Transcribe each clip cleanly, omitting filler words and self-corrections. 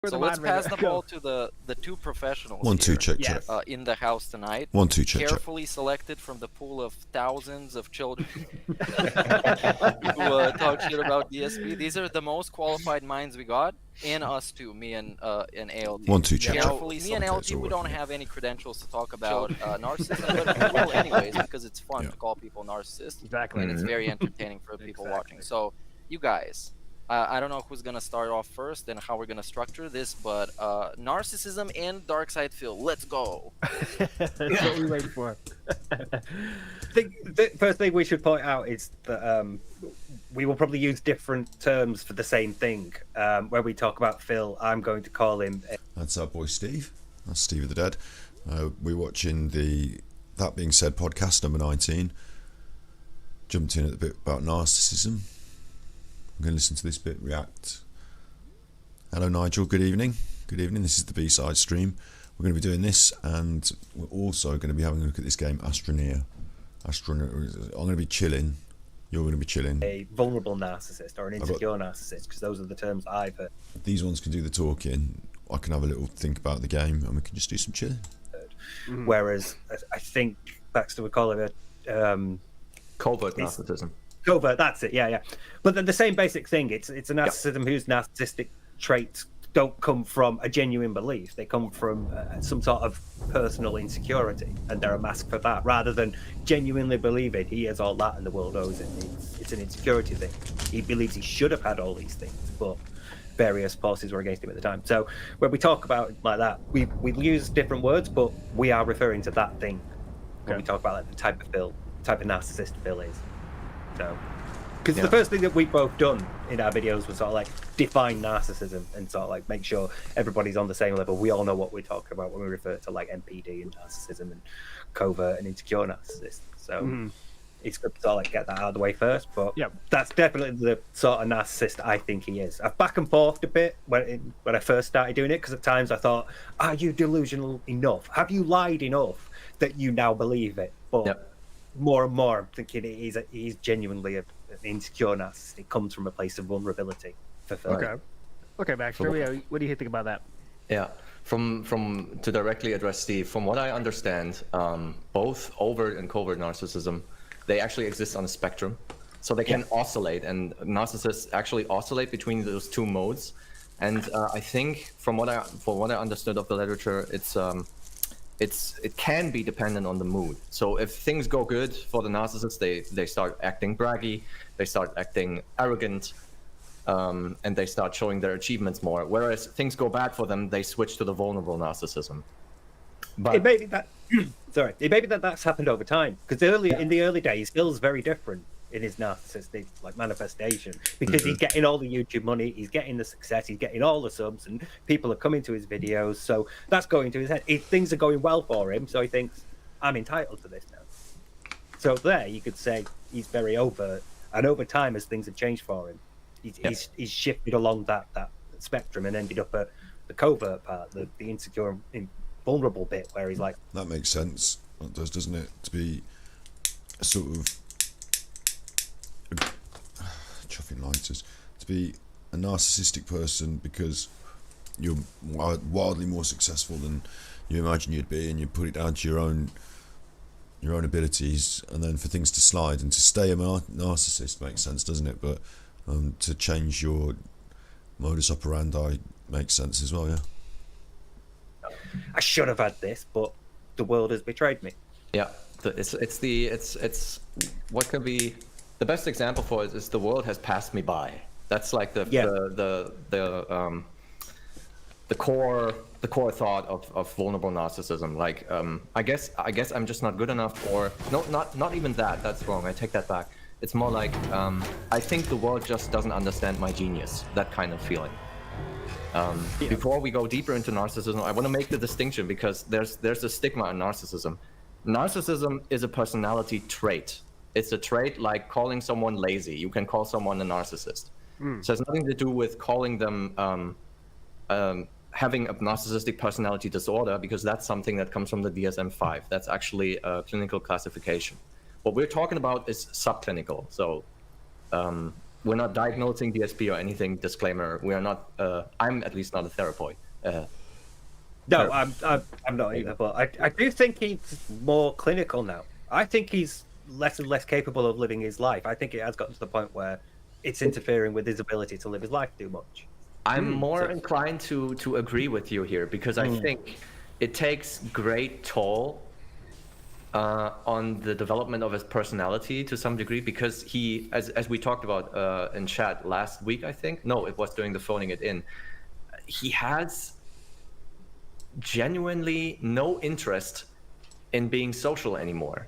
So let's pass the ball to the two professionals. 1, 2, check, yes. check. In the house tonight. 1, 2, check, Carefully selected from the pool of thousands of children who talk shit about DSP. These are the most qualified minds we got, and us too, me and ALT. 1, 2, check, Carefully, check. me and ALT, we don't have any credentials to talk about narcissism, but we will anyways because it's fun to call people narcissists. Exactly. And it's very entertaining for the people watching. So, you guys. I don't know who's gonna start off first and how we're gonna structure this, but Narccissm and Darksyde Phil, let's go. That's what we wait for. The first thing we should point out is that we will probably use different terms for the same thing. When we talk about Phil, I'm going to call him. That's our boy Steve. That's Steve of the Dead. We're watching the That Being Said podcast number 19. Jumped in at the bit about narcissism. I'm going to listen to this bit, react. Hello Nigel, good evening. Good evening, this is the B-side stream. We're going to be doing this, and we're also going to be having a look at this game, Astroneer. I'm going to be chilling. You're going to be chilling. A vulnerable narcissist or an insecure narcissist, because those are the terms I've heard. These ones can do the talking. I can have a little think about the game, and we can just do some chilling. Whereas I think Baxter would call it a covert narcissism. Covert, that's it, yeah. But then the same basic thing, it's a narcissism whose narcissistic traits don't come from a genuine belief. They come from some sort of personal insecurity, and they're a mask for that, rather than genuinely believing he is all that and the world owes it. It's an insecurity thing. He believes he should have had all these things, but various forces were against him at the time. So when we talk about it like that, we use different words, but we are referring to that thing when we talk about like, the type of narcissist Phil is. So, because the first thing that we've both done in our videos was sort of like define narcissism and sort of like make sure everybody's on the same level. We all know what we're talking about when we refer to like NPD and narcissism and covert and insecure narcissists. So it's good to sort of like get that out of the way first. But that's definitely the sort of narcissist I think he is. I've back and forthed a bit when I first started doing it, because at times I thought, are you delusional enough? Have you lied enough that you now believe it? But more and more, I'm thinking he's genuinely an insecure narcissist. It comes from a place of vulnerability for Phil. Okay, Baxter, what do you think about that? Yeah, from to directly address Steve, from what I understand, both overt and covert narcissism, they actually exist on a spectrum, so they can oscillate, and narcissists actually oscillate between those two modes. And I think from what I understood of the literature, it can be dependent on the mood. So if things go good for the narcissist, they start acting braggy, they start acting arrogant, and they start showing their achievements more. Whereas things go bad for them, they switch to the vulnerable narcissism. But it may be that it may be that's happened over time, because in the early days, Phil's very different in his narcissistic like manifestation, because he's getting all the YouTube money, he's getting the success, he's getting all the subs, and people are coming to his videos, so that's going to his head. Things are going well for him, so he thinks, I'm entitled to this now. So there you could say he's very overt, and over time as things have changed for him, he's shifted along that spectrum and ended up at the covert part, the insecure vulnerable bit, where he's like, that makes sense. That does, doesn't it? To be a sort of chuffing lighters, to be a narcissistic person because you're wildly more successful than you imagine you'd be, and you put it down to your own abilities, and then for things to slide, and to stay a narcissist makes sense, doesn't it? But to change your modus operandi makes sense as well. I should have had this, but the world has betrayed me. Yeah, it's what could be the best example for it is the world has passed me by. That's like the core thought of vulnerable narcissism. Like I guess I'm just not good enough, or no, not even that. That's wrong. I take that back. It's more like I think the world just doesn't understand my genius. That kind of feeling. Before we go deeper into narcissism, I want to make the distinction, because there's a stigma in narcissism. Narcissism is a personality trait. It's a trait like calling someone lazy. You can call someone a narcissist. So it has nothing to do with calling them having a narcissistic personality disorder, because that's something that comes from the DSM-5. That's actually a clinical classification. What we're talking about is subclinical. So we're not diagnosing DSP or anything. Disclaimer: we are not. I'm at least not a therapist. No, I'm not either. But I do think he's more clinical now. I think he's less and less capable of living his life. I think it has gotten to the point where it's interfering with his ability to live his life too much. I'm more inclined to agree with you here, because I think it takes great toll on the development of his personality to some degree, because he, as we talked about in chat last week, I think. No, it was during the phoning it in. He has genuinely no interest in being social anymore.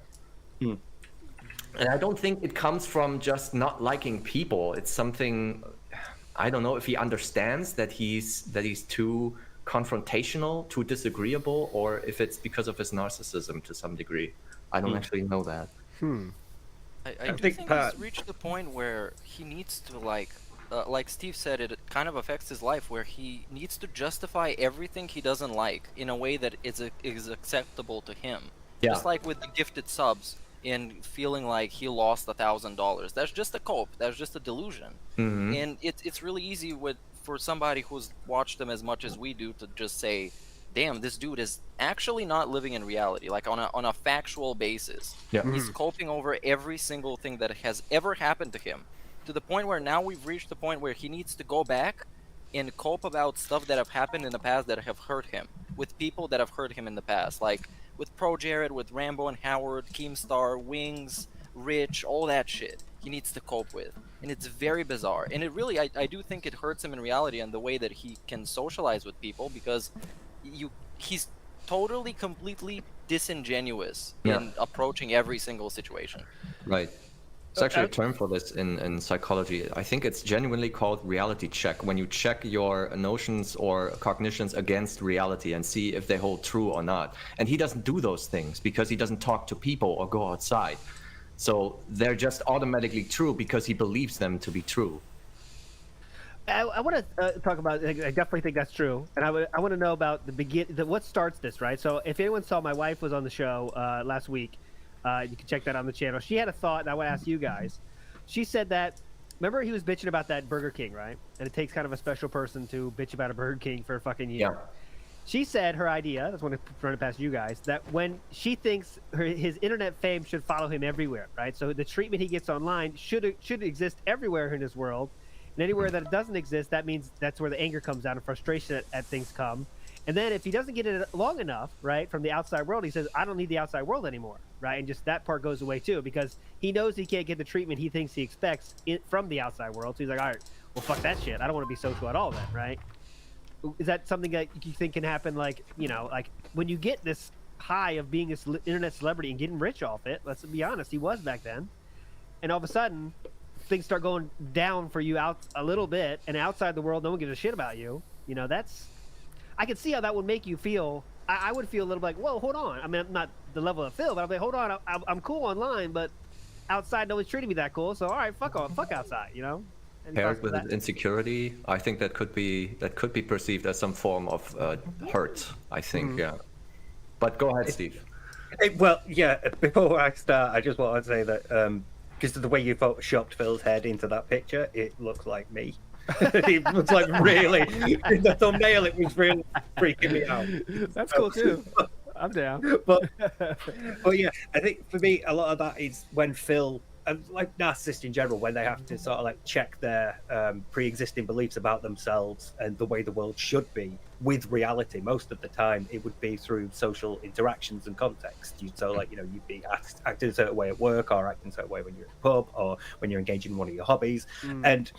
And I don't think it comes from just not liking people. It's something, I don't know if he understands that he's too confrontational, too disagreeable, or if it's because of his narcissism to some degree. I don't actually know that. I do think he's reached the point where he needs to, like Steve said, it kind of affects his life, where he needs to justify everything he doesn't like in a way that is acceptable to him. Yeah. Just like with the gifted subs, in feeling like he lost $1,000. That's just a cope. That's just a delusion. And it's really easy for somebody who's watched them as much as we do to just say, damn, this dude is actually not living in reality, like on a factual basis. Yeah. He's coping over every single thing that has ever happened to him, to the point where now we've reached the point where he needs to go back and cope about stuff that have happened in the past that have hurt him, with people that have hurt him in the past, like with Pro Jared, with Rambo and Howard, Keemstar, Wings, Rich, all that shit he needs to cope with. And it's very bizarre. And it really, I do think it hurts him in reality and the way that he can socialize with people, because he's totally, completely disingenuous in approaching every single situation. Right. There's actually a term for this in psychology. I think it's genuinely called reality check, when you check your notions or cognitions against reality and see if they hold true or not. And he doesn't do those things because he doesn't talk to people or go outside. So they're just automatically true because he believes them to be true. I want to talk about. I definitely think that's true, and I want to know about what starts this, right? So if anyone saw, my wife was on the show last week. You can check that on the channel. She had a thought, and I want to ask you guys. She said that, remember he was bitching about that Burger King, right? And it takes kind of a special person to bitch about a Burger King for a fucking year. Yeah. She said her idea, I just want to run it past you guys, that when she thinks his internet fame should follow him everywhere, right? So the treatment he gets online should exist everywhere in his world. And anywhere that it doesn't exist, that means that's where the anger comes out and frustration at things come. And then if he doesn't get it long enough, right, from the outside world, he says, I don't need the outside world anymore, right? And just that part goes away too, because he knows he can't get the treatment he thinks he expects from the outside world. So he's like, all right, well, fuck that shit. I don't want to be social at all then, right? Is that something that you think can happen, like, you know, like when you get this high of being this internet celebrity and getting rich off it, let's be honest, he was back then, and all of a sudden things start going down for you out a little bit, and outside the world no one gives a shit about you, you know, that's, I can see how that would make you feel. I would feel a little like, whoa, hold on. I mean, I'm not the level of Phil, but I'm like, hold on, I'm cool online, but outside nobody's treating me that cool, so all right, fuck off, fuck outside, you know. And paired with insecurity, I think that could be perceived as some form of hurt. I think, yeah. But go ahead, Steve. Well, yeah. Before I start, I just want to say that because of the way you photoshopped Phil's head into that picture, it looks like me. It looks like really in the thumbnail. It was really freaking me out. That's cool too. I'm down. But yeah, I think for me, a lot of that is when Phil, like narcissists in general, when they have to sort of like check their pre-existing beliefs about themselves and the way the world should be with reality. Most of the time it would be through social interactions and context. So like, you know, you'd be acting a certain way at work, or acting a certain way when you're at the pub, or when you're engaging in one of your hobbies, and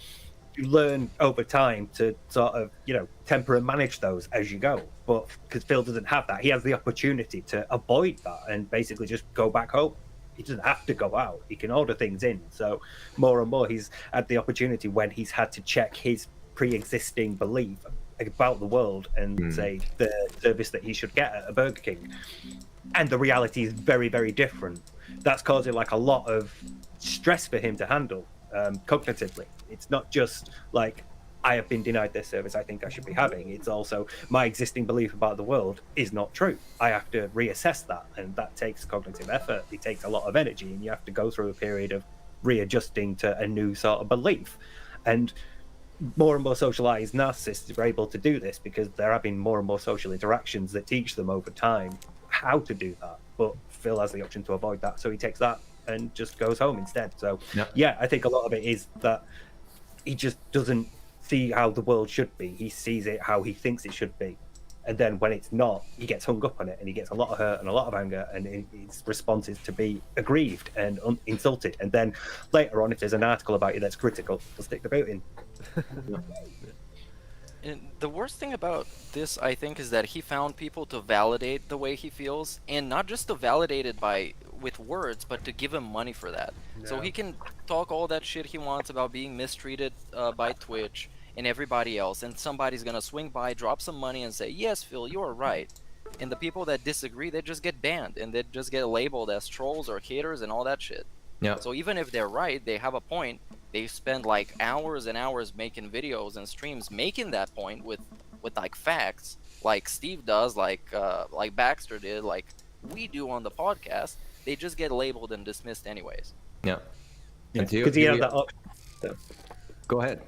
you learn over time to sort of, you know, temper and manage those as you go. But because Phil doesn't have that, he has the opportunity to avoid that and basically just go back home. He doesn't have to go out. He can order things in. So more and more he's had the opportunity when he's had to check his pre-existing belief about the world and say the service that he should get at a Burger King. And the reality is very, very different. That's causing like a lot of stress for him to handle cognitively. It's not just like, I have been denied this service I think I should be having. It's also my existing belief about the world is not true. I have to reassess that, and that takes cognitive effort. It takes a lot of energy, and you have to go through a period of readjusting to a new sort of belief. And more and more socialized narcissists are able to do this because they're having more and more social interactions that teach them over time how to do that. But Phil has the option to avoid that, so he takes that and just goes home instead. So yeah, I think a lot of it is that he just doesn't see how the world should be. He sees it how he thinks it should be. And then when it's not, he gets hung up on it, and he gets a lot of hurt and a lot of anger, and his response is to be aggrieved and insulted. And then later on, if there's an article about you that's critical, he'll stick the boot in. And the worst thing about this, I think, is that he found people to validate the way he feels, and not just to validate it with words, but to give him money for that. So he can talk all that shit he wants about being mistreated by Twitch and everybody else, and somebody's gonna swing by, drop some money, and say, "Yes, Phil, you're right." And the people that disagree, they just get banned, and they just get labeled as trolls or haters and all that shit. Yeah. So even if they're right, they have a point. They spend like hours and hours making videos and streams making that point with like facts, like Steve does, like Baxter did, like we do on the podcast. They just get labeled and dismissed anyways. Yeah. Because he has that option. Go ahead.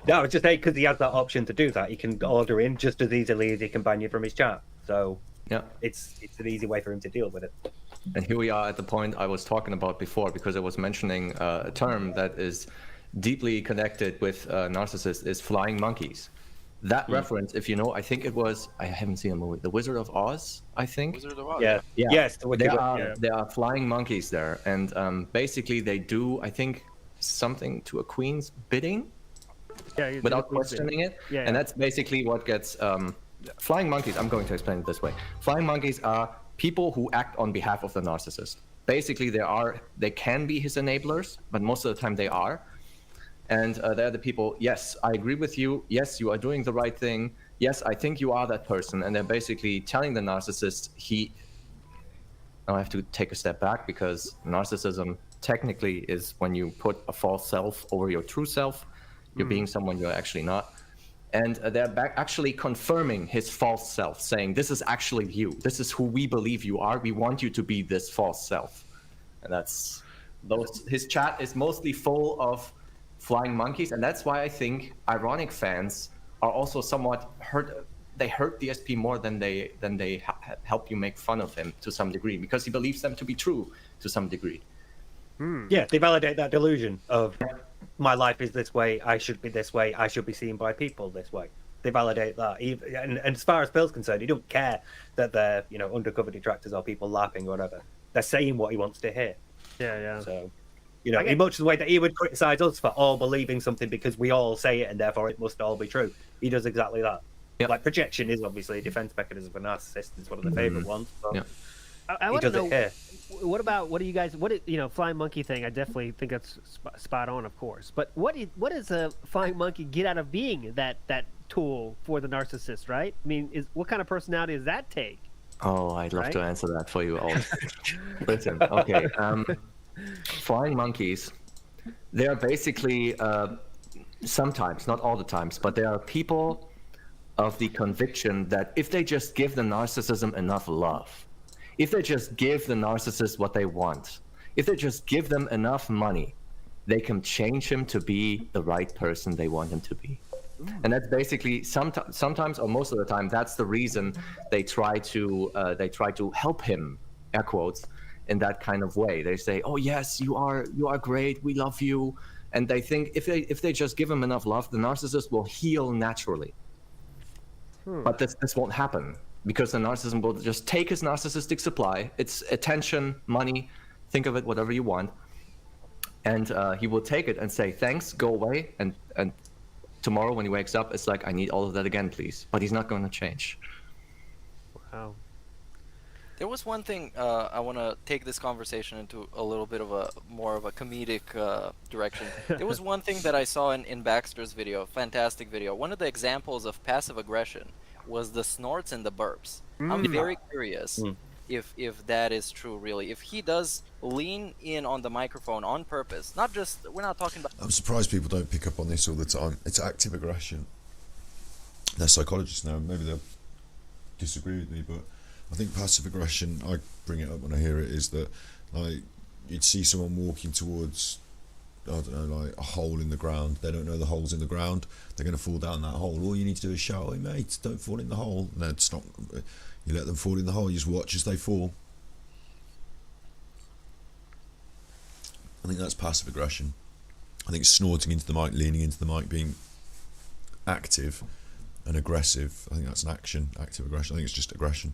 No, I was just saying, because he has that option to do that. He can order in just as easily as he can ban you from his chat. So Yeah. it's an easy way for him to deal with it. And here we are at the point I was talking about before, because I was mentioning a term that is deeply connected with narcissists, is flying monkeys. That reference, if you know, I think it was, I haven't seen a movie, The Wizard of Oz, I think. Wizard of Oz. Yeah. Yes. There are flying monkeys there. And basically they do, I think, something to a queen's bidding without questioning it. Yeah, and that's basically what gets... flying monkeys, I'm going to explain it this way. Flying monkeys are people who act on behalf of the narcissist. Basically, they can be his enablers, but most of the time they are. And they're the people, yes, I agree with you. Yes, you are doing the right thing. Yes, I think you are that person. And they're basically telling the narcissist Now I have to take a step back, because narcissism technically is when you put a false self over your true self. You're being someone you're actually not. And they're actually confirming his false self, saying, this is actually you. This is who we believe you are. We want you to be this false self. And his chat is mostly full of flying monkeys. And that's why I think ironic fans are also somewhat hurt. They hurt DSP more than they help you make fun of him to some degree, because he believes them to be true to some degree. Yeah, they validate that delusion of my life is this way, I should be this way, I should be seen by people this way. They validate that. And as far as Phil's concerned, he don't care that they're, undercover detractors or people laughing or whatever. They're saying what he wants to hear. Yeah. So, in much the way that he would criticize us for all believing something because we all say it and therefore it must all be true. He does exactly that. Yep. Like, projection is obviously a defense mechanism for narcissists. It's one of the favorite ones. So Yeah. I want to know, here. what do you guys, flying monkey thing, I definitely think that's spot on, of course. But what does a flying monkey get out of being that tool for the narcissist, right? I mean, what kind of personality does that take? Oh, I'd love Right? to answer that for you all. Listen, okay. Flying monkeys, they are basically, sometimes, not all the times, but they are people of the conviction that if they just give the narcissism enough love, if they just give the narcissist what they want, if they just give them enough money, they can change him to be the right person they want him to be. And that's basically sometimes or most of the time, that's the reason they try to help him, air quotes, in that kind of way. They say, "Oh yes, you are great. We love you," and they think if they just give him enough love, the narcissist will heal naturally. But this won't happen, because the narcissism will just take his narcissistic supply, its attention, money, think of it whatever you want, and he will take it and say, "Thanks, go away," and tomorrow when he wakes up, it's like, "I need all of that again, please." But he's not going to change. Wow. There was one thing I want to take this conversation into a little bit of more of a comedic direction. There was one thing that I saw in Baxter's video, fantastic video. One of the examples of passive aggression was the snorts and the burps. I'm very curious if that is true, really. If he does lean in on the microphone on purpose, we're not talking about... I'm surprised people don't pick up on this all the time. It's active aggression. They're psychologists now, maybe they'll disagree with me, but I think passive aggression, I bring it up when I hear it, is that, like, you'd see someone walking towards I don't know, like a hole in the ground. They don't know the holes in the ground. They're going to fall down that hole. All you need to do is shout, "Hey mate, don't fall in the hole." No, it's not. You let them fall in the hole. You just watch as they fall. I think that's passive aggression. I think snorting into the mic, leaning into the mic, being active and aggressive. I think that's an action, active aggression. I think it's just aggression.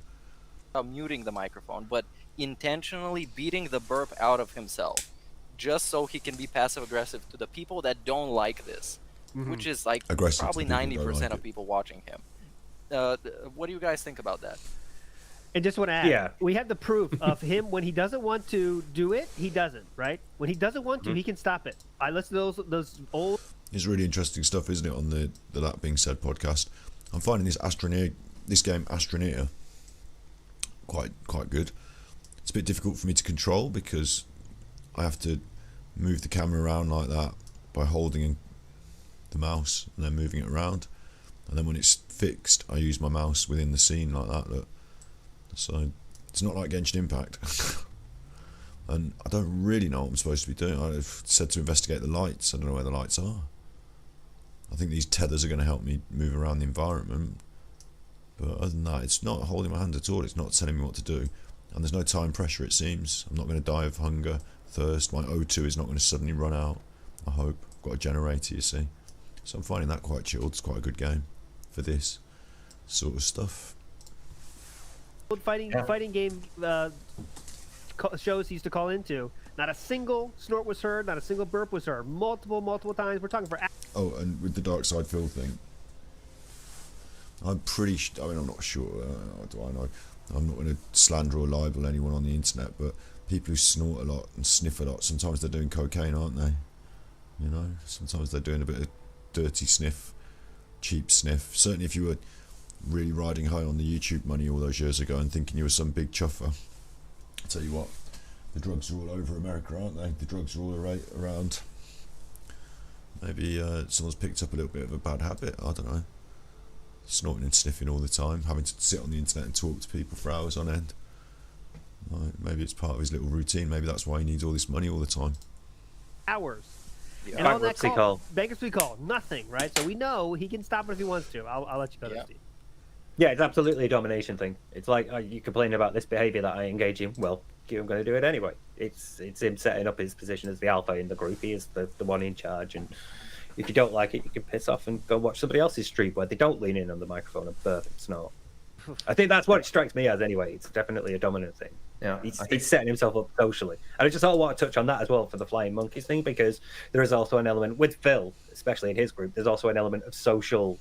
Muting the microphone, but intentionally beating the burp out of himself, just so he can be passive aggressive to the people that don't like this, which is like Aggressive to probably the people that 90% like of it. people watching him. What do you guys think about that? And just want to add, Yeah. we have the proof of him when he doesn't want to do it, he doesn't, right? When he doesn't want to, he can stop it. I listen to those old. It's really interesting stuff, isn't it, on the That Being Said podcast. I'm finding this game Astroneer quite good. It's a bit difficult for me to control because I have to move the camera around like that by holding the mouse and then moving it around, and then when it's fixed I use my mouse within the scene like that. Look, so it's not like Genshin Impact. And I don't really know what I'm supposed to be doing. I've said to investigate the lights. I don't know where the lights are. I think these tethers are going to help me move around the environment, but other than that, it's not holding my hand at all. It's not telling me what to do, and there's no time pressure, it seems. I'm not going to die of hunger, thirst. My O2 is not going to suddenly run out, I hope. I've got a generator, you see, so I'm finding that quite chilled. It's quite a good game for this sort of stuff. fighting game shows he used to call into. Not a single snort was heard. Not a single burp was heard. Multiple times. We're talking for. Oh, and with the Darksyde Phil thing, I'm pretty. I mean, I'm not sure. Do I know? I'm not going to slander or libel anyone on the internet, but people who snort a lot and sniff a lot, sometimes they're doing cocaine, aren't they? You know, sometimes they're doing a bit of dirty sniff, cheap sniff. Certainly, if you were really riding high on the YouTube money all those years ago and thinking you were some big chuffer, I'll tell you what, the drugs are all over America, aren't they? The drugs are all around. Maybe someone's picked up a little bit of a bad habit, I don't know. Snorting and sniffing all the time, having to sit on the internet and talk to people for hours on end. Right, maybe it's part of his little routine. Maybe that's why he needs all this money all the time. Hours. Yeah. And on that Bankruptcy call. bankruptcy call, nothing, right? So we know he can stop it if he wants to. I'll let you go, Yeah. Steve. Yeah, it's absolutely a domination thing. It's like you complain about this behavior that I engage in. Well, I'm going to do it anyway. It's him setting up his position as the alpha in the group. He is the one in charge, and if you don't like it, you can piss off and go watch somebody else's stream where they don't lean in on the microphone and burp and snort. I think that's what it strikes me as anyway. It's definitely a dominant thing. Yeah, He's setting himself up socially. And I just also want to touch on that as well for the flying monkeys thing, because there is also an element with Phil, especially in his group, there's also an element of social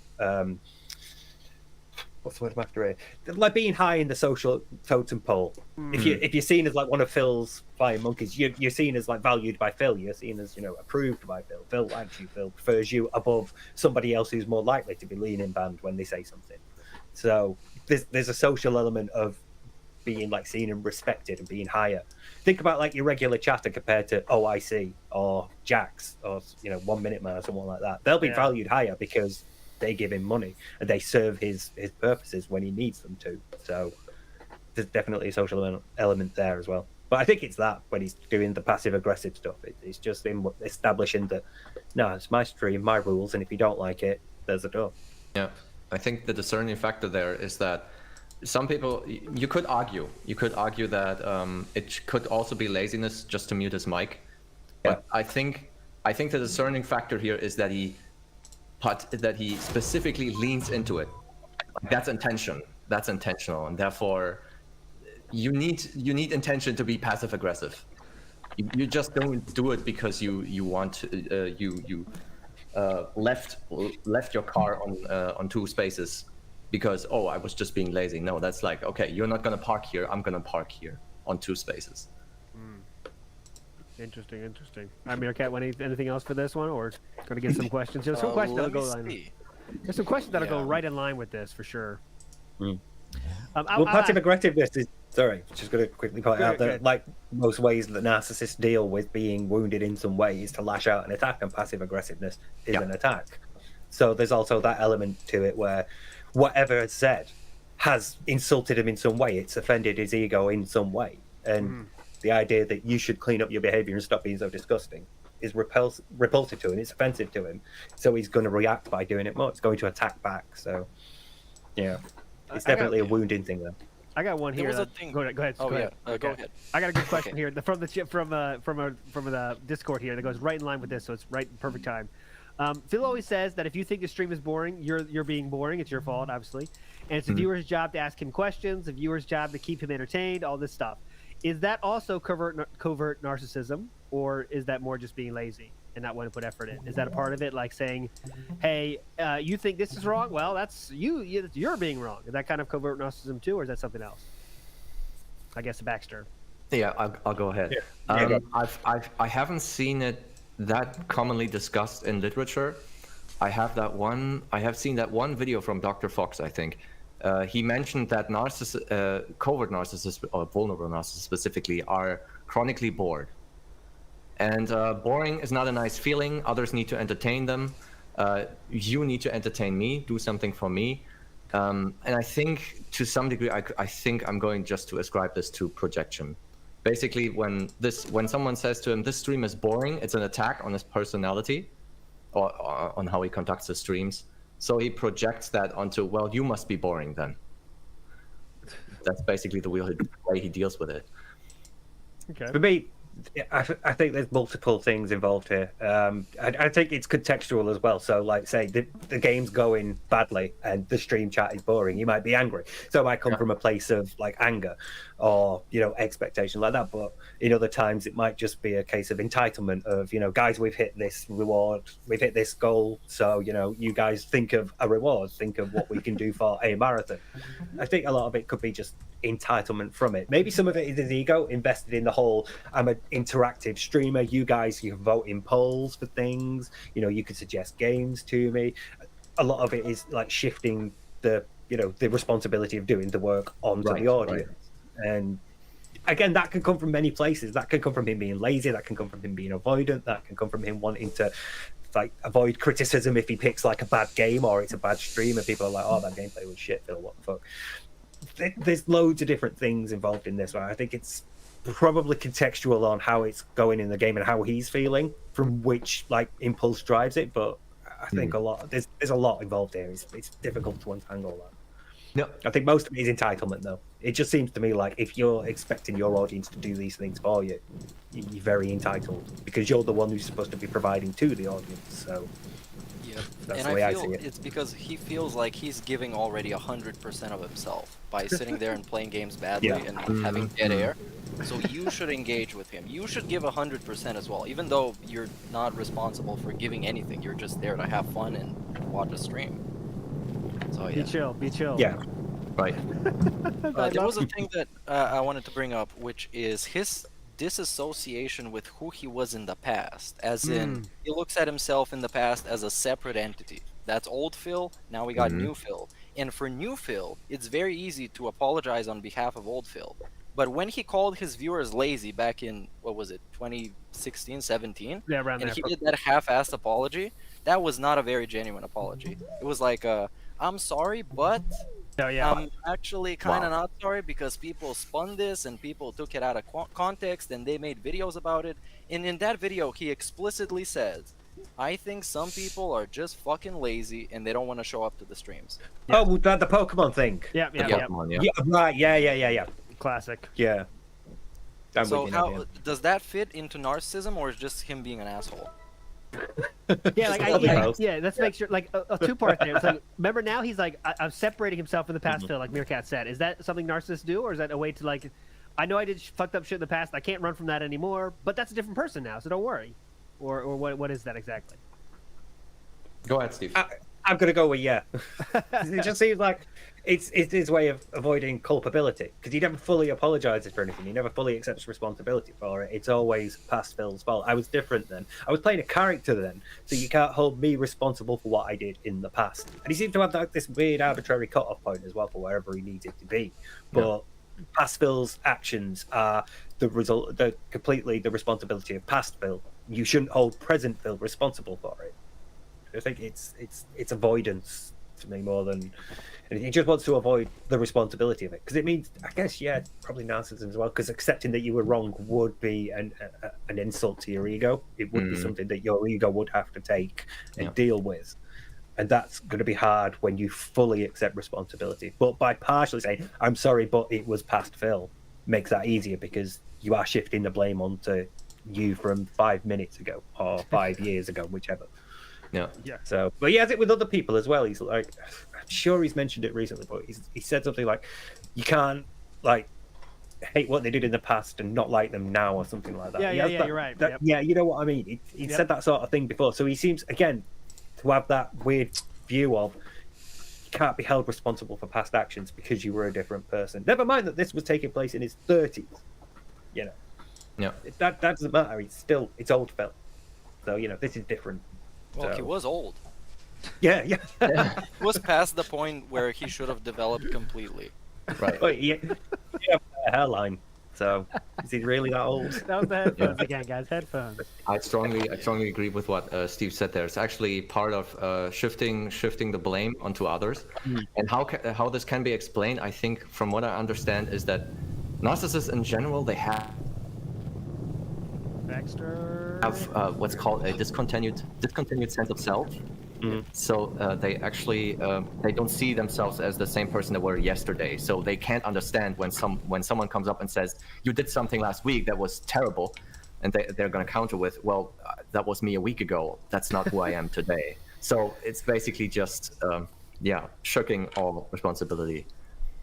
what's the word I'm after here? Like being high in the social totem pole. If you're seen as like one of Phil's flying monkeys, you're seen as like valued by Phil. You're seen as, you know, approved by Phil. Phil likes you. Phil prefers you above somebody else who's more likely to be leaning band when they say something. So there's a social element of being like seen and respected and being higher. Think about like your regular chatter compared to OIC or Jax or, you know, 1 Minute Man or someone like that. They'll be valued higher because they give him money and they serve his purposes when he needs them to. So there's definitely a social element there as well. But I think it's that when he's doing the passive aggressive stuff, it's just him establishing that, no, it's my stream, my rules, and if you don't like it, there's a door. Yeah, I think the discerning factor there is that some people, you could argue that it could also be laziness just to mute his mic. But I think the discerning factor here is that he specifically leans into it. That's intentional, and therefore you need intention to be passive aggressive. You just don't do it because you want to, you left your car on two spaces because, oh, I was just being lazy. No, that's like, okay, you're not gonna park here, I'm gonna park here on two spaces. Interesting. I mean, Cat, anything else for this one, or going to get some questions? There's some questions that'll go. There's some questions that'll go right in line with this for sure. Well, passive aggressiveness is. Sorry, just going to quickly point out that, like most ways that narcissists deal with being wounded in some way is to lash out and attack, and passive aggressiveness is an attack. So there's also that element to it where whatever is said has insulted him in some way. It's offended his ego in some way, and the idea that you should clean up your behavior and stop being so disgusting is repulsive to him, it's offensive to him, so he's going to react by doing it more. It's going to attack back. So yeah, it's definitely a wounding thing there. I got one here. There was a thing. Go ahead. Oh go yeah, ahead. go ahead. I got a good question here from the Discord here that goes right in line with this, so it's right in perfect time. Phil always says that if you think the stream is boring, you're being boring. It's your fault, obviously, and it's the viewer's job to ask him questions, the viewer's job to keep him entertained, all this stuff. Is that also covert narcissism, or is that more just being lazy and not wanting to put effort in? Is that a part of it, like saying, "Hey, you think this is wrong? Well, that's you're being wrong." Is that kind of covert narcissism too, or is that something else? I guess Baxter. Yeah, I'll go ahead. Yeah. I haven't seen it that commonly discussed in literature. I have seen that one video from Dr. Fox, I think. He mentioned that covert narcissists, or vulnerable narcissists specifically, are chronically bored. And boring is not a nice feeling. Others need to entertain them. You need to entertain me, do something for me. And I think to some degree, I think I'm going just to ascribe this to projection. Basically, when someone says to him, this stream is boring, it's an attack on his personality or on how he conducts his streams. So he projects that onto, well, you must be boring then. That's basically the way he deals with it. Okay. For me, I think there's multiple things involved here. I think it's contextual as well. So, like, say the game's going badly and the stream chat is boring, you might be angry. So it might come from a place of like anger or expectation like that. But in other times, it might just be a case of entitlement of guys, we've hit this reward, we've hit this goal. So you guys think of a reward, think of what we can do for a marathon. I think a lot of it could be just entitlement from it. Maybe some of it is his ego invested in the whole, I'm an interactive streamer, you guys, you can vote in polls for things, you could suggest games to me. A lot of it is like shifting the the responsibility of doing the work onto the audience. And again, that can come from many places. That can come from him being lazy, that can come from him being avoidant, that can come from him wanting to like avoid criticism if he picks like a bad game or it's a bad stream and people are like, oh, that gameplay was shit, Phil, what the fuck. There's loads of different things involved in this. Right? I think it's probably contextual on how it's going in the game and how he's feeling, from which like impulse drives it. But I think there's a lot involved here. It's difficult to untangle that. No, I think most of it is entitlement, though. It just seems to me like if you're expecting your audience to do these things for you, you're very entitled because you're the one who's supposed to be providing to the audience. So. Yeah, That's and the way I I feel see it. it's because he feels like he's giving already 100% of himself by sitting there and playing games badly and having dead air. So you should engage with him. You should give 100% as well, even though you're not responsible for giving anything. You're just there to have fun and watch a stream. So yeah. Be chill. Yeah. right. There was a thing that I wanted to bring up, which is his disassociation with who he was in the past, as in he looks at himself in the past as a separate entity. That's old Phil, now we got new Phil. And for new Phil, it's very easy to apologize on behalf of old Phil. But when he called his viewers lazy back in, what was it, 2016, 17? Yeah, around and there. he did that half-assed apology, that was not a very genuine apology. It was like, I'm sorry, but Oh yeah. I'm actually kind of not sorry because people spun this and people took it out of context and they made videos about it. And in that video, he explicitly says, I think some people are just fucking lazy and they don't want to show up to the streams. Yeah. Oh, the Pokemon thing. Yeah. Pokemon, yeah. Yeah, right. Yeah. Classic. Yeah. I'm So with you now, how does that fit into narcissism or is just him being an asshole? Yeah, Just let's make sure, like, a two-part there. It's like, remember now he's like, I'm separating himself from the past Phil, like Meerkat said. Is that something narcissists do, or is that a way to, like, I know I did fucked up shit in the past, I can't run from that anymore, but that's a different person now, so don't worry. Or what is that exactly? Go ahead, Steve. I'm gonna go with yeah. It just seems like it's his way of avoiding culpability because he never fully apologizes for anything. He never fully accepts responsibility for it. It's always past Phil's fault. I was different then. I was playing a character then, so you can't hold me responsible for what I did in the past. And he seems to have like this weird arbitrary cutoff point as well for wherever he needs it to be. But past Phil's actions are the result, completely the responsibility of past Phil. You shouldn't hold present Phil responsible for it. I think it's avoidance to me more than and he just wants to avoid the responsibility of it, because it means, I guess, probably narcissism as well, because accepting that you were wrong would be an insult to your ego. It would be something that your ego would have to take and deal with, and that's going to be hard when you fully accept responsibility. But by partially saying, I'm sorry, but it was past Phil, makes that easier, because you are shifting the blame onto you from 5 minutes ago or 5 years ago, whichever. Yeah. So, but he has it with other people as well. He's like, I'm sure he's mentioned it recently, but he said something like, you can't like hate what they did in the past and not like them now, or something like that. Yeah, you're right. Yeah, you know what I mean. He said that sort of thing before, so he seems again to have that weird view of you can't be held responsible for past actions because you were a different person. Never mind that this was taking place in his 30s. You know. Yeah. That doesn't matter. It's old Phil. So this is different. Well, So- he was old. Yeah. He was past the point where he should have developed completely. Right. But he have a hairline. So is he really that old? That was the headphones again, guys. Headphones. I strongly agree with what Steve said there. It's actually part of shifting the blame onto others. And how this can be explained, I think, from what I understand, is that narcissists in general, they have Baxter. what's called a discontinued sense of self. So they actually they don't see themselves as the same person they were yesterday. So they can't understand when someone comes up and says, you did something last week that was terrible, and they're going to counter with, well, that was me a week ago. That's not who I am today. So it's basically just shirking all responsibility.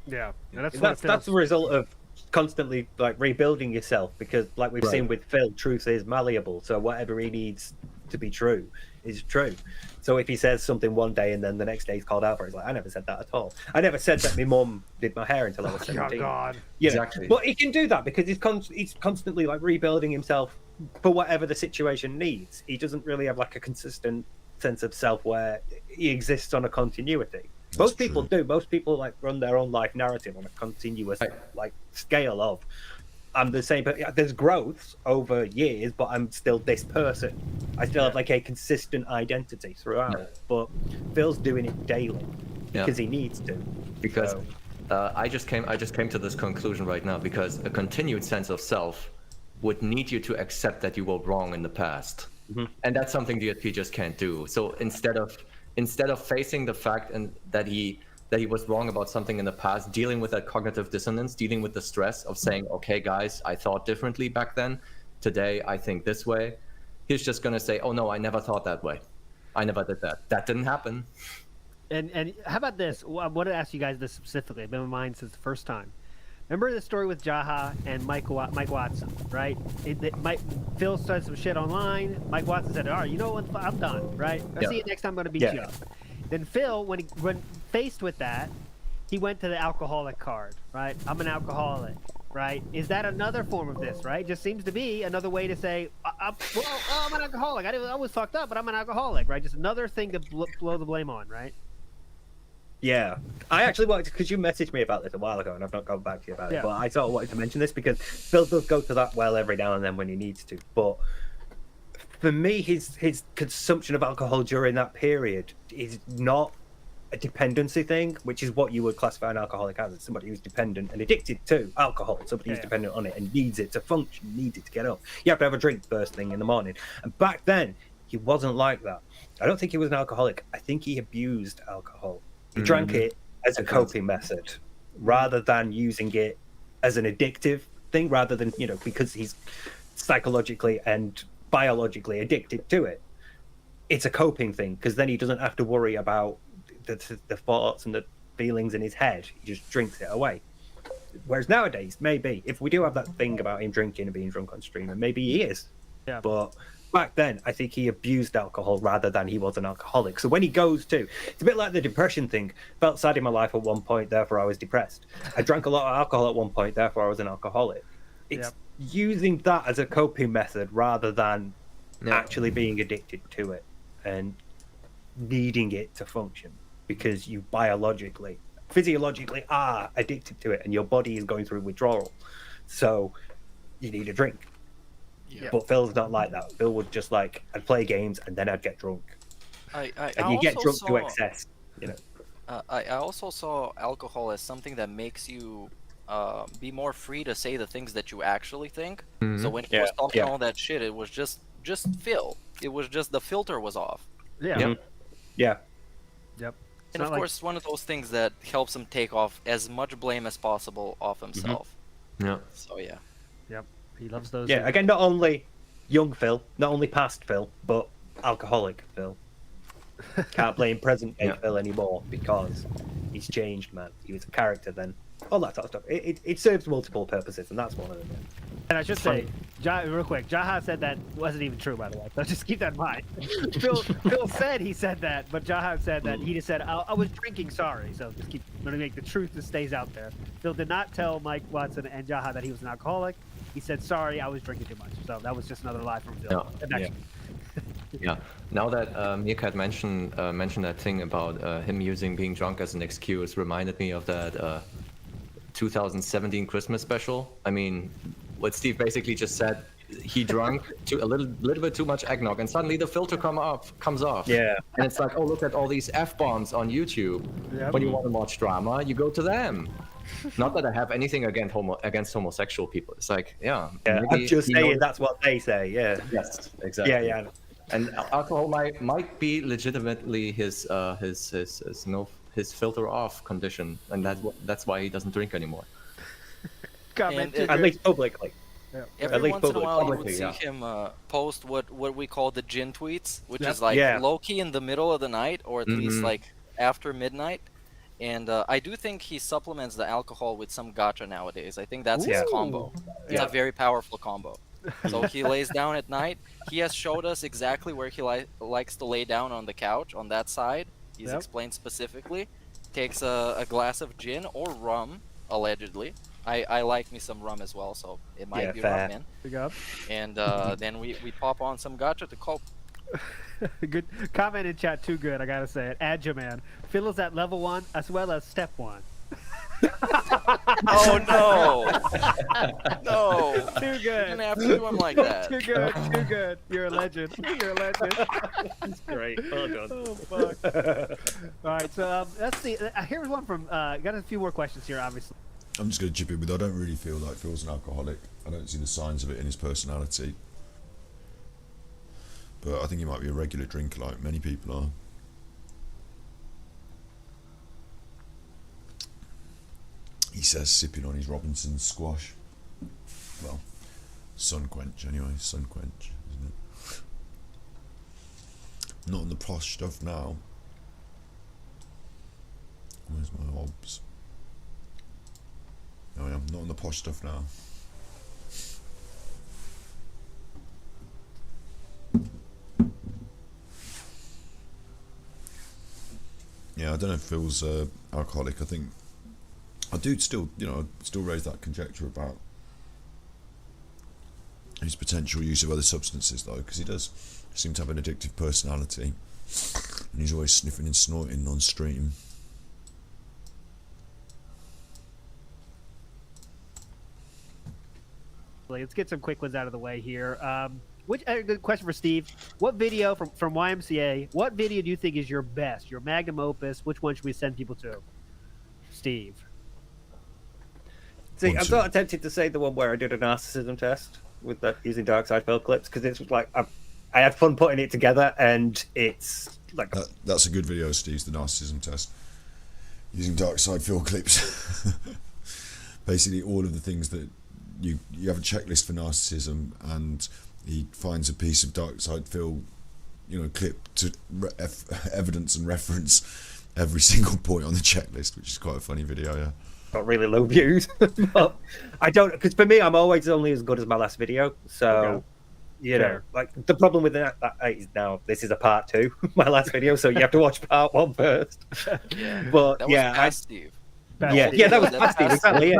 Yeah, That's the result of constantly like rebuilding yourself, because like we've seen with Phil, truth is malleable. So whatever he needs to be true is true. So if he says something one day and then the next day he's called out for it, it's like, I never said that at all. I never said that my mum did my hair until I was 17. Oh God. Exactly. But he can do that because he's constantly like rebuilding himself for whatever the situation needs. He doesn't really have like a consistent sense of self where he exists on a continuity. Most people do. Most people like run their own life narrative on a continuous like scale of, I'm the same, but there's growth over years, but I'm still this person. I still have like a consistent identity throughout. Yeah. But Phil's doing it daily because he needs to. Because So- I just came to this conclusion right now, because a continued sense of self would need you to accept that you were wrong in the past, and that's something DSP just can't do. So instead of facing the fact and that he was wrong about something in the past, dealing with that cognitive dissonance, dealing with the stress of saying, okay, guys, I thought differently back then. Today, I think this way. He's just going to say, oh, no, I never thought that way. I never did that. That didn't happen. And how about this? Well, I want to ask you guys this specifically. I've been in my mind since the first time. Remember the story with Jaha and Mike Watson, right? Phil started some shit online. Mike Watson said, all right, you know what? I'm done, right? I'll see you next time. I'm going to beat you up. Then Phil, when faced with that, he went to the alcoholic card, right? I'm an alcoholic, right? Is that another form of this, right? Just seems to be another way to say, I'm an alcoholic. I was fucked up, but I'm an alcoholic, right? Just another thing to blow the blame on, right? Yeah, I actually wanted to, because you messaged me about this a while ago, and I've not gone back to you about it. But I sort of wanted to mention this because Phil does go to that well every now and then when he needs to. But for me, his consumption of alcohol during that period is not a dependency thing, which is what you would classify an alcoholic as. It's somebody who's dependent and addicted to alcohol. Somebody who's dependent on it and needs it to function, needs it to get up. You have to have a drink first thing in the morning. And back then, he wasn't like that. I don't think he was an alcoholic. I think he abused alcohol. He drank it as a coping method rather than using it as an addictive thing, rather than, because he's psychologically and biologically addicted to it. It's a coping thing, because then he doesn't have to worry about the thoughts and the feelings in his head. He just drinks it away. Whereas nowadays, maybe, if we do have that thing about him drinking and being drunk on stream, and maybe he is. Yeah. But back then, I think he abused alcohol rather than he was an alcoholic. So when he goes to, it's a bit like the depression thing. Felt sad in my life at one point, therefore I was depressed. I drank a lot of alcohol at one point, therefore I was an alcoholic. It's using that as a coping method rather than actually being addicted to it and needing it to function, because you physiologically are addicted to it, and your body is going through withdrawal. So you need a drink. Yeah. But Phil's not like that. Phil would just I'd play games and then I'd get drunk. I and you get drunk to excess, I also saw alcohol as something that makes you be more free to say the things that you actually think. So when he was talking all that shit, it was just Phil. It was just the filter was off. Yeah. Mhm. Yeah. Yep. It's And not of like- course, it's one of those things that helps him take off as much blame as possible off himself. Yeah. So yeah. Yep. He loves those. Yeah, again, not only young Phil, not only past Phil, but alcoholic Phil. Can't blame present day Phil anymore because he's changed, man. He was a character then. All that sort of stuff. It serves multiple purposes, and that's one of them. And I should say, real quick, Jaha said that wasn't even true, by the way. So just keep that in mind. Phil said he said that, but Jaha said that he just said, I was drinking, sorry. So just keep going to make the truth that stays out there. Phil did not tell Mike Watson and Jaha that he was an alcoholic. He said, sorry, I was drinking too much. So that was just another lie from Phil. Yeah. Now that Meerkat mentioned that thing about him using being drunk as an excuse, reminded me of that 2017 Christmas special. I mean, what Steve basically just said, he drank a little bit too much eggnog, and suddenly the filter comes off. Yeah. And it's like, oh, look at all these F-bombs on YouTube. Yep. When you want to watch drama, you go to them. Not that I have anything against homosexual people. It's like, I'm maybe just he saying knows- that's what they say. Yeah. Yes, exactly. Yeah. And alcohol might be legitimately his filter off condition, and that's why he doesn't drink anymore. And At least publicly. every At least once in a while, you would publicly, see yeah. him post what we call the gin tweets, which Yep. is like Yeah. low key in the middle of the night, or at least like after midnight. And I do think he supplements the alcohol with some gacha nowadays. I think that's his Ooh. combo. It's a very powerful combo. So he lays down at night. He has showed us exactly where he likes to lay down on the couch, on that side. He's Yep. explained specifically. Takes a glass of gin or rum, allegedly. I like me some rum as well, so it might be fair. rum, man. Big up. And then we pop on some gacha to cope. Good comment in chat, too good, I gotta say it. Adjaman. Phil is at level 1 as well as step 1. Oh no! No! Too You good. didn't have to do him like that. Too good, too good. You're a legend. You're a legend. Great. Well done. Oh, fuck. All right, so let's see. Here's one from, got a few more questions here, obviously. I'm just going to chip in with, I don't really feel like Phil's an alcoholic. I don't see the signs of it in his personality. But I think he might be a regular drinker like many people are. He says sipping on his Robinson squash. Well, sun quench anyway, sun quench, isn't it? Not on the posh stuff now. Where's my obs? Oh yeah, not on the posh stuff now. Yeah, I don't know if Phil's alcoholic. I think I do still raise that conjecture about his potential use of other substances, though, because he does seem to have an addictive personality, and he's always sniffing and snorting on stream. Let's get some quick ones out of the way here. Good question for Steve. What video from YMCA, what video do you think is your best, your magnum opus? Which one should we send people to? Steve. See, I'm sort of tempted to say the one where I did a narcissism test with that using Darksyde Phil clips, because it's like I had fun putting it together, and it's like That's a good video, Steve's the narcissism test. Using Darksyde Phil clips. Basically all of the things that you have a checklist for narcissism, and he finds a piece of Darksyde Phil, clip to evidence and reference every single point on the checklist, which is quite a funny video, yeah. got really low views. But I don't, because for me, I'm always only as good as my last video. So, Fair. like the problem with that is now this is a part 2, my last video, so you have to watch part 1 first. But That was past Steve. that was past Steve, exactly.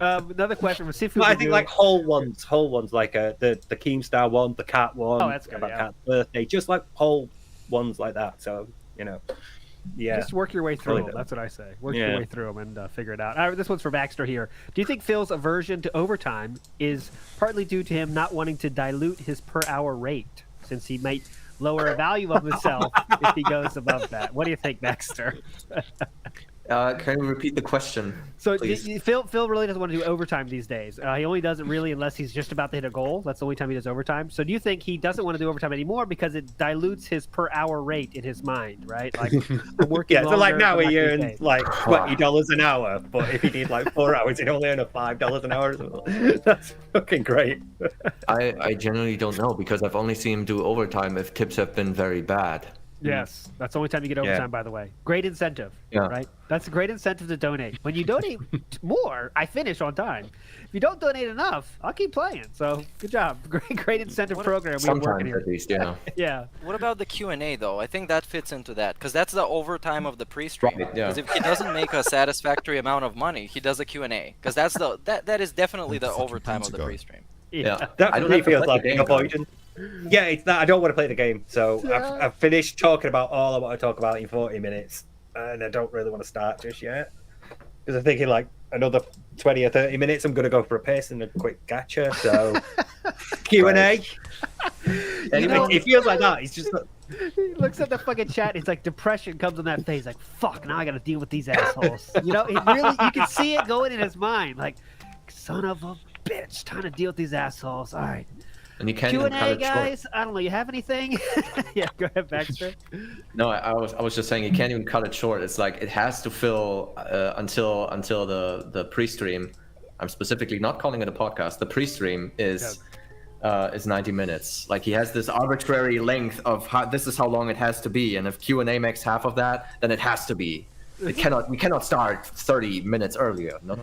Another question from Sifu. But I think like whole ones like the Keemstar one, the cat one, Oh, that's good, about yeah. Cat's birthday, just like whole ones like that. So Just work your way through Really them. do. That's what I say. Work your Yeah. way through them and figure it out. This one's for Baxter here. Do you think Phil's aversion to overtime is partly due to him not wanting to dilute his per hour rate, since he might lower a value of himself if he goes above that. What do you think, Baxter? Can you repeat the question, So please? Phil really doesn't want to do overtime these days. He only does it really unless he's just about to hit a goal. That's the only time he does overtime. So do you think he doesn't want to do overtime anymore because it dilutes his per hour rate in his mind, right? Like I'm working. Yeah, so like longer, now I'm he not getting earns paid. like $20 an hour, but if he did like 4 hours, he'd only earn a $5 an hour. That's fucking great. I genuinely don't know because I've only seen him do overtime if tips have been very bad. Yes, that's the only time you get overtime, by the way. Great incentive, Yeah. right? That's a great incentive to donate. When you donate more, I finish on time. If you don't donate enough, I'll keep playing. So good job. Great incentive program we're working Sometimes here. at least, yeah. Yeah. What about the Q&A though? I think that fits into that because that's the overtime of the pre-stream. Right, yeah. Because if he doesn't make a satisfactory amount of money, he does a Q&A because that is definitely the Fucking overtime of the Pentagon. pre-stream. Yeah. That I for don't me have to feels play like the an game, though. avoidance. Yeah, it's that I don't want to play the game, so I've finished talking about all I want to talk about in 40 minutes, and I don't really want to start just yet because I'm thinking like another 20 or 30 minutes, I'm going to go for a piss and a quick gacha. So Q&A. It feels like that. It's just He looks at the fucking chat. It's like depression comes on that face. Like, fuck, now I got to deal with these assholes. You know, it really, you can see it going in his mind. Like, son of a bitch, trying to deal with these assholes. All right. And you can't even cut Q&A, it short. guys. I don't know. You have anything? Yeah, go ahead, Baxter. No, I was just saying you can't even cut it short. It's like it has to fill until the pre-stream. I'm specifically not calling it a podcast. The pre-stream is 90 minutes. Like he has this arbitrary length of this is how long it has to be, and if Q&A makes half of that, then it has to be. We cannot start 30 minutes earlier. No.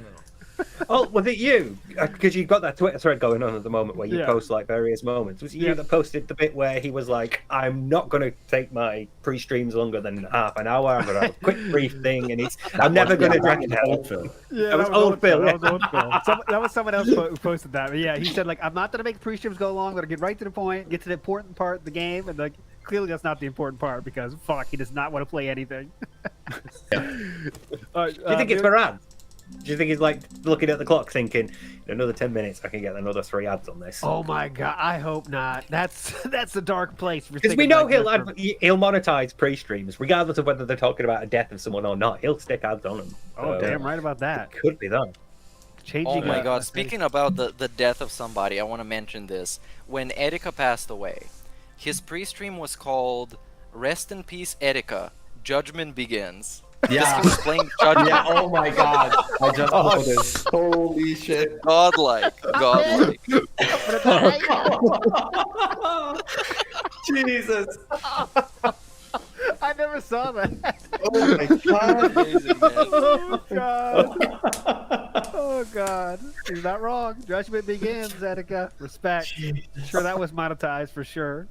Oh, was it you? Because you've got that Twitter thread going on at the moment where you post like various moments. Was it you that posted the bit where he was like, "I'm not going to take my pre-streams longer than half an hour. I'm going to have a quick brief thing, and I'm never going to drag it out." Yeah, that was old Phil. That was old Phil. That was someone else who posted that. But yeah, he said like, "I'm not going to make pre-streams go long. I'm going to get right to the point, get to the important part of the game." And like, clearly that's not the important part because fuck, he does not want to play anything. Do you think it's for ads? Do you think he's like looking at the clock thinking, in another 10 minutes, I can get another 3 ads on this? Oh my god, I hope not. That's a dark place. Because we know he'll monetize pre-streams, regardless of whether they're talking about a death of someone or not. He'll stick ads on them. Oh, damn right about that. Could be that. Changing. Oh my god, speaking about the death of somebody, I want to mention this. When Erika passed away, his pre-stream was called Rest in Peace Erika, Judgment Begins. Yeah. He was playing Judgment. Yeah, oh my god. I just noticed. Holy shit. Godlike. Jesus. I never saw that. Oh my god. Amazing, man. Oh god. Oh god. He's not wrong. Judgment begins, Etika. Respect. Sure, that was monetized for sure.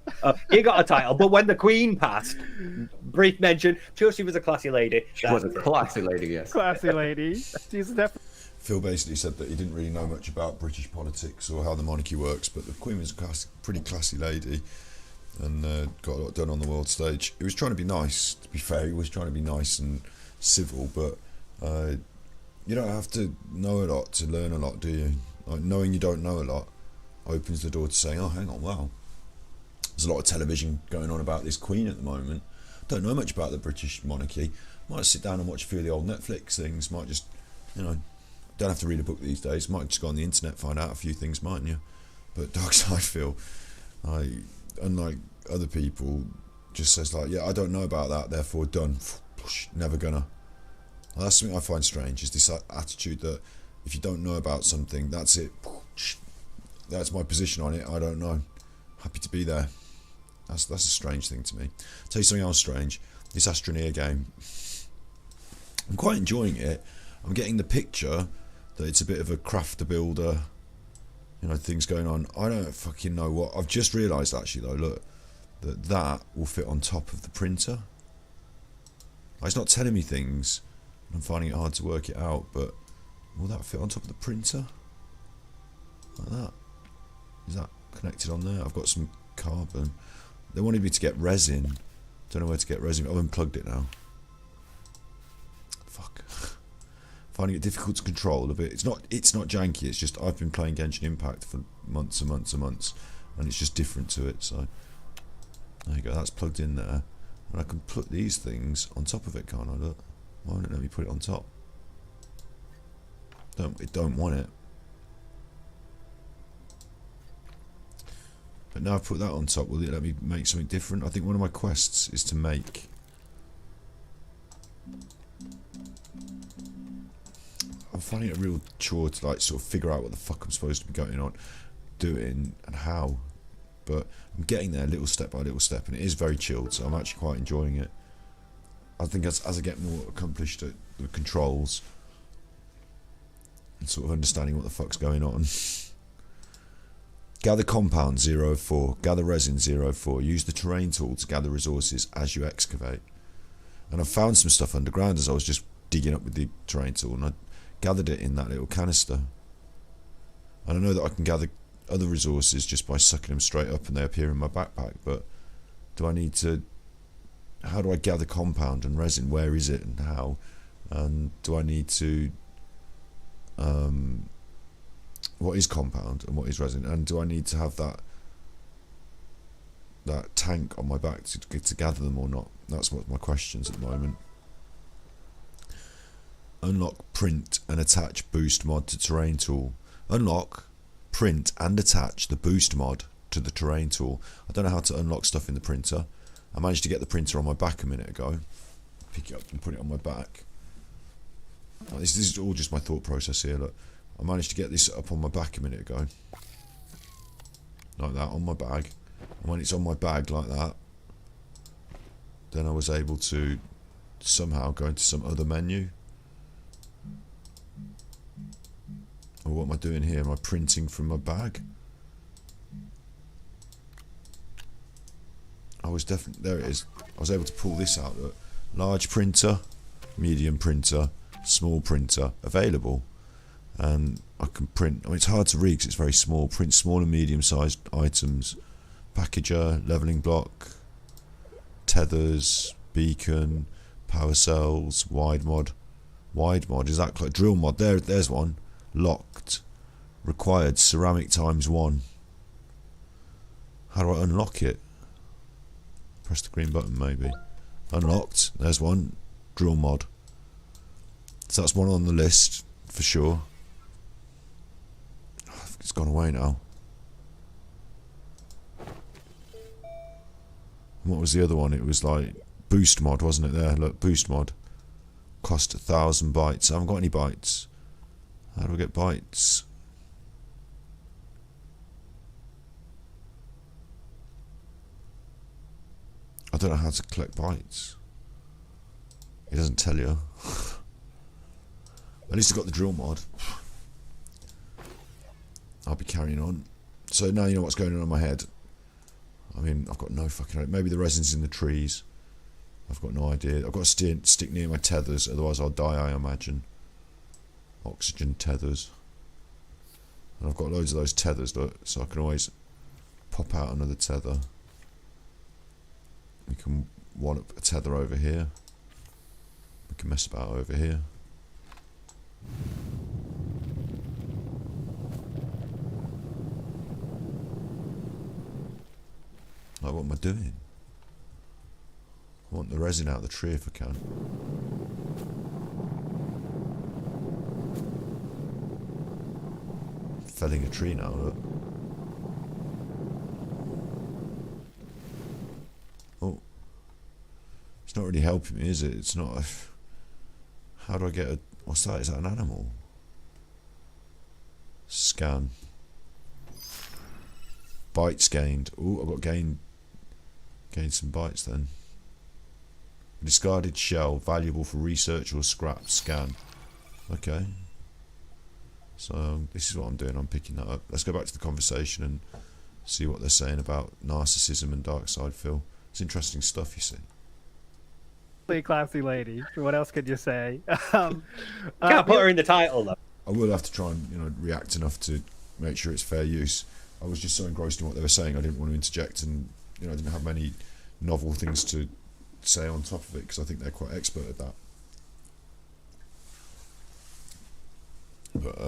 He got a title, but when the Queen passed, brief mention, sure she was a classy lady. She was a classy lady, yes. Classy lady. She's definitely. Phil basically said that he didn't really know much about British politics or how the monarchy works, but the Queen was a pretty classy lady and got a lot done on the world stage. He was trying to be nice, to be fair. He was trying to be nice and civil, but you don't have to know a lot to learn a lot, do you? Like, knowing you don't know a lot opens the door to saying, oh, hang on, wow. There's a lot of television going on about this Queen at the moment. Don't know much about the British monarchy. Might sit down and watch a few of the old Netflix things. Might just, don't have to read a book these days. Might just go on the internet, find out a few things, mightn't you? But Darksyde Phil, unlike other people, just says like, yeah, I don't know about that, therefore done. Never gonna. Well, that's something I find strange, is this attitude that if you don't know about something, that's it. That's my position on it. I don't know. Happy to be there. That's a strange thing to me. I'll tell you something else strange. This Astroneer game. I'm quite enjoying it. I'm getting the picture that it's a bit of a crafter builder, things going on. I don't fucking know what. I've just realised actually though, look, that will fit on top of the printer. It's not telling me things. I'm finding it hard to work it out, but will that fit on top of the printer? Like that. Is that connected on there? I've got some carbon. They wanted me to get resin. Don't know where to get resin. I've unplugged it now. Fuck. Finding it difficult to control a bit. It's not janky, it's just I've been playing Genshin Impact for months and months and months, and it's just different to it, so There you go, that's plugged in there. And I can put these things on top of it, can't I? Look. Why don't let me put it on top? It don't want it. But now I've put that on top, will it let me make something different? I think one of my quests is to make... I'm finding it a real chore to like sort of figure out what the fuck I'm supposed to be going on, doing, and how. But I'm getting there little step by little step, and it is very chilled, so I'm actually quite enjoying it. I think as I get more accomplished at the controls and sort of understanding what the fuck's going on. Gather compound 0 of 4, gather resin 0 of 4, use the terrain tool to gather resources as you excavate. And I found some stuff underground as I was just digging up with the terrain tool, and I gathered it in that little canister. And I know that I can gather other resources just by sucking them straight up and they appear in my backpack, but do I need to... How do I gather compound and resin? Where is it and how? And do I need to... what is compound and what is resin? And do I need to have that tank on my back to gather them or not? That's what my questions at the moment. Unlock, print and attach boost mod to terrain tool. Unlock, print and attach the boost mod to the terrain tool. I don't know how to unlock stuff in the printer. I managed to get the printer on my back a minute ago. Pick it up and put it on my back. This is all just my thought process here. Look, I managed to get this up on my back a minute ago. Like that, on my bag. And when it's on my bag like that, then I was able to somehow go into some other menu. Or what am I doing here? Am I printing from my bag? I was definitely... There it is. I was able to pull this out. Look. Large printer, medium printer, small printer available. And I can print... I mean, it's hard to read because it's very small. Print small and medium sized items. Packager, leveling block, tethers, beacon, power cells, wide mod. Wide mod, is that like drill mod? There's one. Locked. Required ceramic ×1. How do I unlock it? Press the green button maybe. Unlocked. There's one. Drill mod. So that's one on the list for sure. It's gone away now. What was the other one? It was like boost mod, wasn't it? There, look, boost mod. Cost 1,000 bytes. I haven't got any bytes. How do I get bytes? I don't know how to collect bytes. It doesn't tell you. At least I got the drill mod. I'll be carrying on. So now you know what's going on in my head. I mean, I've got no fucking idea. Maybe the resin's in the trees. I've got no idea. I've got to stick near my tethers, otherwise I'll die, I imagine. Oxygen tethers. And I've got loads of those tethers, look, so I can always pop out another tether. We can wad up a tether over here. We can mess about over here. Like, what am I doing? I want the resin out of the tree if I can. Felling a tree now, look. Oh. It's not really helping me, is it? It's not a... How do I get a... What's that? Is that an animal? Scan. Bytes gained. Oh, I've got gained some bytes then. Discarded shell, valuable for research or scrap. Scan. Okay. So this is what I'm doing. I'm picking that up. Let's go back to the conversation and see what they're saying about Narccissm and Darksyde, Phil. It's interesting stuff, you see. Classy lady. What else could you say? Can't put her in the title though. I will have to try and react enough to make sure it's fair use. I was just so engrossed in what they were saying, I didn't want to interject, and I didn't have many novel things to say on top of it because I think they're quite expert at that. But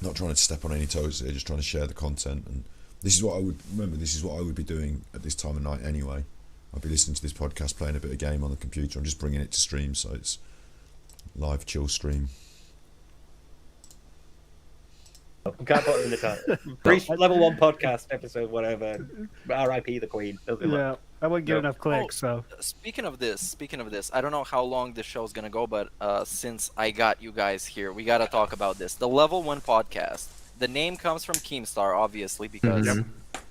not trying to step on any toes here, just trying to share the content and This is what I would remember. This is what I would be doing at this time of night anyway. I'd be listening to this podcast, playing a bit of game on the computer. I'm just bringing it to stream, so it's live chill stream. We can't put it in the title. Level 1 podcast episode, whatever. R.I.P. the Queen. Yeah, I wouldn't get enough clicks. So Speaking of this, I don't know how long this show's gonna go, but since I got you guys here, we gotta talk about this. The Level 1 podcast. The name comes from Keemstar, obviously, because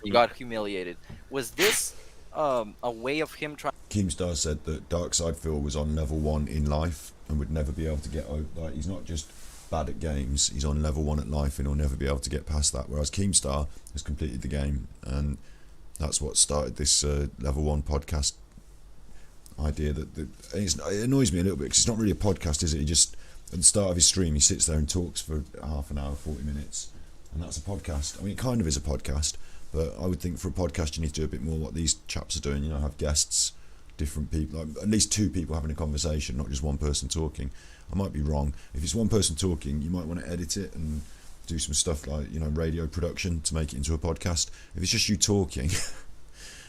he got humiliated. Was this a way of him trying? Keemstar said that Darksyde Phil was on level 1 in life and would never be able to get over. Like, he's not just bad at games, he's on level 1 at life and he'll never be able to get past that. Whereas Keemstar has completed the game, and that's what started this level 1 podcast idea. It annoys me a little bit because it's not really a podcast, is it? He just, at the start of his stream, he sits there and talks for half an hour, 40 minutes, and that's a podcast. I mean, it kind of is a podcast, but I would think for a podcast you need to do a bit more what these chaps are doing, you know, have guests, different people, like at least 2 people having a conversation, not just one person talking. I might be wrong. If it's one person talking, you might want to edit it and do some stuff like, you know, radio production to make it into a podcast. If it's just you talking,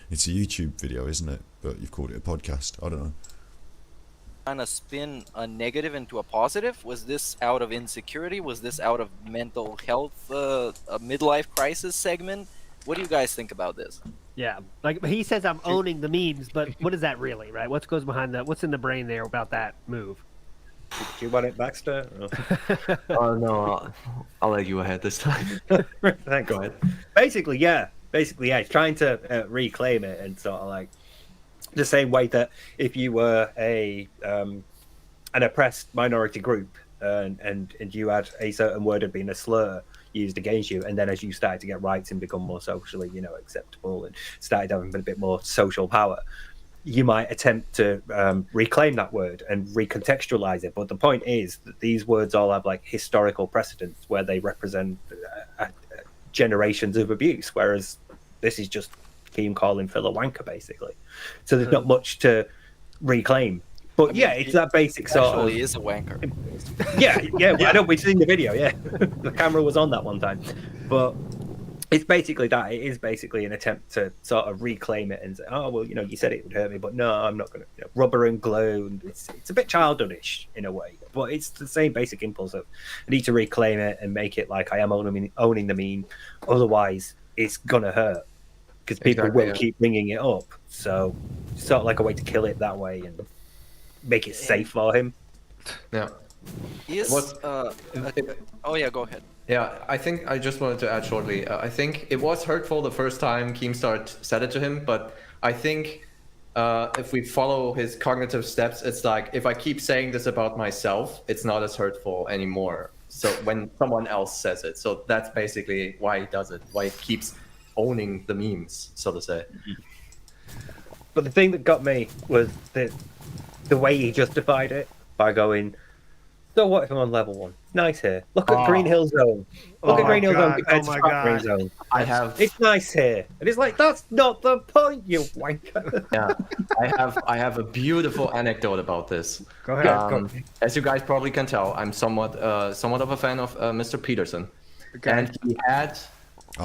it's a YouTube video, isn't it? But you've called it a podcast. I don't know. Trying to spin a negative into a positive? Was this out of insecurity? Was this out of mental health, a midlife crisis segment? What do you guys think about this? yeah, like he says, I'm owning the memes, but what is that really, right? What goes behind that? What's in the brain there about that move? Do you want it, Baxter? Oh no, I'll let you ahead this time. Thanks. Go ahead. Basically, yeah. He's trying to reclaim it, and sort of like the same way that if you were an oppressed minority group and you had a certain word had been a slur used against you, and then as you started to get rights and become more socially, you know, acceptable and started having a bit more social power, you might attempt to reclaim that word and recontextualize it. But the point is that these words all have like historical precedents where they represent generations of abuse, whereas this is just Keem calling Phil a wanker, basically. So there's not much to reclaim. But yeah, it's that basic sort of. Actually, is a wanker. Yeah. I know we've seen the video. Yeah, the camera was on that one time, but it's basically that. It is basically an attempt to sort of reclaim it and say, oh well, you know, you said it would hurt me, but no, I'm not going to. You know, rubber and glue. And it's a bit childish in a way, but it's the same basic impulse of I need to reclaim it and make it like I am owning the meme. Otherwise, it's gonna hurt because people will keep bringing it up. So it's sort of like a way to kill it that way and make it safe for him. Yeah. Oh yeah, go ahead. Yeah, I think I just wanted to add shortly. I think it was hurtful the first time Keemstar said it to him, but I think if we follow his cognitive steps, it's like if I keep saying this about myself, it's not as hurtful anymore. So when someone else says it, so that's basically why he does it. Why he keeps owning the memes, so to say. But the thing that got me was the way he justified it by going, so what if I'm on level 1? It's nice here. Look at Green Hill Zone. Look at Green Hill Zone compared to Fat Green Zone. It's nice here. And it's like, that's not the point, you wanker. Yeah, I have a beautiful anecdote about this. Go ahead. As you guys probably can tell, I'm somewhat of a fan of Mr. Peterson. Okay. And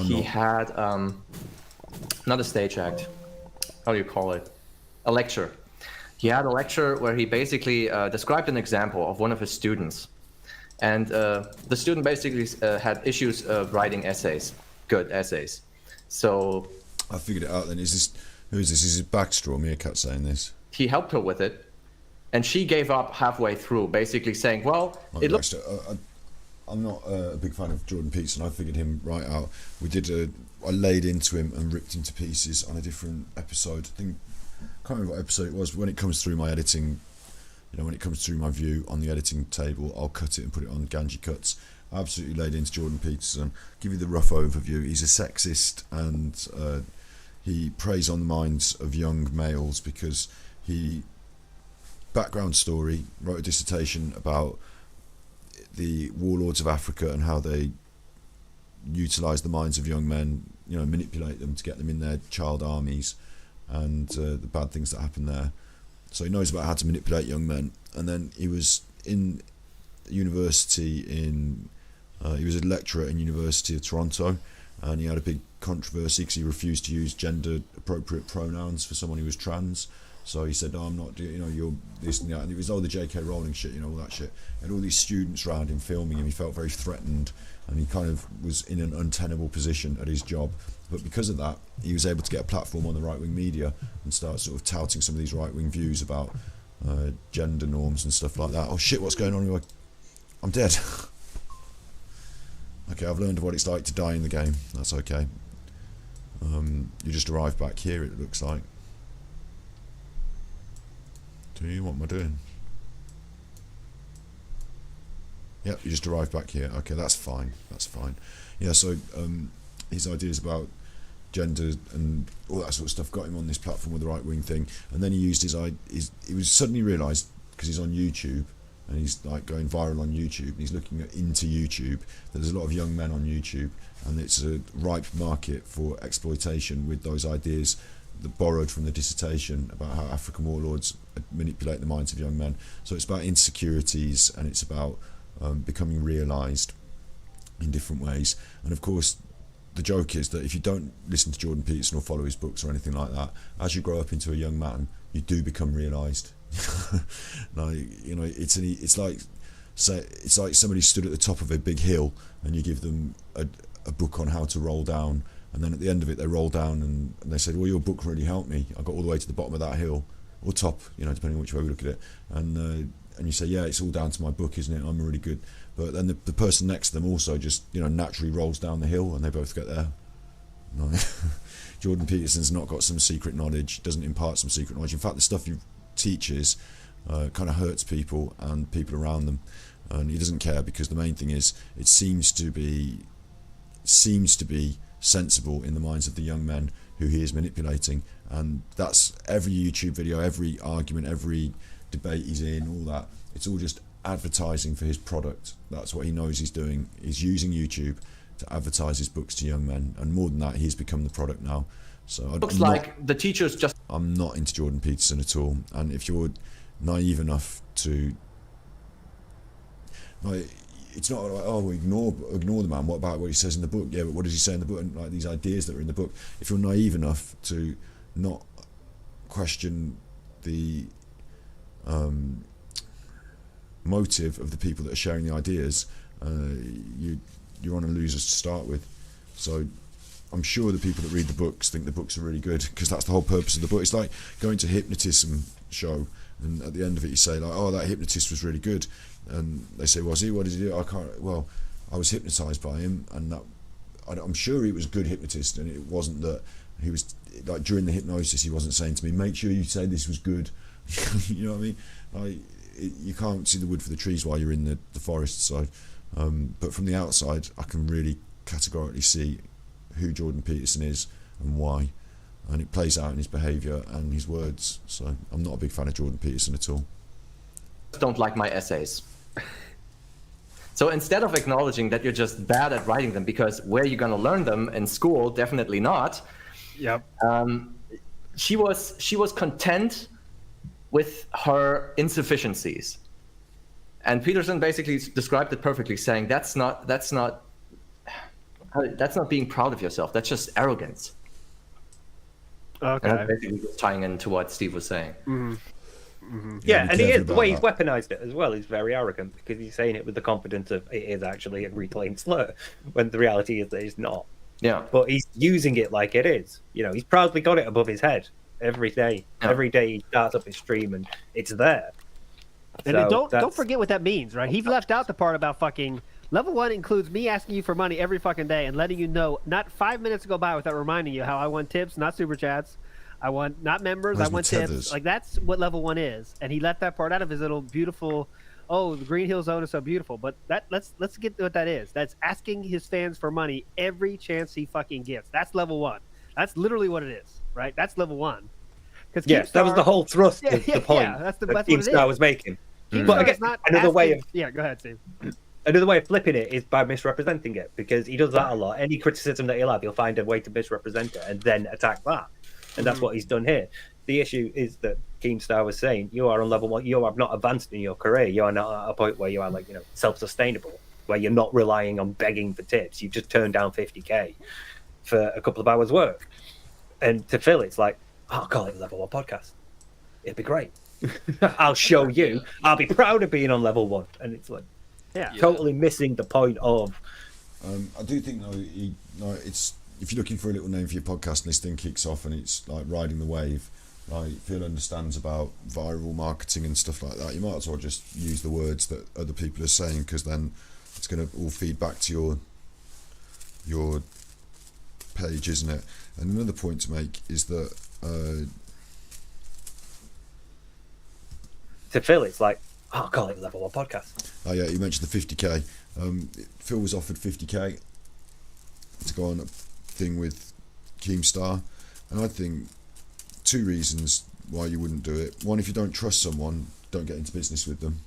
he had not a stage act. How do you call it? A lecture. He had a lecture where he basically described an example of one of his students. And the student basically had issues writing essays, good essays. So I figured it out then. Who is this? Is it Baxter or Meerkat saying this? he helped her with it, and she gave up halfway through, basically saying, well, it looks... I'm not a big fan of Jordan Peterson. I figured him right out. I laid into him and ripped him to pieces on a different episode. I can't remember what episode it was. When it comes through my editing, when it comes through my view on the editing table, I'll cut it and put it on Ganji Cuts. I absolutely laid into Jordan Peterson. Give you the rough overview. He's a sexist, and he preys on the minds of young males because background story, wrote a dissertation about the warlords of Africa and how they utilise the minds of young men, manipulate them to get them in their child armies, and the bad things that happen there. So he knows about how to manipulate young men. And then he was in university he was a lecturer in University of Toronto, and he had a big controversy because he refused to use gender appropriate pronouns for someone who was trans. So he said, I'm not, you're this and that. And it was all the J.K. Rowling shit, all that shit. And all these students around him filming him, he felt very threatened, and he kind of was in an untenable position at his job. But because of that, he was able to get a platform on the right-wing media and start sort of touting some of these right-wing views about gender norms and stuff like that. Oh shit, what's going on? I'm dead. Okay, I've learned what it's like to die in the game. That's okay. You just arrived back here, it looks like. Do you? What am I doing? Yep, you just arrived back here. Okay, that's fine. That's fine. Yeah, so his ideas about gender and all that sort of stuff got him on this platform with the right-wing thing. And then he used he was suddenly realised, because he's on YouTube, and he's like going viral on YouTube, and he's looking into YouTube, that there's a lot of young men on YouTube, and it's a ripe market for exploitation with those ideas that borrowed from the dissertation about how African warlords manipulate the minds of young men. So it's about insecurities, and it's about becoming realised in different ways. And of course, the joke is that if you don't listen to Jordan Peterson or follow his books or anything like that, as you grow up into a young man, you do become realised. It's like somebody stood at the top of a big hill, and you give them a book on how to roll down, and then at the end of it they roll down and they said, well, your book really helped me, I got all the way to the bottom of that hill, or top, depending on which way we look at it, and you say, yeah, it's all down to my book, isn't it, I'm really good. But then the person next to them also just naturally rolls down the hill, and they both get there. No. Jordan Peterson's not got some secret knowledge, doesn't impart some secret knowledge. In fact, the stuff he teaches kind of hurts people and people around them, and he doesn't care, because the main thing is it seems to be sensible in the minds of the young men who he is manipulating. And that's every YouTube video, every argument, every debate he's in, all that, it's all just advertising for his product. That's what he knows he's doing. He's using YouTube to advertise his books to young men, and more than that, he's become the product now. So Looks like the teachers just... I'm not into Jordan Peterson at all, and if you're naive enough to, like, it's not like, oh, ignore the man, what about what he says in the book? Yeah, but what does he say in the book? And like these ideas that are in the book, if you're naive enough to not question the motive of the people that are sharing the ideas, you're on a loser to start with. So I'm sure the people that read the books think the books are really good, because that's the whole purpose of the book. It's like going to a hypnotism show, and at the end of it you say, like, oh, that hypnotist was really good, and they say, was he? What did he do? I was hypnotised by him, and I'm sure he was a good hypnotist, and it wasn't that he was, like, during the hypnosis he wasn't saying to me, make sure you say this was good. You know what I mean? Like, you can't see the wood for the trees while you're in the forest. So but from the outside I can really categorically see who Jordan Peterson is and why, and it plays out in his behaviour and his words. So I'm not a big fan of Jordan Peterson at all. don't like my essays. So instead of acknowledging that you're just bad at writing them, because where you're going to learn them in school, definitely not. Yep. She was content with her insufficiencies, and Peterson basically described it perfectly, saying that's not being proud of yourself. That's just arrogance. Okay. And that's basically just tying into what Steve was saying. Mm-hmm. Mm-hmm. Yeah, and he is, the way he's weaponized it as well is very arrogant, because he's saying it with the confidence of it is actually a reclaimed slur, when the reality is that it's not. Yeah. But he's using it like it is. You know, he's proudly got it above his head every day. Yeah. Every day he starts up his stream and it's there. And so don't forget what that means, right? He left out the part about fucking level 1 includes me asking you for money every fucking day and letting you know not 5 minutes go by without reminding you how I want tips, not super chats. I want not members. I want tips. Like, that's what level 1 is, and he left that part out of his little beautiful. Oh, the Green Hill Zone is so beautiful, but let's get to what that is. That's asking his fans for money every chance he fucking gets. That's level 1. That's literally what it is, right? That's level 1. Yes, that was the whole thrust of the point that's that what Keemstar was making. But again, another way of go ahead, Steve. Another way of flipping it is by misrepresenting it, because he does that a lot. Any criticism that he'll have, he'll find a way to misrepresent it and then attack that. And that's what he's done here. The issue is that Keemstar was saying, you are on level 1, you have not advanced in your career, you are not at a point where you are, like, you know, self-sustainable. where you're not relying on begging for tips. You just turn down 50k for a couple of hours work. And to Phil, it's like, I'll call it Level 1 Podcast. It'd be great. I'll show you. I'll be proud of being on Level 1. And it's like, totally missing the point of. I do think though, it's if you're looking for a little name for your podcast and this thing kicks off and it's like riding the wave, like Phil understands about viral marketing and stuff like that, you might as well just use the words that other people are saying, because then it's going to all feed back to your page, isn't it? And another point to make is that to Phil, it's like, I'll call it Level 1 Podcast. Oh yeah, you mentioned the 50k. Phil was offered 50k to go on a thing with Keemstar, and I think two reasons why you wouldn't do it. One, if you don't trust someone, don't get into business with them.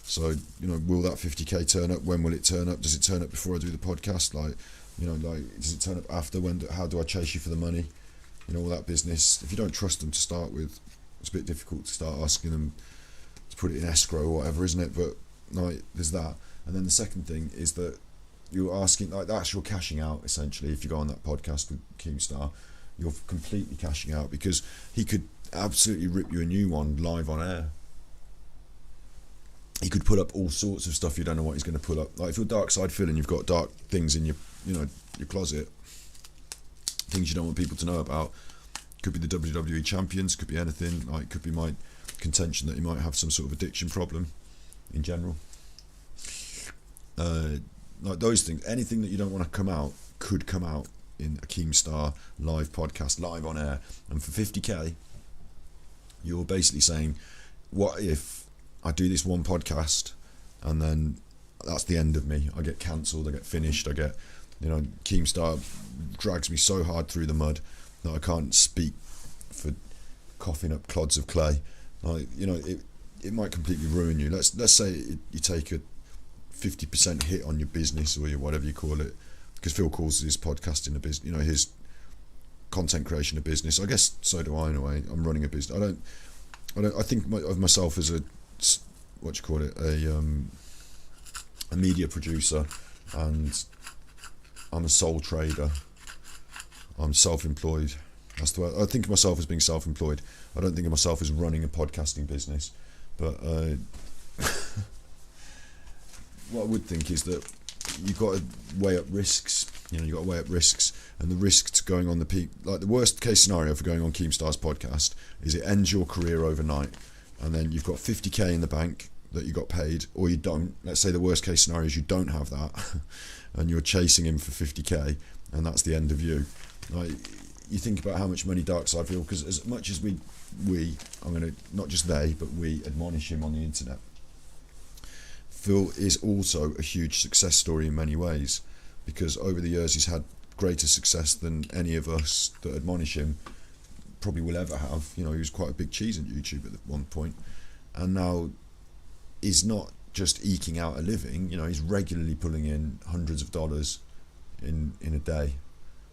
So, will that 50k turn up? When will it turn up? Does it turn up before I do the podcast? Does it turn up after? How do I chase you for the money? All that business. If you don't trust them to start with, it's a bit difficult to start asking them to put it in escrow or whatever, isn't it? But there's that. And then the second thing is that you're asking, that's your cashing out, essentially. If you go on that podcast with Keemstar, you're completely cashing out, because he could absolutely rip you a new one live on air. He could put up all sorts of stuff you don't know what he's going to put up. Like if you're Darksyde Phil and you've got dark things in your closet, things you don't want people to know about. Could be the WWE champions, could be anything. Like could be my contention that he might have some sort of addiction problem in general. Like those things, anything that you don't want to come out could come out in a Keemstar live podcast, live on air. And for 50k, you're basically saying, what if I do this one podcast and then that's the end of me? I get cancelled, I get finished, Keemstar drags me so hard through the mud that I can't speak for coughing up clods of clay. It might completely ruin you. Let's say you take a 50% hit on your business or your whatever you call it, because Phil calls his podcasting a business, his content creation a business. I guess so do I in a way. I'm running a business. I think of myself as a media producer, and I'm a sole trader. I'm self-employed. That's the way I think of myself, as being self-employed. I don't think of myself as running a podcasting business, but what I would think is that you've got to weigh up risks. You've got to weigh up risks, and the risk to going on the peak. Like the worst case scenario for going on Keemstar's podcast is it ends your career overnight, and then you've got 50k in the bank that you got paid, or you don't. Let's say the worst case scenario is you don't have that, and you're chasing him for 50k, and that's the end of you. Like you think about how much money Darksyde feel, because as much as I'm gonna, not just they, but we admonish him on the internet. Phil is also a huge success story in many ways, because over the years he's had greater success than any of us that admonish him probably will ever have. He was quite a big cheese on YouTube at one point, and now he's not just eking out a living. He's regularly pulling in hundreds of dollars in a day.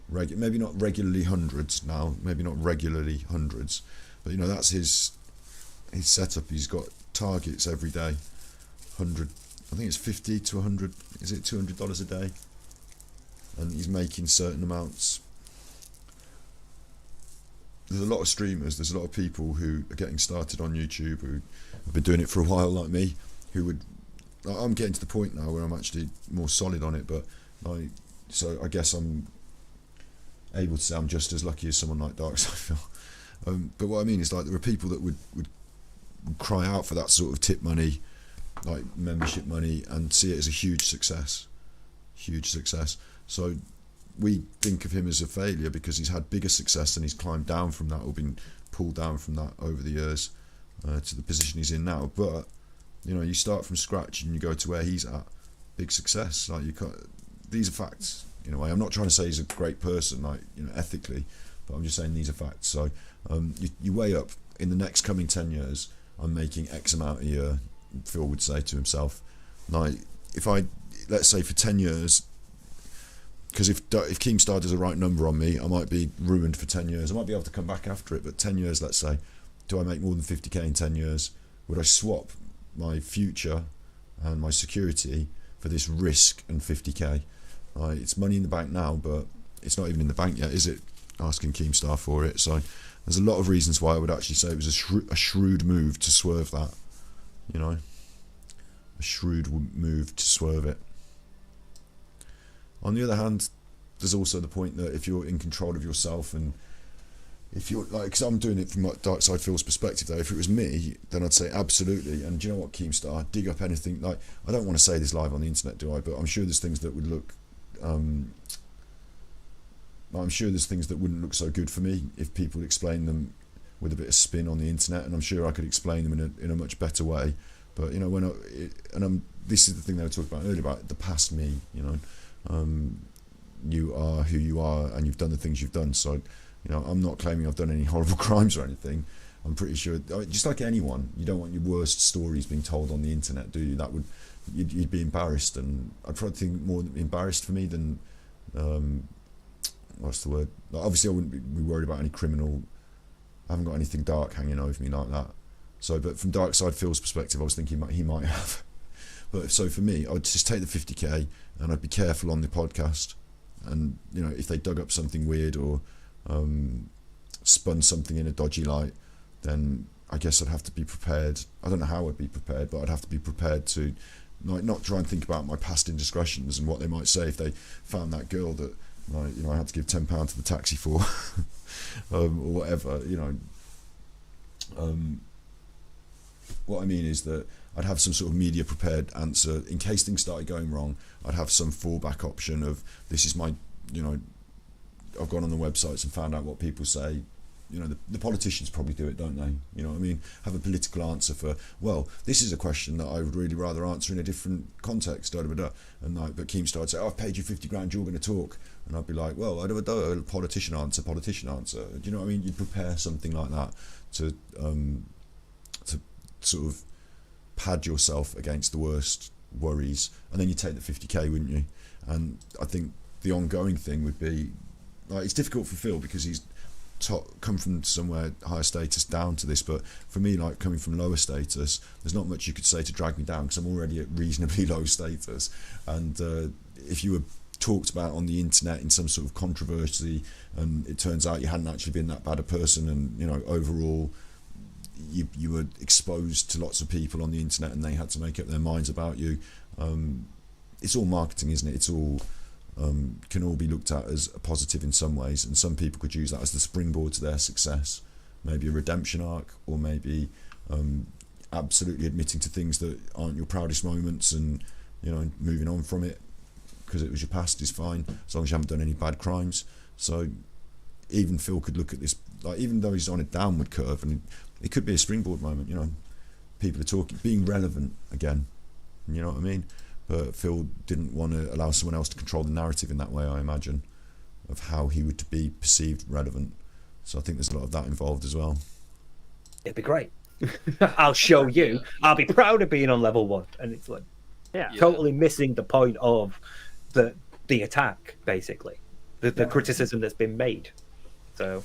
Maybe not regularly hundreds now, maybe not regularly hundreds, but that's his setup. He's got targets every day. 100, I think it's 50 to 100, is it $200 a day? And he's making certain amounts. There's a lot of streamers, there's a lot of people who are getting started on YouTube who have been doing it for a while, like me, I'm getting to the point now where I'm actually more solid on it, but so I guess I'm able to say I'm just as lucky as someone like Darksyde. But what I mean is, like, there are people that would cry out for that sort of tip money, like membership money, and see it as a huge success. So we think of him as a failure because he's had bigger success and he's climbed down from that, or been pulled down from that over the years to the position he's in now. But you start from scratch and you go to where he's at, big success. Like, you can't, these are facts in a way. I'm not trying to say he's a great person, like, ethically, but I'm just saying these are facts. So you weigh up, in the next coming 10 years I'm making X amount a year. Phil would say to himself, like, let's say for 10 years, because if Keemstar does the right number on me, I might be ruined for 10 years. I might be able to come back after it, but 10 years, let's say, do I make more than 50k in 10 years? Would I swap my future and my security for this risk and 50k. It's money in the bank now, but it's not even in the bank yet, is it? Asking Keemstar for it. So there's a lot of reasons why I would actually say it was a shrewd move to swerve that. You know, a shrewd move to swerve it. On the other hand, there's also the point that if you're in control of yourself, and if you're like, because I'm doing it from like Darksyde Phil's perspective though, if it was me, then I'd say absolutely. And do you know what, Keemstar, dig up anything. Like, I don't want to say this live on the internet, do I? But I'm sure there's things that would look I'm sure there's things that wouldn't look so good for me if people explain them with a bit of spin on the internet, and I'm sure I could explain them in a much better way. But you know, this is the thing they were talking about earlier about the past me. You know, you are who you are, and you've done the things you've done. So, you know, I'm not claiming I've done any horrible crimes or anything. I'm pretty sure, just like anyone, you don't want your worst stories being told on the internet, do you? You'd be embarrassed, and I'd probably think more embarrassed for me than what's the word? Like, obviously, I wouldn't be worried about any criminal. I haven't got anything dark hanging over me like that. So, but from Darksyde Phil's perspective, I was thinking he might have. But so for me, I'd just take the 50k, and I'd be careful on the podcast. And you know, if they dug up something weird or spun something in a dodgy light, then I guess I'd have to be prepared. I don't know how I'd be prepared, but I'd have to be prepared to not try and think about my past indiscretions and what they might say if they found that girl that I had to give £10 to the taxi for, or whatever. You know, what I mean is that I'd have some sort of media prepared answer in case things started going wrong. I'd have some fallback option of, this is my, you know, I've gone on the websites and found out what people say. You know, the politicians probably do it, don't they? You know what I mean? Have a political answer for, well, this is a question that I would really rather answer in a different context, and like, but Keemstar would say, oh, I've paid you 50 grand, you're going to talk. And I'd be like, well, I don't know, politician answer. Do you know what I mean? You'd prepare something like that to sort of pad yourself against the worst worries, and then you take the 50k, wouldn't you? And I think the ongoing thing would be, like, it's difficult for Phil because he's come from somewhere higher status down to this, but for me, like, coming from lower status, there's not much you could say to drag me down because I'm already at reasonably low status. And if you were talked about on the internet in some sort of controversy, and it turns out you hadn't actually been that bad a person, and you know, overall you were exposed to lots of people on the internet and they had to make up their minds about you, it's all marketing, isn't it? It's all can all be looked at as a positive in some ways, and some people could use that as the springboard to their success, maybe a redemption arc, or maybe absolutely admitting to things that aren't your proudest moments, and you know, moving on from it because it was your past is fine as long as you haven't done any bad crimes. So even Phil could look at this, like, even though he's on a downward curve, and it could be a springboard moment, you know, people are talking, being relevant again, you know what I mean? But Phil didn't want to allow someone else to control the narrative in that way, I imagine, of how he would be perceived relevant. So I think there's a lot of that involved as well. It'd be great. I'll show you. I'll be proud of being on level 1. And it's like, totally missing the point of the attack, basically. The criticism that's been made. So...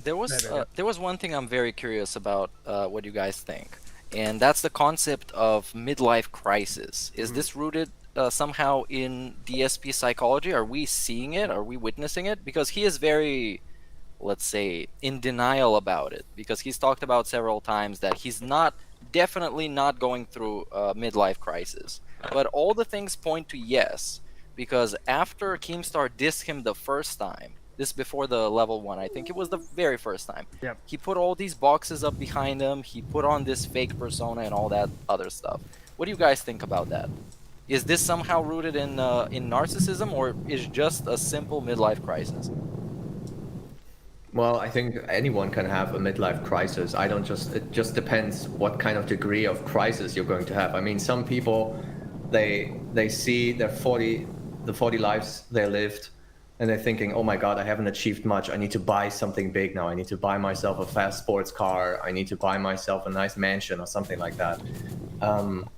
there was one thing I'm very curious about, what you guys think, and that's the concept of midlife crisis. Is this rooted somehow in DSP psychology? Are we seeing it? Are we witnessing it? Because he is very, let's say, in denial about it, because he's talked about several times that he's definitely not going through a midlife crisis. But all the things point to yes, because after Keemstar dissed him the first time, this before the level 1, I think it was the very first time. Yep. He put all these boxes up behind him. He put on this fake persona and all that other stuff. What do you guys think about that? Is this somehow rooted in narcissism, or is just a simple midlife crisis? Well, I think anyone can have a midlife crisis. It just depends what kind of degree of crisis you're going to have. I mean, some people, they see the 40 lives they lived, and they're thinking, oh my God, I haven't achieved much. I need to buy something big now. I need to buy myself a fast sports car. I need to buy myself a nice mansion or something like that.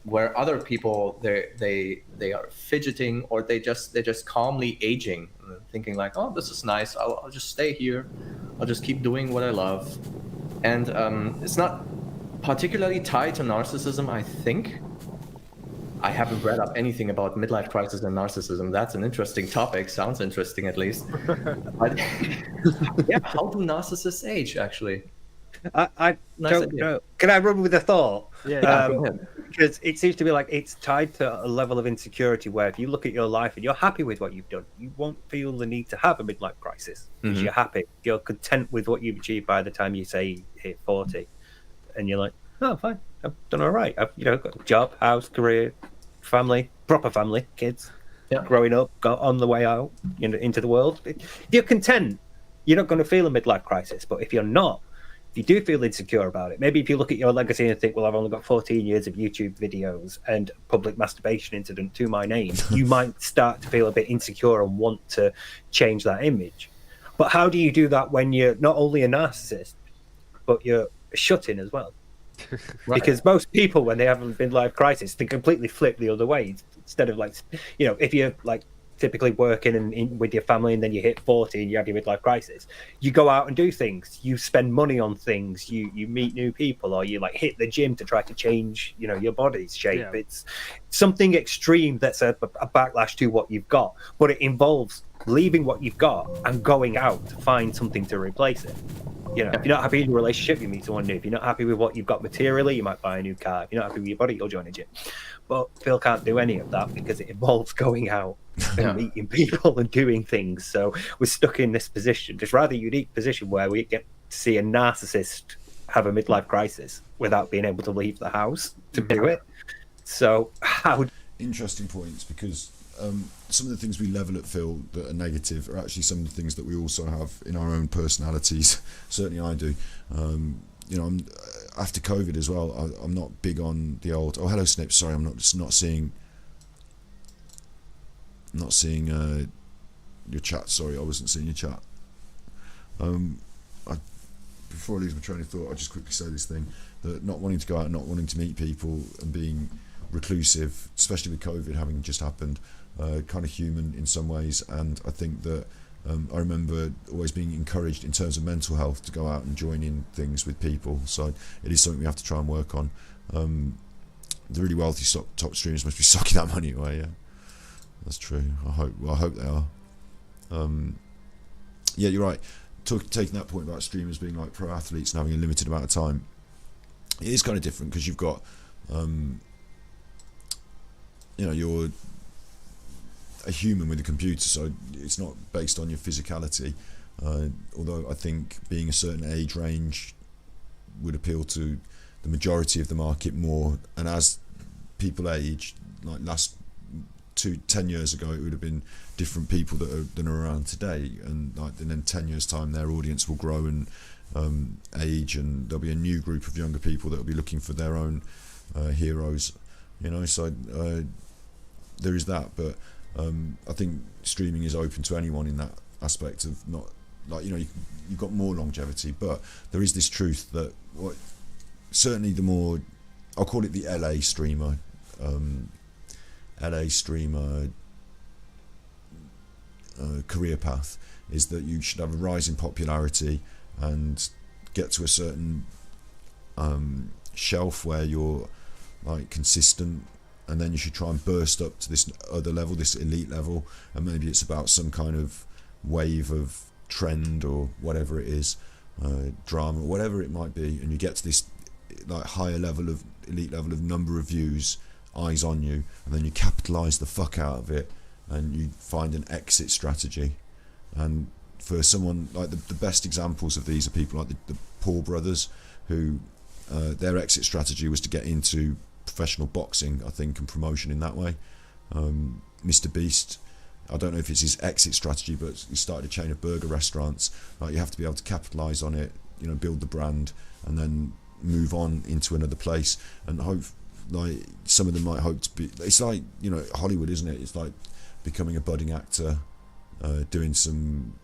Where other people, they are fidgeting, or they're just calmly aging, thinking like, oh, this is nice. I'll just stay here. I'll just keep doing what I love. And it's not particularly tied to narcissism, I think. I haven't read up anything about midlife crisis and narcissism. That's an interesting topic. Sounds interesting, at least. But yeah, how do narcissists age? Actually, I Nice don't idea. know. Can I run with a thought? Yeah, go ahead. Because it seems to be like it's tied to a level of insecurity where if you look at your life and you're happy with what you've done, you won't feel the need to have a midlife crisis because you're happy. You're content with what you've achieved by the time you say you hit 40, and you're like, oh, fine, I've done all right. I've got a job, house, career, family, proper family, kids, Yeah. growing up, got on the way out, into the world. If you're content, you're not going to feel a midlife crisis. But if you're not, if you do feel insecure about it, maybe if you look at your legacy and think, well, I've only got 14 years of YouTube videos and public masturbation incident to my name, you might start to feel a bit insecure and want to change that image. But how do you do that when you're not only a narcissist, but you're a shut-in as well? Right. Because most people, when they have a midlife crisis, they completely flip the other way. Instead of like, if you're like typically working and with your family and then you hit 40 and you have your midlife crisis, you go out and do things, you spend money on things, you meet new people, or you like hit the gym to try to change your body's shape. Yeah. It's something extreme that's a backlash to what you've got, but it involves leaving what you've got and going out to find something to replace it. If you're not happy in your relationship, you meet someone new. If you're not happy with what you've got materially, you might buy a new car. If you're not happy with your body, you'll join a gym. But Phil can't do any of that because it involves going out and meeting people and doing things. So we're stuck in this position, this rather unique position where we get to see a narcissist have a midlife crisis without being able to leave the house to do it. So how... Interesting points, because some of the things we level at Phil that are negative are actually some of the things that we also have in our own personalities. Certainly I do. I'm after COVID as well. I'm not big on the old. Oh, hello, Snip. Sorry, I'm not seeing your chat. Sorry, I wasn't seeing your chat. Before I lose my train of thought, I'll just quickly say this thing: that not wanting to go out, and not wanting to meet people, and being reclusive, especially with COVID having just happened, kind of human in some ways. And I think that I remember always being encouraged in terms of mental health to go out and join in things with people. So it is something we have to try and work on. The really wealthy top streamers must be sucking that money away. Yeah, that's true. I hope they are. Yeah, you're right. Taking that point about streamers being like pro athletes and having a limited amount of time, it is kind of different because you've got you're a human with a computer, so it's not based on your physicality, although I think being a certain age range would appeal to the majority of the market more. And as people age, like 10 years ago it would have been different people than are around today, and then 10 years time their audience will grow and age, and there'll be a new group of younger people that will be looking for their own heroes, so there is that. But I think streaming is open to anyone in that aspect of not you've got more longevity, but there is this truth that certainly the more, I'll call it the LA streamer career path, is that you should have a rise in popularity and get to a certain shelf where you're like consistent, and then you should try and burst up to this other level, this elite level, and maybe it's about some kind of wave of trend or whatever it is, drama or whatever it might be, and you get to this like higher level of elite level of number of views, eyes on you, and then you capitalize the fuck out of it and you find an exit strategy. And for someone like the best examples of these are people like the Paul brothers, who their exit strategy was to get into professional boxing, I think, and promotion in that way. Mr. Beast, I don't know if it's his exit strategy, but he started a chain of burger restaurants. Like, you have to be able to capitalise on it, build the brand, and then move on into another place. And hope, like, some of them might hope to be. It's like Hollywood, isn't it? It's like becoming a budding actor, doing some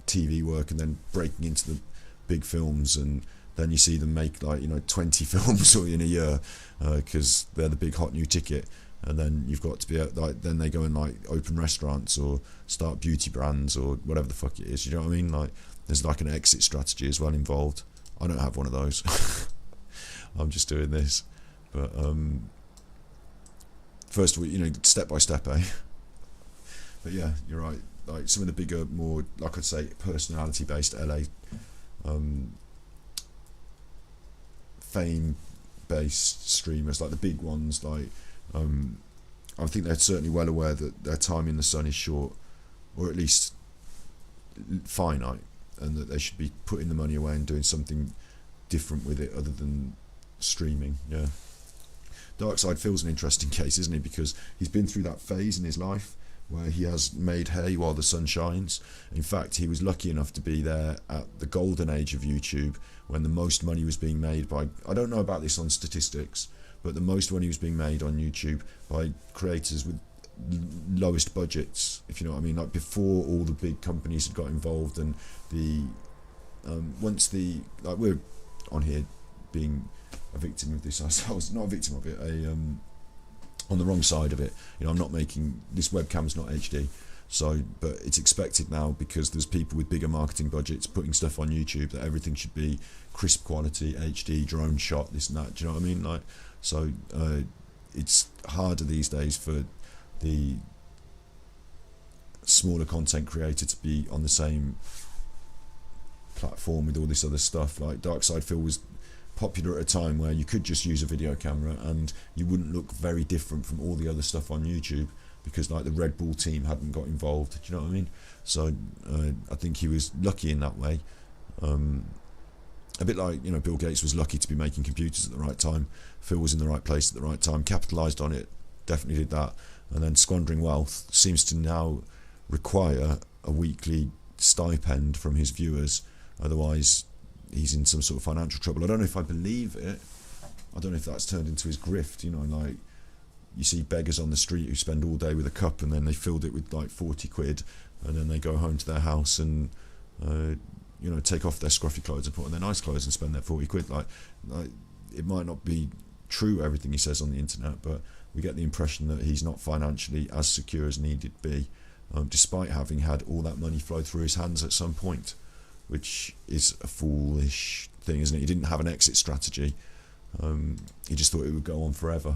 TV work, and then breaking into the big films, and then you see them make 20 films in a year because they're the big hot new ticket. And then you've got to be then they go and open restaurants or start beauty brands or whatever the fuck it is. You know what I mean? Like, there's an exit strategy as well involved. I don't have one of those. I'm just doing this. But first of all, you know, step by step, eh? But yeah, you're right. Like some of the bigger, more, like I'd say, personality-based LA fame-based streamers, like the big ones, like I think they're certainly well aware that their time in the sun is short, or at least finite, and that they should be putting the money away and doing something different with it other than streaming. Yeah. Darksyde feels an interesting case, isn't he? Because he's been through that phase in his life where he has made hay while the sun shines. In fact, he was lucky enough to be there at the golden age of YouTube, when the most money was being made by, I don't know about this on statistics, but the most money was being made on YouTube by creators with lowest budgets, if you know what I mean, like before all the big companies had got involved. And the once the, like, we're on here being a victim of this ourselves, not a victim of it, on the wrong side of it. You know, I'm not making, this webcam's not HD, so, but it's expected now because there's people with bigger marketing budgets putting stuff on YouTube that everything should be crisp quality, HD, drone shot, this and that. Do you know what I mean? Like, so it's harder these days for the smaller content creator to be on the same platform with all this other stuff. Like Darksyde Phil was popular at a time where you could just use a video camera and you wouldn't look very different from all the other stuff on YouTube, because like the Red Bull team hadn't got involved. Do you know what I mean? So I think he was lucky in that way. A bit like, you know, Bill Gates was lucky to be making computers at the right time. Phil was in the right place at the right time, capitalised on it, definitely did that. And then squandering wealth seems to now require a weekly stipend from his viewers, otherwise he's in some sort of financial trouble. I don't know if I believe it. I don't know if that's turned into his grift, you know, like you see beggars on the street who spend all day with a cup and then they filled it with like 40 quid and then they go home to their house and you know, take off their scruffy clothes and put on their nice clothes and spend their 40 quid. Like it might not be true everything he says on the internet, but we get the impression that he's not financially as secure as needed be, despite having had all that money flow through his hands at some point, which is a foolish thing, isn't it? He didn't have an exit strategy. He just thought it would go on forever.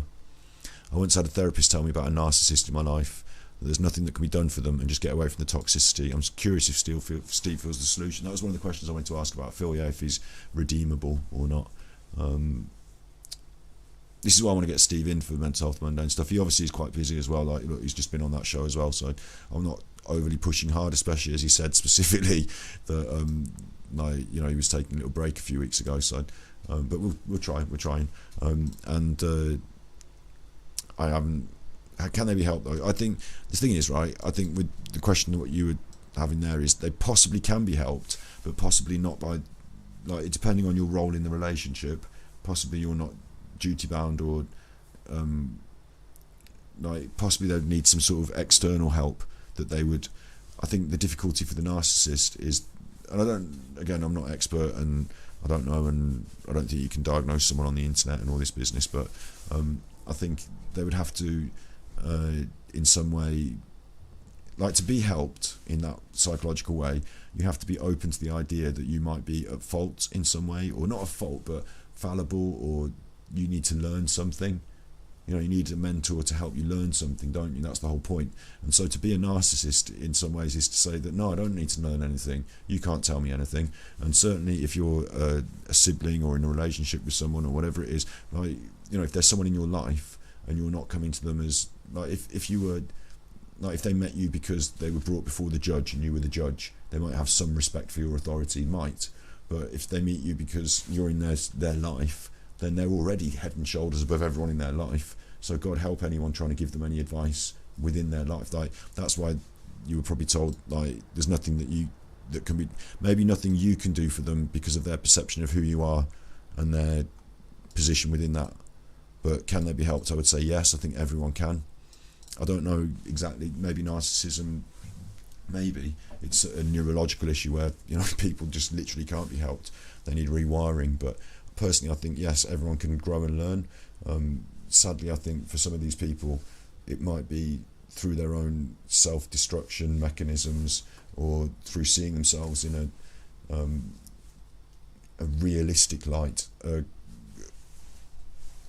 I once had a therapist tell me about a narcissist in my life. There's nothing that can be done for them and just get away from the toxicity. I'm curious if Steve feels the solution. That was one of the questions I wanted to ask about Phil, yeah, if he's redeemable or not. This is why I want to get Steve in for Mental Health Monday and stuff. He obviously is quite busy as well. Like, look, he's just been on that show as well, so I'm not overly pushing hard, especially as he said specifically that like, you know, he was taking a little break a few weeks ago. So, but we'll try. We're trying, and I haven't. Can they be helped though? I think the thing is, right, I think with the question that what you were having there is they possibly can be helped, but possibly not by, like, depending on your role in the relationship, possibly you're not duty bound, or like possibly they'd need some sort of external help that they would. I think the difficulty for the narcissist is, and I'm not expert and I don't know, and I don't think you can diagnose someone on the internet and all this business, but I think they would have to in some way, like, to be helped in that psychological way, you have to be open to the idea that you might be at fault in some way, or not at fault but fallible, or you need to learn something. You know, you need a mentor to help you learn something, don't you? That's the whole point. And so to be a narcissist in some ways is to say that no, I don't need to learn anything, you can't tell me anything. And certainly if you're a sibling or in a relationship with someone or whatever it is, like, you know, if there's someone in your life and you're not coming to them as, like, if you were, like, if they met you because they were brought before the judge and you were the judge, they might have some respect for your authority, might. But if they meet you because you're in their life, then they're already head and shoulders above everyone in their life. So God help anyone trying to give them any advice within their life. Like, that's why you were probably told, like, there's nothing that can be, maybe nothing you can do for them because of their perception of who you are and their position within that. But can they be helped? I would say yes. I think everyone can. I don't know exactly. Maybe narcissism. Maybe it's a neurological issue where, you know, people just literally can't be helped. They need rewiring. But personally, I think yes, everyone can grow and learn. Sadly, I think for some of these people, it might be through their own self-destruction mechanisms or through seeing themselves in a realistic light,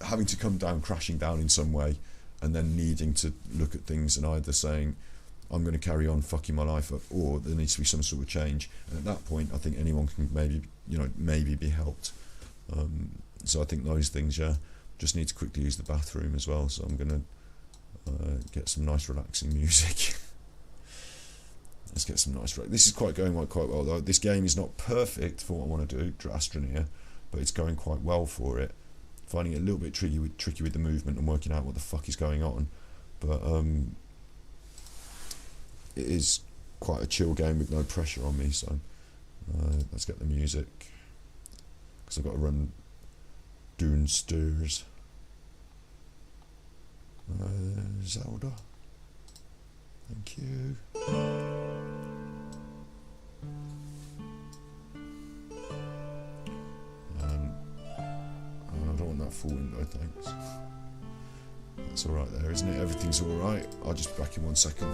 having to come down, crashing down in some way, and then needing to look at things and either saying, I'm going to carry on fucking my life up, or there needs to be some sort of change. And at that point, I think anyone can maybe be helped. So I think those things, just need to quickly use the bathroom as well. So I'm going to get some nice relaxing music. Let's get some nice. This is going quite well though. This game is not perfect for what I want to do, Astroneer, but it's going quite well for it. Finding it a little bit tricky with the movement and working out what the fuck is going on, but it is quite a chill game with no pressure on me. So let's get the music, because I've got to run downstairs. Zelda, thank you. I don't want that full window, thanks. That's alright there, isn't it? Everything's alright. I'll just be back in 1 second.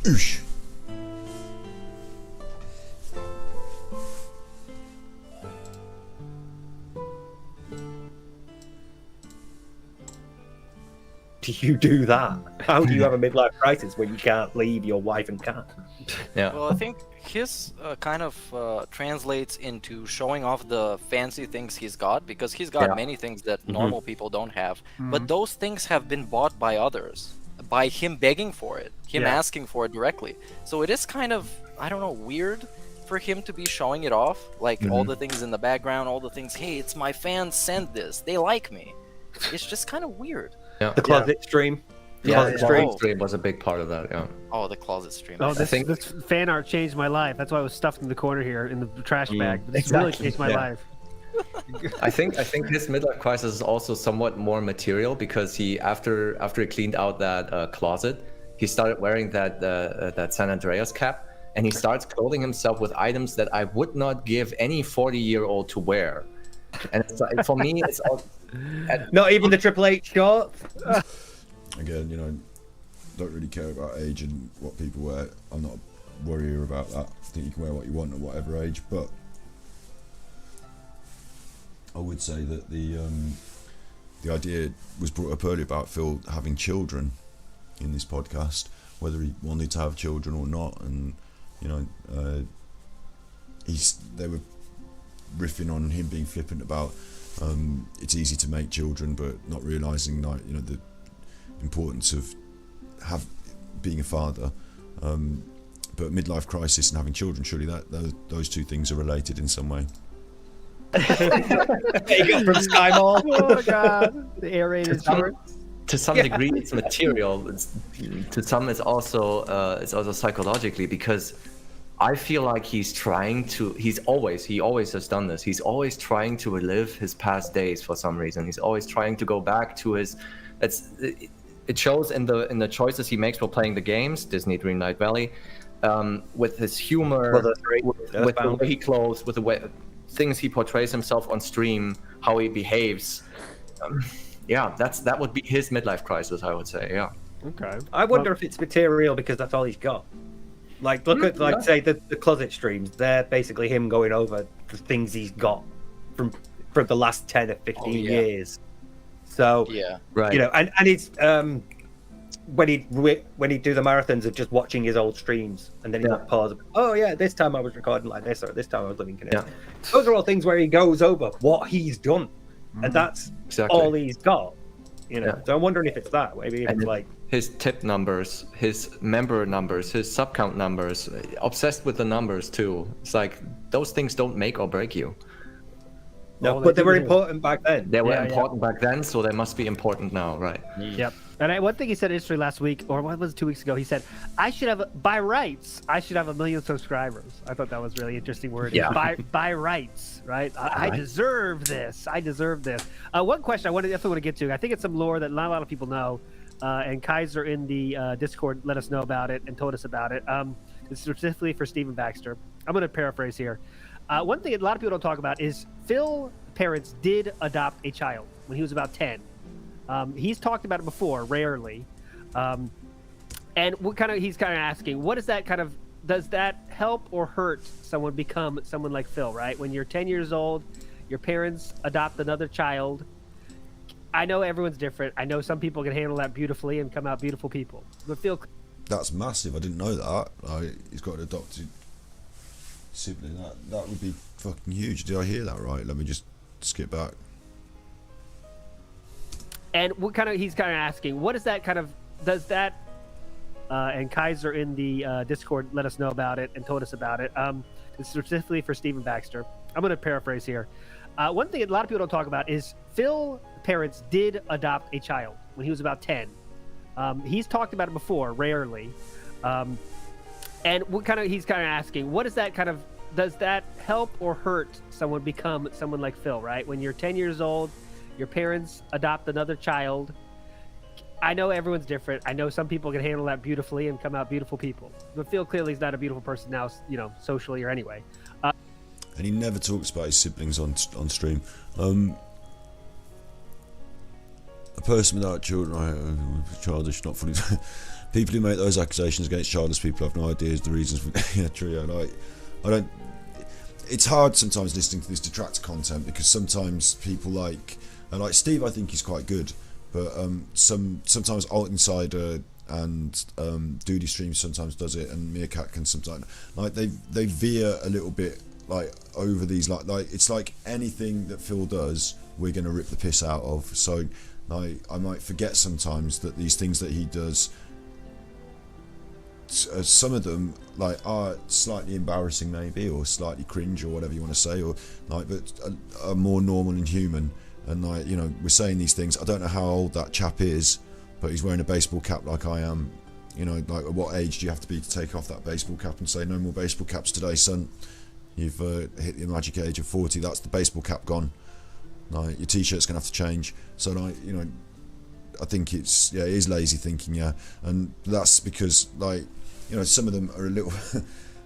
Oosh. Do you do that? How do you have a midlife crisis when you can't leave your wife and cat? Yeah. Well, I think his kind of translates into showing off the fancy things he's got, because he's got Yeah. many things that normal people don't have. But those things have been bought by others, by him begging for it, him Yeah. asking for it directly. So it is kind of, I don't know, weird for him to be showing it off, like all the things in the background, all the things, hey, it's my fans sent this, they like me. It's just kind of weird. Yeah. The closet stream. Yeah, Closet the stream. closet stream was a big part of that. Yeah. Oh, the closet stream. Oh, this think- fan art changed my life. That's why I was stuffed in the corner here in the trash bag. This really exactly, changed my yeah. life. I think his midlife crisis is also somewhat more material, because he after he cleaned out that closet, he started wearing that San Andreas cap, and he starts clothing himself with items that I would not give any 40-year-old to wear. And it's like, for me, it's all, Not even the Triple H shorts. Again, don't really care about age and what people wear. I'm not a worrier about that. I think you can wear what you want at whatever age, but I would say that the idea was brought up earlier about Phil having children in this podcast, whether he wanted to have children or not, and they were riffing on him being flippant about it's easy to make children, but not realizing the importance of being a father. But midlife crisis and having children, surely those two things are related in some way. There you go, from Sky Mall. Oh god, the aerated shorts. to some degree, it's material. To some, it's also psychologically, because I feel like he always has done this. He's always trying to relive his past days for some reason. He's always trying to go back to his. It shows in the choices he makes while playing the games, Disney Dream Light Valley, with his humor, with the way he clothes, with the way things he portrays himself on stream, how he behaves. Yeah, that would be his midlife crisis, I would say. Yeah. Okay. I wonder if it's material because that's all he's got. Like, look at, say, the closet streams. They're basically him going over the things he's got from for the last 10 or 15 years. So, Yeah. Right. you know, and it's when he'd do the marathons of just watching his old streams, and then he would pause. Oh yeah, this time I was recording like this, or this time I was living Canadian. Yeah. Those are all things where he goes over what he's done, and that's Exactly. all he's got. You know, Yeah. so I'm wondering if it's that. Maybe it's like his tip numbers, his member numbers, his sub count numbers, obsessed with the numbers too. It's like those things don't make or break you. no, Oh, but they do were do. important back then. They were Yeah, yeah. important back then, so they must be important now, right? Yep. And one thing he said interestingly last week, or what was it, 2 weeks ago? He said, "I should have, by rights, I should have 1 million subscribers." I thought that was really interesting word. Yeah. By rights, right? I Right. deserve this. I deserve this. One question I definitely want to get to. I think it's some lore that not a lot of people know. And Kaiser in the Discord let us know about it and told us about it. It's specifically for Stephen Baxter. I'm going to paraphrase here. One thing a lot of people don't talk about is Phil's parents did adopt a child when he was about 10. He's talked about it before, rarely. And he's kind of asking, what is that kind of, does that help or hurt someone become someone like Phil, right? When you're 10 years old, your parents adopt another child. I know everyone's different. I know some people can handle that beautifully and come out beautiful people. But Phil, That's massive. I didn't know that. He's got an adopted sibling. That would be fucking huge. Did I hear that right? Let me just skip back. and he's kind of asking, what is that kind of, does that, and Kaiser in the Discord let us know about it and told us about it. It's specifically for Stephen Baxter. I'm going to paraphrase here. One thing a lot of people don't talk about is Phil's parents did adopt a child when he was about 10. He's talked about it before, rarely. And he's kind of asking, what is that kind of, does that help or hurt someone become someone like Phil, right? When you're 10 years old, your parents adopt another child. I know everyone's different. I know some people can handle that beautifully and come out beautiful people. But Phil clearly is not a beautiful person now, you know, socially or anyway. And he never talks about his siblings on stream. A person without children, childish, not fully. People who make those accusations against childless people have no idea the reasons for. Yeah, true. I don't. It's hard sometimes listening to this detractor content because sometimes people like Steve. I think he's quite good, but sometimes Alt Insider and Duty Stream sometimes does it, and Meerkat can sometimes they veer a little bit over these like it's like anything that Phil does, we're going to rip the piss out of. So I might forget sometimes that these things that he does, some of them are slightly embarrassing maybe, or slightly cringe, or whatever you want to say, or but are more normal and human. And we're saying these things. I don't know how old that chap is, but he's wearing a baseball cap like I am. At what age do you have to be to take off that baseball cap and say no more baseball caps today, son? You've hit the magic age of 40. That's the baseball cap gone. Your t-shirt's gonna have to change. So I think it is lazy thinking, and that's because some of them are a little.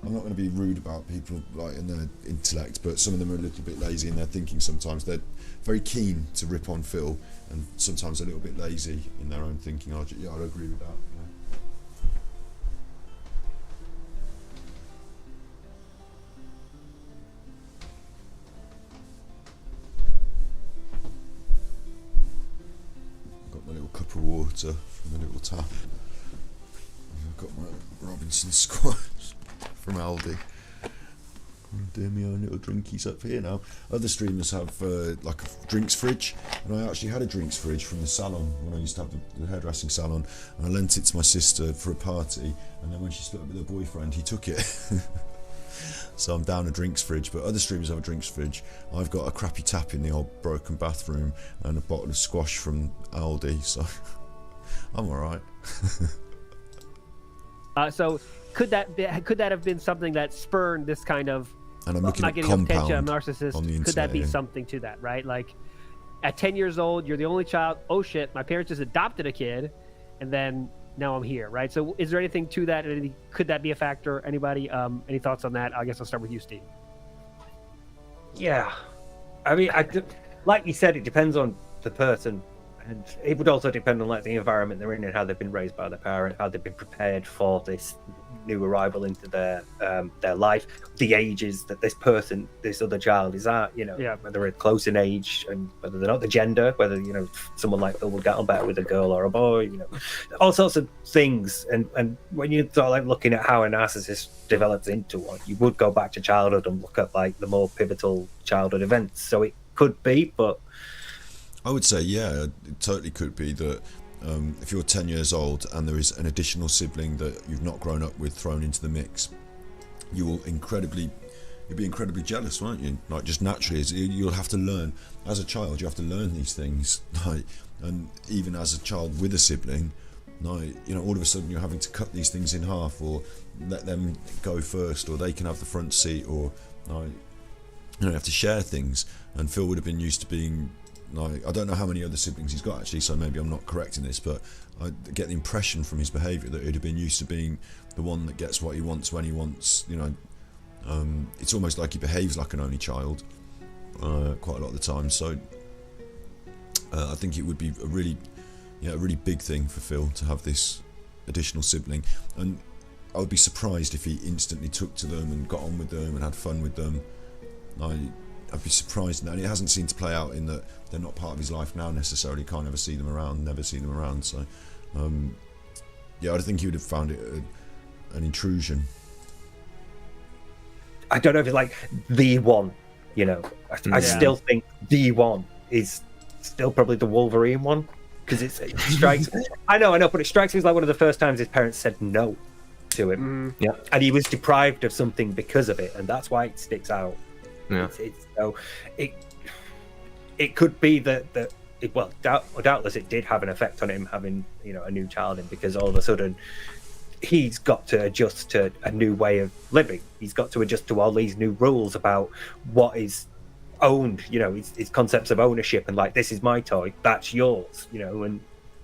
I'm not going to be rude about people in their intellect, but some of them are a little bit lazy in their thinking. Sometimes they're very keen to rip on Phil, and sometimes a little bit lazy in their own thinking. I'd agree with that. Got my little cup of water from the little tap. I've got my Robinson squash from Aldi. I'm doing my own little drinkies up here now. Other streamers have a drinks fridge, and I actually had a drinks fridge from the salon when I used to have the hairdressing salon, and I lent it to my sister for a party, and then when she split up with her boyfriend, he took it. So I'm down a drinks fridge, but other streamers have a drinks fridge. I've got a crappy tap in the old broken bathroom and a bottle of squash from Aldi, so I'm alright. So could that have been something that spurred this kind of And I'm looking not at getting attention, Compound narcissist? on the internet. Could that be here. something to that, right? Like at 10 years old, you're the only child. Oh shit, my parents just adopted a kid, and then now I'm here, right? So is there anything to that? Could that be a factor? Anybody? Any thoughts on that? I guess I'll start with you, Steve. Yeah, I mean, like you said, it depends on the person, and it would also depend on the environment they're in and how they've been raised by their parent, how they've been prepared for this new arrival into their life, the ages that this other child is at, whether they're close in age and whether they're not, the gender, whether someone like Phil will get on better with a girl or a boy, all sorts of things. And when you start like looking at how a narcissist develops into one, you would go back to childhood and look at like the more pivotal childhood events. So it could be, but I would say, yeah, it totally could be that if you're 10 years old and there is an additional sibling that you've not grown up with thrown into the mix, you'll be incredibly jealous, won't you? Like, just naturally, you'll have to learn. As a child, you have to learn these things. Like, and even as a child with a sibling, like, all of a sudden you're having to cut these things in half, or let them go first, or they can have the front seat, or like, you have to share things. And Phil would have been used to being, like, I don't know how many other siblings he's got actually, so maybe I'm not correct in this, but I get the impression from his behaviour that he'd have been used to being the one that gets what he wants when he wants. It's almost like he behaves like an only child quite a lot of the time. So I think it would be a really big thing for Phil to have this additional sibling, and I would be surprised if he instantly took to them and got on with them and had fun with them. I'd be surprised, and it hasn't seemed to play out in that they're not part of his life now necessarily. Can't ever see them around, never see them around. So, I think he would have found it an intrusion. I don't know if it's like the one, I still think the one is still probably the Wolverine one, because it strikes. I know, but it strikes me as like one of the first times his parents said no to him. Yeah, and he was deprived of something because of it, and that's why it sticks out. Yeah. It could be that doubtless it did have an effect on him having a new child in, because all of a sudden he's got to adjust to a new way of living. He's got to adjust to all these new rules about what is owned, his concepts of ownership, and like, this is my toy, that's yours, and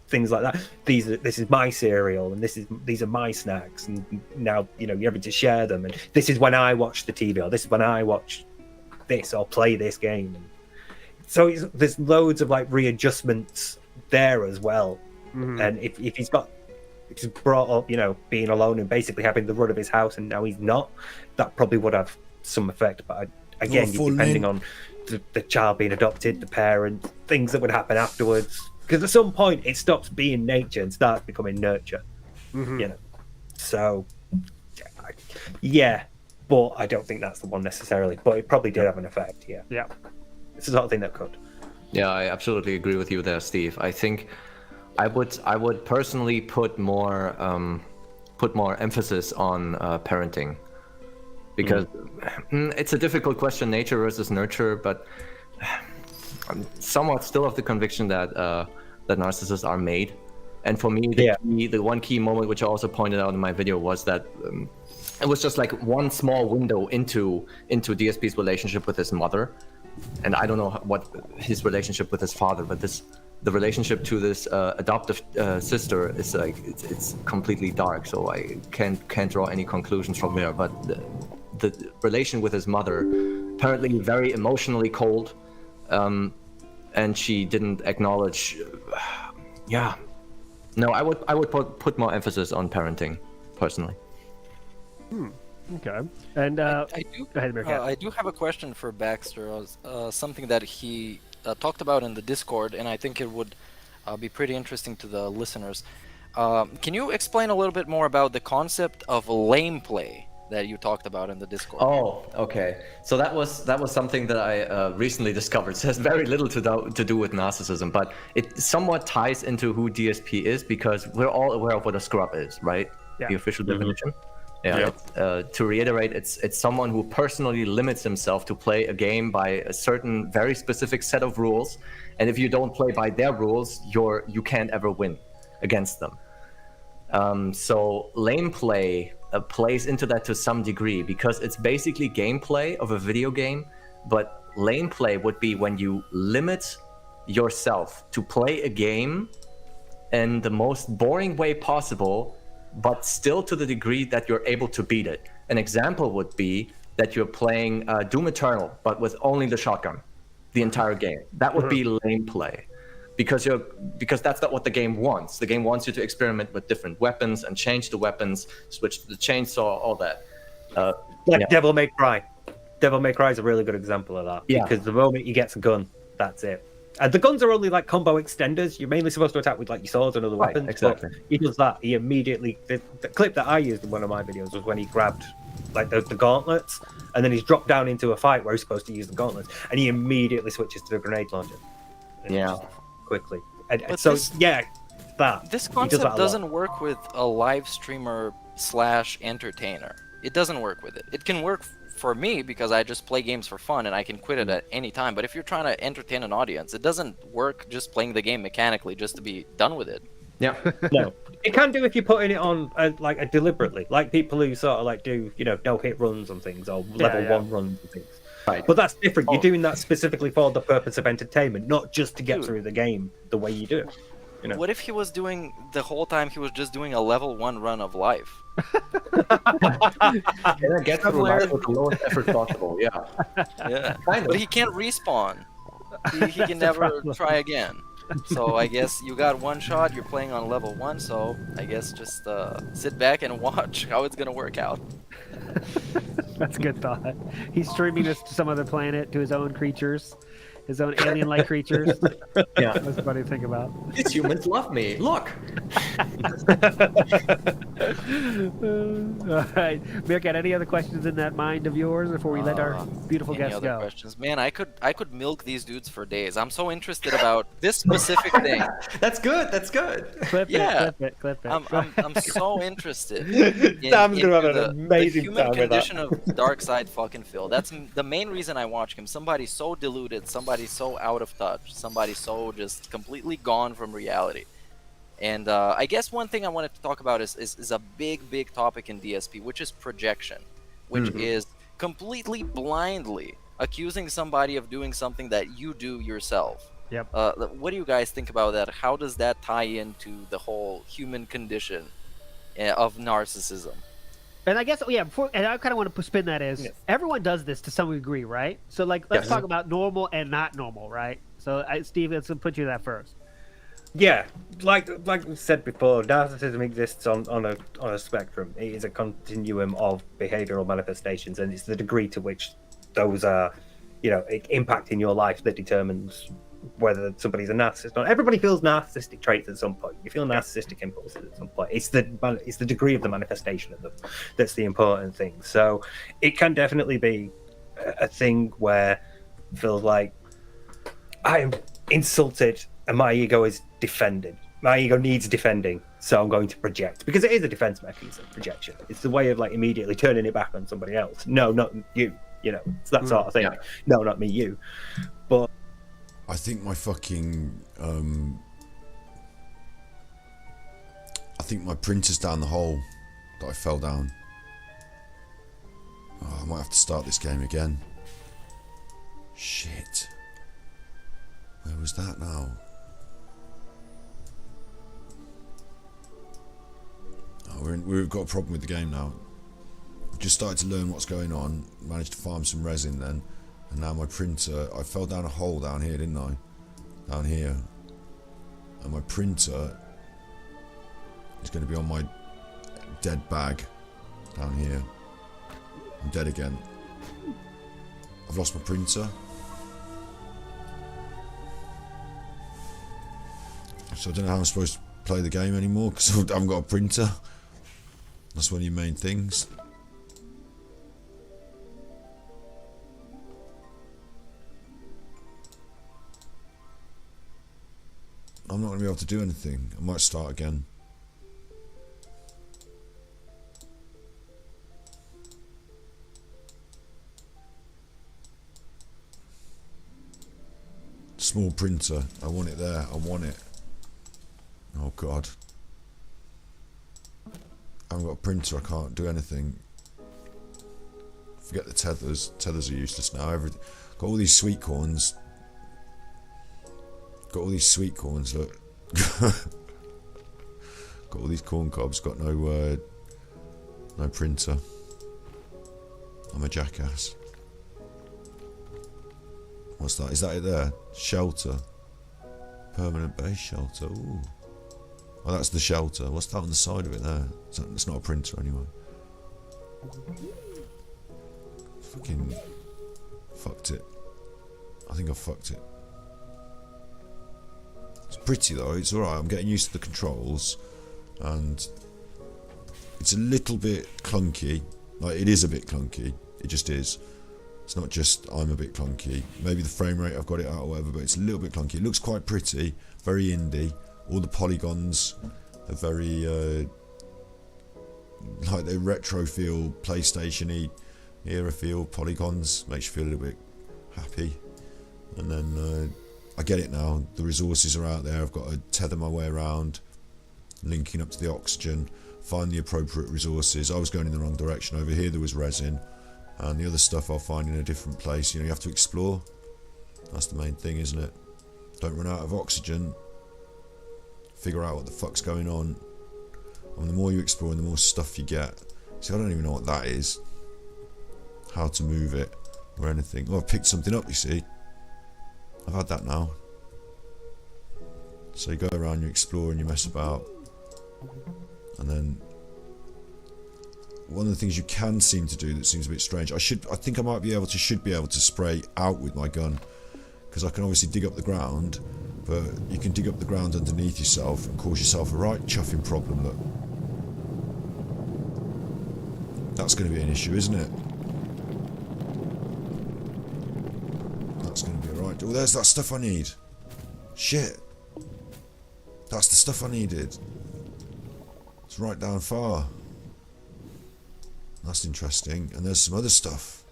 things like that. This is my cereal, and these are my snacks, and now you're able to share them, and this is when I watch the TV, or this is when I watch this or play this game. And so there's loads of like readjustments there as well. And if he's brought up being alone and basically having the run of his house, and now he's not, that probably would have some effect. But again, depending on the child being adopted, the parent, things that would happen afterwards, because at some point it stops being nature and starts becoming nurture. So but I don't think that's the one necessarily, but it probably did have an effect. It's the sort of thing that could. Yeah, I absolutely agree with you there, Steve. I think I would personally put more emphasis on parenting, because it's a difficult question, nature versus nurture. But I'm somewhat still of the conviction that narcissists are made. And for me, the one key moment, which I also pointed out in my video, was that it was just like one small window into DSP's relationship with his mother. And I don't know what his relationship with his father, but the relationship to this adoptive sister is like, it's completely dark. So I can't draw any conclusions from there. But the relation with his mother, apparently very emotionally cold, and she didn't acknowledge. No, I would put more emphasis on parenting, personally. Okay. And I go ahead, Meerkat. I do have a question for Baxter. Something that he talked about in the Discord, and I think it would be pretty interesting to the listeners. Can you explain a little bit more about the concept of lame play that you talked about in the Discord? Oh, okay. So that was something that I recently discovered. It has very little to do with narcissism, but it somewhat ties into who DSP is, because we're all aware of what a scrub is, right? Yeah. The official definition. To reiterate, it's someone who personally limits himself to play a game by a certain very specific set of rules, and if you don't play by their rules, you can't ever win against them. So lame play plays into that to some degree, because it's basically gameplay of a video game, but lame play would be when you limit yourself to play a game in the most boring way possible, but still to the degree that you're able to beat it. An example would be that you're playing Doom Eternal, but with only the shotgun the entire game. That would be lame play. because that's not what the game wants. The game wants you to experiment with different weapons and change the weapons, switch the chainsaw, all that. Like Devil May Cry. Devil May Cry is a really good example of that. Yeah. Because the moment he gets a gun, that's it. And the guns are only like combo extenders. You're mainly supposed to attack with like your swords and other Right, weapons. exactly. But he does that. He immediately. The clip that I used in one of my videos was when he grabbed like the gauntlets, and then he's dropped down into a fight where he's supposed to use the gauntlets, and he immediately switches to the grenade launcher. And Yeah. just quickly. And But so this- that This he does concept that a lot. doesn't work with a live streamer / entertainer. It doesn't work with it. It can work for me because I just play games for fun and I can quit it at any time. But if you're trying to entertain an audience, it doesn't work just playing the game mechanically just to be done with it. Yeah. No, it can do if you're putting it on like deliberately, like people who sort of like do no hit runs and things or level 1 runs and things. Right. But that's different. Oh. You're doing that specifically for the purpose of entertainment, not just to get Dude. through the game the way you do it. You know. What if he was doing the whole time he was just doing a level 1 run of life? Get through life with the lowest effort possible. Yeah. Yeah. Kind of. But he can't respawn. He can never try again. So I guess you got one shot, you're playing on level 1, so I guess just sit back and watch how it's gonna work out. That's a good thought. He's streaming this to some other planet, to his own creatures, his own alien-like creatures. Yeah. That's funny to think about. These humans love me. Look. All right, Meerkat, any other questions in that mind of yours before we let our beautiful Any guests other go? questions? Man, I could milk these dudes for days. I'm so interested about this specific thing. That's good. That's good. Clip Yeah. it, clip it. I'm so interested. In, Sam's gonna have into an amazing the human time with that. condition of Darksyde fucking Phil. That's the main reason I watch him. Somebody so deluded, somebody so out of touch, somebody so just completely gone from reality. And I guess one thing I wanted to talk about is a big topic in DSP, which is projection, which is completely blindly accusing somebody of doing something that you do yourself. Yep. What do you guys think about that? How does that tie into the whole human condition of narcissism? And I guess, and I kind of want to spin that as everyone does this to some degree, right? So, like, let's talk about normal and not normal, right? So, Steve, let's put you that first. Yeah, like we said before, narcissism exists on a spectrum. It is a continuum of behavioral manifestations, and it's the degree to which those are, impacting your life that determines whether somebody's a narcissist or not. Everybody feels narcissistic traits at some point. You feel narcissistic impulses at some point. It's the degree of the manifestation of them that's the important thing. So it can definitely be a thing where it feels like I am insulted and my ego is defended. My ego needs defending, so I'm going to project, because it is a defense mechanism. Projection. It's the way of like immediately turning it back on somebody else. No, not you. It's that sort of thing. Yeah. No, not me. You. But I think my fucking I think my printer's down the hole that I fell down. Oh, I might have to start this game again. Shit. Where was that now? Oh, we've got a problem with the game now. I've just started to learn what's going on. Managed to farm some resin then. And now my printer, I fell down a hole down here, didn't I? Down here. And my printer is going to be on my dead bag down here. I'm dead again. I've lost my printer. So I don't know how I'm supposed to play the game anymore because I haven't got a printer. That's one of your main things. I'm not going to be able to do anything. I might start again. Small printer. I want it there. I want it. Oh God. I haven't got a printer. I can't do anything. Forget the tethers. Tethers are useless now. Got all these sweet corns. Got all these sweet corns, look. Got all these corn cobs, got no printer. I'm a jackass. What's that? Is that it there? Shelter. Permanent base shelter. Ooh. Oh, that's the shelter. What's that on the side of it there? It's not a printer anyway. Fucking fucked it. I think I fucked it. It's pretty though, it's alright. I'm getting used to the controls, and it's a little bit clunky. Like, it is a bit clunky. It just is. It's not just I'm a bit clunky. Maybe the frame rate, I've got it out or whatever, but it's a little bit clunky. It looks quite pretty, very indie. All the polygons are very like they retro feel, PlayStation-y era feel polygons. Makes you feel a little bit happy. And then I get it now. The resources are out there. I've got to tether my way around, linking up to the oxygen, find the appropriate resources. I was going in the wrong direction. Over here there was resin, and the other stuff I'll find in a different place. You know, you have to explore. That's the main thing, isn't it? Don't run out of oxygen. Figure out what the fuck's going on. And the more you explore and the more stuff you get. See, I don't even know what that is. How to move it or anything. Oh, I've picked something up, you see. I've had that now. So you go around, you explore and you mess about. And then one of the things you can seem to do that seems a bit strange, I think I might be able to, should be able to spray out with my gun, because I can obviously dig up the ground, but you can dig up the ground underneath yourself and cause yourself a right chuffing problem. Look, that's going to be an issue, isn't it? That's going to be alright. Oh, there's that stuff I need. Shit, that's the stuff I needed. It's right down far. That's interesting. And there's some other stuff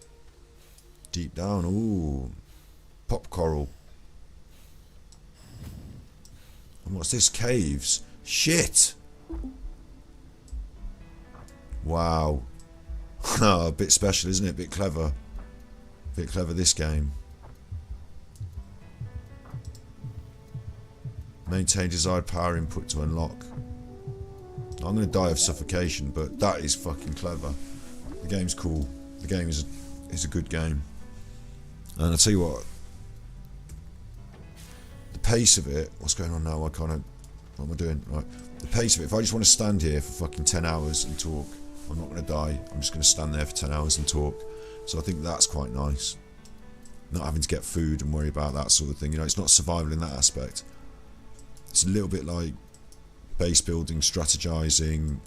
deep down. Ooh, pop coral. And what's this? Caves. Shit. Wow. A bit special, isn't it? A bit clever. A bit clever, this game. Maintain desired power input to unlock. I'm going to die of suffocation, but that is fucking clever. The game's cool. The game is a good game. And I'll tell you what, the pace of it, what's going on now? What am I doing? Right. The pace of it, if I just want to stand here for fucking 10 hours and talk, I'm not going to die. I'm just going to stand there for 10 hours and talk. So I think that's quite nice. Not having to get food and worry about that sort of thing. You know, it's not survival in that aspect. It's a little bit like base building, strategizing,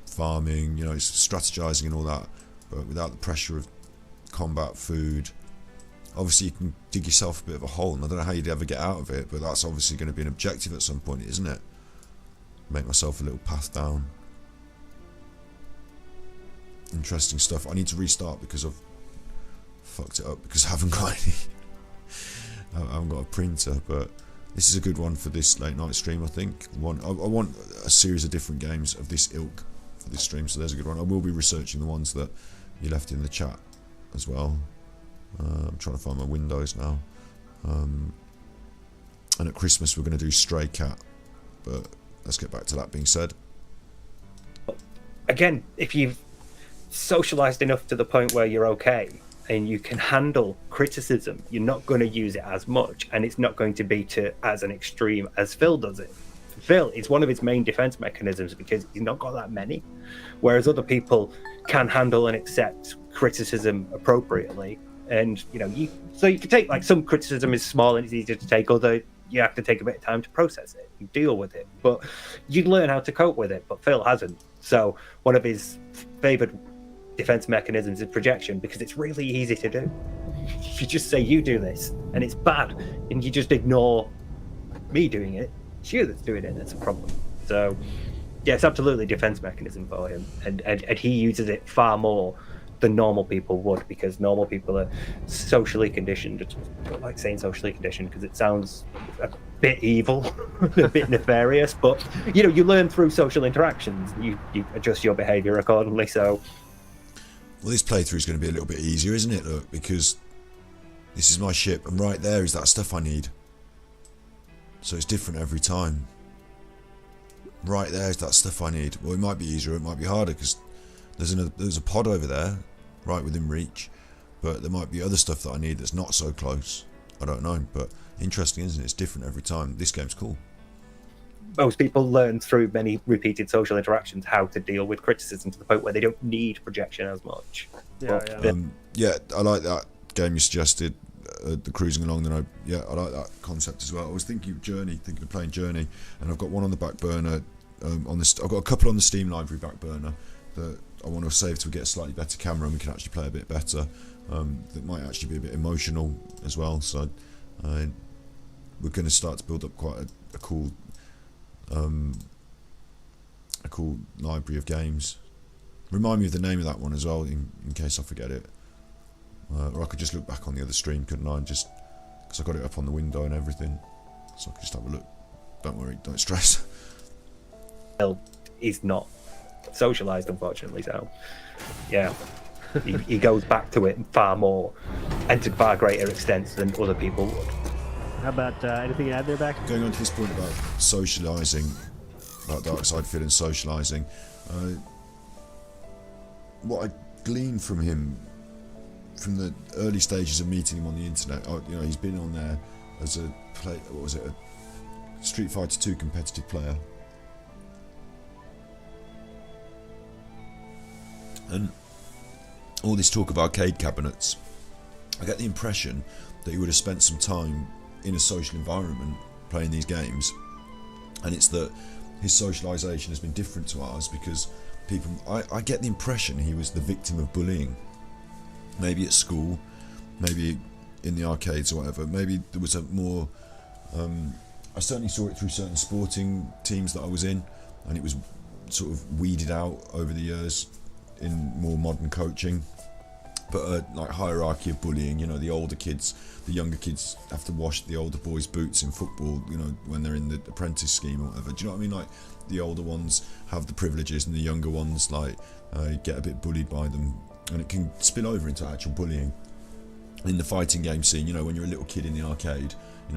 farming, you know, it's strategizing and all that, but without the pressure of combat, food. Obviously you can dig yourself a bit of a hole, and I don't know how you'd ever get out of it, but that's obviously going to be an objective at some point, isn't it? Make myself a little path down. Interesting stuff. I need to restart because I've fucked it up, because I haven't got any I haven't got a printer, but this is a good one for this late night stream, I think. I want a series of different games of this ilk for this stream, so there's a good one. I will be researching the ones that you left in the chat as well. I'm trying to find my windows now. And at Christmas we're going to do Stray Cat, but let's get back to that being said. Again, if you've socialised enough to the point where you're okay, and you can handle criticism, you're not going to use it as much, and it's not going to be to as an extreme as Phil does it. Phil, it's one of his main defense mechanisms because he's not got that many, whereas other people can handle and accept criticism appropriately. And you know, so you can take, like, some criticism is small and it's easier to take, although you have to take a bit of time to process it and deal with it, but you learn how to cope with it. But Phil hasn't, so one of his favoured defense mechanisms is projection, because it's really easy to do. If you just say you do this and it's bad and you just ignore me doing it, it's you that's doing it, that's a problem. So yeah, it's absolutely a defense mechanism for him, and he uses it far more than normal people would, because normal people are socially conditioned. I don't like saying socially conditioned because it sounds a bit evil, a bit nefarious, but you know, you learn through social interactions, you adjust your behavior accordingly. So well, this playthrough is going to be a little bit easier, isn't it? Look, because this is my ship, and right there is that stuff I need. So it's different every time. Right there is that stuff I need. Well, it might be easier, it might be harder, because there's a pod over there, right within reach, but there might be other stuff that I need that's not so close. I don't know, but interesting, isn't it? It's different every time. This game's cool. Most people learn through many repeated social interactions how to deal with criticism to the point where they don't need projection as much. Yeah, I like that game you suggested, the cruising along. Then I like that concept as well. I was thinking of playing Journey, and I've got one on the back burner. I've got a couple on the Steam library back burner that I want to save till we get a slightly better camera and we can actually play a bit better. That might actually be a bit emotional as well. So we're going to start to build up quite a cool library of games. Remind me of the name of that one as well, in case I forget it. Or I could just look back on the other stream, couldn't I? Just because I got it up on the window and everything, so I could just have a look. Don't worry, don't stress. He's not socialized, unfortunately. So, yeah, he goes back to it far more and to far greater extents than other people would. How about anything you add there, back? Going on to this point about socialising, about Darksyde feeling socialising, what I gleaned from him, from the early stages of meeting him on the internet, he's been on there as a Street Fighter 2 competitive player. And all this talk of arcade cabinets, I get the impression that he would have spent some time in a social environment playing these games, and it's that his socialisation has been different to ours because I get the impression he was the victim of bullying, maybe at school, maybe in the arcades or whatever. Maybe there was a more I certainly saw it through certain sporting teams that I was in, and it was sort of weeded out over the years in more modern coaching. But like hierarchy of bullying, the older kids, the younger kids have to wash the older boys' boots in football, when they're in the apprentice scheme or whatever. Do you know what I mean? Like the older ones have the privileges and the younger ones get a bit bullied by them, and it can spill over into actual bullying. In the fighting game scene, when you're a little kid in the arcade,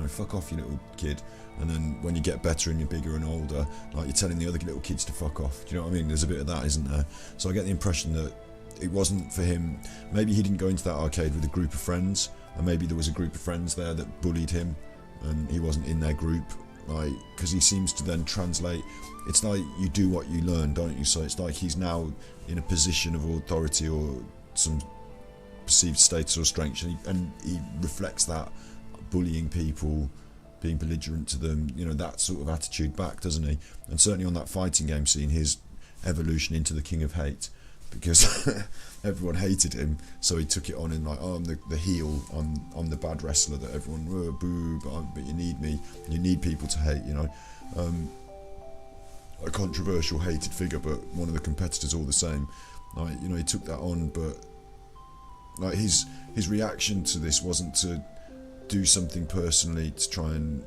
fuck off, you little kid. And then when you get better and you're bigger and older, like you're telling the other little kids to fuck off. Do you know what I mean? There's a bit of that, isn't there? So I get the impression that it wasn't for him. Maybe he didn't go into that arcade with a group of friends, and maybe there was a group of friends there that bullied him, and he wasn't in their group. Because he seems to then translate. It's like you do what you learn, don't you? So it's like he's now in a position of authority or some perceived status or strength, and he reflects that, bullying people, being belligerent to them, that sort of attitude back, doesn't he? And certainly on that fighting game scene, his evolution into the King of Hate, because everyone hated him, so he took it on and I'm the heel, I'm the bad wrestler that everyone boo, but you need me, you need people to hate, a controversial, hated figure, but one of the competitors all the same. He took that on, but his reaction to this wasn't to do something personally to try and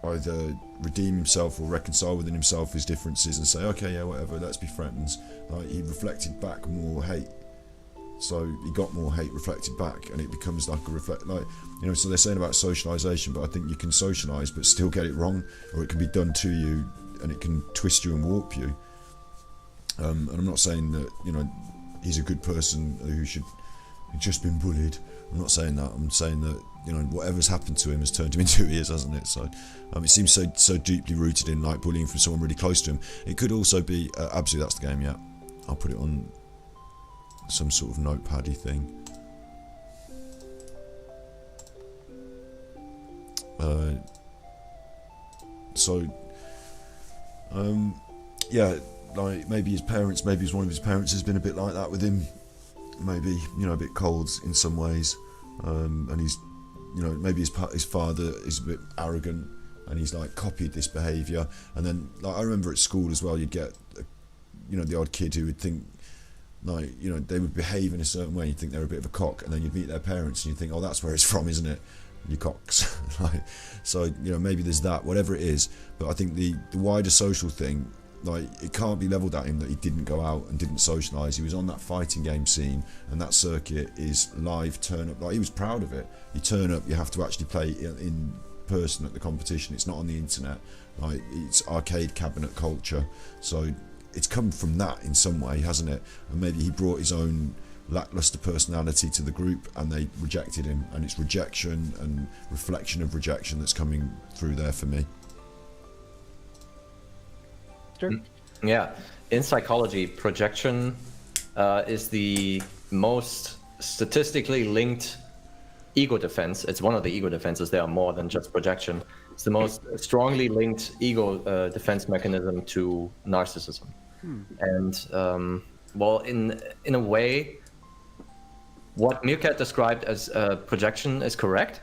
either redeem himself or reconcile within himself his differences and say, okay, yeah, whatever, let's be friends. He reflected back more hate, so he got more hate reflected back, and it becomes like a so they're saying about socialisation, but I think you can socialise but still get it wrong, or it can be done to you and it can twist you and warp you. And I'm not saying that he's a good person who should have just been bullied. I'm not saying that. I'm saying that whatever's happened to him has turned him into who he is, hasn't it? So it seems so deeply rooted in bullying from someone really close to him. It could also be absolutely, that's the game. Yeah, I'll put it on some sort of notepaddy thing. Yeah, maybe his parents, maybe one of his parents has been a bit like that with him. Maybe a bit cold in some ways, and he's maybe his father is a bit arrogant, and he's copied this behaviour. And then I remember at school as well, you'd get the odd kid who would think they would behave in a certain way, you'd think they're a bit of a cock, and then you'd meet their parents and you'd think, oh, that's where it's from, isn't it, you cocks. So maybe there's that, whatever it is. But I think the wider social thing, it can't be levelled at him that he didn't go out and didn't socialise. He was on that fighting game scene, and that circuit is live turn up. He was proud of it. You turn up, you have to actually play in person at the competition. It's not on the internet. It's arcade cabinet culture. So it's come from that in some way, hasn't it? And maybe he brought his own lackluster personality to the group, and they rejected him, and it's rejection and reflection of rejection that's coming through there for me. Yeah, in psychology, projection is the most statistically linked ego defense. It's one of the ego defenses. There are more than just projection. It's the most strongly linked ego defense mechanism to narcissism. And well, in a way, what Meerkat described as projection is correct.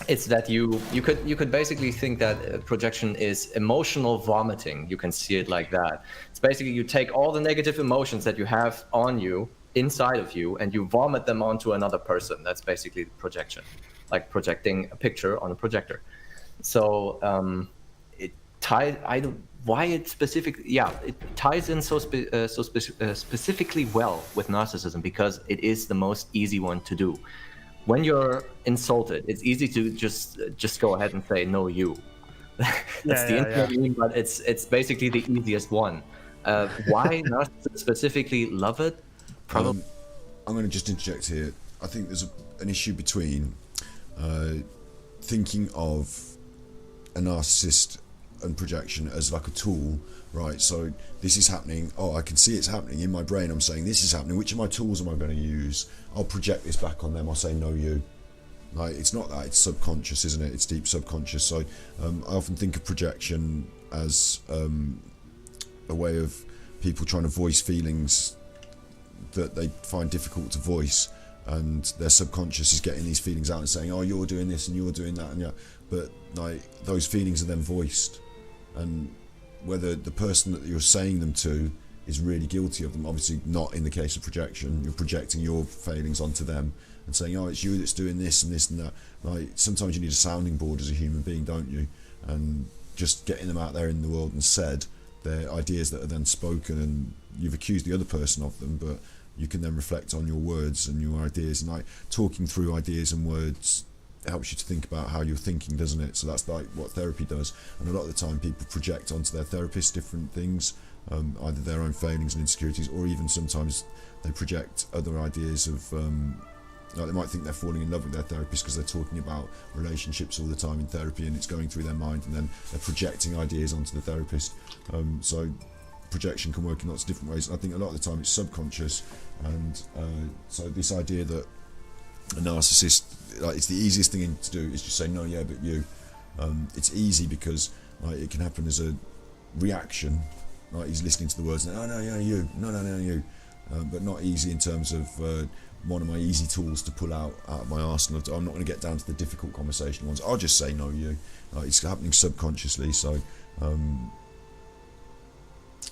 It's that you could basically think that projection is emotional vomiting. You can see it like that. It's basically you take all the negative emotions that you have on you, inside of you, and you vomit them onto another person. That's basically projection, like projecting a picture on a projector. So it ties. Why it specifically? Yeah, it ties in so specifically well with narcissism, because it is the most easy one to do. When you're insulted, it's easy to just go ahead and say no, you. That's the internet meme, but it's basically the easiest one. Why narcissists specifically love it? Probably. I'm going to just interject here. I think there's an issue between thinking of a narcissist and projection as like a tool, right? So this is happening. Oh, I can see it's happening in my brain. I'm saying this is happening. Which of my tools am I going to use? I'll project this back on them. I'll say no, you. Like, it's not that. It's subconscious, isn't it? It's deep subconscious. So I often think of projection as a way of people trying to voice feelings that they find difficult to voice, and their subconscious is getting these feelings out and saying, oh, you're doing this and you're doing that, and yeah, but like those feelings are then voiced, and whether the person that you're saying them to is really guilty of them, obviously not in the case of projection. You're projecting your failings onto them and saying, oh, it's you that's doing this and this and that. Like, sometimes you need a sounding board as a human being, don't you? And just getting them out there in the world and said, they're ideas that are then spoken, and you've accused the other person of them, but you can then reflect on your words and your ideas, and like talking through ideas and words helps you to think about how you're thinking, doesn't it? So that's like what therapy does. And a lot of the time people project onto their therapist different things, either their own failings and insecurities, or even sometimes they project other ideas of like they might think they're falling in love with their therapist because they're talking about relationships all the time in therapy, and it's going through their mind, and then they're projecting ideas onto the therapist. So projection can work in lots of different ways. I think a lot of the time it's subconscious, and so this idea that a narcissist, like, it's the easiest thing to do is just say no, yeah, but you. It's easy because like it can happen as a reaction. Like he's listening to the words and, oh no, yeah, you, no, you, but not easy in terms of one of my easy tools to pull out of my arsenal. I'm not going to get down to the difficult conversation ones. I'll just say no, you. It's happening subconsciously, so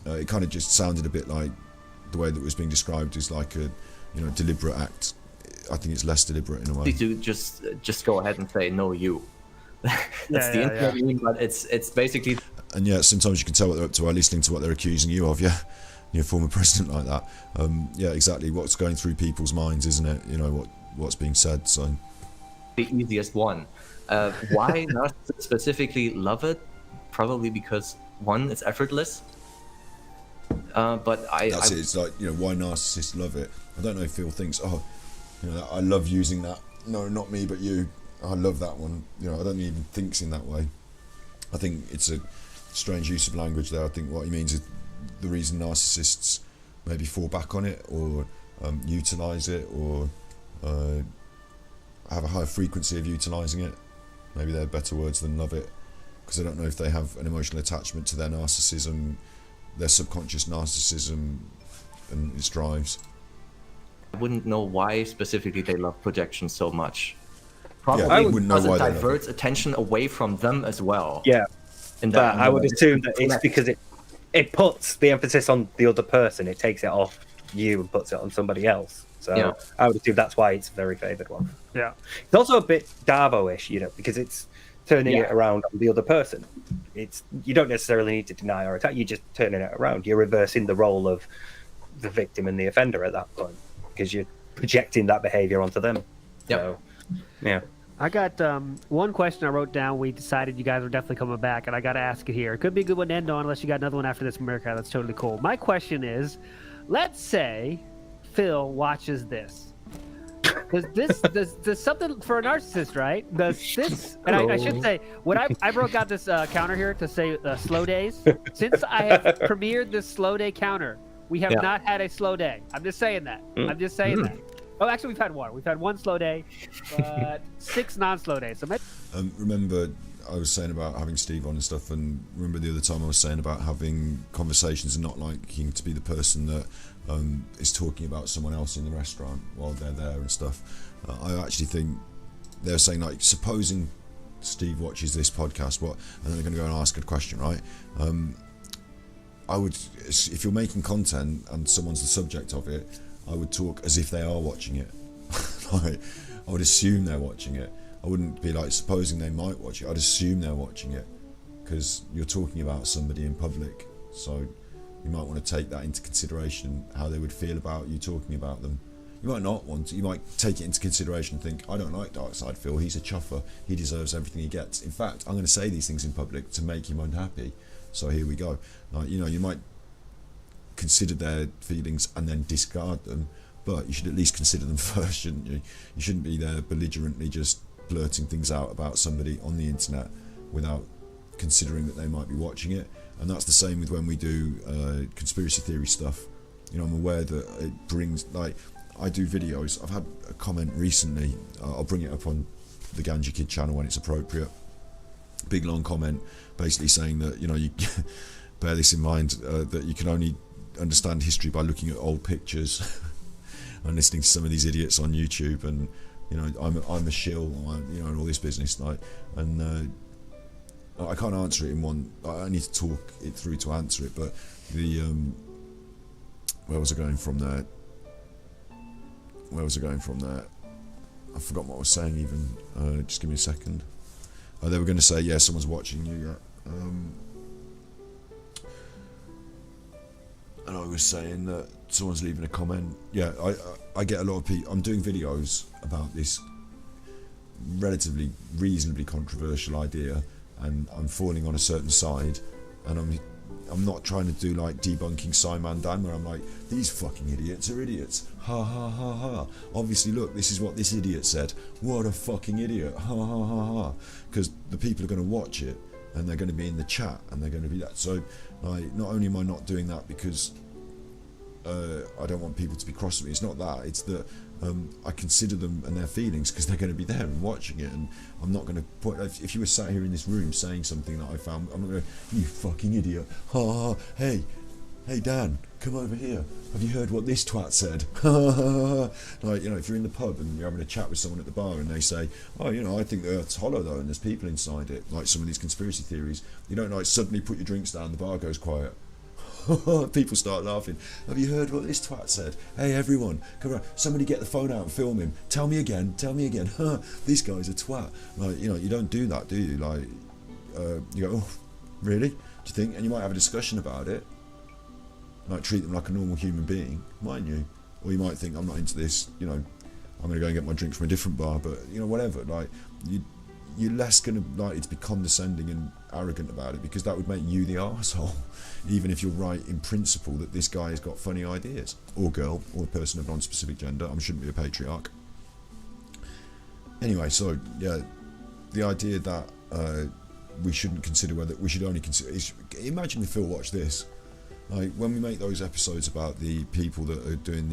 it kind of just sounded a bit like the way that it was being described is like a deliberate act. I think it's less deliberate in a way. To just go ahead and say no, you. That's the internet meme, but it's basically. And yeah, sometimes you can tell what they're up to by listening to what they're accusing you of. Yeah, your former president like that. Yeah, exactly. What's going through people's minds, isn't it? What's being said. So the easiest one. Why narcissists specifically love it? Probably because one, it's effortless. But that's it. It's like, why narcissists love it. I don't know if Phil thinks, I love using that. No, not me, but you. I love that one. I don't even think in that way. I think it's a strange use of language there. I think what he means is the reason narcissists maybe fall back on it, or utilise it, or have a high frequency of utilising it. Maybe they're better words than love it, because I don't know if they have an emotional attachment to their narcissism, their subconscious narcissism and its drives. I wouldn't know why specifically they love projection so much. Probably because it diverts attention away from them as well. Yeah, but I would assume that it's because it puts the emphasis on the other person. It takes it off you and puts it on somebody else. So yeah. I would assume that's why it's a very favoured one. Yeah, it's also a bit Darvo-ish, because it's turning it around on the other person. You don't necessarily need to deny or attack. You're just turning it around. You're reversing the role of the victim and the offender at that point, because you're projecting that behaviour onto them. Yep. So, yeah. I got one question I wrote down. We decided you guys were definitely coming back, and I got to ask it here. It could be a good one to end on, unless you got another one after this, America. That's totally cool. My question is, let's say Phil watches this. Because there's something for a narcissist, right? And I should say, when I broke out this counter here to say slow days. Since I have premiered this slow day counter, we have not had a slow day. I'm just saying that. I'm just saying that. Oh, actually, we've had one. We've had one slow day, but 6 non-slow days. So remember, I was saying about having Steve on and stuff, and remember the other time I was saying about having conversations and not liking to be the person that is talking about someone else in the restaurant while they're there and stuff. I actually think they're saying, like, supposing Steve watches this podcast, and then they're going to go and ask a question, right? I would, if you're making content and someone's the subject of it, I would talk as if they are watching it. Like, I would assume they're watching it. I wouldn't be like, supposing they might watch it. I'd assume they're watching it, because you're talking about somebody in public, so you might want to take that into consideration, how they would feel about you talking about them. You might not want to. You might take it into consideration and think, I don't like Darksyde Phil, he's a chuffer, he deserves everything he gets. In fact, I'm going to say these things in public to make him unhappy, so here we go. You might consider their feelings and then discard them, but you should at least consider them first, shouldn't you? You shouldn't be there belligerently just blurting things out about somebody on the internet without considering that they might be watching it. And that's the same with when we do conspiracy theory stuff. I'm aware that it brings, like, I do videos. I've had a comment recently, I'll bring it up on the Ganja Kid channel when it's appropriate. Big long comment basically saying that, you bear this in mind, that you can only understand history by looking at old pictures and listening to some of these idiots on YouTube, and I'm a shill, and all this business, like, and I can't answer it in one. I need to talk it through to answer it. But the where was I going from there? I forgot what I was saying even. Just give me a second. They were going to say, yeah, someone's watching you. Yeah. And I was saying that someone's leaving a comment. Yeah, I get a lot of people. I'm doing videos about this reasonably controversial idea, and I'm falling on a certain side, and I'm not trying to do like debunking Simon Dan, where I'm like, these fucking idiots are idiots, ha ha ha ha. Obviously, look, this is what this idiot said. What a fucking idiot, ha ha ha ha. Because the people are going to watch it, and they're going to be in the chat, and they're going to be that. So, like, not only am I not doing that because I don't want people to be cross with me. It's not that. It's that I consider them and their feelings, because they're going to be there and watching it, and I'm not going to put. If you were sat here in this room saying something that I found, I'm not going to, you fucking idiot, ha ha, hey Dan, come over here, have you heard what this twat said? Like, if you're in the pub and you're having a chat with someone at the bar and they say, oh, I think the Earth's hollow though and there's people inside it, like some of these conspiracy theories, you don't like suddenly put your drinks down, the bar goes quiet. People start laughing. Have you heard what this twat said? Hey everyone, come on, somebody get the phone out and film him. Tell me again. This guy's a twat. Like, you don't do that, do you? Like, you go, oh, really? Do you think? And you might have a discussion about it. Like, treat them like a normal human being, mightn't you? Or you might think, I'm not into this, I'm going to go and get my drink from a different bar, but, whatever. Like, you're less going to likely to be condescending and arrogant about it, because that would make you the arsehole, even if you're right in principle that this guy has got funny ideas, or girl, or a person of non-specific gender. I shouldn't be a patriarch. Anyway, so yeah, the idea that we shouldn't consider whether we should only consider. Imagine if Phil watched this, like when we make those episodes about the people that are doing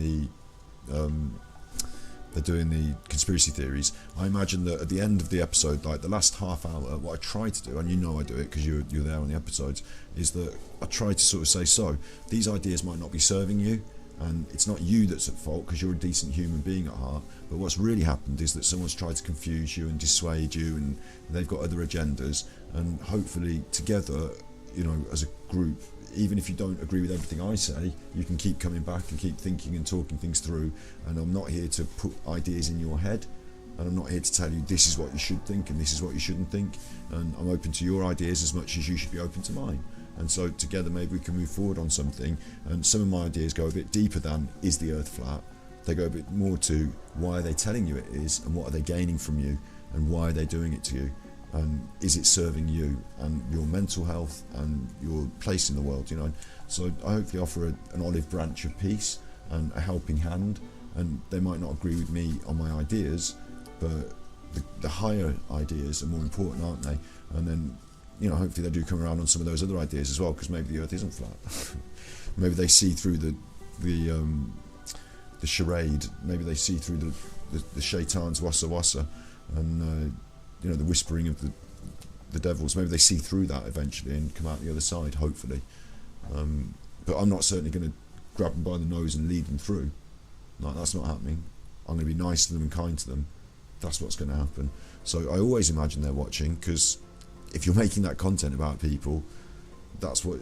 the conspiracy theories. I imagine that at the end of the episode, like the last half hour, what I try to do, and I do it because you're there on the episodes, is that I try to sort of say, so these ideas might not be serving you, and it's not you that's at fault because you're a decent human being at heart, but what's really happened is that someone's tried to confuse you and dissuade you, and they've got other agendas, and hopefully together, as a group, even if you don't agree with everything I say, you can keep coming back and keep thinking and talking things through. And I'm not here to put ideas in your head, and I'm not here to tell you this is what you should think and this is what you shouldn't think. And I'm open to your ideas as much as you should be open to mine. And so together maybe we can move forward on something. And some of my ideas go a bit deeper than, is the earth flat? They go a bit more to, why are they telling you it is, and what are they gaining from you, and why are they doing it to you? And is it serving you and your mental health and your place in the world, So I hopefully offer an olive branch of peace, and a helping hand, and they might not agree with me on my ideas, but the higher ideas are more important, aren't they? And then, you know, hopefully they do come around on some of those other ideas as well, because maybe the Earth isn't flat. Maybe they see through the charade. Maybe they see through the shaitan's wassa wassa, and you know, the whispering of the devils. Maybe they see through that eventually and come out the other side, hopefully. But I'm not certainly going to grab them by the nose and lead them through. Like, that's not happening. I'm going to be nice to them and kind to them. That's what's going to happen. So I always imagine they're watching, because if you're making that content about people, that's what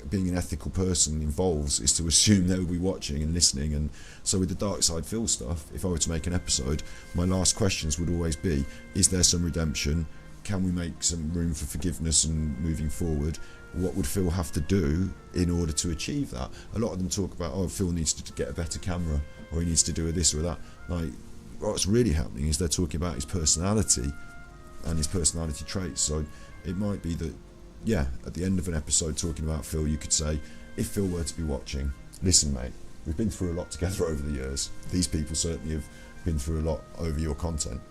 being an ethical person involves, is to assume they will be watching and listening. And so with the Darksyde Phil stuff, if I were to make an episode, my last questions would always be, is there some redemption? Can we make some room for forgiveness and moving forward? What would Phil have to do in order to achieve that? A lot of them talk about, oh, Phil needs to get a better camera, or he needs to do this or that. Like, what's really happening is they're talking about his personality and his personality traits. So it might be that, yeah, at the end of an episode talking about Phil, you could say, if Phil were to be watching, listen, mate, we've been through a lot together over the years. These people certainly have been through a lot over your content.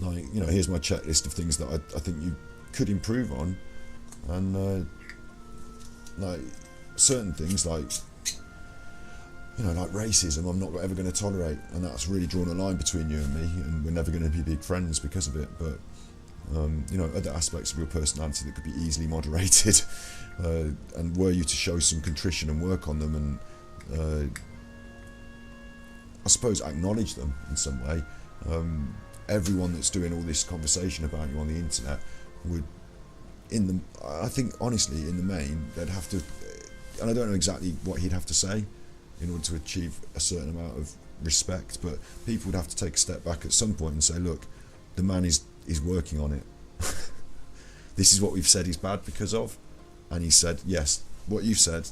Like, you know, here's my checklist of things that I think you could improve on. And like certain things, like, you know, like racism, I'm not ever going to tolerate, and that's really drawn a line between you and me, and we're never going to be big friends because of it. But you know, other aspects of your personality that could be easily moderated, and were you to show some contrition and work on them, and I suppose acknowledge them in some way, everyone that's doing all this conversation about you on the internet would, I think honestly, in the main, they'd have to, and I don't know exactly what he'd have to say in order to achieve a certain amount of respect, but people would have to take a step back at some point and say, look, the man is working on it. This is what we've said he's bad because of, and he said, yes, what you've said,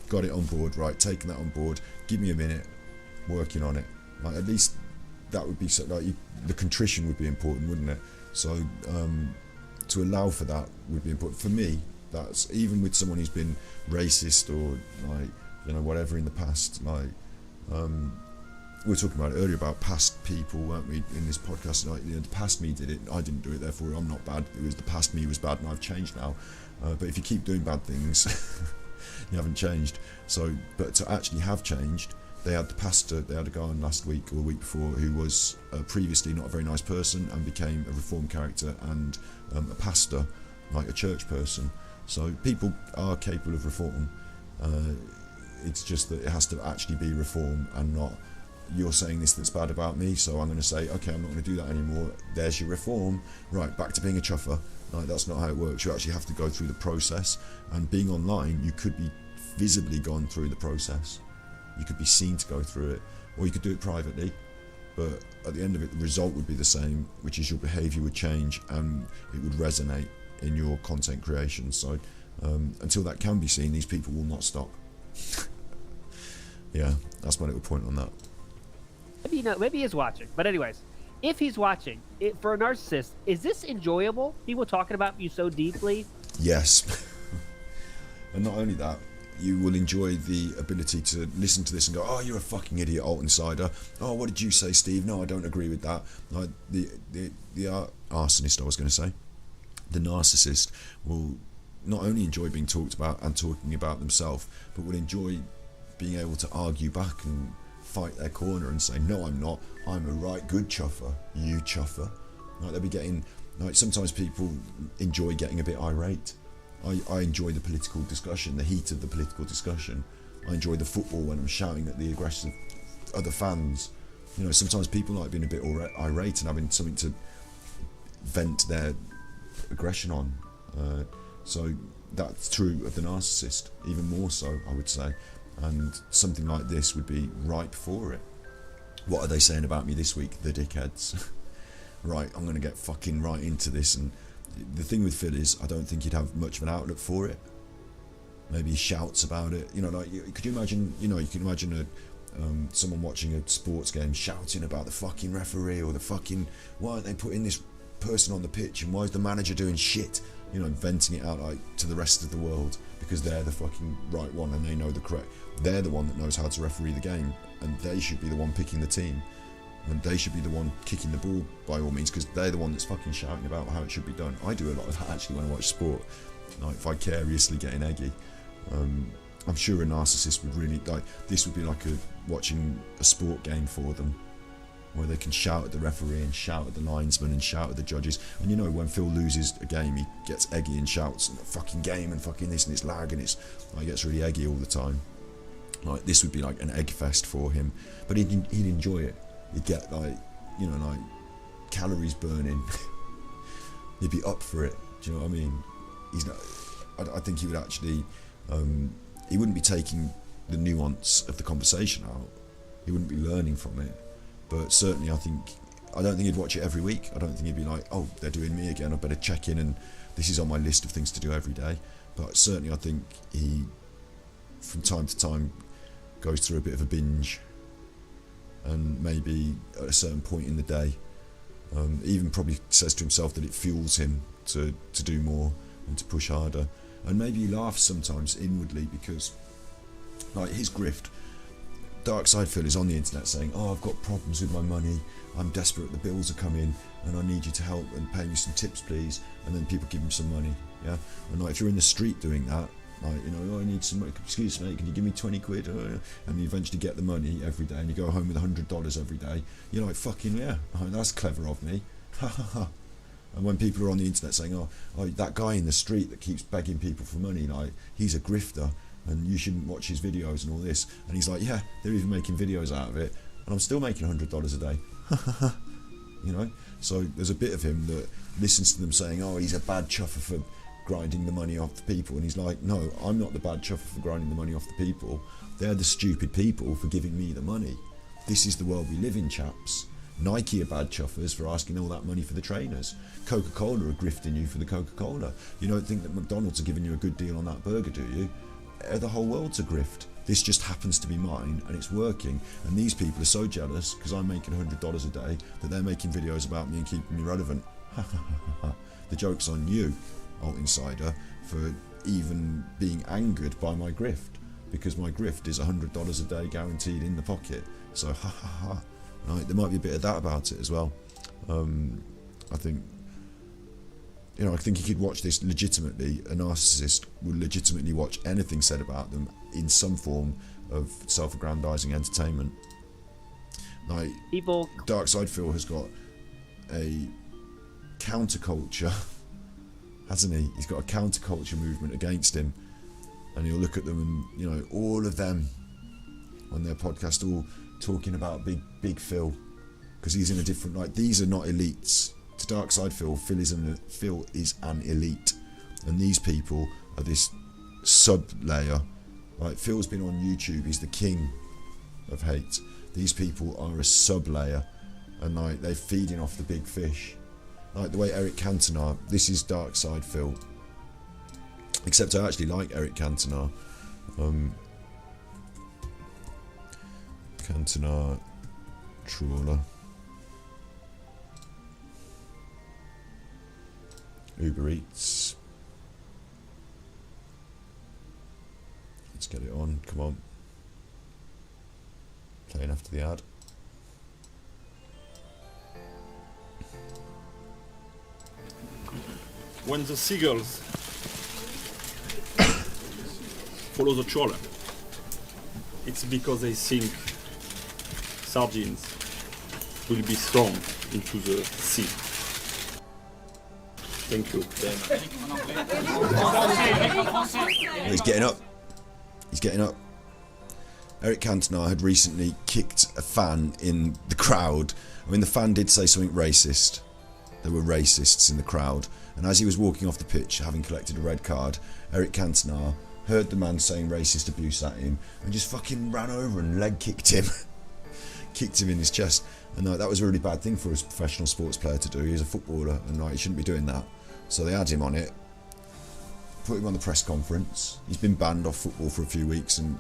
got it on board, right, taking that on board, give me a minute, working on it. Like, at least that would be so, like, the contrition would be important, wouldn't it? So to allow for that would be important for me. That's even with someone who's been racist or, like, you know, whatever in the past. Like, we were talking about it earlier about past people, weren't we, in this podcast? Like, you know, the past me did it, I didn't do it, therefore I'm not bad. It was the past me was bad, and I've changed now. But if you keep doing bad things, you haven't changed. So, but to actually have changed, they had the pastor, they had a guy on last week or the week before who was previously not a very nice person and became a reformed character and a pastor, like a church person. So people are capable of reform. It's just that it has to actually be reform, and not, you're saying this that's bad about me, so I'm going to say, okay, I'm not going to do that anymore. There's your reform. Right, back to being a chuffer. Like, that's not how it works. You actually have to go through the process. And being online, you could be visibly gone through the process. You could be seen to go through it, or you could do it privately. But at the end of it, the result would be the same, which is your behaviour would change and it would resonate in your content creation. So until that can be seen, these people will not stop. Yeah, that's my little point on that. Maybe he's watching. But anyways, if he's watching, for a narcissist, is this enjoyable? People talking about you so deeply? Yes. And not only that, you will enjoy the ability to listen to this and go, oh, you're a fucking idiot, Alt Insider. Oh, what did you say, Steve? No, I don't agree with that. Like, the arsonist, I was going to say, the narcissist will not only enjoy being talked about and talking about themselves, but will enjoy being able to argue back and fight their corner and say, no, I'm not. I'm a right good chuffer. You chuffer. Like, they'll be getting, like, sometimes people enjoy getting a bit irate. I enjoy the political discussion, the heat of the political discussion. I enjoy the football when I'm shouting at the aggressive other fans. You know, sometimes people like being a bit irate and having something to vent their aggression on. So that's true of the narcissist, even more so, I would say. And something like this would be ripe for it. What are they saying about me this week? The dickheads. Right, I'm going to get fucking right into this. And the thing with Phil is, I don't think he'd have much of an outlet for it. Maybe he shouts about it. You know, like, could you imagine? You know, you can imagine someone watching a sports game shouting about the fucking referee or the fucking, why aren't they putting this person on the pitch and why is the manager doing shit? you know, venting it out like to the rest of the world because they're the fucking right one and they know the correct. They're the one that knows how to referee the game, and they should be the one picking the team, and they should be the one kicking the ball by all means, because they're the one that's fucking shouting about how it should be done. I do a lot of that actually when I watch sport, like vicariously getting eggy. I'm sure a narcissist would really like this. Would be like watching a sport game for them, where they can shout at the referee and shout at the linesman and shout at the judges. And you know, when Phil loses a game, he gets eggy and shouts, "Fucking game," and "fucking this," and it's lag, and he gets really eggy all the time. Like this would be like an egg fest for him, but he'd enjoy it. He'd get like, you know, like calories burning. He'd be up for it. Do you know what I mean? He's not. I think he would actually. He wouldn't be taking the nuance of the conversation out. He wouldn't be learning from it. But certainly, I don't think he'd watch it every week. I don't think he'd be like, "Oh, they're doing me again. I better check in, and this is on my list of things to do every day." But certainly, I think he, from time to time, goes through a bit of a binge, and maybe at a certain point in the day, even probably says to himself that it fuels him to do more and to push harder. And maybe he laughs sometimes inwardly because, like, his grift. Darksyde Phil is on the internet saying, "Oh, I've got problems with my money. I'm desperate. The bills are coming, and I need you to help and pay me some tips, please." And then people give him some money. Yeah, and like if you're in the street doing that, like, you know, "Oh, I need some money. Excuse me, can you give me 20 quid?" And you eventually get the money every day, and you go home with $100 every day. You're like, "Fucking yeah, that's clever of me." Ha ha ha. And when people are on the internet saying, oh, that guy in the street that keeps begging people for money, like, he's a grifter and you shouldn't watch his videos and all this. And he's like, yeah, they're even making videos out of it, and I'm still making $100 a day. You know? So there's a bit of him that listens to them saying, "Oh, he's a bad chuffer for grinding the money off the people." And he's like, "No, I'm not the bad chuffer for grinding the money off the people. They're the stupid people for giving me the money. This is the world we live in, chaps. Nike are bad chuffers for asking all that money for the trainers. Coca-Cola are grifting you for the Coca-Cola. You don't think that McDonald's are giving you a good deal on that burger, do you? The whole world's a grift. This just happens to be mine, and it's working. And these people are so jealous because I'm making $100 a day that they're making videos about me and keeping me relevant." The joke's on you, Alt Insider, for even being angered by my grift, because my grift is $100 a day guaranteed in the pocket. So ha ha ha. Right, there might be a bit of that about it as well. I think, you know, I think he could watch this legitimately. A narcissist would legitimately watch anything said about them in some form of self-aggrandizing entertainment. Like, People. Darksyde Phil has got a counterculture, hasn't he? He's got a counterculture movement against him, and he'll look at them and, you know, all of them on their podcast all talking about big Phil, because he's in a different, like, these are not elites. To Darksyde Phil, Phil is an elite, and these people are this sub layer. Like, Phil's been on YouTube, he's the king of hate. These people are a sub layer, and like, they're feeding off the big fish. Like the way Eric Cantona, this is Darksyde Phil, except I actually like Eric Cantona. Cantona trawler, Uber Eats. Let's get it on, come on. Playing after the ad. When the seagulls follow the trawler, it's because they think sardines will be thrown into the sea. Thank you. Oh, he's getting up. He's getting up. Eric Cantona had recently kicked a fan in the crowd. I mean, the fan did say something racist. There were racists in the crowd. And as he was walking off the pitch, having collected a red card, Eric Cantona heard the man saying racist abuse at him and just fucking ran over and leg kicked him. Kicked him in his chest. And that was a really bad thing for a professional sports player to do. He's a footballer, and he shouldn't be doing that. So they had him on it, put him on the press conference. He's been banned off football for a few weeks, and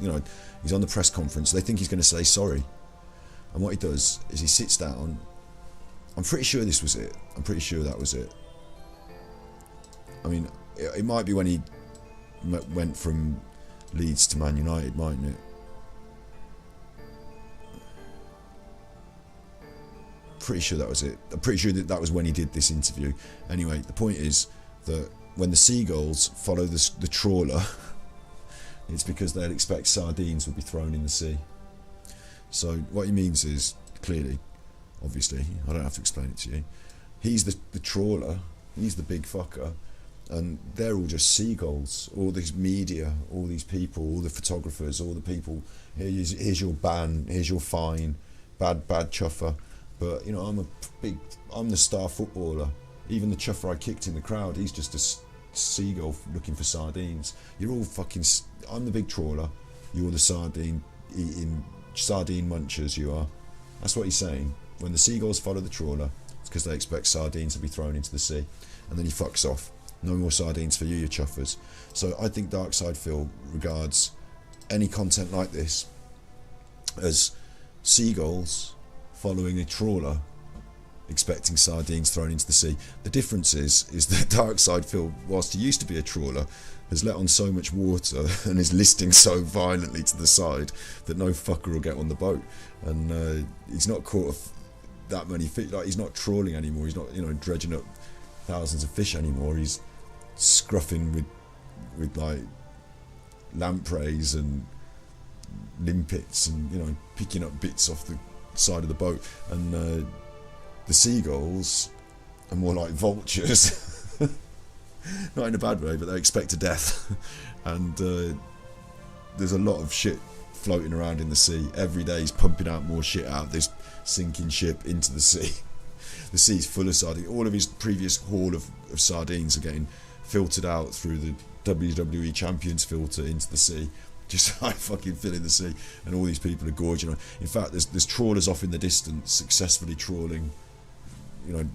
he's on the press conference. They think he's going to say sorry, and what he does is he sits down. I'm pretty sure this was it. I'm pretty sure that was it. I mean, It might be when he went from Leeds to Man United, mightn't it? Pretty sure that was it. I'm pretty sure that was when he did this interview. Anyway, the point is that when the seagulls follow the trawler, it's because they'd expect sardines would be thrown in the sea. So what he means is, clearly, obviously, I don't have to explain it to you, he's the trawler, he's the big fucker, and they're all just seagulls. All this media, all these people, all the photographers, all the people, here's your ban, here's your fine, bad chuffer. But, you know, I'm the star footballer. Even the chuffer I kicked in the crowd, he's just a seagull looking for sardines. You're all fucking... I'm the big trawler. You're the sardine eating... Sardine munchers, you are. That's what he's saying. When the seagulls follow the trawler, it's because they expect sardines to be thrown into the sea. And then he fucks off. No more sardines for you chuffers. So I think Darksyde Phil regards any content like this as seagulls following a trawler expecting sardines thrown into the sea. The difference is that Darksyde Phil, whilst he used to be a trawler, has let on so much water and is listing so violently to the side that no fucker will get on the boat. And he's not caught that many fish. Like, he's not trawling anymore. He's not, you know, dredging up thousands of fish anymore. He's scruffing with like lampreys and limpets and, you know, picking up bits off the side of the boat. And the seagulls are more like vultures. Not in a bad way, but they expect a death. And there's a lot of shit floating around in the sea. Every day he's pumping out more shit out of this sinking ship into the sea. The sea's full of sardines. All of his previous haul of sardines are getting filtered out through the WWE Champions filter into the sea. Just like fucking filling the sea. And all these people are gorging on. In fact, there's trawlers off in the distance successfully trawling, you know.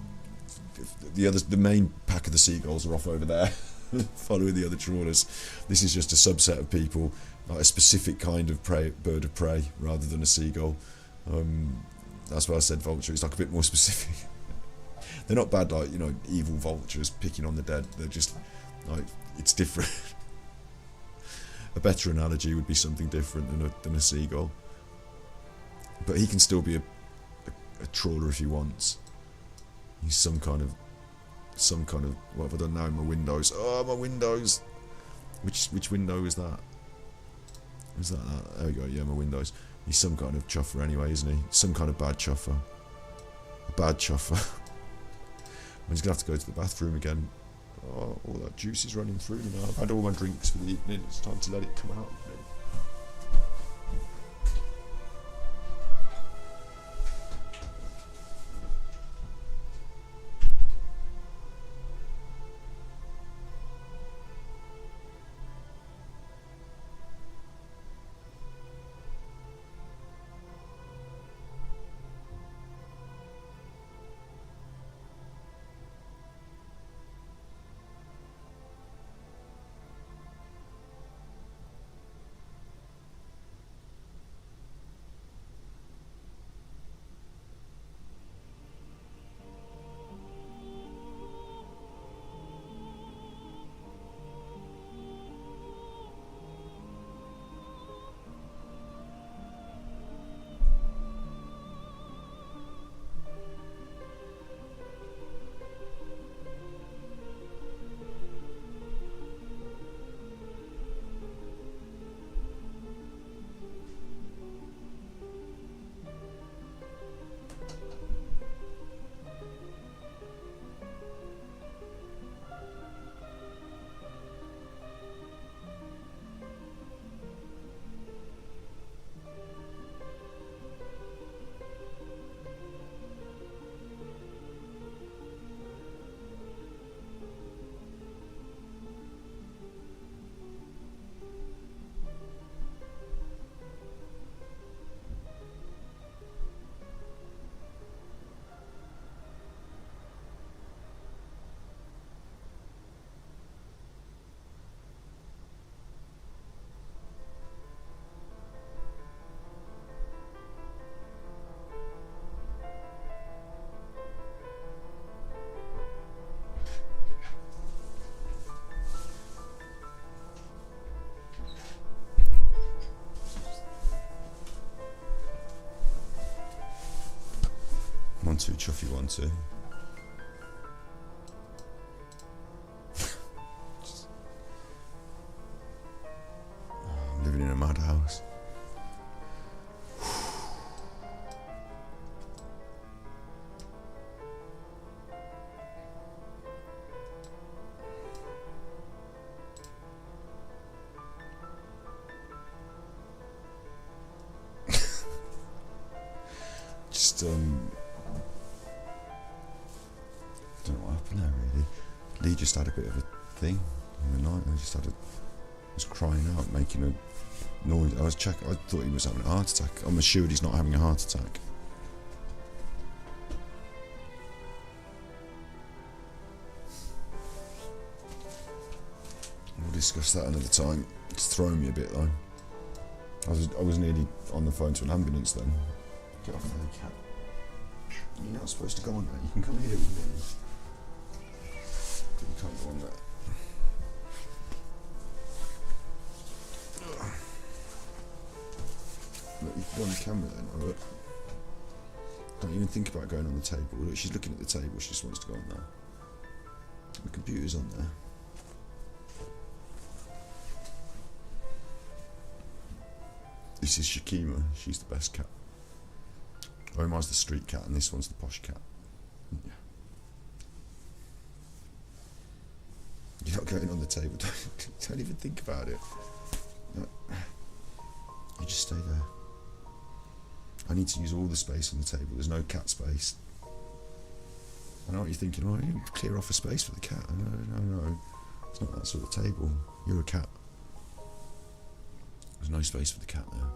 The main pack of the seagulls are off over there following the other trawlers. This is just a subset of people, like a specific kind of bird of prey rather than a seagull. That's why I said vulture. It's like a bit more specific. They're not bad, like, you know, evil vultures picking on the dead. They're just like, it's different. A better analogy would be something different than a seagull. But he can still be a trawler if he wants. He's some kind of what have I done now? My windows. Oh, my windows. Which window is that? Is that? There we go. Yeah, my windows. He's some kind of chuffer anyway, isn't he? Some kind of bad chuffer. A bad chuffer. I'm just gonna have to go to the bathroom again. Oh, all that juice is running through me now. I've had all my drinks for the evening. It's time to let it come out. 1-2, Chuffy 1-2. I'm living in a madhouse. I don't know what happened there really. Lee just had a bit of a thing in the night. Was crying out, making a noise. I thought he was having a heart attack. I'm assured he's not having a heart attack. We'll discuss that another time. It's throwing me a bit though. I was nearly on the phone to an ambulance then. Get off there, cat. You're not supposed to go on there. You can come here with me. But you can't go on there. Look, you can go on the camera then. Look. Don't even think about going on the table. Look, she's looking at the table. She just wants to go on there. The computer's on there. This is Shakima. She's the best cat. Omar's the street cat and this one's the posh cat. Yeah. You're not going on the table. Don't even think about it. No. You just stay there. I need to use all the space on the table. There's no cat space. I know what you're thinking. Oh, you clear off a space for the cat. No. It's not that sort of table. You're a cat. There's no space for the cat there.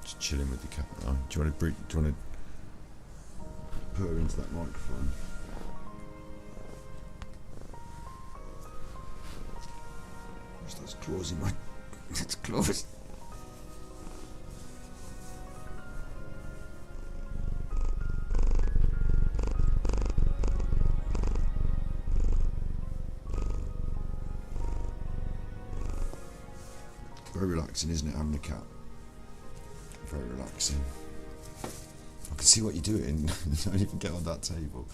Just chilling with the cat now. Do you want to put her into that microphone? What's those claws in my... It's claws. Very relaxing, isn't it, having a cat? Very relaxing. I can see what you're doing. Don't even get on that table.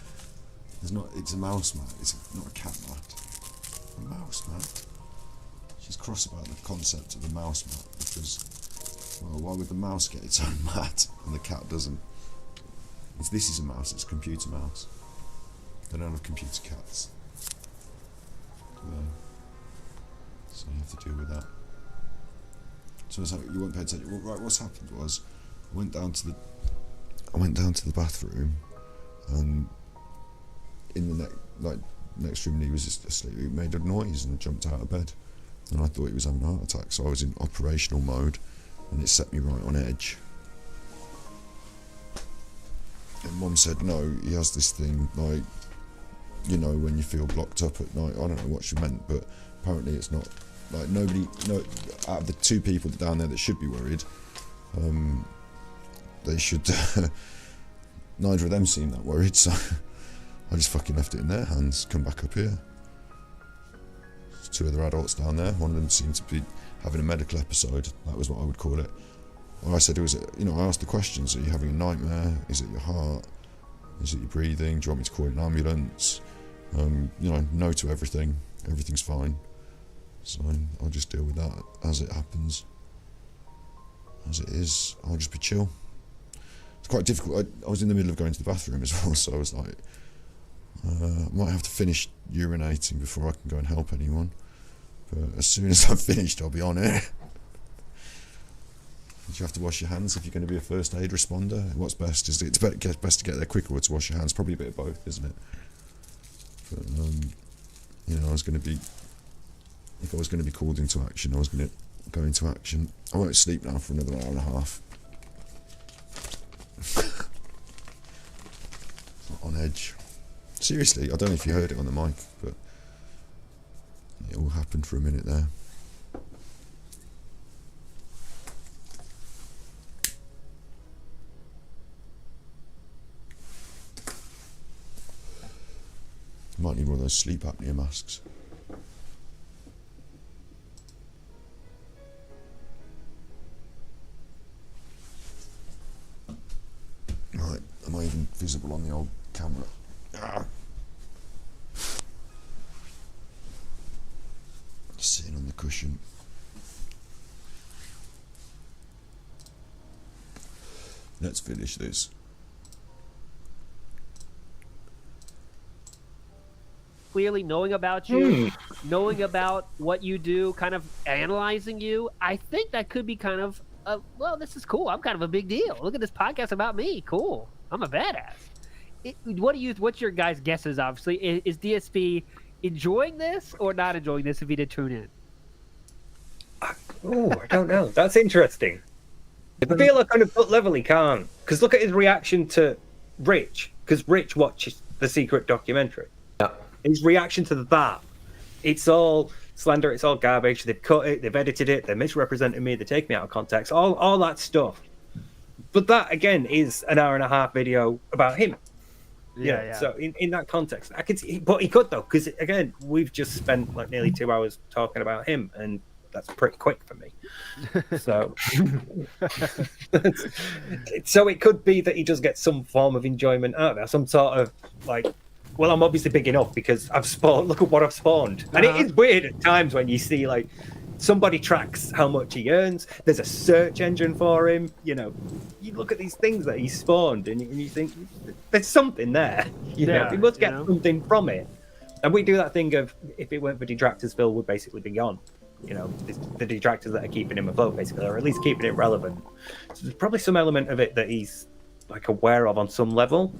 It's a mouse mat. It's not a cat mat. A mouse mat. She's cross about the concept of a mouse mat because, well, why would the mouse get its own mat and the cat doesn't? This is a mouse. It's a computer mouse. They don't have computer cats. So you have to deal with that. So it's like you won't pay attention. Well, right, what's happened was I went down to the bathroom, and in the next room, he was just asleep. He made a noise and jumped out of bed, and I thought he was having a heart attack. So I was in operational mode, and it set me right on edge. And Mum said, no, he has this thing like, you know, when you feel blocked up at night. I don't know what she meant, but apparently it's not. Like out of the two people down there that should be worried, they should. Neither of them seem that worried, so I just fucking left it in their hands. Come back up here. There's two other adults down there. One of them seemed to be having a medical episode. That was what I would call it. Well, I said it was. I asked the questions: are you having a nightmare? Is it your heart? Is it your breathing? Do you want me to call an ambulance? No to everything. Everything's fine. So I'll just deal with that as it happens. As it is, I'll just be chill. It's quite difficult. I was in the middle of going to the bathroom as well, so I was like, I might have to finish urinating before I can go and help anyone. But as soon as I've finished, I'll be on it. You have to wash your hands if you're going to be a first aid responder. What's best? Is it's best to get there quicker or to wash your hands? Probably a bit of both, isn't it? But I was going to be. If I was going to be called into action, I was going to go into action. I won't sleep now for another hour and a half. On edge. Seriously, I don't know if you heard it on the mic, but It all happened for a minute there. Might need one of those sleep apnea masks. Right, am I even visible on the old camera? Ah. Sitting on the cushion. Let's finish this. Clearly knowing about you, knowing about what you do, kind of analyzing you, I think that could be kind of, well, this is cool. I'm kind of a big deal. Look at this podcast about me. Cool. I'm a badass. What's your guys' guesses, obviously? Is DSP enjoying this or not enjoying this if he did tune in? Oh, I don't know. That's interesting. I feel like on a gut level he can't. Because look at his reaction to Rich. Because Rich watches the secret documentary. Yeah. His reaction to that, it's all slander, it's all garbage. They've cut it, they've edited it, they're misrepresenting me, they take me out of context, all that stuff. But that again is an hour and a half video about him. Yeah. So in that context, I could see, but he could though, because again, we've just spent like nearly 2 hours talking about him, and that's pretty quick for me. So, so it could be that he does get some form of enjoyment out of it, some sort of like, well, I'm obviously big enough because I've spawned. Look at what I've spawned, and it is weird at times when you see like somebody tracks how much he earns. There's a search engine for him. You know, you look at these things that he spawned, and you think there's something there. You know, he must get something from it. And we do that thing of if it weren't for detractors, Phil would basically be gone. You know, the detractors that are keeping him afloat, basically, or at least keeping it relevant. So there's probably some element of it that he's like aware of on some level.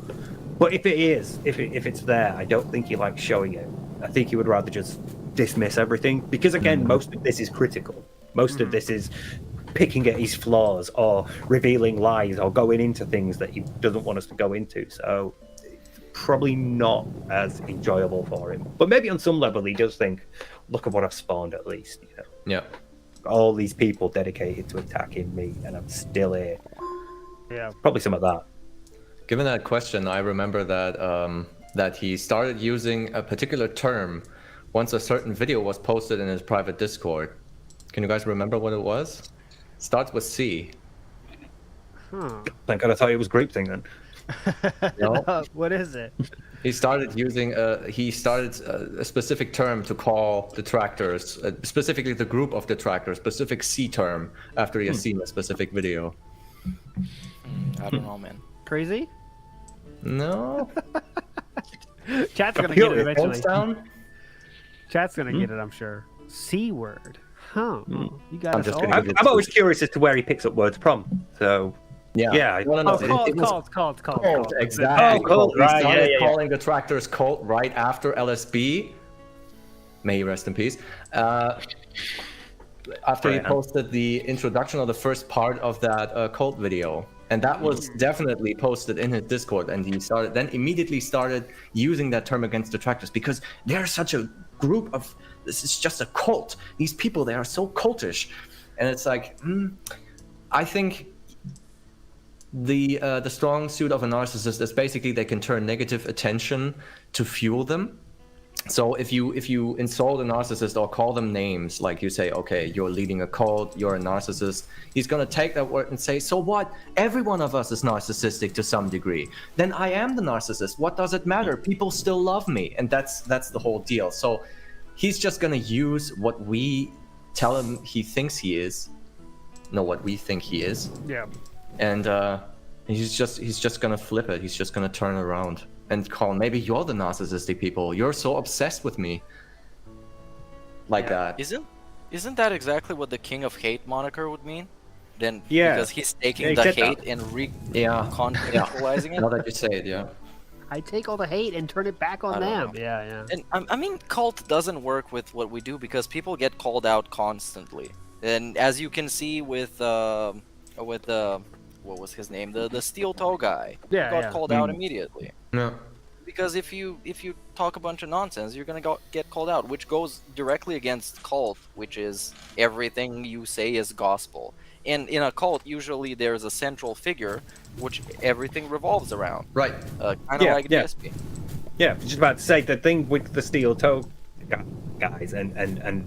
But if it is, if it's there, I don't think he likes showing it. I think he would rather just dismiss everything because, again, most of this is critical. Most of this is picking at his flaws or revealing lies or going into things that he doesn't want us to go into. So probably not as enjoyable for him. But maybe on some level he does think, look at what I've spawned at least. You know? Yeah. All these people dedicated to attacking me and I'm still here. Yeah. Probably some of that. Given that question, I remember that that he started using a particular term once a certain video was posted in his private Discord. Can you guys remember what it was? Starts with C. Thank God I thought it was groupthink then. No. What is it? He started using a specific term to call detractors, specifically the group of detractors, specific C term after he has seen a specific video. I don't know, man. Crazy? No. Chat's gonna get it Phones eventually. down? Chat's gonna get it, I'm sure. C word. Huh. You got I'm us just all. gonna I'm always curious as to where he picks up words from. So Yeah. I No, no, Oh, it was cult. exactly. Oh, cult, He right, started yeah. calling detractors cult right after LSB. May he rest in peace. After he posted the introduction of the first part of that cult video. And that was definitely posted in his Discord. And he immediately started using that term against detractors because they're such a group of, this is just a cult. These people, they are so cultish. And it's like, I think the strong suit of a narcissist is basically they can turn negative attention to fuel them. So if you insult a narcissist or call them names, like you say, okay, you're leading a cult, you're a narcissist, he's gonna take that word and say, so what? Every one of us is narcissistic to some degree. Then I am the narcissist. What does it matter? People still love me, and that's the whole deal. So he's just gonna use what we tell him he thinks he is, what we think he is. Yeah. And he's just gonna flip it. He's just gonna turn around and call, maybe you're the narcissistic people. You're so obsessed with me. Like that. Isn't that exactly what the King of Hate moniker would mean? Then because he's taking he the said hate that. and Contextualizing it. Now that you say it, yeah. I take all the hate and turn it back on I don't them. know. Yeah. And I mean, cult doesn't work with what we do because people get called out constantly. And as you can see with what was his name? The steel toe guy. Yeah, Got yeah. called out immediately. No. Because if you talk a bunch of nonsense, you're gonna get called out, which goes directly against cult, which is everything you say is gospel. And in a cult, usually there's a central figure, which everything revolves around. Right. Kind of Yeah, like yeah. DSP. Yeah, just about to say the thing with the steel toe guys and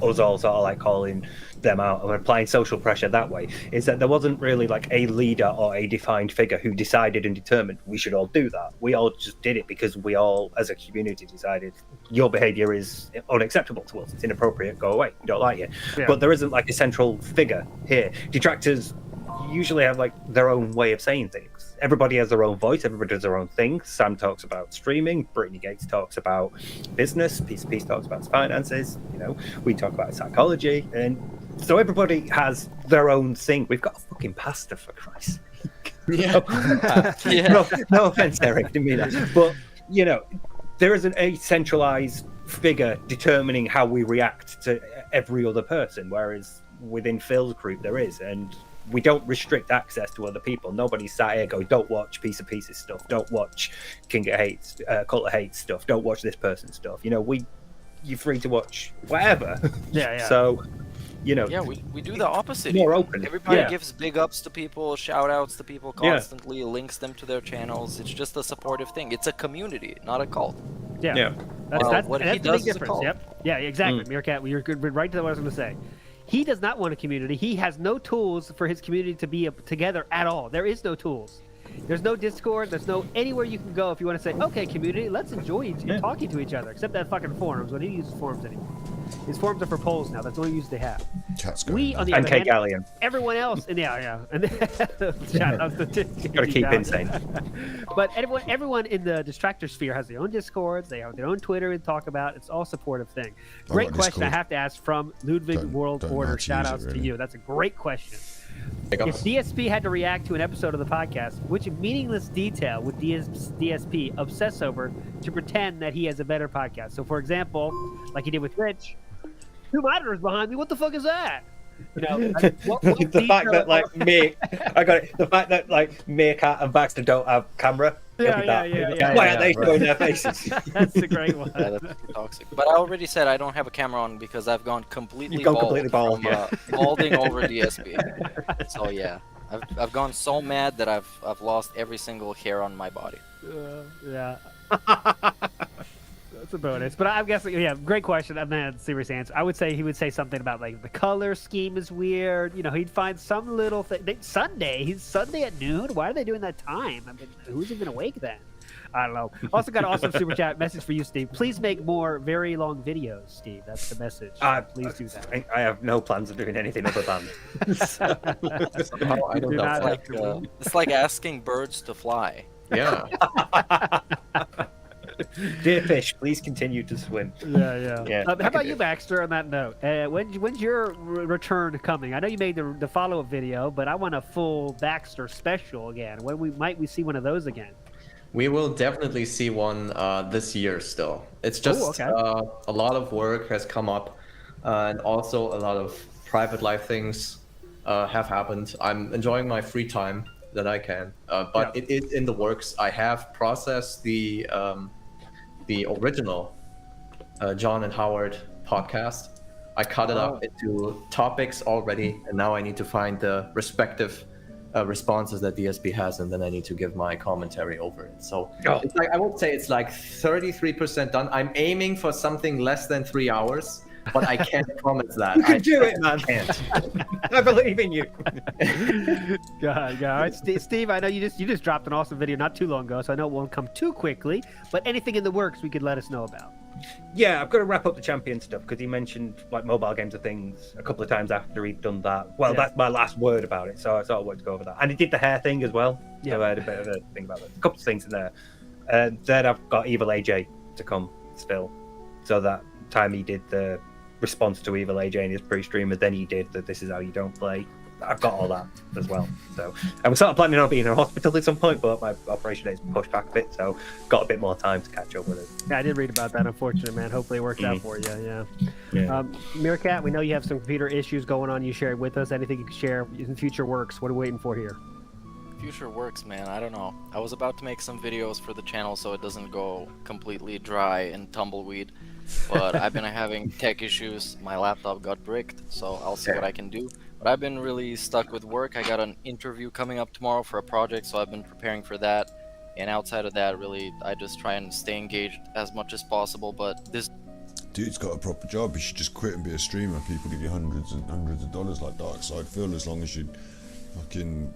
us all sort of like calling them out and applying social pressure that way is that there wasn't really like a leader or a defined figure who decided and determined we should all do that. We all just did it because we all as a community decided your behavior is unacceptable to us, it's inappropriate, go away, we don't like you. Yeah. But there isn't like a central figure here. Detractors usually have like their own way of saying things. Everybody has their own voice, everybody does their own thing. Sam talks about streaming, Brittany Gates talks about business, Piece of Peace talks about finances, you know, we talk about psychology, and so everybody has their own thing. We've got a fucking pastor, for Christ's sake. Yeah. No offense, Eric, didn't mean that. But you know, there isn't a centralized figure determining how we react to every other person, whereas within Phil's group there is, and we don't restrict access to other people. Nobody's sat here going, don't watch Piece of Pieces stuff, don't watch King of Hates, Cult of Hate stuff, don't watch this person's stuff. You know, you're free to watch whatever. Yeah. So, you know, Yeah, we do the opposite. more open. Everybody Yeah. gives big ups to people, shout outs to people constantly, links them to their channels. It's just a supportive thing. It's a community, not a cult. Yeah. Yeah. That's what and he that's the big does is a difference. cult. Yep. Yeah, exactly. Meerkat, you're good. Right to what I was going to say. He does not want a community. He has no tools for his community to be together at all. There is no tools. There's no Discord. There's no anywhere you can go if you want to say, okay, community, let's enjoy talking to each other. Except that fucking forums. When he uses forums anymore, his forums are for polls now. That's the only use they have. Cat's going. We, on the And other Kate hand, Gallion. everyone else, and yeah, and shout out to Gotta keep insane. But everyone in the distractor sphere has their own Discords. They have their own Twitter to talk about. It's all supportive thing. Great got question. I Discord. have to ask from Ludwig World don't know Order. how to Shout use it, outs to really. you. That's a great question. Pick up. If DSP had to react to an episode of the podcast, which meaningless detail would DSP obsess over to pretend that he has a better podcast? So, for example, like he did with Rich, 2 monitors behind me. What the fuck is that? You know, like, what The fact that detail- like I got it. The fact that like Meerkat and Baxter don't have camera. Yeah. Why aren't they right. showing their faces? That's a great one. Yeah, that's toxic. But I already said I don't have a camera on because I've gone completely You've gone bald completely bald, from, yeah. balding over DSP. So yeah, I've gone so mad that I've lost every single hair on my body. Yeah. That's a bonus. But I'm guessing, yeah, great question. I'm not a serious answer. I would say he would say something about like the color scheme is weird. You know, he'd find some little thing. He's Sunday at noon. Why are they doing that time? I mean, who's even awake then? I don't know. Also got an awesome super chat message for you, Steve. Please make more very long videos, Steve. That's the message. Please do that. I have no plans of doing anything other than. Somehow, I don't Do know. not Like it's like asking birds to fly. Yeah. Dear fish, please continue to swim. Yeah. Yeah, How I about can you, do. Baxter? On that note, when's your return coming? I know you made the follow-up video, but I want a full Baxter special again. When might we see one of those again? We will definitely see one this year still. It's just okay. a lot of work has come up, and also a lot of private life things have happened. I'm enjoying my free time that I can, but Yeah. it is in the works. I have processed the original John and Howard podcast. I cut it up into topics already, and now I need to find the respective responses that DSP has, and then I need to give my commentary over it. So it's like, I would say it's like 33% done. I'm aiming for something less than 3 hours, but I can't promise that. You can do it, man. Can't. I believe in you. God. All right, Steve. I know you just dropped an awesome video not too long ago, so I know it won't come too quickly. But anything in the works we could let us know about. Yeah, I've got to wrap up the champion stuff because he mentioned like mobile games and things a couple of times after he'd done that. Well, Yeah. that's my last word about it, so I sort of wanted to go over that. And he did the hair thing as well. Yeah. So I had a bit of a thing about that. A couple of things in there. And then I've got Evil AJ to come still. So that time he did the response to Evil AJ in his pre-streamer, then he did the This Is How You Don't Play. I've got all that as well. So I was sort of planning on being in a hospital at some point, but my operation date's pushed back a bit, so got a bit more time to catch up with it. Yeah, I did read about that. Unfortunately, man. Hopefully, it worked out for you. Yeah. Meerkat, we know you have some computer issues going on. You shared with us. Anything you can share in future works? What are we waiting for here? Future works, man. I don't know. I was about to make some videos for the channel so it doesn't go completely dry and tumbleweed, but I've been having tech issues. My laptop got bricked, so I'll see what I can do. But I've been really stuck with work. I got an interview coming up tomorrow for a project, so I've been preparing for that. And outside of that, really, I just try and stay engaged as much as possible. But this Dude's got a proper job. You should just quit and be a streamer. People give you hundreds and hundreds of dollars like Darksyde Phil, as long as you fucking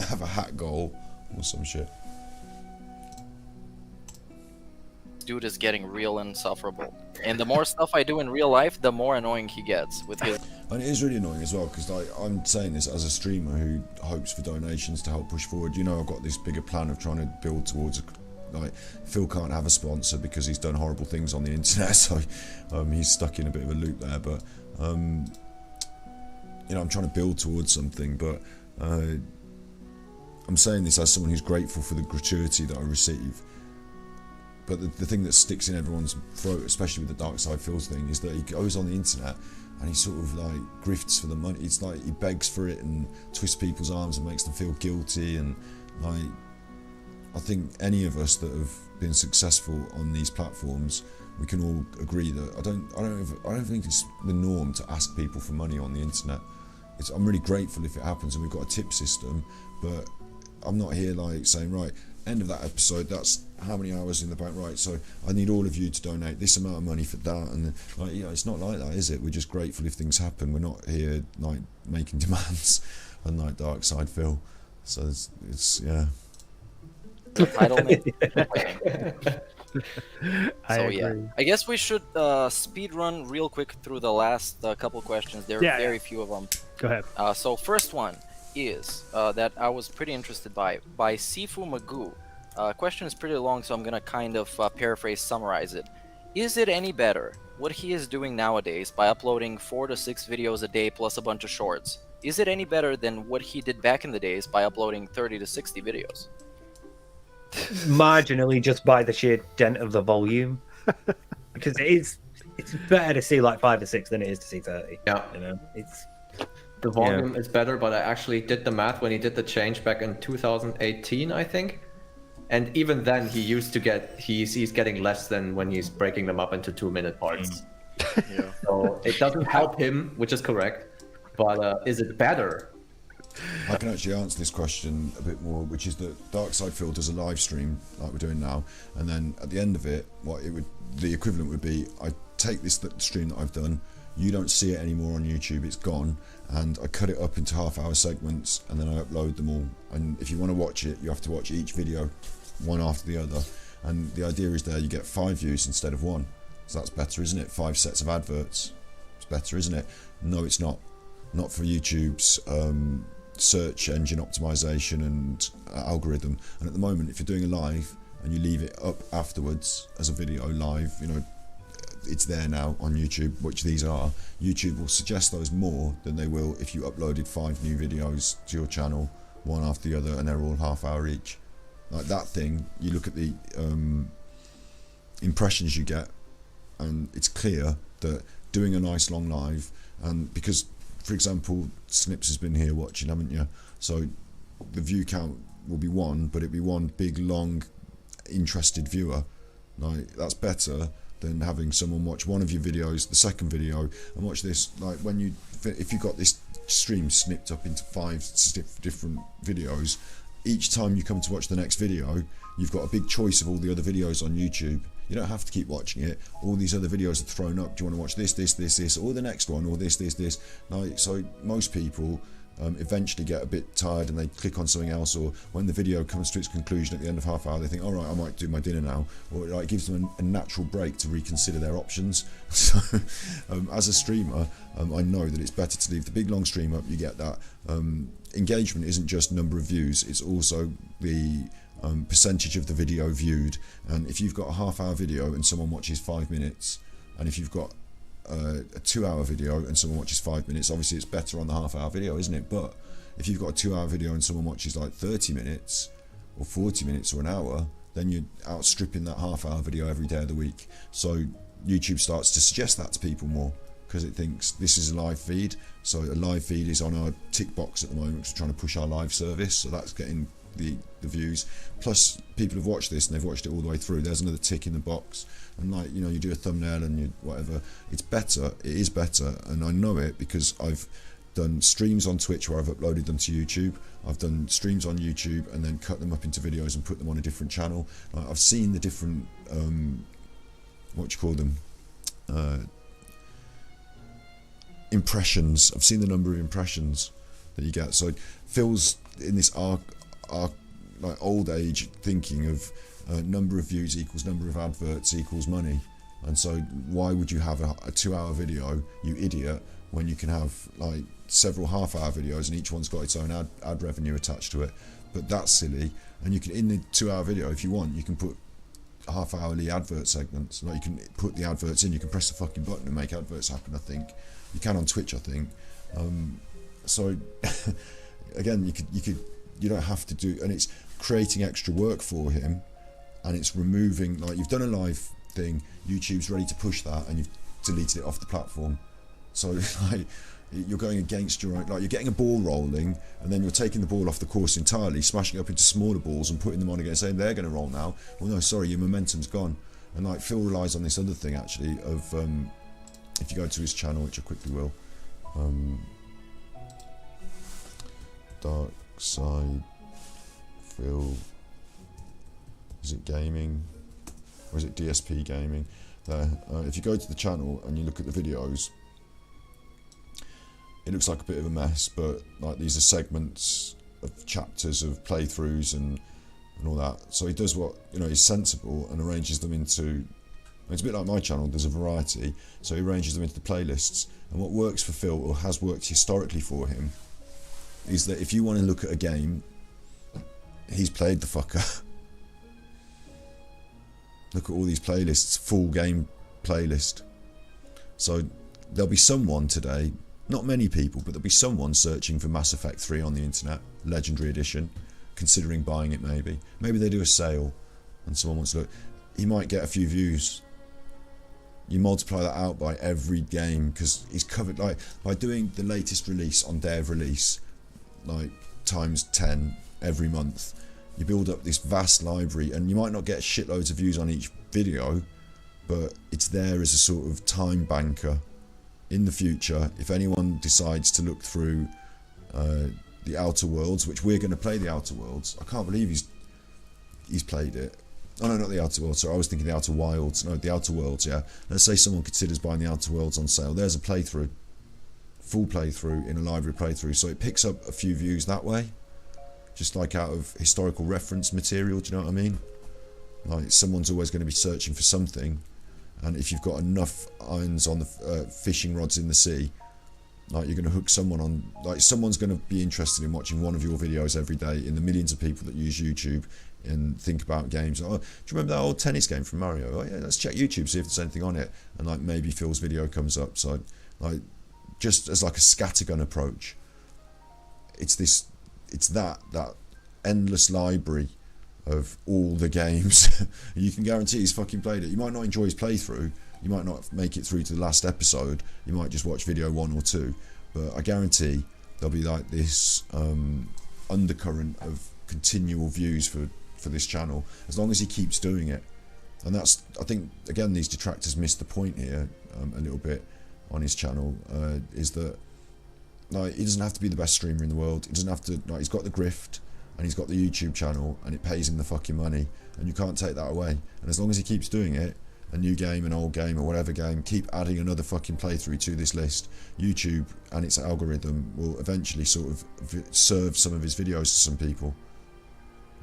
have a hat goal or some shit. dude is getting real insufferable. And the more stuff I do in real life, the more annoying he gets with his... And it is really annoying as well, because like, I'm saying this as a streamer who hopes for donations to help push forward. You know, I've got this bigger plan of trying to build towards like, Phil can't have a sponsor because he's done horrible things on the internet, so he's stuck in a bit of a loop there. But you know, I'm trying to build towards something, but I'm saying this as someone who's grateful for the gratuity that I receive. But the thing that sticks in everyone's throat, especially with the Darksyde Phil's thing, is that he goes on the internet and he sort of like grifts for the money. It's like he begs for it and twists people's arms and makes them feel guilty. And like, I think any of us that have been successful on these platforms, we can all agree that I don't think it's the norm to ask people for money on the internet. I'm really grateful if it happens, and we've got a tip system, but I'm not here like saying, right, end of that episode, that's how many hours in the bank, right, so I need all of you to donate this amount of money for that. And like, you know, it's not like that, is it? We're just grateful if things happen. We're not here like making demands, unlike Darksyde Phil. So it's yeah. Entitlement. I So agree. yeah, I guess we should speed run real quick through the last couple questions. There are Yeah, very few of them. Go ahead. So first one is that I was pretty interested by Sifu Magoo. Question is pretty long, so I'm gonna kind of paraphrase, summarize it. Is it any better what he is doing nowadays by uploading 4 to 6 videos a day plus a bunch of shorts? Is it any better than what he did back in the days by uploading 30 to 60 videos? Marginally, just by the sheer dent of the volume, because it's better to see like 5 or 6 than it is to see 30. Yeah. You know, it's The volume is better, but I actually did the math when he did the change back in 2018, I think. And even then, he used to get he's getting less than when he's breaking them up into 2-minute parts. Yeah. So it doesn't help him, which is correct. But is it better? I can actually answer this question a bit more, which is that Darksyde Phil does a live stream like we're doing now, and then at the end of it, the equivalent would be, I take this stream that I've done, you don't see it anymore on YouTube, it's gone, and I cut it up into half-hour segments, and then I upload them all. And if you want to watch it, you have to watch each video one after the other, and the idea is there you get 5 views instead of 1. So that's better, isn't it? 5 sets of adverts. It's better, isn't it? No, it's not. Not for YouTube's search engine optimization and algorithm. And at the moment, if you're doing a live and you leave it up afterwards as a video live, you know, it's there now on YouTube, which these are. YouTube will suggest those more than they will if you uploaded 5 new videos to your channel, one after the other, and they're all half-hour each. Like that thing, you look at the impressions you get, and it's clear that doing a nice long live, and because, for example, Snips has been here watching, haven't you? So the view count will be 1, but it'll be one big, long, interested viewer. Like, that's better than having someone watch one of your videos, the second video, and watch this. Like, if you've got this stream snipped up into 5 different videos, each time you come to watch the next video, you've got a big choice of all the other videos on YouTube. You don't have to keep watching it. All these other videos are thrown up. Do you want to watch this, or the next one, or this? Like, so most people eventually get a bit tired and they click on something else, or when the video comes to its conclusion at the end of half hour, they think, all right, I might do my dinner now, or it gives them a natural break to reconsider their options. So as a streamer, I know that it's better to leave the big long stream up. You get that engagement isn't just number of views, it's also the percentage of the video viewed. And if you've got a half-hour video and someone watches 5 minutes, and if you've got a 2-hour video and someone watches 5 minutes, obviously it's better on the half-hour video, isn't it? But if you've got a 2-hour video and someone watches like 30 minutes or 40 minutes or an hour, then you're outstripping that half-hour video every day of the week. So YouTube starts to suggest that to people more, because it thinks this is a live feed. So a live feed is on our tick box at the moment, which is trying to push our live service. So that's getting the views. Plus, people have watched this and they've watched it all the way through. There's another tick in the box. And like, you know, you do a thumbnail and you whatever. It's better. It is better, and I know it because I've done streams on Twitch where I've uploaded them to YouTube. I've done streams on YouTube and then cut them up into videos and put them on a different channel. Like, I've seen the different what do you call them? Impressions. I've seen the number of impressions that you get. So Phil's in this like old age thinking of number of views equals number of adverts equals money. And so why would you have a 2-hour video, you idiot, when you can have like several half-hour videos and each one's got its own ad revenue attached to it? But that's silly. And you can, in the 2-hour video, if you want, you can put half-hourly advert segments. Like, you can put the adverts in, you can press the fucking button and make adverts happen. I think you can on Twitch, I think. So again, you don't have to do, and it's creating extra work for him, and it's removing, like, you've done a live thing, YouTube's ready to push that, and you've deleted it off the platform. So like, you're going against your own, like, you're getting a ball rolling and then you're taking the ball off the course entirely, smashing it up into smaller balls and putting them on again, saying they're going to roll now. Well, no, sorry, your momentum's gone. And like, Phil relies on this other thing actually of if you go to his channel, which I quickly will, Darksyde Phil, is it gaming or is it DSP gaming? There, if you go to the channel and you look at the videos, it looks like a bit of a mess, but like, these are segments of chapters of playthroughs and all that. So he does what, you know, he's sensible and arranges them into, it's a bit like my channel, there's a variety, so he arranges them into the playlists. And what works for Phil, or has worked historically for him, is that if you want to look at a game, he's played the fucker. Look at all these playlists, full game playlist. So there'll be someone today, not many people, but there'll be someone searching for Mass Effect 3 on the internet, Legendary Edition, considering buying it maybe. Maybe they do a sale and someone wants to look. He might get a few views. You multiply that out by every game, because he's covered, like, by doing the latest release on day of release, like times 10 every month, you build up this vast library, and you might not get shitloads of views on each video, but it's there as a sort of time banker in the future. If anyone decides to look through the Outer Worlds, which we're going to play the Outer Worlds, I can't believe he's played it. Oh no, not the Outer Worlds, sorry, I was thinking the Outer Wilds. No, the Outer Worlds, yeah. Let's say someone considers buying the Outer Worlds on sale. There's a playthrough, full playthrough in a library playthrough, so it picks up a few views that way, just like out of historical reference material, do you know what I mean? Like, someone's always going to be searching for something, and if you've got enough irons on the fishing rods in the sea, like, you're going to hook someone on, like, someone's going to be interested in watching one of your videos every day in the millions of people that use YouTube and think about games. Oh, do you remember that old tennis game from Mario? Oh yeah, let's check YouTube, see if there's anything on it, and like, maybe Phil's video comes up. So like, just as like a scattergun approach, it's that endless library of all the games. You can guarantee he's fucking played it. You might not enjoy his playthrough, you might not make it through to the last episode, you might just watch video 1 or 2, but I guarantee there'll be like this undercurrent of continual views for this channel, as long as he keeps doing it. And that's, I think, again, these detractors missed the point here a little bit on his channel, is that, like, he doesn't have to be the best streamer in the world. He doesn't have to, like, he's got the grift and he's got the YouTube channel and it pays him the fucking money, and you can't take that away. And as long as he keeps doing it, a new game, an old game, or whatever game, keep adding another fucking playthrough to this list, YouTube and its algorithm will eventually sort of serve some of his videos to some people.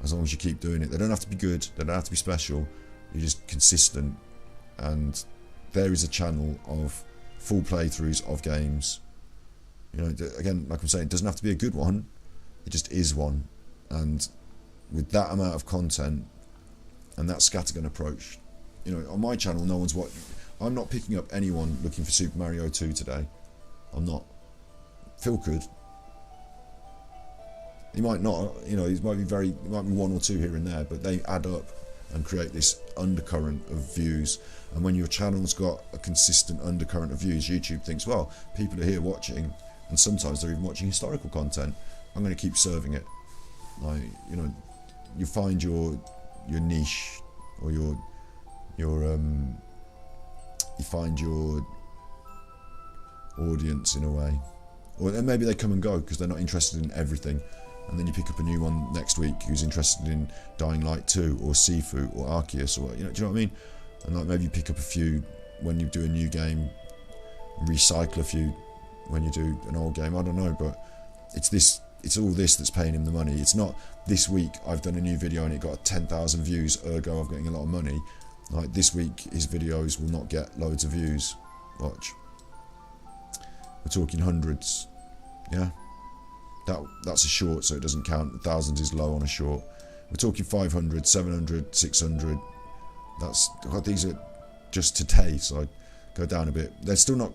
As long as you keep doing it. They don't have to be good, they don't have to be special, you're just consistent. And there is a channel of full playthroughs of games. You know, again, like I'm saying, it doesn't have to be a good one, it just is one. And with that amount of content and that scattergun approach, you know, on my channel, no one's watching. I'm not picking up anyone looking for Super Mario 2 today. I'm not. Phil could. He might not, you know, it might be 1 or 2 here and there, but they add up. and create this undercurrent of views. And when your channel's got a consistent undercurrent of views, YouTube thinks, well, people are here watching, and sometimes they're even watching historical content. I'm going to keep serving it. Like, you know, you find your niche, or you find your audience in a way, or and maybe they come and go because they're not interested in everything, and then you pick up a new one next week who's interested in Dying Light 2 or Sifu or Arceus, or do you know what I mean? And like maybe you pick up a few when you do a new game, recycle a few when you do an old game. I don't know, but it's all this that's paying him the money. It's not this week I've done a new video and it got 10,000 views, ergo I'm getting a lot of money. Like this week his videos will not get loads of views. Watch. We're talking hundreds. Yeah? That's a short, so it doesn't count. Thousands is low on a short. We're talking 500, 700, 600. These are just today, so I go down a bit. They're still not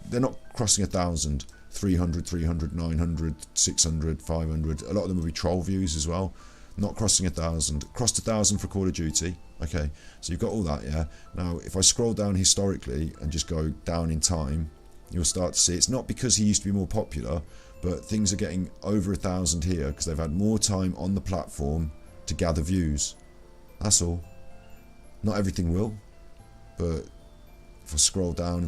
they're not crossing 1,000. 300, 300, 900, 600, 500. A lot of them will be troll views as well. Not crossing 1,000. Crossed 1,000 for Call of Duty. Okay, so you've got all that, yeah. Now, if I scroll down historically and just go down in time, you'll start to see it's not because he used to be more popular, but things are getting over 1,000 here because they've had more time on the platform to gather views. That's all. Not everything will, but if I scroll down,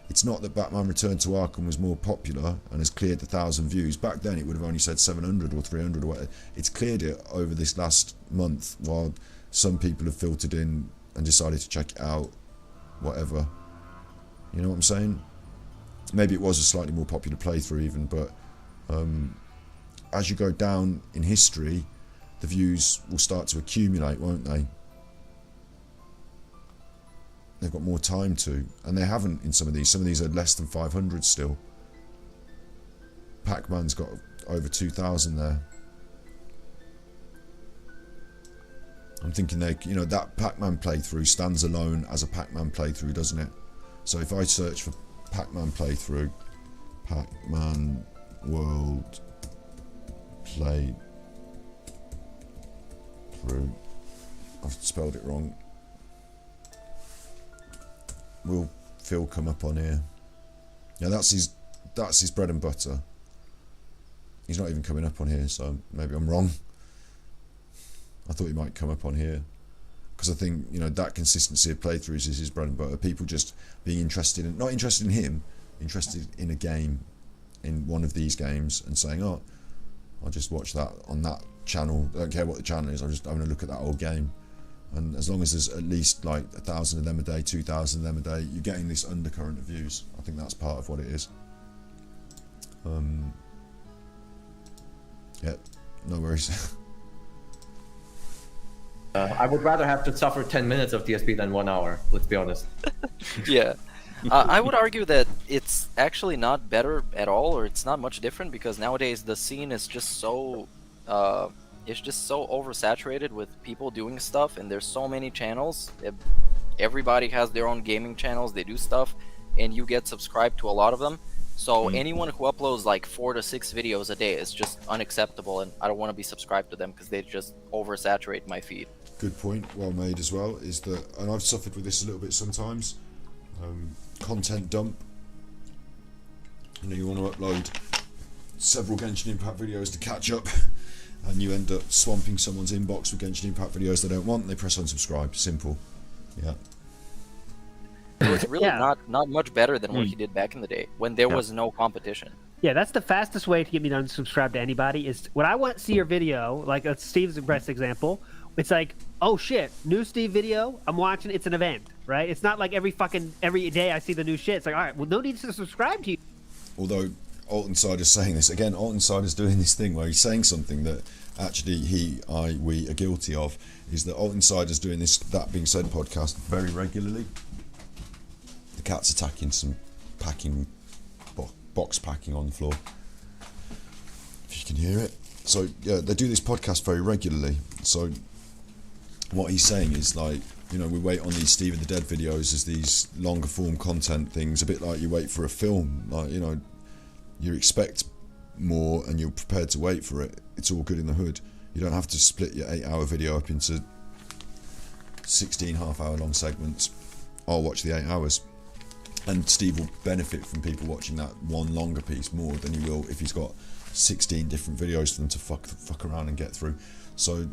it's not that Batman Return to Arkham was more popular and has cleared 1,000 views. Back then it would have only said 700 or 300 or whatever. It's cleared it over this last month, while some people have filtered in and decided to check it out, whatever. You know what I'm saying? Maybe it was a slightly more popular playthrough even, but as you go down in history, the views will start to accumulate, won't they? They've got more time to, and they haven't in some of these. Some of these are less than 500 still. Pac-Man's got over 2,000 there. I'm thinking that Pac-Man playthrough stands alone as a Pac-Man playthrough, doesn't it? So if I search for Pac-Man playthrough, Pac-Man World Playthrough, I've spelled it wrong. Will Phil come up on here? Yeah, that's his bread and butter. He's not even coming up on here, so maybe I'm wrong. I thought he might come up on here because I think that consistency of playthroughs is his bread and butter. People just being interested in, not interested in him, interested in a game, in one of these games, and saying, "Oh, I'll just watch that on that channel. I don't care what the channel is. I'm just having a look at that old game." And as long as there's at least like 1,000 of them a day, 2,000 of them a day, you're getting this undercurrent of views. I think that's part of what it is. Yeah, no worries. I would rather have to suffer 10 minutes of DSP than 1 hour, let's be honest. Yeah. I would argue that it's actually not better at all, or it's not much different, because nowadays the scene is just so oversaturated with people doing stuff, and there's so many channels. Everybody has their own gaming channels, they do stuff, and you get subscribed to a lot of them. So anyone who uploads like 4 to 6 videos a day is just unacceptable, and I don't want to be subscribed to them because they just oversaturate my feed. Good point, well made as well, is that, and I've suffered with this a little bit sometimes, content dump. You want to upload several Genshin Impact videos to catch up, and you end up swamping someone's inbox with Genshin Impact videos they don't want, and they press unsubscribe. Simple. Yeah. It's really not much better than what he did back in the day, when there was no competition. Yeah, that's the fastest way to get me to unsubscribe to anybody, is when I want to see your video, like Steve's best example, it's like, oh shit, new Steve video, I'm watching, it's an event, right? It's not like every day I see the new shit. It's like, all right, well, no need to subscribe to you. Although Altensider's saying this, again, Altensider's doing this thing where he's saying something that actually we are guilty of, is that Altensider's doing this That Being Said podcast very regularly. The cat's attacking some box packing on the floor, if you can hear it. So yeah, they do this podcast very regularly. So what he's saying is, like, we wait on these Steve and the Dead videos as these longer form content things, a bit like you wait for a film. Like, you expect more and you're prepared to wait for it. It's all good in the hood. You don't have to split your 8-hour video up into 16 half-hour long segments, I'll watch the 8 hours. And Steve will benefit from people watching that one longer piece more than he will if he's got 16 different videos for them to fuck around and get through. So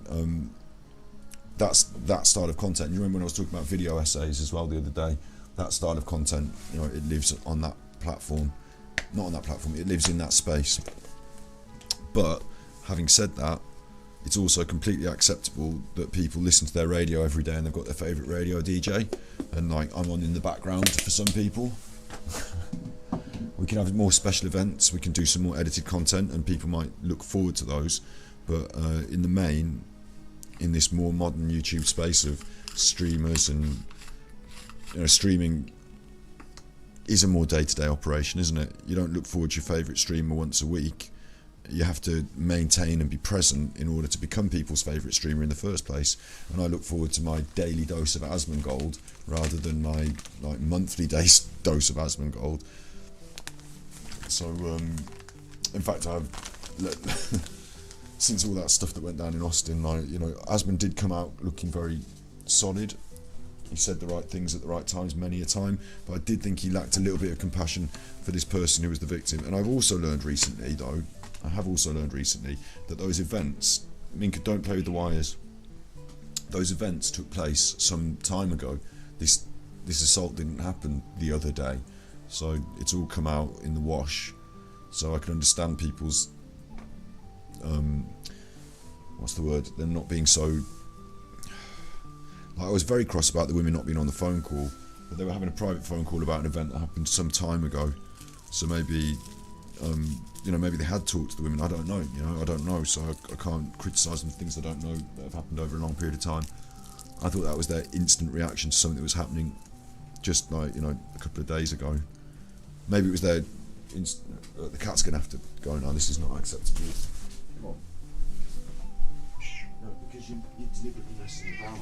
that's that style of content. You remember when I was talking about video essays as well the other day? That style of content, you know, it lives on that platform. Not on that platform, it lives in that space. But having said that, it's also completely acceptable that people listen to their radio every day and they've got their favourite radio DJ, and like I'm on in the background for some people. We can have more special events, we can do some more edited content, and people might look forward to those. But in the main, in this more modern YouTube space of streamers and, you know, streaming is a more day-to-day operation, isn't it? You don't look forward to your favourite streamer once a week. You have to maintain and be present in order to become people's favourite streamer in the first place. And I look forward to my daily dose of Asmongold rather than my like monthly dose of Asmongold. So, in fact, I've since all that stuff that went down in Austin, like, you know, Asmon did come out looking very solid. He said the right things at the right times many a time, but I did think he lacked a little bit of compassion for this person who was the victim. And I've also learned recently, though, that those events, Minka, don't play with the wires. Those events took place some time ago. This assault didn't happen the other day, so it's all come out in the wash. So I can understand people's, what's the word? Them not being so. Like, I was very cross about the women not being on the phone call, but they were having a private phone call about an event that happened some time ago. So maybe. You know, maybe they had talked to the women. I don't know. You know, I don't know. So I can't criticise them for things I don't know that have happened over a long period of time. I thought that was their instant reaction to something that was happening, just like, you know, a couple of days ago. Maybe it was their. The cat's gonna have to go now. This is not acceptable. Come on. No, because you're deliberately messing about.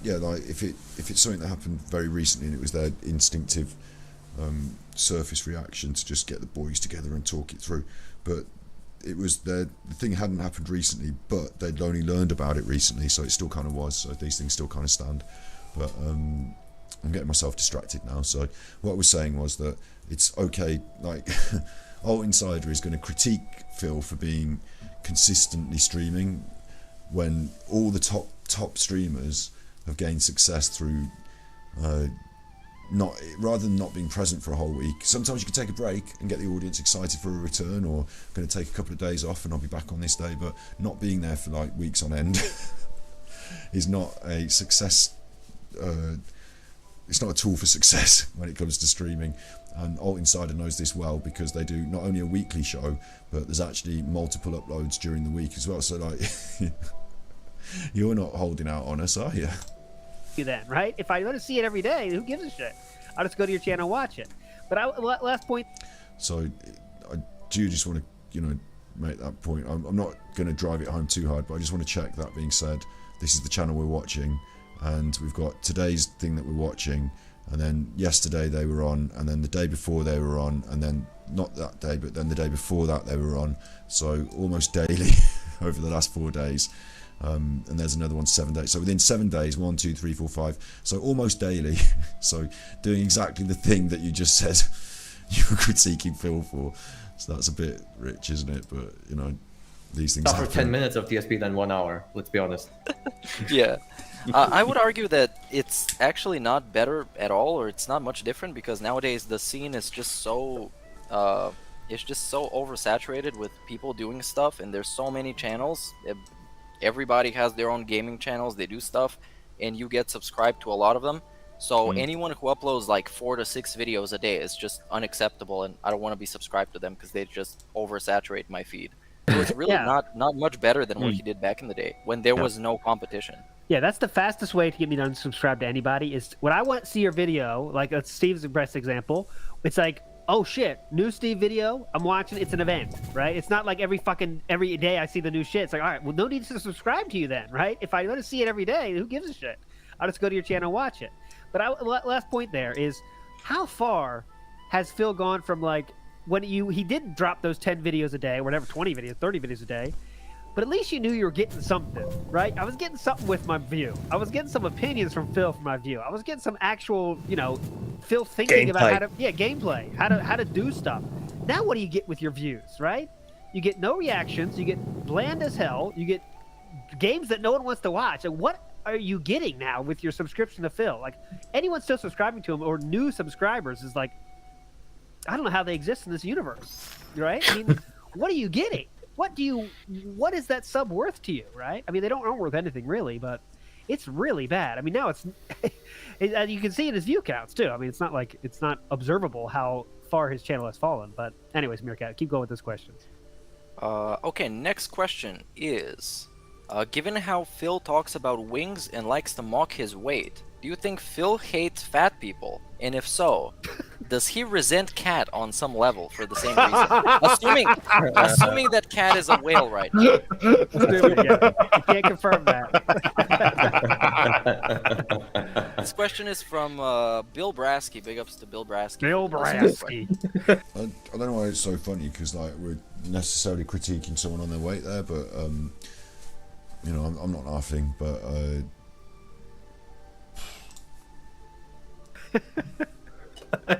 Yeah, like if it's something that happened very recently and it was their instinctive surface reaction to just get the boys together and talk it through, but it was the thing hadn't happened recently, but they'd only learned about it recently, so it still kind of was. So these things still kind of stand. But I'm getting myself distracted now. So what I was saying was that it's okay. Like, Alt Insider is going to critique Phil for being consistently streaming when all the top streamers have gained success through rather than not being present for a whole week. Sometimes you can take a break and get the audience excited for a return, or I'm going to take a couple of days off and I'll be back on this day, but not being there for like weeks on end is not a success. It's not a tool for success when it comes to streaming. And Alt Insider knows this well because they do not only a weekly show, but there's actually multiple uploads during the week as well. So like, you're not holding out on us, are you? Then, right? If I want to see it every day, who gives a shit? I'll just go to your channel and watch it. But last point. So I do just want to, you know, make that point. I'm not going to drive it home too hard, but I just want to check that being said. This is the channel we're watching, and we've got today's thing that we're watching, and then yesterday they were on, and then the day before they were on, and then not that day, but then the day before that they were on. So almost daily over the last 4 days. And there's another one 7 days. So within 7 days, 1, 2, 3, 4, 5. So almost daily. So doing exactly the thing that you just said you were critiquing Phil for. So that's a bit rich, isn't it? But, you know, these things Tougher happen. 10 minutes of DSP than 1 hour, let's be honest. Yeah. I would argue that it's actually not better at all, or it's not much different, because nowadays the scene is just so oversaturated with people doing stuff, and there's so many channels. Everybody has their own gaming channels, they do stuff, and you get subscribed to a lot of them. So anyone who uploads like 4 to 6 videos a day is just unacceptable, and I don't want to be subscribed to them because they just oversaturate my feed. So it's really not much better than what he did back in the day when there was no competition. Yeah, that's the fastest way to get me to unsubscribe to anybody is when I want to see your video, like Steve's best example, it's like, oh shit, new Steve video, I'm watching, it's an event, right? It's not like every day I see the new shit. It's like, all right, well, no need to subscribe to you then, right? If I want to see it every day, who gives a shit? I'll just go to your channel and watch it. But last point there is, how far has Phil gone from like when he did drop those 10 videos a day, or whatever, 20 videos, 30 videos a day, but at least you knew you were getting something, right? I was getting something with my view. I was getting some opinions from Phil for my view. I was getting some actual, Phil thinking about how to, gameplay, how to do stuff. Now what do you get with your views, right? You get no reactions. You get bland as hell. You get games that no one wants to watch. And what are you getting now with your subscription to Phil? Like, anyone still subscribing to him or new subscribers is like, I don't know how they exist in this universe, right? I mean, what are you getting? What is that sub worth to you, right? I mean, they aren't worth anything really, but it's really bad. I mean, now you can see in his view counts too. I mean, it's not observable how far his channel has fallen. But anyways, Meerkat, keep going with this question. Okay, next question is, given how Phil talks about wings and likes to mock his weight, do you think Phil hates fat people? And if so, does he resent Cat on some level for the same reason? Assuming that Cat is a whale right now. I can't confirm that. This question is from Bill Brasky. Big ups to Bill Brasky. Bill Brasky. I don't know why it's so funny, because like we're necessarily critiquing someone on their weight there, but I'm not laughing, but I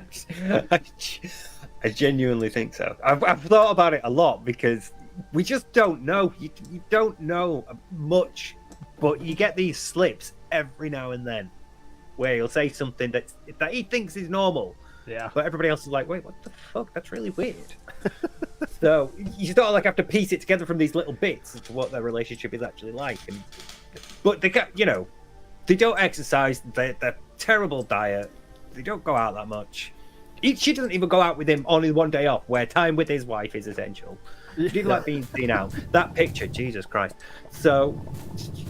genuinely think so. I've thought about it a lot, because we just don't know. You don't know much, but you get these slips every now and then where he'll say something that he thinks is normal. Yeah. But everybody else is like, wait, what the fuck? That's really weird. So you sort of like have to piece it together from these little bits as to what their relationship is actually like. But they don't exercise. They're terrible diet. They don't go out that much. She doesn't even go out with him on his one day off, where time with his wife is essential. She didn't like being seen out. That picture, Jesus Christ. So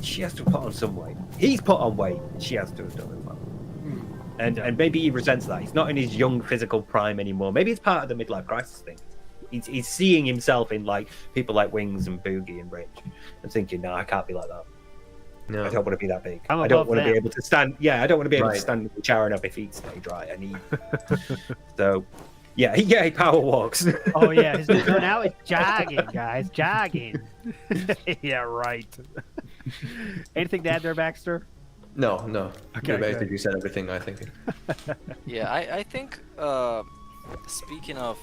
she has to put on some weight. He's put on weight. She has to have done as well. And maybe he resents that. He's not in his young physical prime anymore. Maybe it's part of the midlife crisis thing. He's seeing himself in like people like Wings and Boogie and Rich, and thinking, no, I can't be like that. No. I don't want to be that big. I don't want to be able to stand. Yeah, I don't want to be able to stand in the shower and have my feet stay dry. So, yeah, he power walks. Oh yeah, now it's jogging, guys, jogging. Yeah, right. Anything to add there, Baxter? No. Okay, You basically said everything, I think. Yeah, I think, speaking of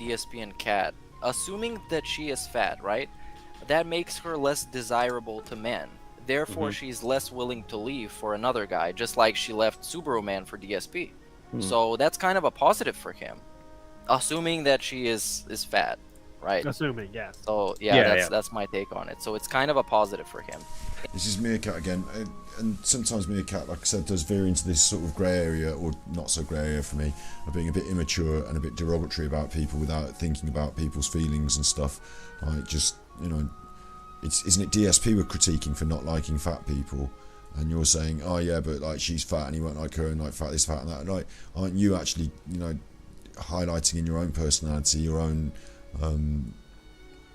DSP and Cat, assuming that she is fat, right? That makes her less desirable to men. Therefore, she's less willing to leave for another guy, just like she left Subaru Man for DSP. So that's kind of a positive for him, assuming that she is fat, right? Assuming, yes. So that's my take on it. So it's kind of a positive for him. This is Meerkat again, and sometimes Meerkat, like I said, does veer into this sort of grey area, or not so grey area for me, of being a bit immature and a bit derogatory about people without thinking about people's feelings and stuff. Like, just, isn't it DSP we're critiquing for not liking fat people? And you're saying, oh yeah, but like she's fat and he won't like her, and like fat this, fat and that. And like, aren't you actually, highlighting in your own personality, your own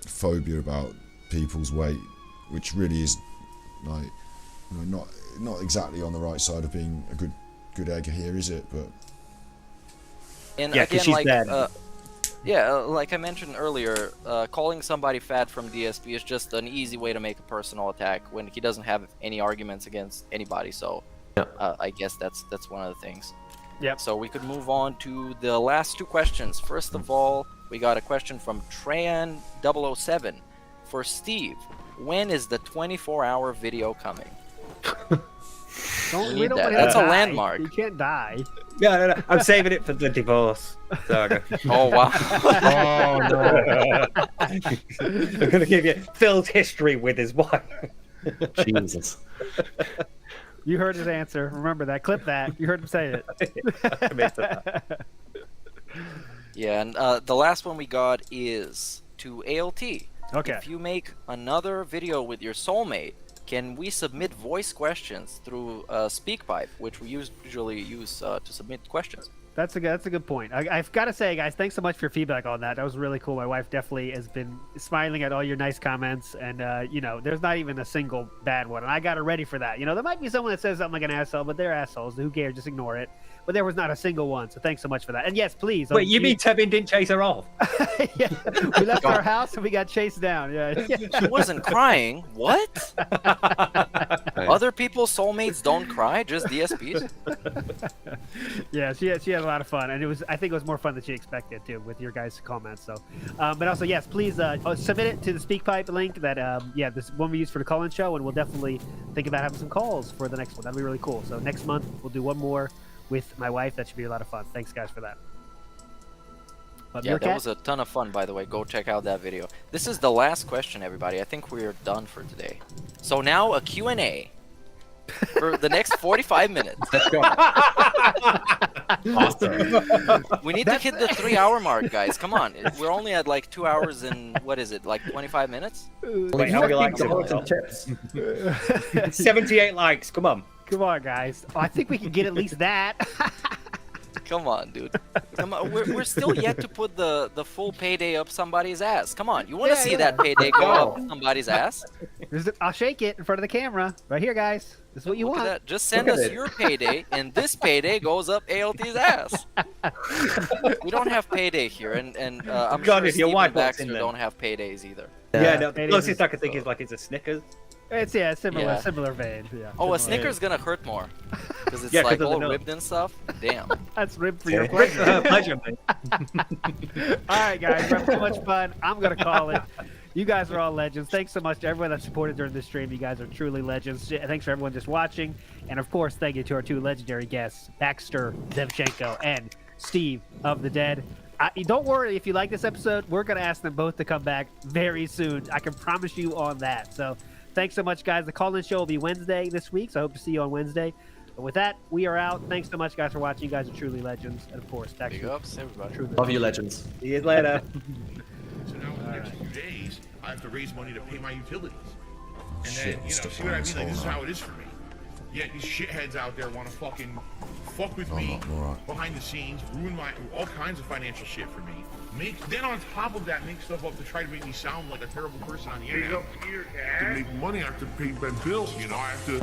phobia about people's weight, which really is like, not exactly on the right side of being a good egg here, is it? But and yeah, again, she's like dead. like I mentioned earlier, calling somebody fat from DSP is just an easy way to make a personal attack when he doesn't have any arguments against anybody. So I guess that's one of the things. Yep. So we could move on to the last two questions. First of all, we got a question from Trayan007 for Steve. When is the 24-hour video coming? We don't want That's a die. landmark. You can't die. No. I'm saving it for the divorce saga. Oh wow. Oh, no. I'm going to give you Phil's history with his wife. Jesus. You heard his answer. Remember that. Clip that. You heard him say it. Yeah, and the last one we got is to ALT. Okay. If you make another video with your soulmate, can we submit voice questions through SpeakPipe, which we usually use to submit questions? That's a good point. I've got to say, guys, thanks so much for your feedback on that. That was really cool. My wife definitely has been smiling at all your nice comments, and you know, there's not even a single bad one. And I got her ready for that. You know, there might be someone that says something like an asshole, but they're assholes. Who cares? Just ignore it. But there was not a single one. So thanks so much for that. And yes, please. Wait, you mean Tevin didn't chase her off? Yeah, we left our house and we got chased down. Yeah. She wasn't crying. What? Other people's soulmates don't cry, just DSPs. Yeah, she had a lot of fun, and I think it was more fun than she expected too, with your guys' comments. So, but also yes, please submit it to the SpeakPipe link that this one we use for the call-in show, and we'll definitely think about having some calls for the next one. That'd be really cool. So next month we'll do one more with my wife. That should be a lot of fun. Thanks guys for that. But Yeah, that was a ton of fun, by the way. Go check out that video. This is the last question, everybody. I think we're done for today. So now a Q&A for the next 45 minutes. Let's go. Awesome. We need to hit the 3-hour mark, guys. Come on. We're only at like 2 hours and, what is it, like 25 minutes? Wait, how many likes? Chips. 78 likes. Come on. Come on, guys. Oh, I think we can get at least that. Come on, dude. Come on. We're still yet to put the full payday up somebody's ass. Come on. You want to see that payday go up somebody's ass? I'll shake it in front of the camera. Right here, guys. This is what you Look at want. that. Just send us your payday, and this payday goes up ALT's ass. We don't have payday here, and I'm God, sure if your Steve wife and walks Baxter in there. don't have paydays either. Yeah, no, the It closest is- I could think is like it's a Snickers. It's similar vein. Yeah. Oh, a similar. Snicker's gonna hurt more because it's Yeah, 'cause like of the all nut. ribbed and stuff. Damn. That's ribbed for your pleasure. Pleasure, man. All right, guys, we're having too much fun. I'm gonna call it. You guys are all legends. Thanks so much to everyone that supported during this stream. You guys are truly legends. Thanks for everyone just watching, and of course, thank you to our two legendary guests, Baxter Zemchenko and Steve of the Dead. Don't worry if you like this episode. We're gonna ask them both to come back very soon. I can promise you on that. So. Thanks so much, guys. The call-in show will be Wednesday this week, so I hope to see you on Wednesday. But with that, we are out. Thanks so much, guys, for watching. You guys are truly legends. And, of course, back Big to ups, everybody. truly Love you, legends. See you later. So now in the next few days, I have to raise money to pay my utilities. And Shit, then, you know, stuff see what I on mean? this Like, this is whole how it is for me. Yeah, these shitheads out there want to fucking fuck with me not alright. behind the scenes, ruin my all kinds of financial shit for me. Then on top of that, make stuff up to try to make me sound like a terrible person on the internet. To make money, I have to pay my bills. You know, I have to.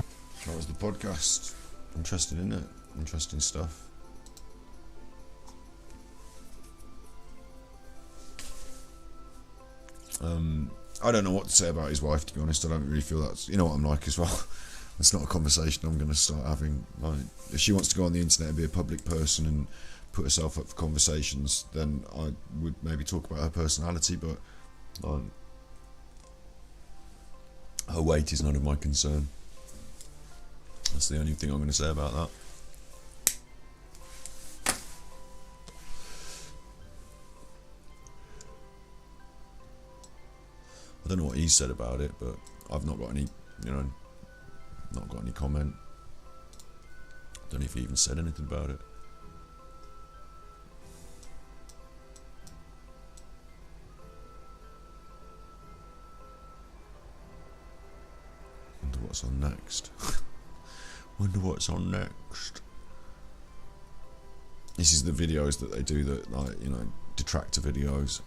That was the podcast. Interesting, isn't it? Interesting stuff. I don't know what to say about his wife, to be honest. I don't really feel that's, you know what I'm like as well. It's not a conversation I'm going to start having. Like, if she wants to go on the internet and be a public person and put herself up for conversations, then I would maybe talk about her personality, but her weight is none of my concern. That's the only thing I'm going to say about that. I don't know what he said about it, but I've not got any, not got any comment. Don't know if he even said anything about it. Wonder what's on next. Wonder what's on next. This is the videos that they do that, like, detractor videos.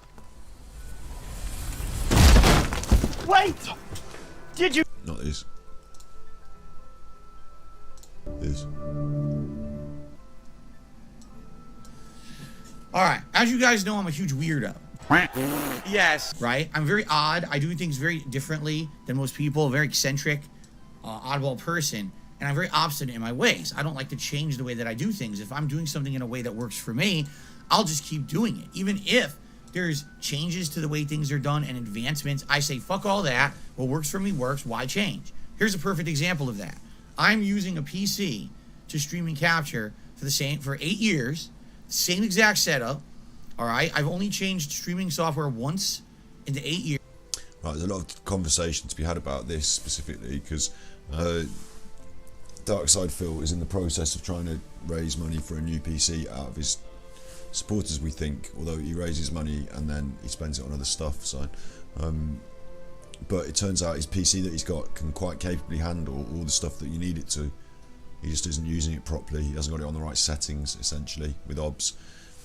Wait! Did you? Not this. This. Alright, as you guys know, I'm a huge weirdo. Yes. Right? I'm very odd. I do things very differently than most people. Very eccentric, oddball person. And I'm very obstinate in my ways. I don't like to change the way that I do things. If I'm doing something in a way that works for me, I'll just keep doing it. Even if there's changes to the way things are done and advancements, I say, fuck all that. What works for me works. Why change? Here's a perfect example of that. I'm using a PC to stream and capture for 8 years. Same exact setup. All right. I've only changed streaming software once into 8 years. Right, there's a lot of conversation to be had about this specifically because Darksyde Phil is in the process of trying to raise money for a new PC out of his supporters, we think, although he raises money and then he spends it on other stuff. So, but it turns out his PC that he's got can quite capably handle all the stuff that you need it to. He just isn't using it properly. He hasn't got it on the right settings, essentially, with OBS,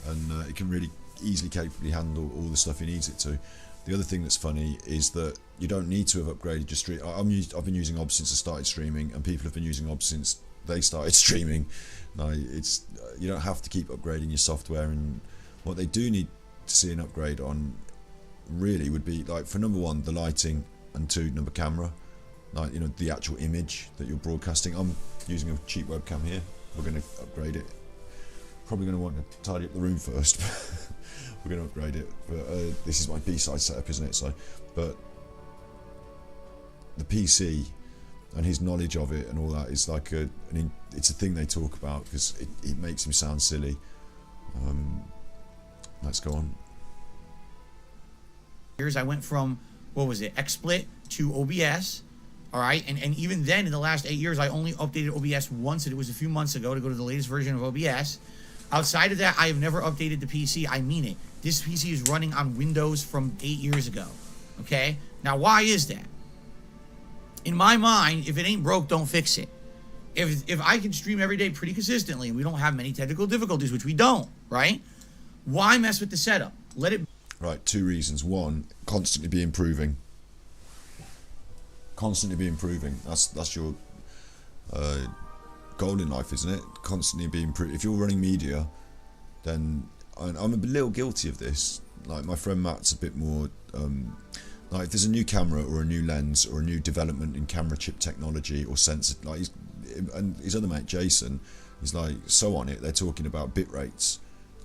and it can really easily, capably handle all the stuff he needs it to. The other thing that's funny is that you don't need to have upgraded your stream. I've been using OBS since I started streaming, and people have been using OBS since they started streaming. No, it's you don't have to keep upgrading your software. And what they do need to see an upgrade on, really, would be like, for number one, the lighting, and two, number camera. Like, you know, the actual image that you're broadcasting. I'm using a cheap webcam here. We're going to upgrade it. Probably going to want to tidy up the room first. We're going to upgrade it. But this is my B-side setup, isn't it? So, but the PC and his knowledge of it and all that is like it's a thing they talk about, because it makes him sound silly. Let's go on. Years I went from, what was it, XSplit to OBS. All right, and even then, in the last 8 years, I only updated OBS once, and it was a few months ago, to go to the latest version of OBS. Outside of that, I have never updated the PC. I mean it. This PC is running on Windows from 8 years ago. Okay? Now, why is that? In my mind, if it ain't broke, don't fix it. If I can stream every day pretty consistently, and we don't have many technical difficulties, which we don't, right? Why mess with the setup? Let it... Right, two reasons. One, constantly be improving. Constantly be improving. That's your goal in life, isn't it? Constantly be improving. If you're running media, then I'm a little guilty of this. Like, my friend Matt's a bit more like, if there's a new camera or a new lens or a new development in camera chip technology or sensor, like, and his other mate Jason is like so on it. They're talking about bit rates,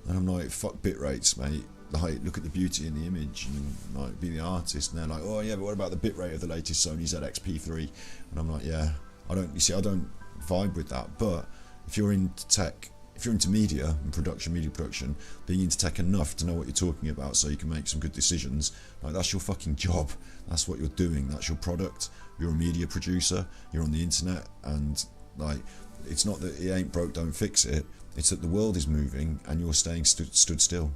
and I'm like, fuck bit rates, mate. Like, look at the beauty in the image and like be the artist. And they're like, oh yeah, but what about the bitrate of the latest Sony ZX-P3? And I'm like, yeah, I don't vibe with that. But if you're into tech, if you're into media and production, media production, being into tech enough to know what you're talking about so you can make some good decisions, like, that's your fucking job. That's what you're doing. That's your product. You're a media producer. You're on the internet, and like, it's not that it ain't broke, don't fix it. It's that the world is moving and you're staying stood still.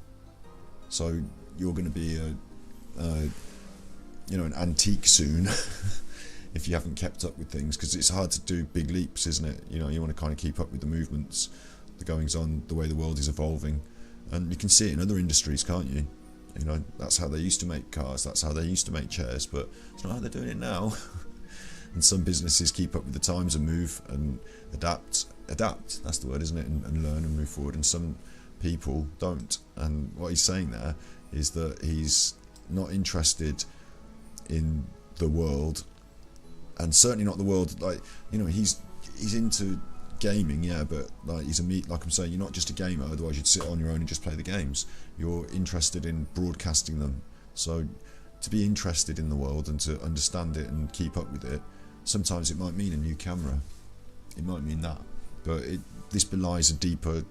So you're going to be an antique soon if you haven't kept up with things, because it's hard to do big leaps, isn't it? You know, you want to kind of keep up with the movements, the goings on, the way the world is evolving, and you can see it in other industries, can't you? You know, that's how they used to make cars, that's how they used to make chairs, but it's not how they're doing it now. And some businesses keep up with the times and move and adapt. That's the word, isn't it? And learn and move forward. And some people don't. And what he's saying there is that he's not interested in the world, and certainly not the world, like, you know, he's into gaming, yeah, but like, like I'm saying, you're not just a gamer, otherwise you'd sit on your own and just play the games. You're interested in broadcasting them. So to be interested in the world and to understand it and keep up with it, sometimes it might mean a new camera, it might mean that, but this belies a deeper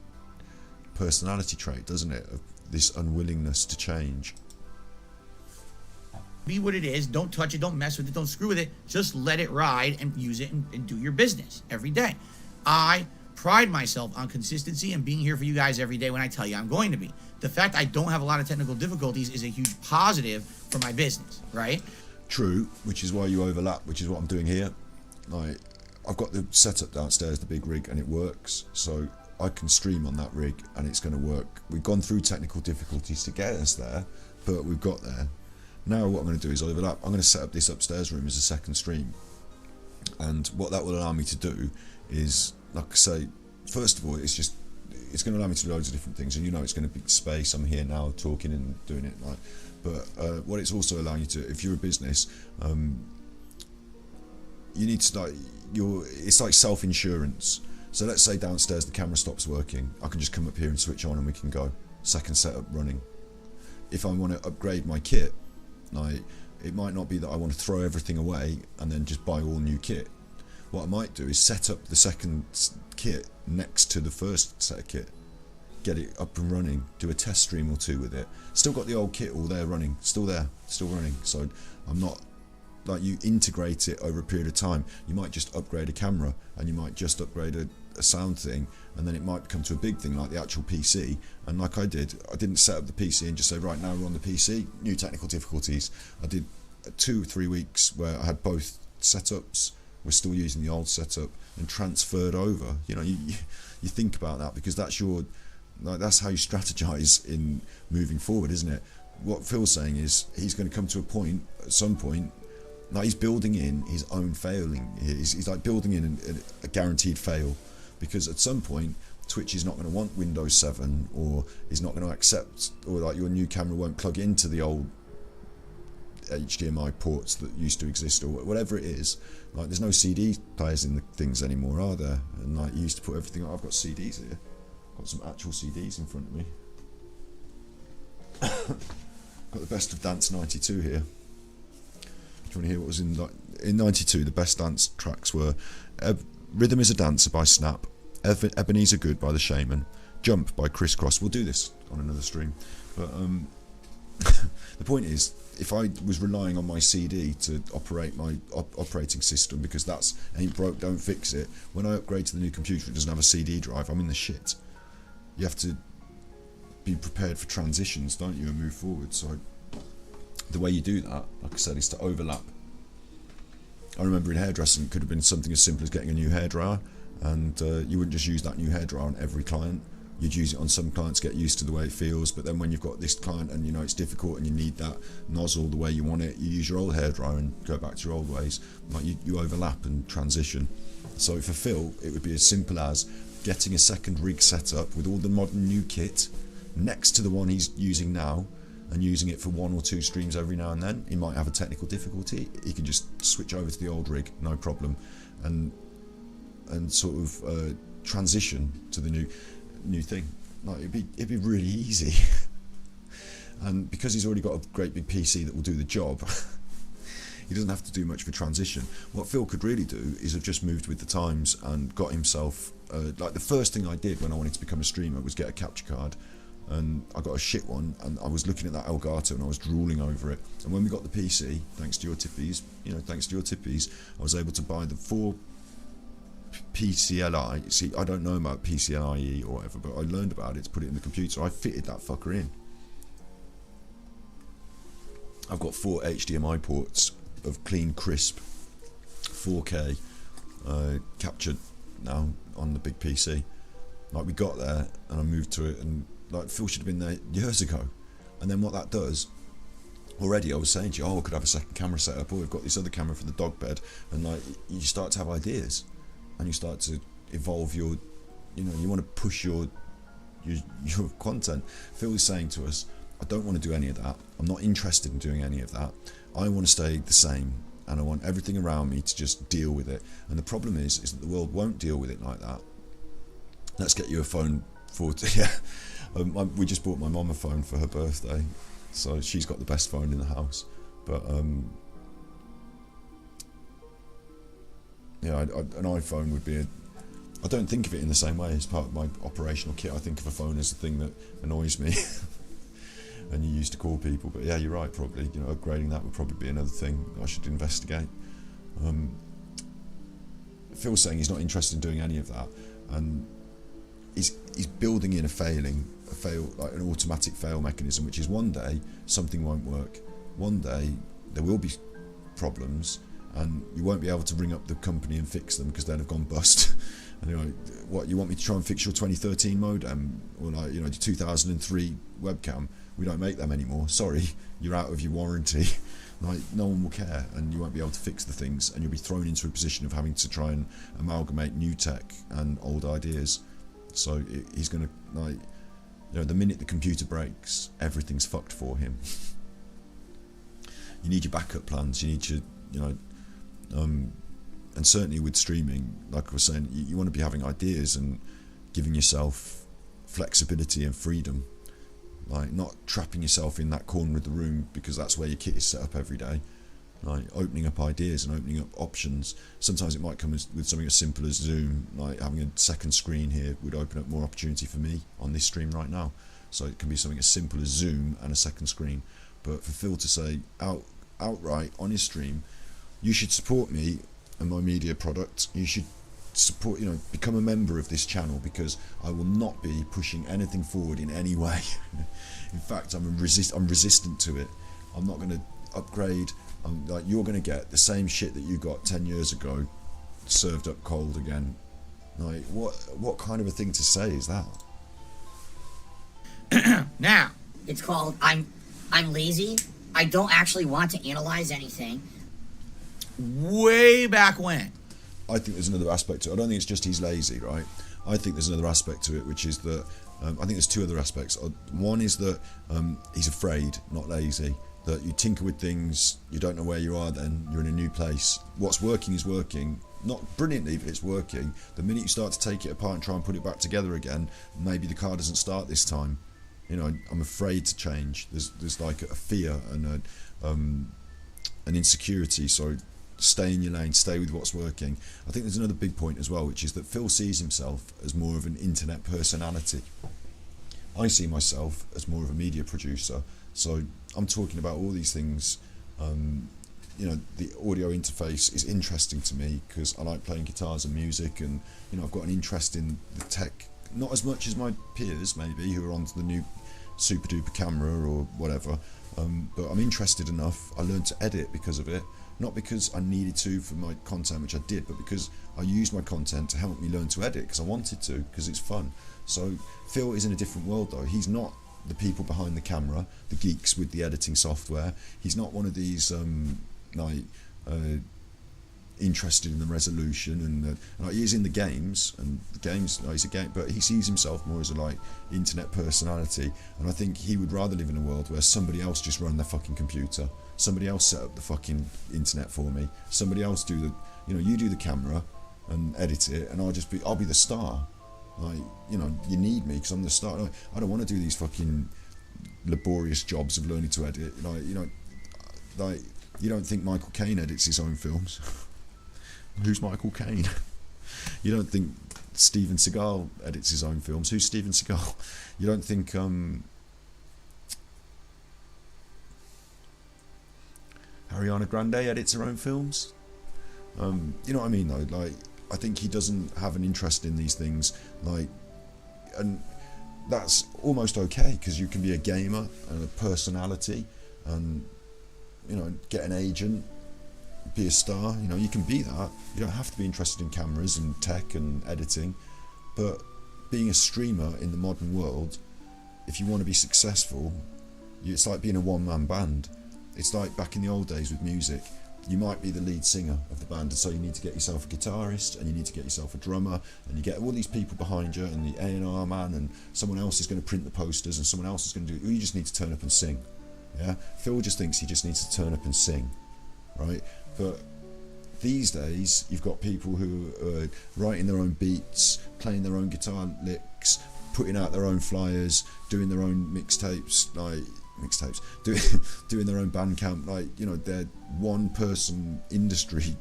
personality trait, doesn't it, of this unwillingness to change. Be what it is. Don't touch it, don't mess with it, don't screw with it. Just let it ride and use it and do your business every day. I pride myself on consistency and being here for you guys every day when I tell you I'm going to be. The fact I don't have a lot of technical difficulties is a huge positive for my business, right? True, which is why you overlap, which is what I'm doing here. Like, I've got the setup downstairs, the big rig, and it works, so I can stream on that rig and it's going to work. We've gone through technical difficulties to get us there, but we've got there. Now what I'm going to do is overlap. I'm going to set up this upstairs room as a second stream, and what that will allow me to do is, like I say, first of all, it's going to allow me to do loads of different things, and you know, it's going to be space. I'm here now talking and doing it, like, but what it's also allowing you to, if you're a business, you need to, like, it's like self-insurance. So let's say downstairs the camera stops working, I can just come up here and switch on and we can go. Second setup running. If I want to upgrade my kit, like, it might not be that I want to throw everything away and then just buy all new kit. What I might do is set up the second kit next to the first set of kit, get it up and running, do a test stream or two with it. Still got the old kit all there running, still there, still running. So I'm not, like, you integrate it over a period of time. You might just upgrade a camera, and you might just upgrade a sound thing, and then it might become to a big thing like the actual PC. And like I didn't set up the PC and just say, right, now we're on the PC, new technical difficulties. I did 2 or 3 weeks where I had both setups we're still using the old setup and transferred over. You know, you think about that, because that's that's how you strategize in moving forward, isn't it? What Phil's saying is he's going to come to a point at some point. Now he's building in his own failing. He's like building in a guaranteed fail, because at some point Twitch is not going to want Windows 7, or is not going to accept, or like your new camera won't plug into the old HDMI ports that used to exist, or whatever it is. Like, there's no CD players in the things anymore, are there? And like, you used to put everything. I've got CDs here. Got some actual CDs in front of me. Got the Best of Dance '92 here. Do you want to hear what was in '92? The best dance tracks were "Rhythm Is a Dancer" by Snap, "Ebenezer Good" by The Shaman, "Jump" by Crisscross. We'll do this on another stream, but the point is, if I was relying on my CD to operate my operating system, because that's ain't broke, don't fix it, when I upgrade to the new computer it doesn't have a CD drive, I'm in the shit. You have to be prepared for transitions, don't you, and move forward. So the way you do that, like I said, is to overlap. I remember in hairdressing, it could have been something as simple as getting a new hairdryer, and you wouldn't just use that new hairdryer on every client. You'd use it on some clients, get used to the way it feels, but then when you've got this client and you know it's difficult and you need that nozzle the way you want it, you use your old hairdryer and go back to your old ways. Like, you overlap and transition. So for Phil, it would be as simple as getting a second rig set up with all the modern new kit next to the one he's using now, and using it for 1 or 2 streams every now and then. He might have a technical difficulty, he can just switch over to the old rig, no problem, and sort of transition to the new thing. Like, it'd be really easy. And because he's already got a great big PC that will do the job, he doesn't have to do much for transition. What Phil could really do is have just moved with the times and got himself like, the first thing I did when I wanted to become a streamer was get a capture card, and I got a shit one, and I was looking at that Elgato and I was drooling over it. And when we got the PC, thanks to your tippies, I was able to buy the 4 PCLI. See, I don't know about PCLIE or whatever, but I learned about it to put it in the computer. I fitted that fucker in. I've got 4 HDMI ports of clean, crisp 4K captured now on the big PC. Like, we got there and I moved to it, and like, Phil should have been there years ago. And then what that does, already I was saying to you, I could have a second camera set up, or we've got this other camera for the dog bed, and like, you start to have ideas, and you start to evolve your, you want to push your content. Phil is saying to us, I don't want to do any of that. I'm not interested in doing any of that. I want to stay the same, and I want everything around me to just deal with it. And the problem is that the world won't deal with it like that. Let's get you a phone for we just bought my mum a phone for her birthday, so she's got the best phone in the house. But yeah, an iPhone would be I don't think of it in the same way as part of my operational kit. I think of a phone as a thing that annoys me and you used to call people. But yeah, you're right, probably, upgrading that would probably be another thing I should investigate. Phil's saying he's not interested in doing any of that, and he's building in like an automatic fail mechanism, which is one day something won't work, one day there will be problems, and you won't be able to ring up the company and fix them because they'll have gone bust. And what, you want me to try and fix your 2013 modem, or like, the 2003 webcam? We don't make them anymore, sorry, you're out of your warranty. Like, no one will care, and you won't be able to fix the things, and you'll be thrown into a position of having to try and amalgamate new tech and old ideas. So he's going to, like, the minute the computer breaks, everything's fucked for him. You need your backup plans, you need your, and certainly with streaming, like I was saying, you want to be having ideas and giving yourself flexibility and freedom. Like, not trapping yourself in that corner of the room because that's where your kit is set up every day. Like, opening up ideas and opening up options. Sometimes it might come with something as simple as Zoom. Like, having a second screen here would open up more opportunity for me on this stream right now. So it can be something as simple as Zoom and a second screen. But for Phil to say outright on his stream, you should support me and my media product, you should support, become a member of this channel, because I will not be pushing anything forward in any way. In fact, I'm resistant to it. I'm not going to upgrade. Like, you're going to get the same shit that you got 10 years ago served up cold again. Like, what kind of a thing to say is that? Now, It's called I'm lazy. I don't actually want to analyze anything. way back when. I think there's another aspect to it. I don't think it's just he's lazy, right? I think there's another aspect to it, which is that I think there's two other aspects. One is that he's afraid, not lazy. That you tinker with things, you don't know where you are then, you're in a new place. What's working is working. Not brilliantly, but it's working. The minute you start to take it apart and try and put it back together again, maybe the car doesn't start this time. You know, I'm afraid to change. There's like a fear and an insecurity. So stay in your lane, stay with what's working. I think there's another big point as well, which is that Phil sees himself as more of an internet personality. I see myself as more of a media producer. So I'm talking about all these things. You know, the audio interface is interesting to me because I like playing guitars and music, and you know, I've got an interest in the tech, not as much as my peers maybe who are onto the new super duper camera or whatever, but I'm interested enough. I learned to edit because of it, not because I needed to for my content, which I did, but because I used my content to help me learn to edit because I wanted to, because it's fun. So Phil is in a different world though. He's not the people behind the camera, the geeks with the editing software. He's not one of these interested in the resolution and he is in the games, and the games, he's a game, but he sees himself more as a like internet personality. And I think he would rather live in a world where somebody else just run their fucking computer, somebody else set up the fucking internet for me, somebody else do the, you know, you do the camera and edit it, and I'll be the star. Like, you know, you need me because I'm the star. I don't want to do these fucking laborious jobs of learning to edit. Like, you know, like, you don't think Michael Caine edits his own films? Who's Michael Caine? You don't think Steven Seagal edits his own films? Who's Steven Seagal? You don't think Ariana Grande edits her own films? You know what I mean though? Like, I think he doesn't have an interest in these things, like, and that's almost okay because you can be a gamer and a personality, and you know, get an agent, be a star. You know, you can be that. You don't have to be interested in cameras and tech and editing, but being a streamer in the modern world, if you want to be successful, it's like being a one-man band. It's like back in the old days with music. You might be the lead singer of the band, and so you need to get yourself a guitarist, and you need to get yourself a drummer, and you get all these people behind you, and the A&R man, and someone else is going to print the posters, and someone else is going to do it. You just need to turn up and sing. Yeah, Phil just thinks he just needs to turn up and sing, right? But these days, you've got people who are writing their own beats, playing their own guitar licks, putting out their own flyers, doing their own mixtapes, doing their own Bandcamp. Like, you know, they're one person industry,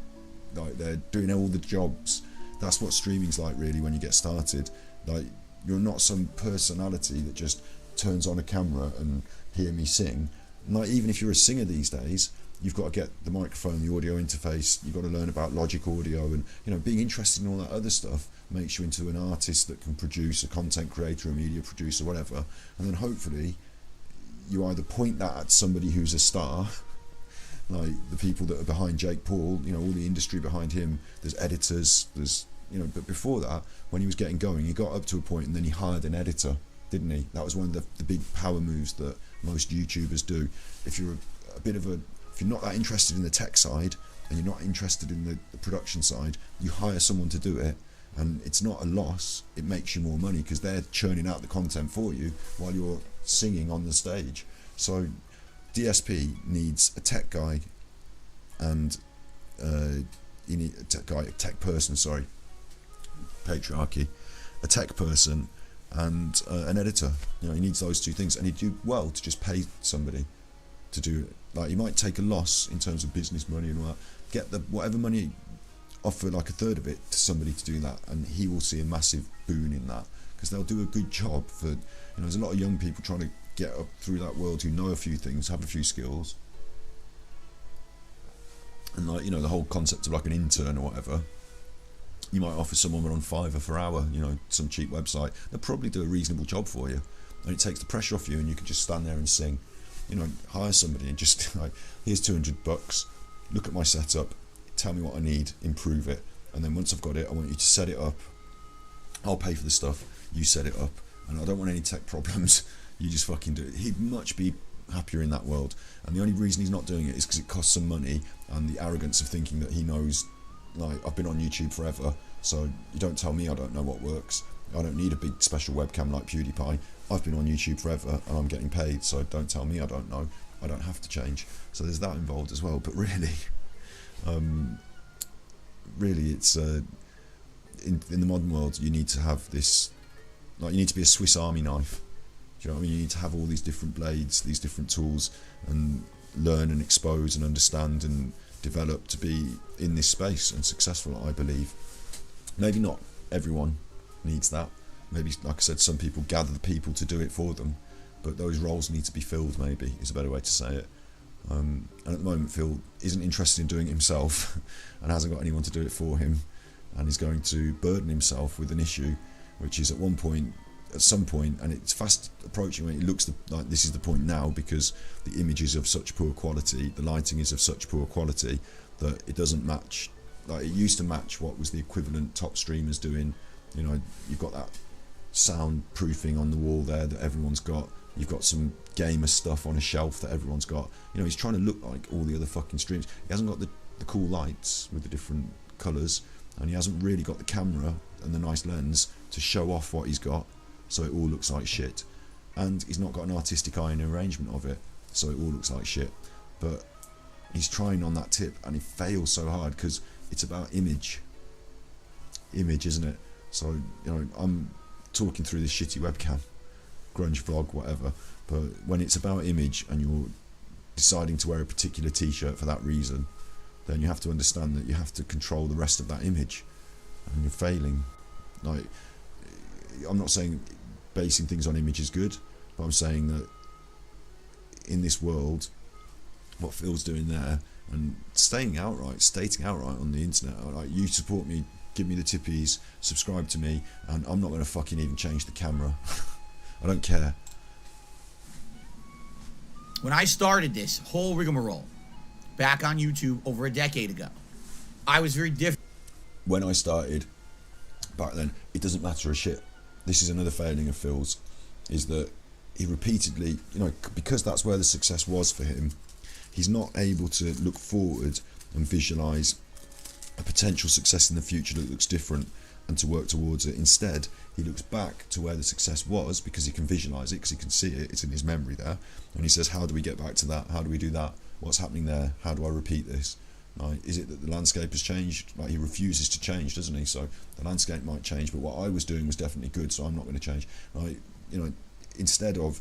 like they're doing all the jobs. That's what streaming's like really when you get started. Like, you're not some personality that just turns on a camera and hear me sing. Like, even if you're a singer these days, you've got to get the microphone, the audio interface, you've got to learn about Logic Audio, and you know, being interested in all that other stuff makes you into an artist that can produce, a content creator, a media producer, whatever. And then hopefully you either point that at somebody who's a star, like the people that are behind Jake Paul, you know, all the industry behind him, there's editors, there's, you know, but before that, when he was getting going, he got up to a point and then he hired an editor, didn't he? That was one of the big power moves that most YouTubers do. If you're if you're not that interested in the tech side and you're not interested in the production side, you hire someone to do it, and it's not a loss, it makes you more money because they're churning out the content for you while you're singing on the stage. So DSP needs a tech guy, and you need a tech person, sorry, patriarchy, a tech person and an editor. You know, he needs those two things, and he'd do well to just pay somebody to do it. Like, he might take a loss in terms of business money and all that, get the whatever money, offer like a third of it to somebody to do that, and he will see a massive boon in that because they'll do a good job for, you know, there's a lot of young people trying to get up through that world who know a few things, have a few skills, and like, you know, the whole concept of like an intern or whatever, you might offer someone on Fiverr per hour, you know, some cheap website, they'll probably do a reasonable job for you, and it takes the pressure off you, and you can just stand there and sing. You know, hire somebody and just like, here's $200, look at my setup, tell me what I need, improve it, and then once I've got it, I want you to set it up. I'll pay for the stuff, you set it up, and I don't want any tech problems. You just fucking do it. He'd much be happier in that world, and the only reason he's not doing it is because it costs some money, and the arrogance of thinking that he knows, like, I've been on YouTube forever, so you don't tell me I don't know what works. I don't need a big special webcam like PewDiePie. I've been on YouTube forever and I'm getting paid, so don't tell me I don't know. I don't have to change. So there's that involved as well. But really, really, it's in the modern world, you need to have this, like, you need to be a Swiss Army knife. Do you know what I mean? You need to have all these different blades, these different tools, and learn and expose and understand and develop to be in this space and successful, I believe. Maybe not everyone needs that. Maybe, like I said, some people gather the people to do it for them, but those roles need to be filled, maybe, is a better way to say it. And at the moment, Phil isn't interested in doing it himself and hasn't got anyone to do it for him, and is going to burden himself with an issue which is at some point, and it's fast approaching when it looks like this is the point now, because the image is of such poor quality, the lighting is of such poor quality that it doesn't match. Like, it used to match what was the equivalent top streamers doing. You know, you've got that soundproofing on the wall there that everyone's got. You've got some gamer stuff on a shelf that everyone's got. You know, he's trying to look like all the other fucking streams. He hasn't got the cool lights with the different colours, and he hasn't really got the camera and the nice lens to show off what he's got, so it all looks like shit. And he's not got an artistic eye and arrangement of it, so it all looks like shit. But he's trying on that tip, and he fails so hard because it's about image, isn't it? So, you know, I'm talking through this shitty webcam, grunge vlog, whatever, but when it's about image and you're deciding to wear a particular t-shirt for that reason, then you have to understand that you have to control the rest of that image, and you're failing. Like, I'm not saying basing things on image is good, but I'm saying that in this world, what Phil's doing there, and stating outright on the internet, like, you support me, give me the tippies, subscribe to me, and I'm not going to fucking even change the camera. I don't care. When I started this whole rigmarole back on YouTube over a decade ago, I was very different. When I started back then, it doesn't matter a shit. This is another failing of Phil's, is that he repeatedly, you know, because that's where the success was for him, he's not able to look forward and visualise a potential success in the future that looks different and to work towards it. Instead, he looks back to where the success was, because he can visualise it, because he can see it, it's in his memory there, and he says, how do we get back to that? How do we do that? What's happening there? How do I repeat this? Like, is it that the landscape has changed? Like, he refuses to change, doesn't he? So the landscape might change, but what I was doing was definitely good, so I'm not going to change. Like, you know, instead of,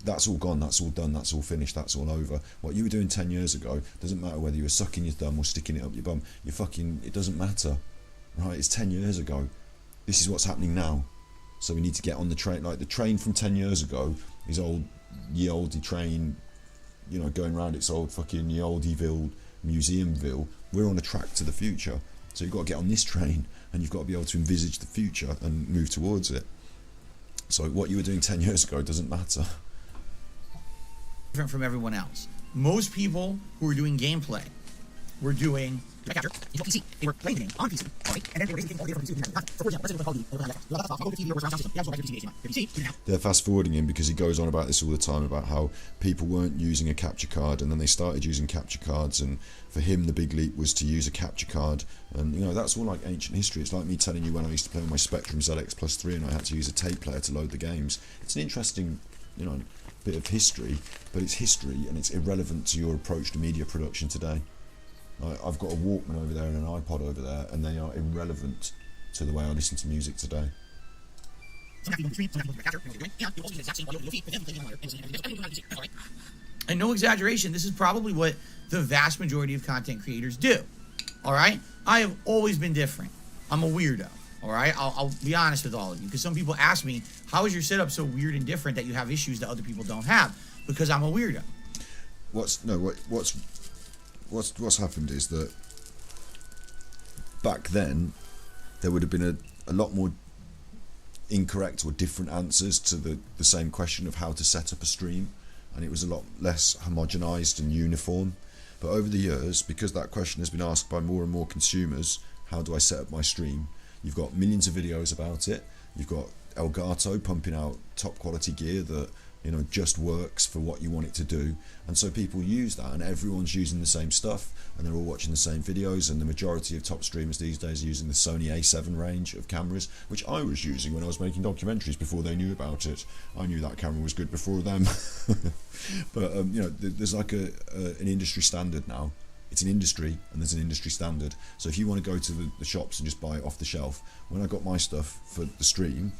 that's all gone, that's all done, that's all finished, that's all over. What you were doing 10 years ago doesn't matter whether you were sucking your thumb or sticking it up your bum. You fucking, it doesn't matter, right? It's 10 years ago. This is what's happening now. So we need to get on the train. Like, the train from 10 years ago is old, ye olde train, you know, going around its old fucking ye oldeville, museumville. We're on a track to the future. So you've got to get on this train, and you've got to be able to envisage the future and move towards it. So what you were doing 10 years ago doesn't matter. Different from everyone else. Most people who were doing gameplay were doing capture into PC. They were playing the game on PC, right? And then they were basically all the different PC. So for example, they're fast forwarding him because he goes on about this all the time, about how people weren't using a capture card, and then they started using capture cards, and for him the big leap was to use a capture card. And you know, that's all like ancient history. It's like me telling you when I used to play on my Spectrum ZX Plus 3 and I had to use a tape player to load the games. It's an interesting, you know, bit of history, but it's history and it's irrelevant to your approach to media production today. I've got a Walkman over there and an iPod over there, and they are irrelevant to the way I listen to music today. And no exaggeration, this is probably what the vast majority of content creators do. All right? I have always been different. I'm a weirdo. All right? I'll be honest with all of you, because some people ask me, how is your setup so weird and different that you have issues that other people don't have? Because I'm a weirdo. What's happened is that back then there would have been a lot more incorrect or different answers to the same question of how to set up a stream, and it was a lot less homogenized and uniform. But over the years, because that question has been asked by more and more consumers, how do I set up my stream? You've got millions of videos about it. You've got Elgato pumping out top quality gear that, you know, just works for what you want it to do, and so people use that, and everyone's using the same stuff, and they're all watching the same videos, and the majority of top streamers these days are using the Sony A7 range of cameras, which I was using when I was making documentaries before they knew about it. I knew that camera was good before them. But you know, there's like an industry standard now. It's an industry, and there's an industry standard. So if you want to go to the shops and just buy it off the shelf, when I got my stuff for the stream,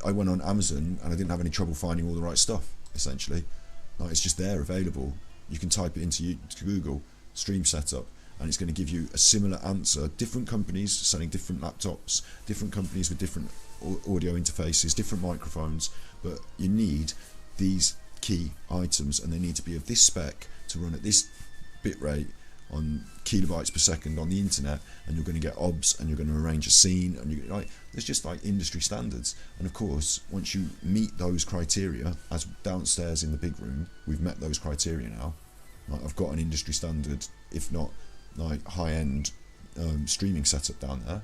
I went on Amazon and I didn't have any trouble finding all the right stuff, essentially. Like, it's just there, available. You can type it into Google, stream setup, and it's going to give you a similar answer. Different companies selling different laptops, different companies with different audio interfaces, different microphones, but you need these key items, and they need to be of this spec to run at this bit rate on kilobytes per second on the internet, and you're going to get OBS, and you're going to arrange a scene, and you like, there's just like industry standards. And of course, once you meet those criteria, as downstairs in the big room, we've met those criteria now. Like, I've got an industry standard, if not like high-end streaming setup down there,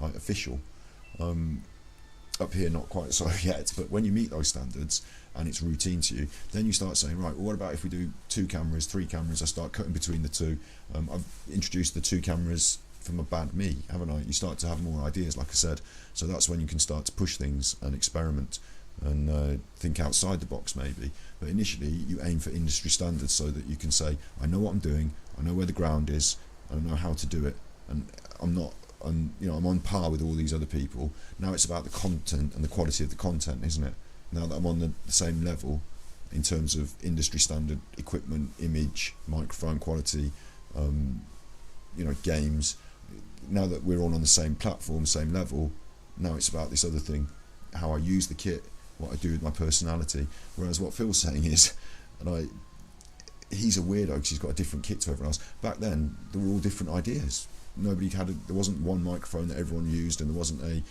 like official. Up here, not quite so yet, but when you meet those standards and it's routine to you, then you start saying, right, well, what about if we do 2 cameras, 3 cameras? I start cutting between the two. I've introduced the 2 cameras from a bad me, haven't I? You start to have more ideas, like I said. So that's when you can start to push things and experiment and think outside the box, maybe. But initially, you aim for industry standards so that you can say, I know what I'm doing, I know where the ground is, I know how to do it, and I'm on par with all these other people. Now it's about the content and the quality of the content, isn't it? Now that I'm on the same level in terms of industry standard equipment, image, microphone quality, games. Now that we're all on the same platform, same level, now it's about this other thing, how I use the kit, what I do with my personality. Whereas what Phil's saying is, he's a weirdo because he's got a different kit to everyone else. Back then, there were all different ideas. There wasn't one microphone that everyone used, and there wasn't a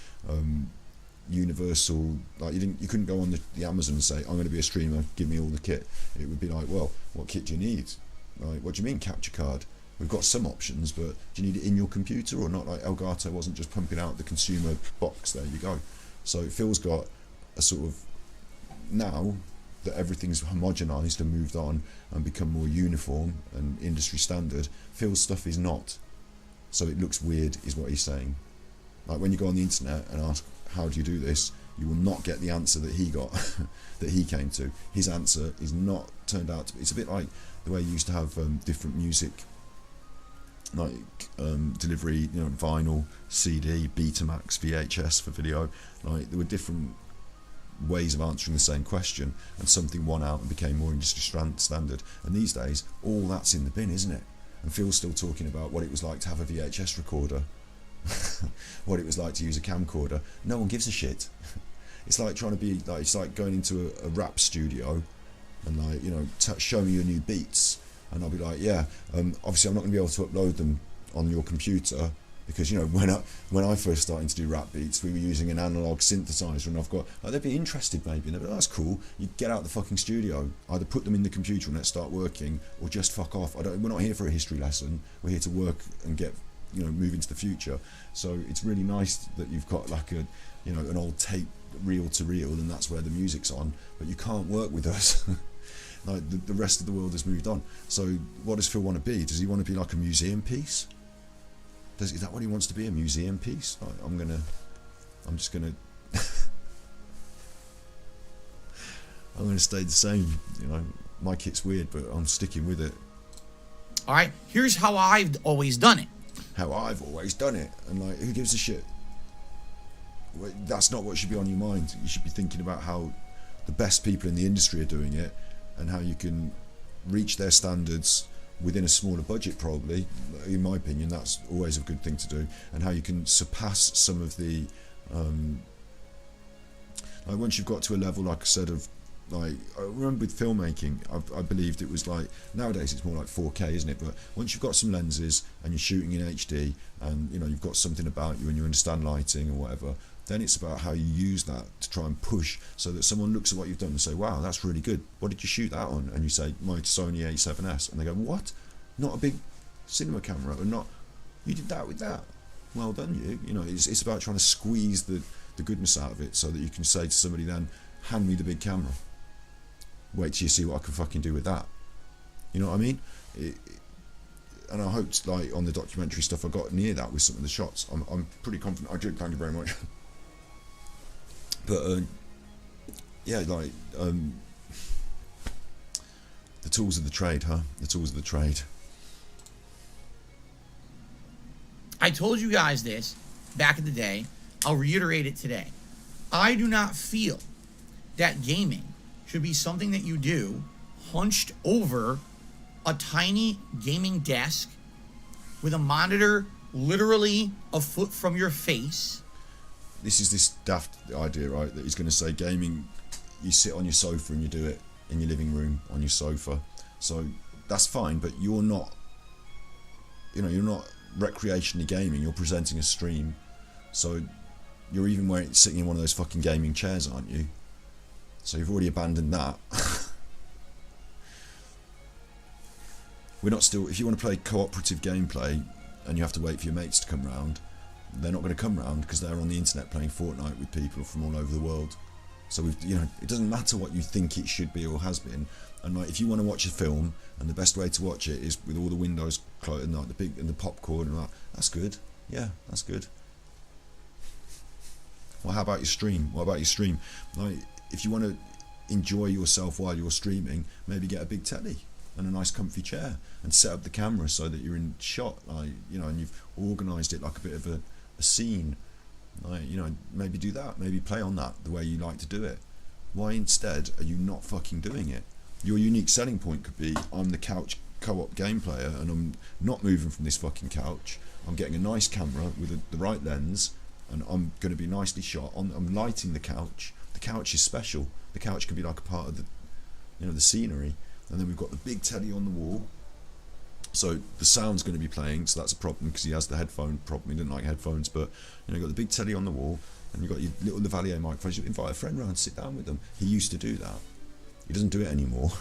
universal, like, you couldn't go on the Amazon and say, I'm going to be a streamer, give me all the kit. It would be like, well, what kit do you need? Like, what do you mean capture card? We've got some options, but do you need it in your computer or not? Like, Elgato wasn't just pumping out the consumer box, there you go. So Phil's got a sort of, now that everything's homogenized and moved on and become more uniform and industry standard, Phil's stuff is not. So it looks weird, is what he's saying. Like, when you go on the internet and ask, how do you do this? You will not get the answer that he got, that he came to. His answer is not turned out to be. It's a bit like the way you used to have different music, like delivery, vinyl, CD, Betamax, VHS for video. Like, there were different ways of answering the same question, and something won out and became more industry standard. And these days, all that's in the bin, isn't it? And Phil's still talking about what it was like to have a VHS recorder, what it was like to use a camcorder. No one gives a shit. It's like trying to be like, it's like going into a rap studio and show me your new beats, and I'll be like, yeah, obviously I'm not going to be able to upload them on your computer because when I first started to do rap beats, we were using an analog synthesizer, and I've got, like, they'd be interested maybe, and they'd be like, that's cool. You get out the fucking studio, either put them in the computer and let's start working, or just fuck off. We're not here for a history lesson. We're here to work and get, move into the future. So it's really nice that you've got like a, an old tape, reel to reel, and that's where the music's on. But you can't work with us. Like, the rest of the world has moved on. So what does Phil want to be? Does he want to be like a museum piece? Is that what he wants to be, a museum piece? I'm just gonna I'm gonna stay the same. My kit's weird, but I'm sticking with it. All right, here's how I've always done it. How I've always done it, and like, who gives a shit? That's not what should be on your mind. You should be thinking about how the best people in the industry are doing it, and how you can reach their standards within a smaller budget, probably. In my opinion, that's always a good thing to do, and how you can surpass some of the like, once you've got to a level, like I said, of like, I remember with filmmaking, I believed it was like, nowadays it's more like 4K, isn't it? But once you've got some lenses and you're shooting in HD, and you've got something about you and you understand lighting or whatever, then it's about how you use that to try and push so that someone looks at what you've done and say, wow, that's really good. What did you shoot that on? And you say, my Sony A7S. And they go, what? Not a big cinema camera? Or not? You did that with that. Well done, you. You know, it's about trying to squeeze the goodness out of it so that you can say to somebody then, hand me the big camera. Wait till you see what I can fucking do with that. You know what I mean? And I hoped, like, on the documentary stuff, I got near that with some of the shots. I'm pretty confident I did, thank you very much. But, yeah, like, the tools of the trade, huh? The tools of the trade. I told you guys this back in the day. I'll reiterate it today. I do not feel that gaming should be something that you do hunched over a tiny gaming desk with a monitor literally a foot from your face. This is this daft idea, right, that he's going to say gaming, you sit on your sofa and you do it in your living room on your sofa. So that's fine, but you're not, you know, you're not recreationally gaming, you're presenting a stream. So you're even sitting in one of those fucking gaming chairs, aren't you? So you've already abandoned that. We're not still, if you want to play cooperative gameplay and you have to wait for your mates to come round, they're not going to come round because they're on the internet playing Fortnite with people from all over the world. So we've, you know, it doesn't matter what you think it should be or has been. And like, if you want to watch a film and the best way to watch it is with all the windows closed and like the popcorn and that's good. Yeah, that's good. Well, how about your stream? What about your stream? Like, if you want to enjoy yourself while you're streaming, maybe get a big telly and a nice comfy chair and set up the camera so that you're in shot, like, you know, and you've organised it like a bit of a scene. Like, you know, maybe do that. Maybe play on that the way you like to do it. Why instead are you not fucking doing it? Your unique selling point could be, I'm the couch co-op game player and I'm not moving from this fucking couch. I'm getting a nice camera with the right lens and I'm going to be nicely shot. I'm lighting the couch. The couch is special. The couch can be like a part of the, you know, the scenery. And then we've got the big telly on the wall. So the sound's going to be playing, so that's a problem because he has the headphone problem. He didn't like headphones, but you know, you've got the big telly on the wall and you've got your little lavalier microphones. You invite a friend round, sit down with them. He used to do that. He doesn't do it anymore.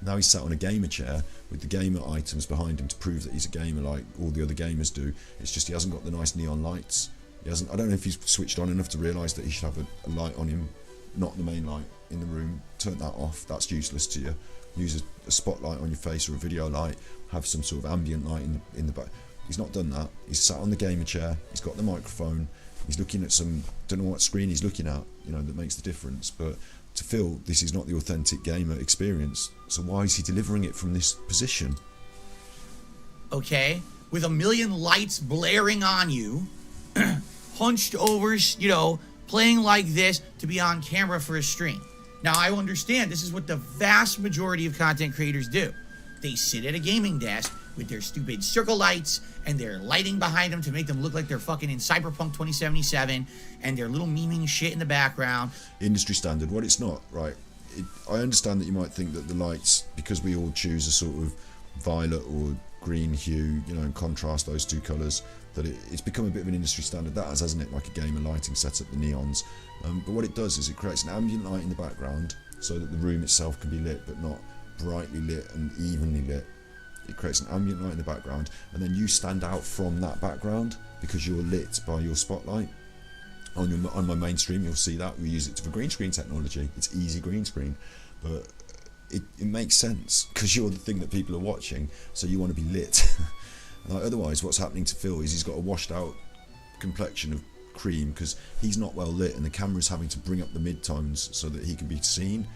Now he's sat on a gamer chair with the gamer items behind him to prove that he's a gamer like all the other gamers do. It's just he hasn't got the nice neon lights. He hasn't. I don't know if he's switched on enough to realise that he should have a light on him, not the main light in the room. Turn that off. That's useless to you. Use a spotlight on your face or a video light. Have some sort of ambient light in the back. He's not done that. He's sat on the gamer chair. He's got the microphone. He's looking at some, don't know what screen he's looking at, you know, that makes the difference. But to Phil, this is not the authentic gamer experience. So why is he delivering it from this position? Okay, with a million lights blaring on you, hunched over, you know, playing like this to be on camera for a stream. Now, I understand this is what the vast majority of content creators do. They sit at a gaming desk with their stupid circle lights and their lighting behind them to make them look like they're fucking in Cyberpunk 2077 and their little memeing shit in the background. Industry standard. What it's not, right? I understand that you might think that the lights, because we all choose a sort of violet or green hue, you know, and contrast those two colours, that it's become a bit of an industry standard. That has, hasn't it? Like a gamer lighting setup, the neons. But what it does is it creates an ambient light in the background so that the room itself can be lit, but not brightly lit and evenly lit. It creates an ambient light in the background, and then you stand out from that background because you're lit by your spotlight. On my main stream, you'll see that we use it for green screen technology. It's easy green screen, but it makes sense because you're the thing that people are watching, so you want to be lit. Like, otherwise, what's happening to Phil is he's got a washed out complexion of cream because he's not well lit, and the camera's having to bring up the mid-tones so that he can be seen.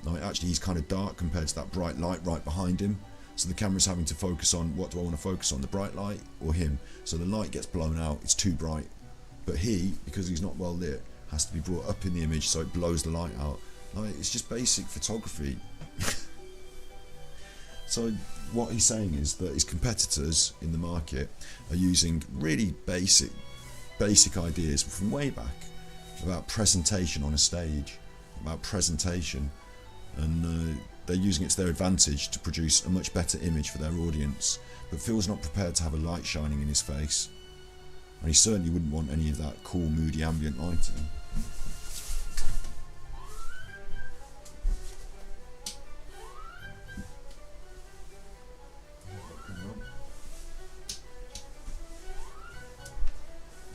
Like, actually, he's kind of dark compared to that bright light right behind him. So the camera's having to focus on, what do I want to focus on, the bright light or him? So the light gets blown out, it's too bright. But he, because he's not well lit, has to be brought up in the image so it blows the light out. Like, it's just basic photography. So what he's saying is that his competitors in the market are using really basic ideas from way back about presentation on a stage, about presentation, and they're using it to their advantage to produce a much better image for their audience. But Phil's not prepared to have a light shining in his face, and he certainly wouldn't want any of that cool, moody ambient lighting.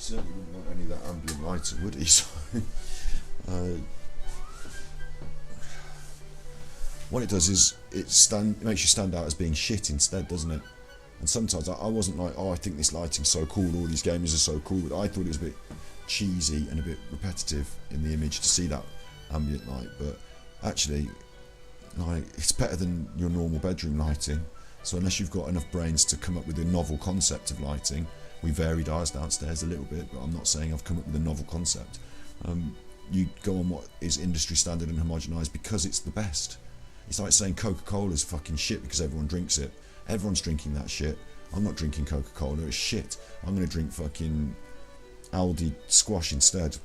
certainly wouldn't want any of that ambient lighting, would he? So, what it does is it makes you stand out as being shit instead, doesn't it? And sometimes I wasn't like, oh, I think this lighting's so cool, all these gamers are so cool, but I thought it was a bit cheesy and a bit repetitive in the image to see that ambient light. But actually, like, it's better than your normal bedroom lighting. So unless you've got enough brains to come up with a novel concept of lighting, we varied ours downstairs a little bit, but I'm not saying I've come up with a novel concept. You go on what is industry standard and homogenised because it's the best. It's like saying Coca-Cola's fucking shit because everyone drinks it. Everyone's drinking that shit. I'm not drinking Coca-Cola, it's shit. I'm going to drink fucking Aldi squash instead.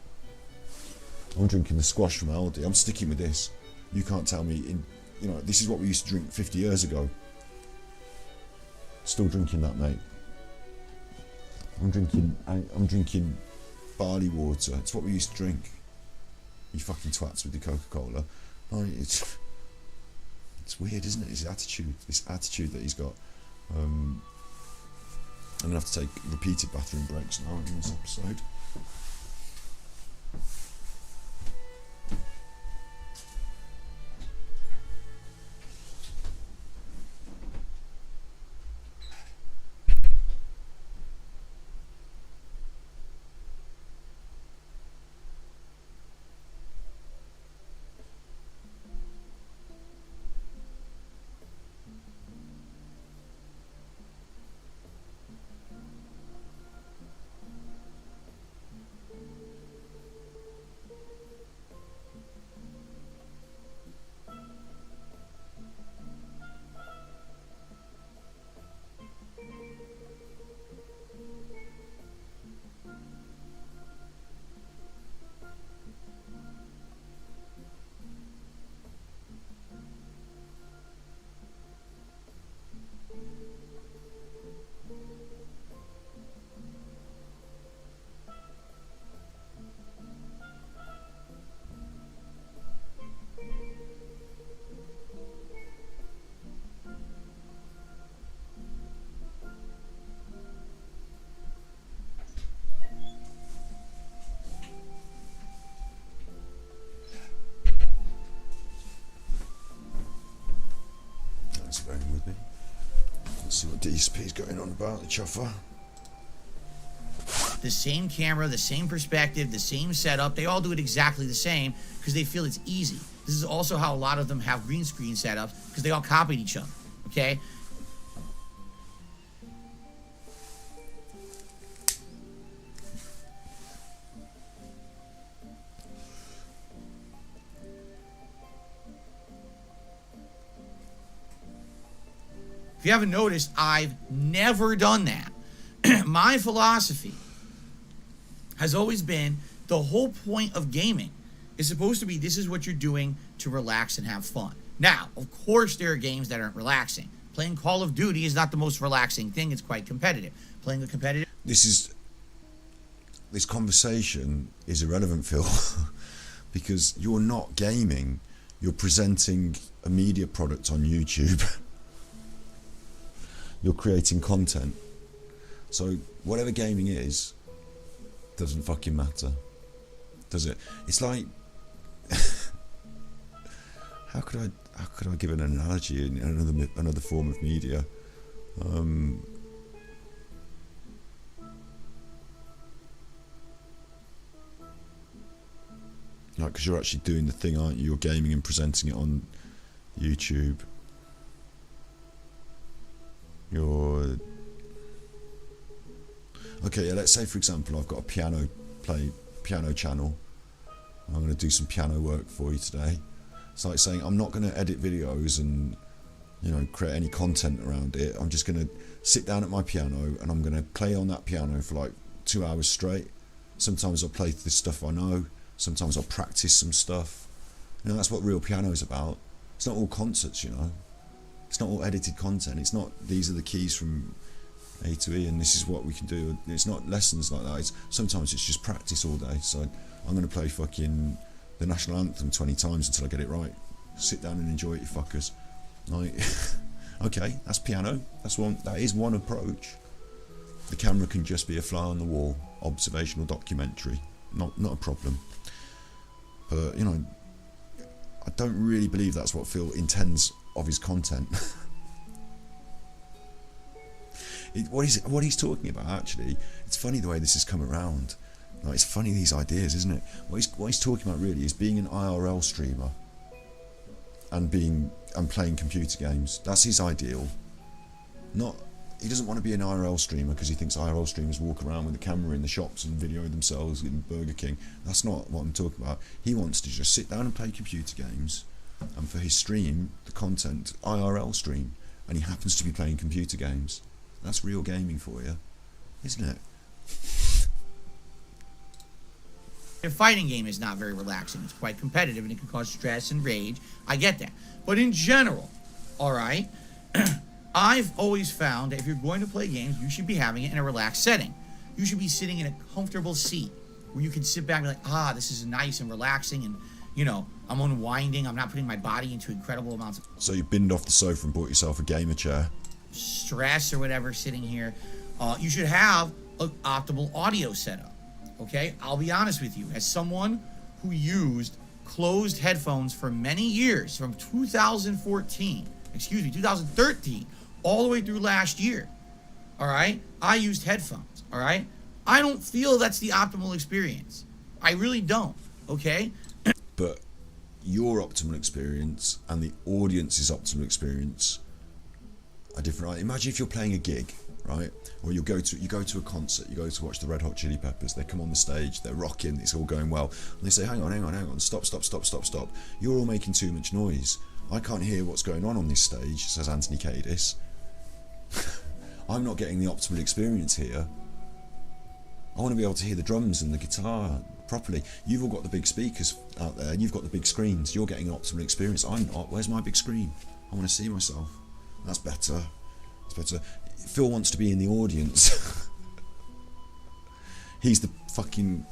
I'm drinking the squash from Aldi. I'm sticking with this. You can't tell me, this is what we used to drink 50 years ago. Still drinking that, mate. I'm drinking barley water. It's what we used to drink. You fucking twats with the Coca-Cola. Like, it's weird, isn't it? This attitude that he's got. I'm gonna have to take repeated bathroom breaks now in this episode. Bearing with me. Let's see what DSP is going on about the chuffer. The same camera, the same perspective, the same setup. They all do it exactly the same because they feel it's easy. This is also how a lot of them have green screen setups because they all copied each other. Okay? If you haven't noticed, I've never done that. My philosophy has always been the whole point of gaming is supposed to be this is what you're doing to relax and have fun. Now, of course, there are games that aren't relaxing. Playing Call of Duty is not the most relaxing thing. It's quite competitive. Playing a competitive... This conversation is irrelevant, Phil, because you're not gaming. You're presenting a media product on YouTube. You're creating content. So whatever gaming is, doesn't fucking matter, does it? It's like, how could I give an analogy in another form of media? Like, because you're actually doing the thing, aren't you? You're gaming and presenting it on YouTube. Okay, yeah, let's say for example I've got a piano channel. I'm going to do some piano work for you today. It's like saying I'm not going to edit videos and create any content around it. I'm just going to sit down at my piano and I'm going to play on that piano for like 2 hours straight. Sometimes I'll play this stuff I know, sometimes I'll practice some stuff. That's what real piano is about. It's not all concerts, It's not all edited content. It's not, these are the keys from A to E and this is what we can do. It's not lessons like that. Sometimes it's just practice all day. So I'm going to play fucking the national anthem 20 times until I get it right. Sit down and enjoy it, you fuckers. Like, okay, that's piano. That is one approach. the camera can just be a fly on the wall, observational documentary, not a problem. But you know, I don't really believe that's what Phil intends of his content. What he's talking about, actually, it's funny the way this has come around. Like, it's funny, these ideas, isn't it? What he's talking about really is being an IRL streamer and playing computer games. That's his ideal. He doesn't want to be an IRL streamer because he thinks IRL streamers walk around with a camera in the shops and video themselves in Burger King. That's not what I'm talking about. He wants to just sit down and play computer games, and for his stream, the content, IRL stream, and he happens to be playing computer games. That's real gaming for you, isn't it? A fighting game is not very relaxing. It's quite competitive and it can cause stress and rage. I get that. But in general, all right, I've always found that if you're going to play games, you should be having it in a relaxed setting. You should be sitting in a comfortable seat where you can sit back and be like, this is nice and relaxing, and, you know, I'm unwinding. I'm not putting my body into incredible amounts of So you binned off the sofa and bought yourself a gamer chair. stress or whatever sitting here. You should have an optimal audio setup. Okay, I'll be honest with you, as someone who used closed headphones for many years, from 2013, all the way through last year, all right, I used headphones, all right? I don't feel that's the optimal experience. I really don't, okay? But your optimal experience and the audience's optimal experience are different, right? Imagine if you're playing a gig, right? Or you go to a concert, you go to watch the Red Hot Chili Peppers, they come on the stage, they're rocking, it's all going well, and they say, hang on, stop, you're all making too much noise. I can't hear what's going on this stage, says Anthony Kiedis. I'm not getting the optimal experience here. I want to be able to hear the drums and the guitar properly. You've all got the big speakers out there, you've got the big screens, you're getting an optimal experience. I'm not. Where's my big screen? I want to see myself. That's better. It's better. Phil wants to be in the audience. He's the fucking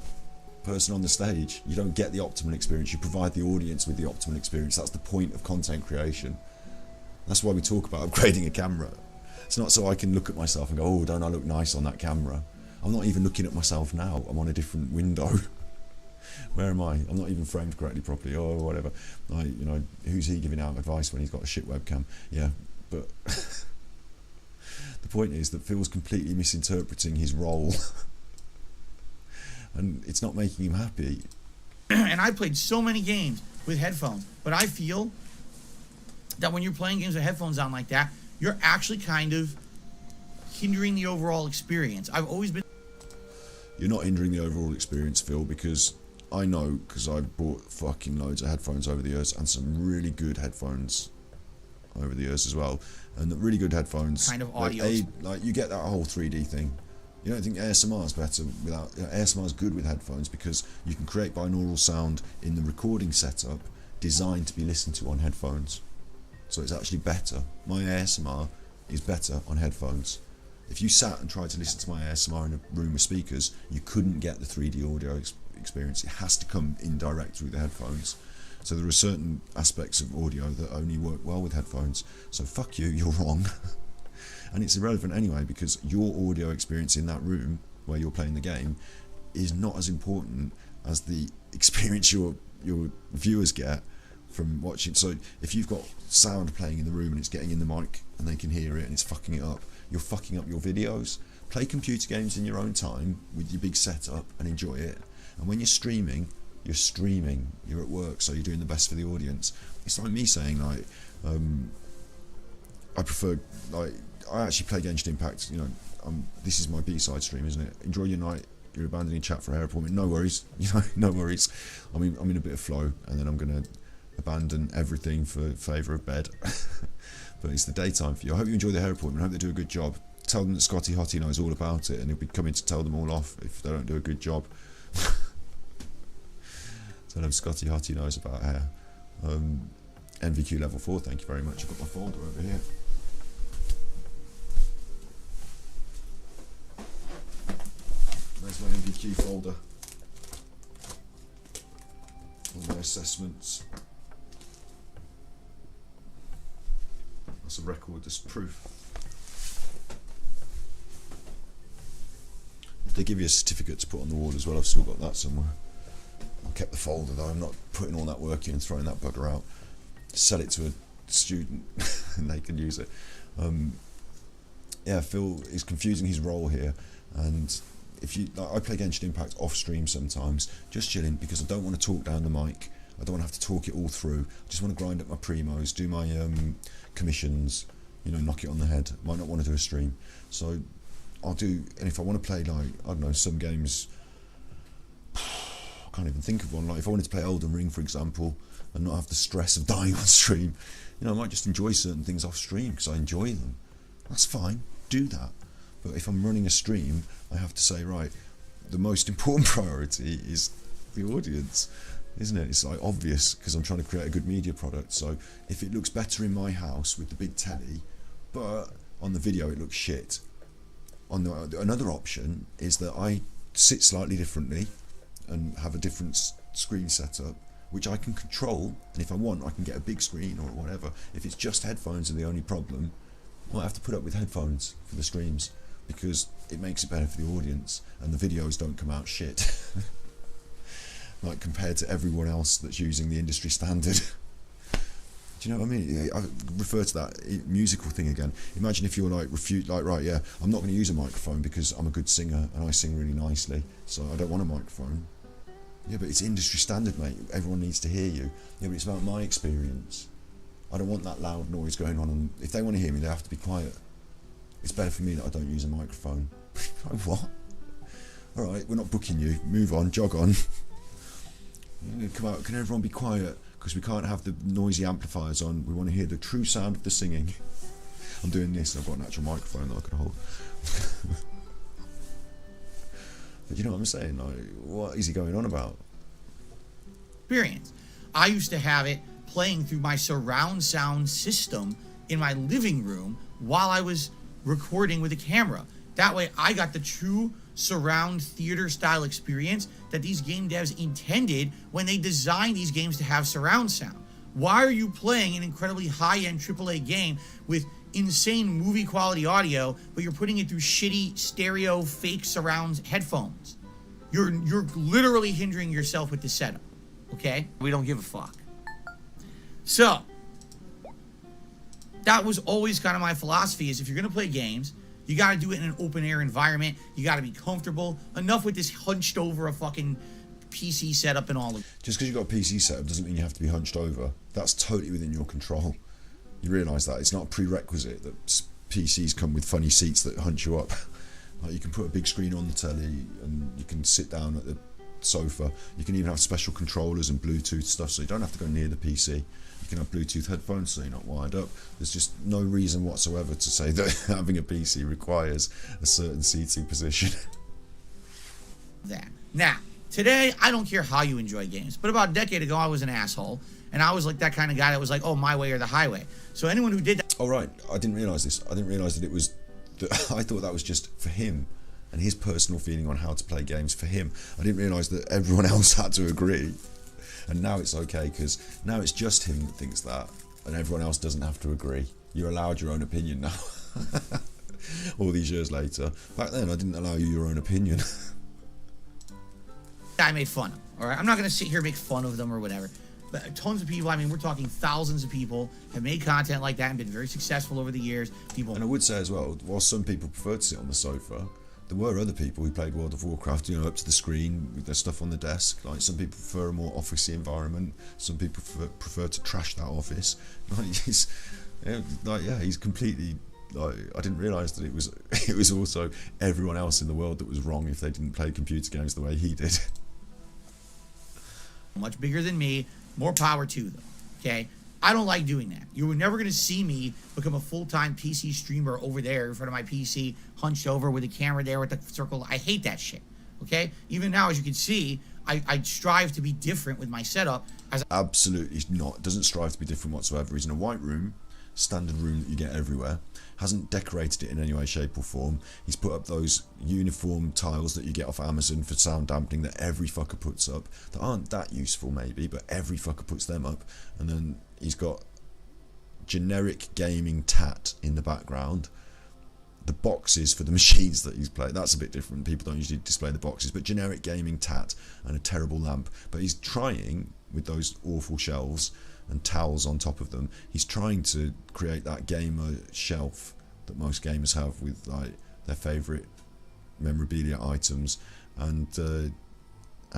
person on the stage. You don't get the optimal experience, you provide the audience with the optimal experience. That's the point of content creation. That's why we talk about upgrading a camera. It's not so I can look at myself and go, oh, don't I look nice on that camera? I'm not even looking at myself now, I'm on a different window. Where am I? I'm not even framed correctly properly, or whatever. You know, who's he giving out advice when he's got a shit webcam? Yeah, but the point is that Phil's completely misinterpreting his role. And it's not making him happy. And I played so many games with headphones, but I feel that when you're playing games with headphones on like that, you're actually kind of hindering the overall experience. I've always been... You're not hindering the overall experience, Phil, because I know, because I've bought fucking loads of headphones over the years, and some really good headphones over the years as well. And the really good headphones, kind of audio, like you get that whole 3D thing. You don't think ASMR is better without... ASMR is good with headphones because you can create binaural sound in the recording setup designed to be listened to on headphones. So it's actually better. My ASMR is better on headphones. If you sat and tried to listen to my ASMR in a room with speakers, you couldn't get the 3D audio experience. It has to come in direct through the headphones. So there are certain aspects of audio that only work well with headphones. So fuck you, you're wrong. And it's irrelevant anyway, because your audio experience in that room where you're playing the game is not as important as the experience your viewers get from watching. So if you've got sound playing in the room and it's getting in the mic and they can hear it and it's fucking it up, you're fucking up your videos. Play computer games in your own time with your big setup and enjoy it. And when you're streaming, you're at work, so you're doing the best for the audience. It's like me saying, like, I prefer, like, I actually play Genshin Impact, you know, this is my B-side stream, isn't it? Enjoy your night, you're abandoning chat for a hair appointment, no worries, you know, no worries. I'm in a bit of flow, and then I'm going to abandon everything for favour of bed. But it's the daytime for you. I hope you enjoy the hair appointment, I hope they do a good job. Tell them that Scotty Hottie knows all about it, and he'll be coming to tell them all off if they don't do a good job. Tell them Scotty Hottie knows about hair. NVQ level 4, thank you very much. I've got my folder over here. There's my NVQ folder. All my assessments. That's a record, that's proof. They give you a certificate to put on the wall as well. I've still got that somewhere. I kept the folder though. I'm not putting all that work in and throwing that bugger out. Sell it to a student and they can use it. Yeah, Phil is confusing his role here, and if you, like, I play Genshin Impact off stream sometimes, just chilling, because I don't want to talk down the mic. I don't want to have to talk it all through. I just want to grind up my primos, do my commissions, you know, knock it on the head. Might not want to do a stream, so I'll do. And if I want to play, like, I don't know, some games, I can't even think of one. Like if I wanted to play Elden Ring, for example, and not have the stress of dying on stream, you know, I might just enjoy certain things off stream because I enjoy them. That's fine, do that. But if I'm running a stream, I have to say, right, the most important priority is the audience, isn't it? It's like obvious, because I'm trying to create a good media product. So if it looks better in my house with the big telly, but on the video it looks shit, another option is that I sit slightly differently and have a different screen setup, which I can control, and if I want I can get a big screen or whatever. If it's just headphones are the only problem, I might have to put up with headphones for the streams, because it makes it better for the audience and the videos don't come out shit. Like compared to everyone else that's using the industry standard. Do you know what I mean? I refer to that musical thing again. Imagine if you're like, right, yeah, I'm not going to use a microphone because I'm a good singer and I sing really nicely, so I don't want a microphone. Yeah, but it's industry standard, mate. Everyone needs to hear you. Yeah, but it's about my experience. I don't want that loud noise going on, and if they want to hear me, they have to be quiet. It's better for me that I don't use a microphone. What? Alright, we're not booking you. Move on, jog on. Come out, can everyone be quiet? Because we can't have the noisy amplifiers on. We want to hear the true sound of the singing. I'm doing this and I've got an actual microphone that I can hold. But you know what I'm saying? Like, what is he going on about? Experience. I used to have it playing through my surround sound system in my living room while I was recording with a camera. That way I got the true surround theater style experience that these game devs intended when they designed these games to have surround sound. Why are you playing an incredibly high-end AAA game with insane movie quality audio, but you're putting it through shitty stereo fake surround headphones? You're literally hindering yourself with the setup. Okay? We don't give a fuck. So that was always kind of my philosophy, is if you're going to play games, you got to do it in an open air environment. You got to be comfortable. Enough with this hunched over a fucking PC setup and all of. Just because you've got a PC setup doesn't mean you have to be hunched over. That's totally within your control. You realise that it's not a prerequisite that PCs come with funny seats that hunch you up. Like, you can put a big screen on the telly and you can sit down at the sofa. You can even have special controllers and Bluetooth stuff, so you don't have to go near the PC. You can have Bluetooth headphones so you're not wired up. There's just no reason whatsoever to say that having a PC requires a certain seating position. That. Now, today, I don't care how you enjoy games, but about a decade ago, I was an asshole, and I was like that kind of guy that was like, oh, my way or the highway. So anyone who did that... Oh, right. I didn't realise this. I didn't realise that it was... I thought that was just for him and his personal feeling on how to play games for him. I didn't realise that everyone else had to agree. And now it's okay, because now it's just him that thinks that, and everyone else doesn't have to agree. You're allowed your own opinion now. All these years later. Back then, I didn't allow you your own opinion. I made fun of, all right? I'm not going to sit here and make fun of them or whatever. But tons of people, I mean, we're talking thousands of people have made content like that and been very successful over the years. People. And I would say as well, while some people prefer to sit on the sofa, there were other people who played World of Warcraft, you know, up to the screen with their stuff on the desk. Like, some people prefer a more officey environment. Some people prefer to trash that office. Like, he's completely. Like, I didn't realise that it was also everyone else in the world that was wrong if they didn't play computer games the way he did. Much bigger than me, more power to them. Okay, I don't like doing that. You were never going to see me become a full-time PC streamer over there in front of my PC, hunched over with a camera there with the circle. I hate that shit. Okay, even now, as you can see, I strive to be different with my setup. Absolutely not. It doesn't strive to be different whatsoever. He's in a white room, standard room that you get everywhere. Hasn't decorated it in any way, shape or form. He's put up those uniform tiles that you get off Amazon for sound dampening that every fucker puts up, that aren't that useful maybe, but every fucker puts them up. And then he's got generic gaming tat in the background the boxes for the machines that he's played. That's a bit different. People don't usually display the boxes, but generic gaming tat and a terrible lamp. But he's trying, with those awful shelves and towels on top of them, he's trying to create that gamer shelf that most gamers have with like their favourite memorabilia items, and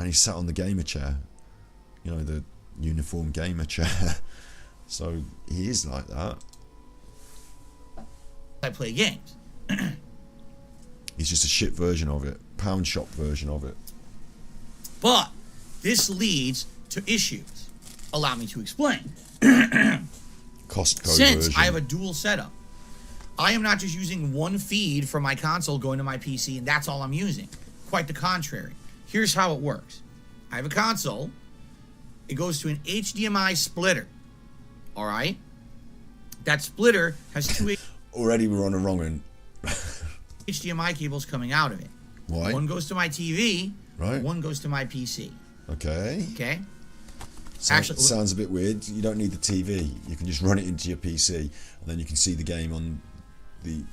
he's sat on the gamer chair, you know, the uniform gamer chair. So he is like that. I play games. He's just a shit version of it, pound shop version of it. But this leads to issues. Allow me to explain. Costco Since version. I have a dual setup, I am not just using one feed from my console going to my PC and that's all I'm using. Quite the contrary. Here's how it works. I have a console. It goes to an HDMI splitter. All right? That splitter has two Already we're on a wrong one. HDMI cables coming out of it. Why? One goes to my TV. Right. One goes to my PC. Okay. Okay? Sounds a bit weird. You don't need the TV. You can just run it into your PC, and then you can see the game on the.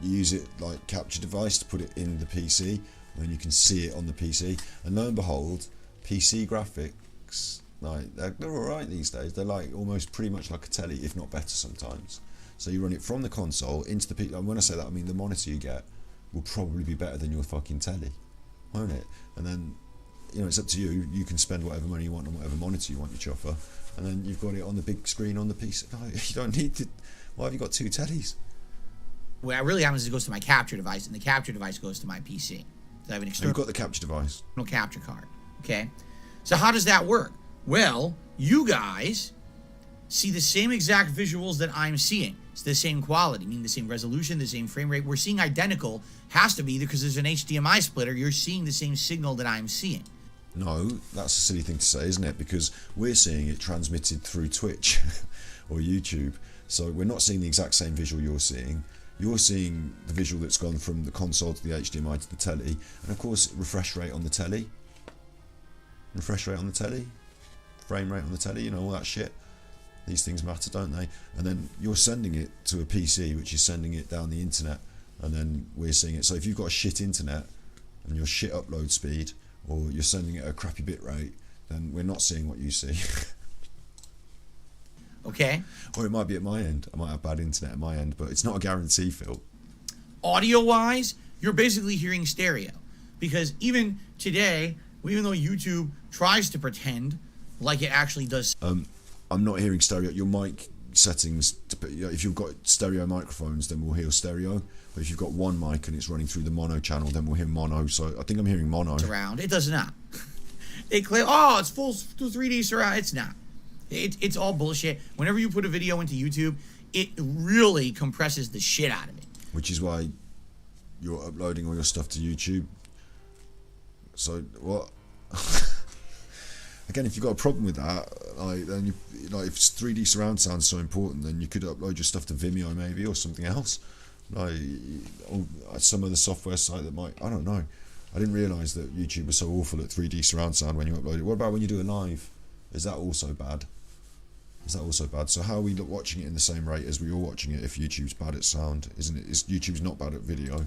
You use it like capture device to put it in the PC, and then you can see it on the PC. And lo and behold, PC graphics, like they're all right these days. They're like almost pretty much like a telly, if not better sometimes. So you run it from the console into the PC. And when I say that, I mean the monitor you get will probably be better than your fucking telly, won't it? And then, you know, it's up to you. You can spend whatever money you want on whatever monitor you want, you chuffer, and then you've got it on the big screen on the PC. No, you don't need to. Why have you got two tellies? What really happens is it goes to my capture device, and the capture device goes to my PC. So I have an You've external got the capture device. capture card. Okay? So how does that work? Well, you guys see the same exact visuals that I'm seeing. It's the same quality, meaning the same resolution, the same frame rate. We're seeing identical. Has to be because there's an HDMI splitter. You're seeing the same signal that I'm seeing. No, that's a silly thing to say, isn't it? Because we're seeing it transmitted through Twitch or YouTube. So we're not seeing the exact same visual you're seeing. You're seeing the visual that's gone from the console to the HDMI to the telly. And of course, refresh rate on the telly. Refresh rate on the telly. Frame rate on the telly, you know, all that shit. These things matter, don't they? And then you're sending it to a PC, which is sending it down the internet. And then we're seeing it. So if you've got a shit internet and your shit upload speed, or you're sending it at a crappy bit rate, then we're not seeing what you see. Okay? Or it might be at my end. I might have bad internet at my end, but it's not a guarantee, Phil. Audio-wise, you're basically hearing stereo. Because even today, even though YouTube tries to pretend like it actually does... I'm not hearing stereo. Your mic settings, if you've got stereo microphones, then we'll hear stereo. But if you've got one mic and it's running through the mono channel, then we'll hear mono. So I think I'm hearing mono. Around. It does not. They claim, oh, it's full 3D surround. It's not. It's all bullshit. Whenever you put a video into YouTube, it really compresses the shit out of it. Which is why you're uploading all your stuff to YouTube. So what? Again, if you've got a problem with that, then if 3D surround sound's so important, then you could upload your stuff to Vimeo maybe, or something else, or some other software site that might. I don't know. I didn't realise that YouTube was so awful at 3D surround sound when you upload it. What about when you do it live? Is that also bad? So how are we watching it in the same rate as we are watching it if YouTube's bad at sound? Isn't it? Is YouTube's not bad at video?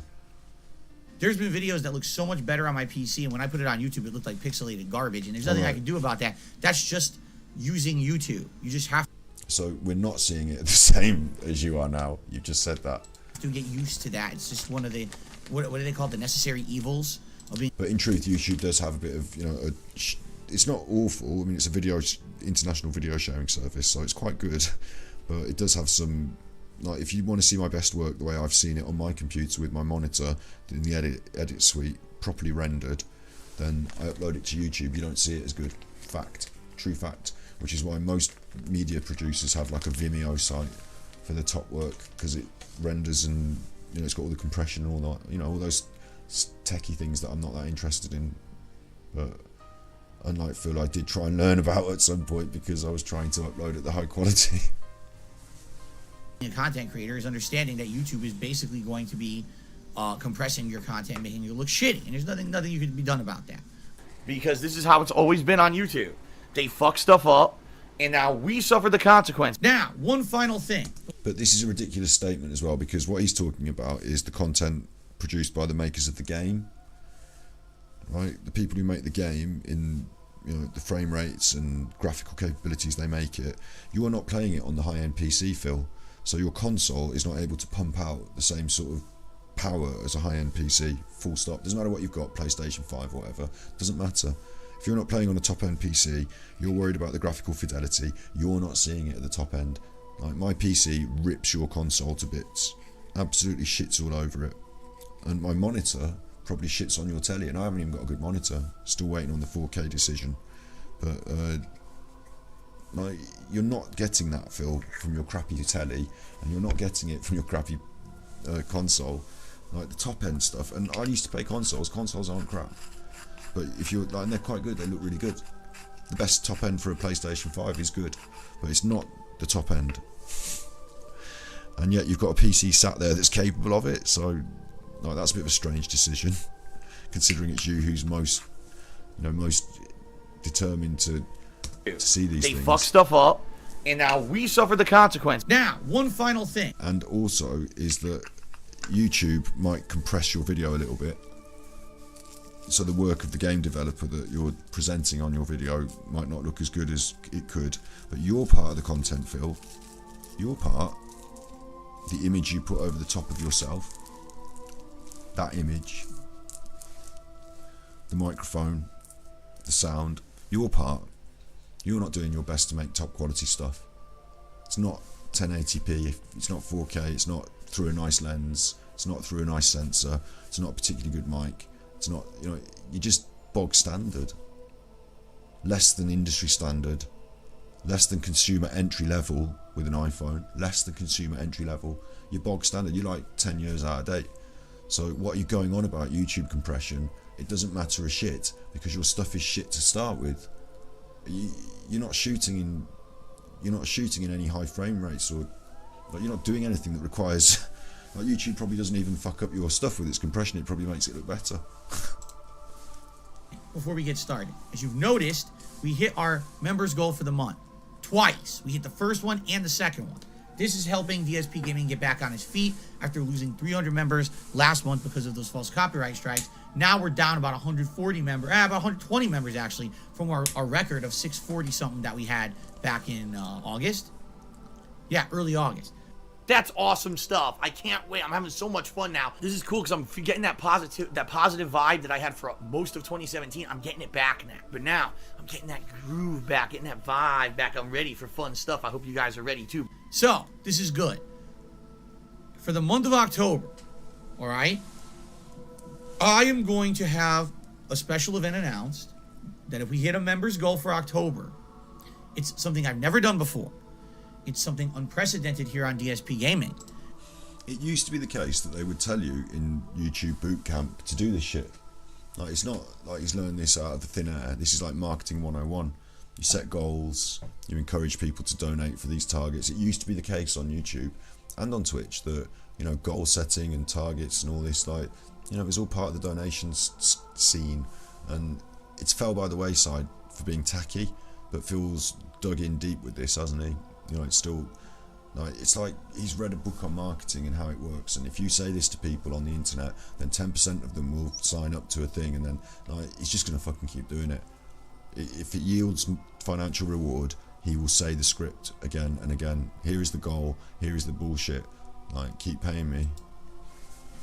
There's been videos that look so much better on my PC, and when I put it on YouTube, it looked like pixelated garbage, and there's nothing I can do about that. That's just using YouTube. You just have So we're not seeing it the same as you are now. You just said that. to get used to that. It's just one of the, what do they call it? The necessary evils of being... But in truth, YouTube does have a bit of, it's not awful. I mean, it's a international video sharing service, so it's quite good. But it does have some... Like, if you want to see my best work the way I've seen it on my computer with my monitor in the edit suite, properly rendered, then I upload it to YouTube. You don't see it as good. Fact. True fact. Which is why most media producers have like a Vimeo site for the top work, because it renders and, it's got all the compression and all that, all those techie things that I'm not that interested in. But unlike Phil, I did try and learn about at some point because I was trying to upload at the high quality. A content creator is understanding that YouTube is basically going to be compressing your content, making you look shitty, and there's nothing you can be done about that. Because this is how it's always been on YouTube. They fuck stuff up, and now we suffer the consequence. Now, one final thing. But this is a ridiculous statement as well, because what he's talking about is the content produced by the makers of the game, right? The people who make the game, in the frame rates and graphical capabilities they make it. You are not playing it on the high-end PC, Phil, so your console is not able to pump out the same sort of power as a high-end PC, full stop. Doesn't matter what you've got, PlayStation 5 or whatever, doesn't matter. If you're not playing on a top-end PC, you're worried about the graphical fidelity, you're not seeing it at the top end. Like, my PC rips your console to bits, absolutely shits all over it, and my monitor probably shits on your telly, and I haven't even got a good monitor, still waiting on the 4K decision. But like, you're not getting that, Phil, from your crappy telly, and you're not getting it from your crappy console, like the top end stuff. And I used to play consoles aren't crap, but if you're like, and they're quite good, they look really good. The best top end for a PlayStation 5 is good, but it's not the top end, and yet you've got a PC sat there that's capable of it. So like, that's a bit of a strange decision, considering it's you who's most determined to see these things. They fuck stuff up, and now we suffer the consequence. Now, one final thing. And also is that YouTube might compress your video a little bit, so the work of the game developer that you're presenting on your video might not look as good as it could. But your part of the content, Phil, your part, the image you put over the top of yourself, that image, the microphone, the sound, your part, you're not doing your best to make top quality stuff. It's not 1080p, it's not 4K, it's not through a nice lens, it's not through a nice sensor, it's not a particularly good mic, it's not, you're just bog standard, less than industry standard, less than consumer entry level with an iPhone, less than consumer entry level. You're bog standard, you're like 10 years out of date. So what are you going on about YouTube compression? It doesn't matter a shit, because your stuff is shit to start with. You're not shooting in any high frame rates, or like, you're not doing anything that requires like, YouTube probably doesn't even fuck up your stuff with its compression, it probably makes it look better. Before we get started, as you've noticed, we hit our members goal for the month twice. We hit the first one and the second one. This is helping DSP Gaming get back on his feet after losing 300 members last month because of those false copyright strikes. Now we're down about 140 members, about 120 members actually, from our record of 640 something that we had back in August. Yeah, early August. That's awesome stuff. I can't wait. I'm having so much fun now. This is cool because I'm getting that positive vibe that I had for most of 2017. I'm getting it back now. But now I'm getting that groove back, getting that vibe back. I'm ready for fun stuff. I hope you guys are ready too. So this is good for the month of October. All right, I am going to have a special event announced that if we hit a members goal for October, it's something I've never done before. It's something unprecedented here on DSP Gaming. It used to be the case that they would tell you in YouTube boot camp to do this shit. Like, it's not like he's learned this out of the thin air. This is like marketing 101. You set goals, you encourage people to donate for these targets. It used to be the case on YouTube and on Twitch that, goal setting and targets and all this, like, it was all part of the donations scene, and it's fell by the wayside for being tacky, but Phil's dug in deep with this, hasn't he? It's still like, it's like he's read a book on marketing and how it works, and if you say this to people on the internet, then 10% of them will sign up to a thing, and then like, he's just gonna fucking keep doing it. If it yields financial reward, he will say the script again and again. Here is the goal, here is the bullshit, like, keep paying me.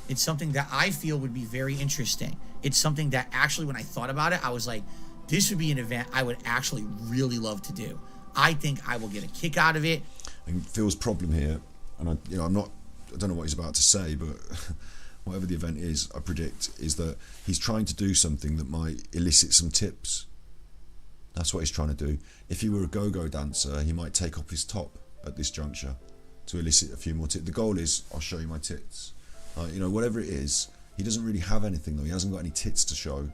It's something that I feel would be very interesting. It's something that actually, when I thought about it, I was like, this would be an event I would actually really love to do. I think I will get a kick out of it. And Phil's problem here, and I don't know what he's about to say, but whatever the event is, I predict, is that he's trying to do something that might elicit some tips. That's what he's trying to do. If he were a go-go dancer, he might take off his top at this juncture to elicit a few more tips. The goal is, I'll show you my tits. Whatever it is, he doesn't really have anything though. He hasn't got any tits to show.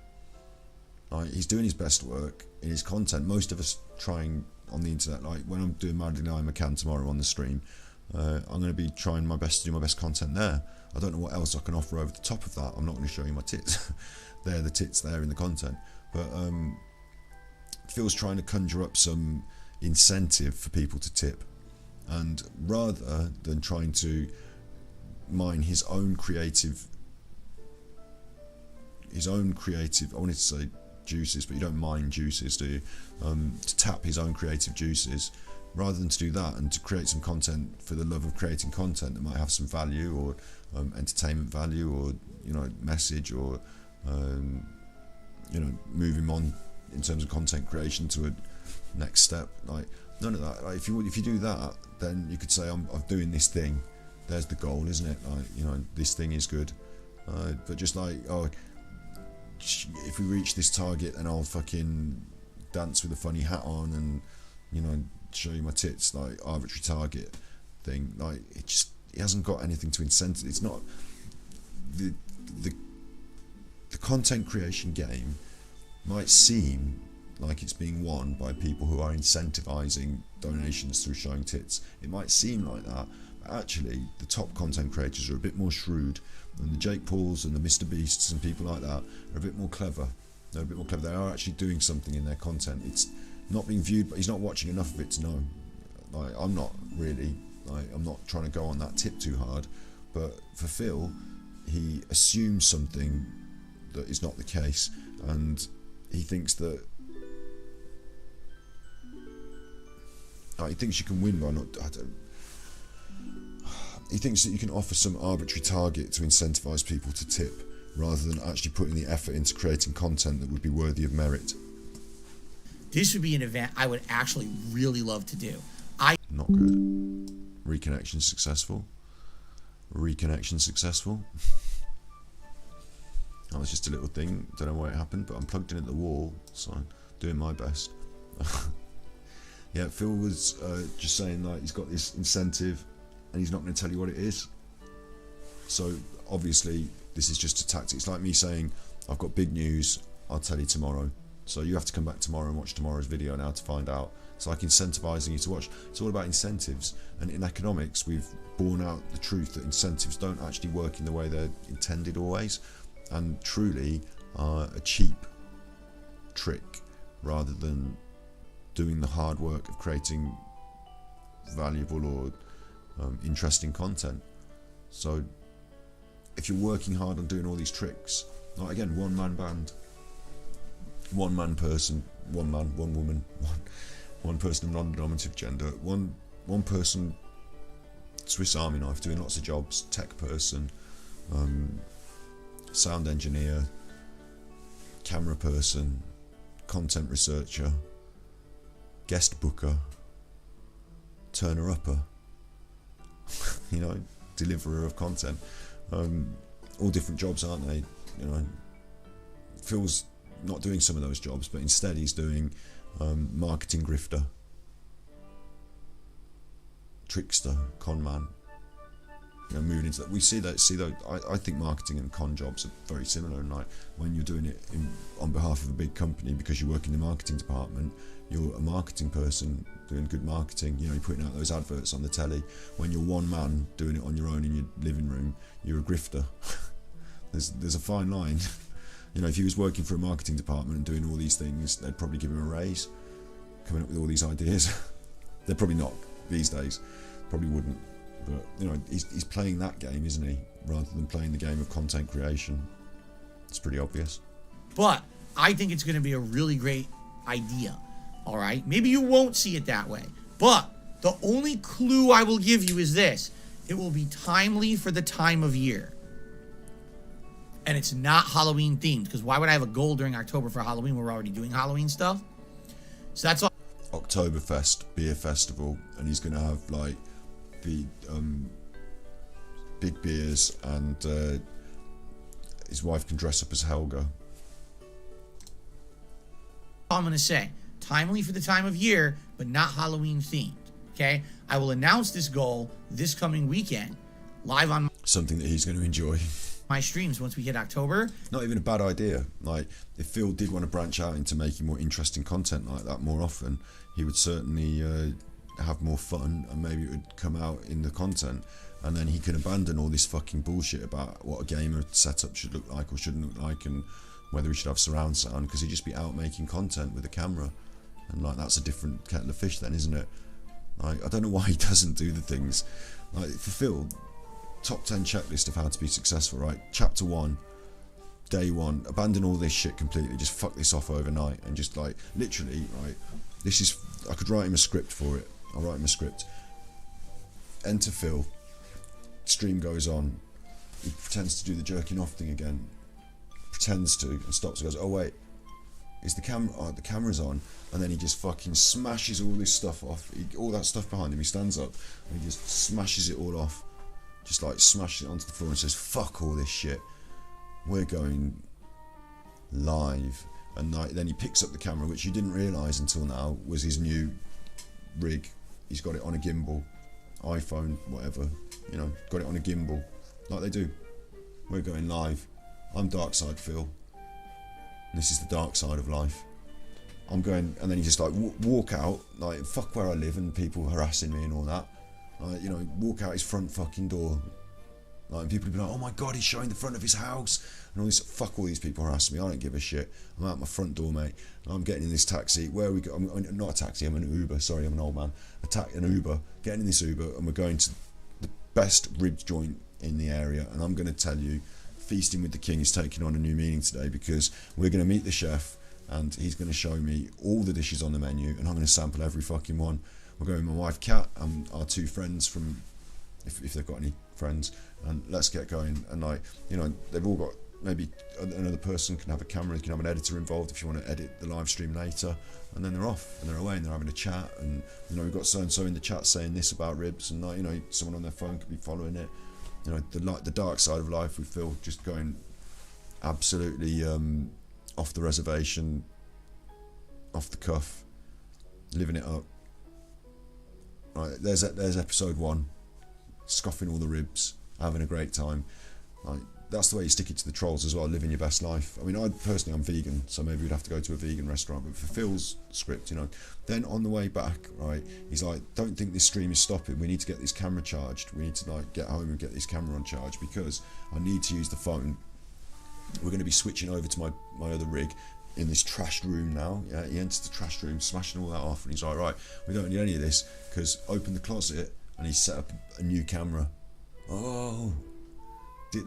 He's doing his best work in his content. Most of us trying on the internet, like when I'm doing Madly Nine McCann tomorrow on the stream, I'm going to be trying my best to do my best content there. I don't know what else I can offer over the top of that. I'm not going to show you my tits. They're the tits there in the content. But Phil's trying to conjure up some incentive for people to tip. And rather than trying to mine his own creative, I wanted to say juices, but you don't mine juices, do you? To tap his own creative juices, rather than to do that and to create some content for the love of creating content that might have some value, or entertainment value, or message, or move him on in terms of content creation to a next step. Like, none of that. Like, if you do that, then you could say I'm doing this thing. There's the goal, isn't it? Like, this thing is good. But just like, if we reach this target, then I'll fucking dance with a funny hat on and show you my tits, like arbitrary target thing. Like, it hasn't got anything to incentive. It's not the content creation game might seem like it's being won by people who are incentivizing donations through showing tits. It might seem like that, but actually the top content creators are a bit more shrewd, and the Jake Pauls and the Mr. Beasts and people like that are a bit more clever. They're a bit more clever. They are actually doing something in their content. It's not being viewed, but he's not watching enough of it to know. Like, I'm not really. Like, I'm not trying to go on that tip too hard, but for Phil, he assumes something that is not the case, and he thinks that he thinks you can win by not. He thinks that you can offer some arbitrary target to incentivize people to tip, rather than actually putting the effort into creating content that would be worthy of merit. This would be an event I would actually really love to do. Not good. Reconnection successful. Reconnection successful. That was just a little thing. Don't know why it happened, but I'm plugged in at the wall, so I'm doing my best. Yeah, Phil was just saying, like, he's got this incentive and he's not going to tell you what it is. So obviously this is just a tactic. It's like me saying, I've got big news, I'll tell you tomorrow. So you have to come back tomorrow and watch tomorrow's video now to find out. It's like incentivizing you to watch. It's all about incentives. And in economics, we've borne out the truth that incentives don't actually work in the way they're intended always, and truly are a cheap trick rather than doing the hard work of creating valuable or interesting content. So if you're working hard on doing all these tricks, like, again, one-man band, one-man person, one man, one woman, one person of non-dominative gender, one person Swiss Army knife doing lots of jobs, tech person, sound engineer, camera person, content researcher, guest booker, turner-upper, deliverer of content. All different jobs, aren't they? Phil's not doing some of those jobs, but instead he's doing marketing grifter, trickster, con man. Moving into that, we see that. I think marketing and con jobs are very similar. And like, when you're doing it on behalf of a big company because you work in the marketing department, you're a marketing person doing good marketing. You're putting out those adverts on the telly. When you're one man doing it on your own in your living room, you're a grifter. There's a fine line. If he was working for a marketing department and doing all these things, they'd probably give him a raise, coming up with all these ideas. They're probably not these days. Probably wouldn't. But he's playing that game, isn't he? Rather than playing the game of content creation. It's pretty obvious. But I think it's going to be a really great idea. All right? Maybe you won't see it that way. But the only clue I will give you is this. It will be timely for the time of year. And it's not Halloween themed, because why would I have a goal during October for Halloween? We're already doing Halloween stuff. So that's all. Oktoberfest beer festival, and he's going to have like the big beers, and his wife can dress up as Helga. I'm going to say timely for the time of year, but not Halloween themed. Okay, I will announce this goal this coming weekend, live on something that he's going to enjoy. My streams once we hit October. Not even a bad idea. Like, if Phil did want to branch out into making more interesting content like that more often, he would certainly have more fun, and maybe it would come out in the content, and then he can abandon all this fucking bullshit about what a gamer setup should look like or shouldn't look like, and whether he should have surround sound, because he'd just be out making content with a camera, and like, that's a different kettle of fish then, isn't it? Like, I don't know why he doesn't do the things. Like, for Phil, top 10 checklist of how to be successful, right? Chapter 1, day 1, abandon all this shit completely, just fuck this off overnight, and just like, literally, right, this is, I could write him a script for it. I'll write him a script. Enter Phil, stream goes on, he pretends to do the jerking off thing again, pretends to, and stops and goes, oh wait, is the camera, oh, the camera's on, and then he just fucking smashes all this stuff off, all that stuff behind him, he stands up, and he just smashes it all off, just like smashes it onto the floor and says, fuck all this shit, we're going live. And like, then he picks up the camera, which you didn't realise until now was his new rig. He's got it on a gimbal, iPhone, whatever, you know, got it on a gimbal, like they do. We're going live. I'm Darksyde Phil. This is the dark side of life. I'm going, and then he just like walk out, like fuck where I live and people harassing me and all that. Like, you know, walk out his front fucking door. Like, and people would be like, oh my god, he's showing the front of his house. And all this, fuck all these people harassing me, I don't give a shit. I'm out my front door, mate. I'm getting in this taxi. Where are we go? I'm not a taxi, I'm an Uber. Sorry, I'm an old man. An Uber. Getting in this Uber, and we're going to the best ribs joint in the area. And I'm going to tell you, Feasting with the King is taking on a new meaning today, because we're going to meet the chef, and he's going to show me all the dishes on the menu, and I'm going to sample every fucking one. We're going with my wife Kat and our 2 friends from, if they've got any friends, and let's get going. And like, you know, they've all got, maybe another person can have a camera, you can have an editor involved if you want to edit the live stream later, and then they're off and they're away and they're having a chat, and you know, we've got so and so in the chat saying this about ribs, and like, you know, someone on their phone could be following it. You know, the dark side of life, we feel just going absolutely off the reservation, off the cuff, living it up. Right, there's episode 1, scoffing all the ribs, having a great time. Like, that's the way you stick it to the trolls as well, living your best life. I mean, I'm vegan, so maybe we'd have to go to a vegan restaurant, but for Phil's script, you know, then on the way back, right, he's like, don't think this stream is stopping, we need to get this camera charged, we need to like get home and get this camera on charge, because I need to use the phone. We're going to be switching over to my other rig in this trashed room now. Yeah, he enters the trashed room, smashing all that off, and he's like, right, we don't need any of this, because open the closet, and he's set up a new camera. Oh,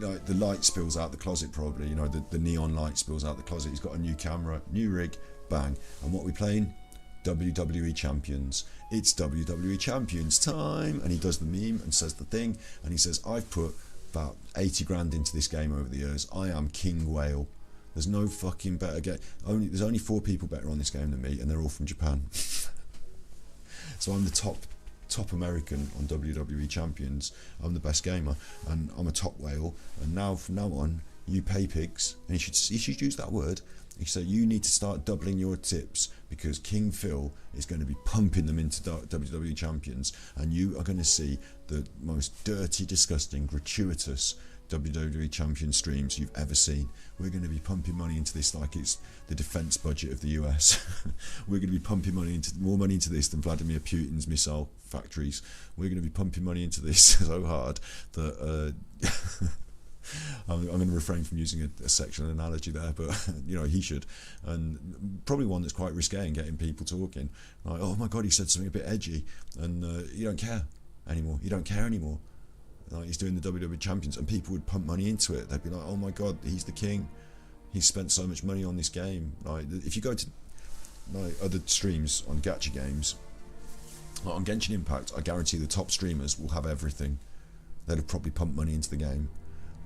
like the light spills out the closet, probably, you know, the neon light spills out the closet. He's got a new camera, new rig, bang. And what are we playing? WWE Champions. It's WWE Champions time. And he does the meme and says the thing, and he says, I've put about 80 grand into this game over the years. I am King Whale. There's no fucking better game. There's only 4 people better on this game than me, and they're all from Japan. So I'm the top American on WWE Champions. I'm the best gamer, and I'm a top whale. And now, from now on, you pay pigs, and you should use that word. So you need to start doubling your tips, because King Phil is going to be pumping them into WWE Champions, and you are going to see the most dirty, disgusting, gratuitous WWE Champion streams you've ever seen. We're going to be pumping money into this like it's the defense budget of the US. We're going to be pumping more money into this than Vladimir Putin's missile factories. We're going to be pumping money into this so hard that I'm going to refrain from using a sexual analogy there, but you know, he should, and probably one that's quite risque and getting people talking like, oh my god, he said something a bit edgy, and you don't care anymore. Like, he's doing the WWE Champions, and people would pump money into it. They'd be like, oh my god, he's the king, he's spent so much money on this game. Like, if you go to like other streams on gacha games, like on Genshin Impact, I guarantee the top streamers will have everything. They'd have probably pumped money into the game.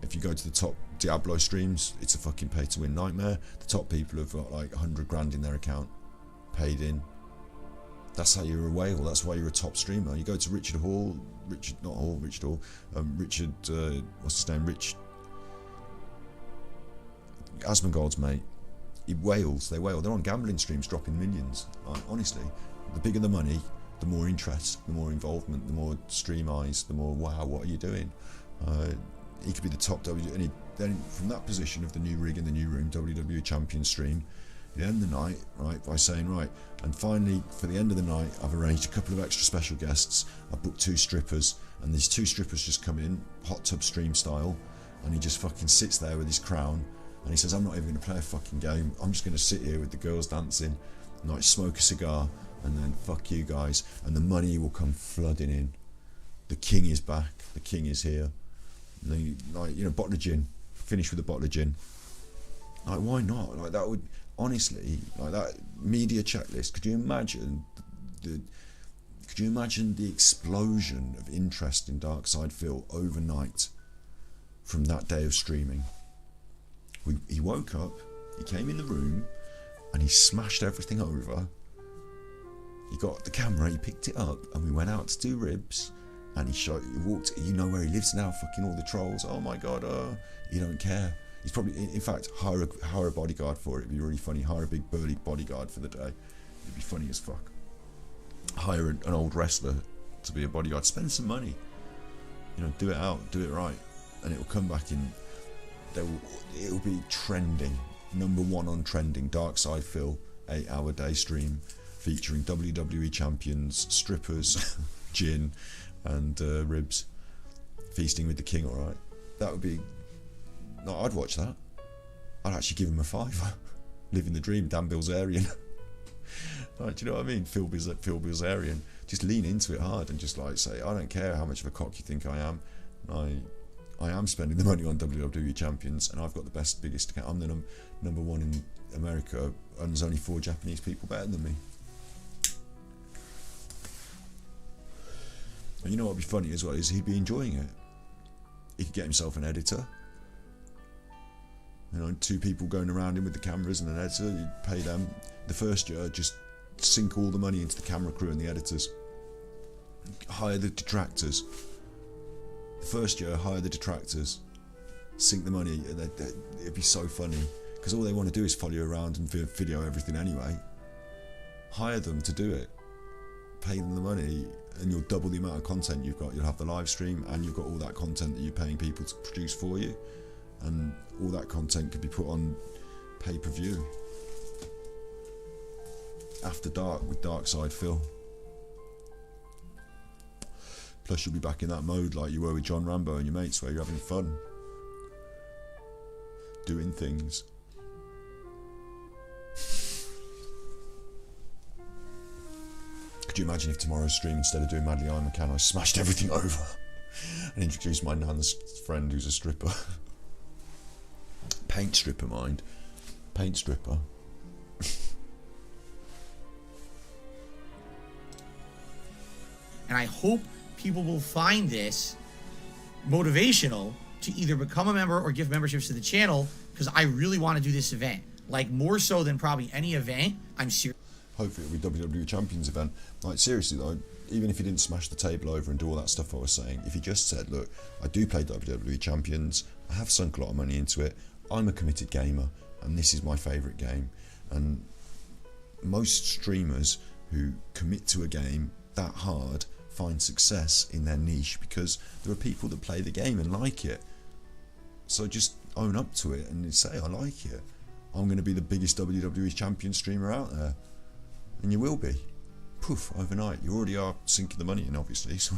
If you go to the top Diablo streams, it's a fucking pay to win nightmare. The top people have got like 100 grand in their account paid in. That's how you're a whale. That's why you're a top streamer. You go to Richard Hall, Richard Asmongold's mate. He wails. They wail. They're on gambling streams, dropping millions. Like, honestly, the bigger the money, the more interest, the more involvement, the more stream eyes, the more wow, what are you doing? He could be the top and then from that position of the new rig in the new room, WWE Champion stream, you end the night, right, by saying, right, and finally, for the end of the night, I've arranged a couple of extra special guests. I've booked 2 strippers, and these 2 strippers just come in, hot tub stream style, and he just fucking sits there with his crown, and he says, I'm not even going to play a fucking game, I'm just going to sit here with the girls dancing, and like smoke a cigar, and then fuck you guys, and the money will come flooding in. The king is back. The king is here. And then, like, you know, bottle of gin. Finish with a bottle of gin. Like, why not? Like, that would, honestly, like, that media checklist. Could you imagine the explosion of interest in Darksyde Phil overnight from that day of streaming? He woke up, he came in the room, and he smashed everything over. He got the camera, he picked it up, and we went out to do ribs. And he walked, you know where he lives now, fucking all the trolls. Oh my god, he don't care. He's probably, in fact, hire a bodyguard for it. It'd be really funny. Hire a big burly bodyguard for the day. It'd be funny as fuck. Hire an old wrestler to be a bodyguard. Spend some money. You know, do it out, do it right, and it will come back in. It will be trending, #1 on trending. Darksyde Phil 8-hour day stream featuring WWE champions, strippers, gin, and ribs, feasting with the king. All right, that would be. No, I'd watch that. I'd actually give him a $5. Living the dream, Dan Bilzerian. Like, do you know what I mean? Phil Bilzerian. Just lean into it hard and just like say, I don't care how much of a cock you think I am. I am spending the money on WWE champions, and I've got the biggest account. I'm the #1 in America, and there's only 4 Japanese people better than me. And you know what would be funny as well is he'd be enjoying it. He could get himself an editor. You know, 2 people going around him with the cameras and an editor. You'd pay them. The first year, just sink all the money into the camera crew and the editors. Hire the detractors. The first year, hire the detractors. Sink the money. It'd be so funny. Because all they want to do is follow you around and video everything anyway. Hire them to do it. Pay them the money, and you'll double the amount of content you've got. You'll have the live stream, and you've got all that content that you're paying people to produce for you. And all that content could be put on pay-per-view. After Dark with Darksyde Phil. Plus you'll be back in that mode like you were with John Rambo and your mates, where you're having fun. Doing things. Could you imagine if tomorrow's stream, instead of doing Madly I McCann, I smashed everything over and introduced my nan's friend who's a stripper. Paint stripper, mind. Paint stripper. And I hope people will find this motivational to either become a member or give memberships to the channel, because I really want to do this event. Like, more so than probably any event. I'm serious. Hopefully it'll be WWE Champions event. Like, seriously though, even if he didn't smash the table over and do all that stuff I was saying, if he just said, look, I do play WWE Champions, I have sunk a lot of money into it, I'm a committed gamer, and this is my favourite game. And most streamers who commit to a game that hard find success in their niche because there are people that play the game and like it. So just own up to it and say, I like it. I'm going to be the biggest WWE champion streamer out there. And you will be. Poof, overnight. You already are sinking the money in, obviously. So,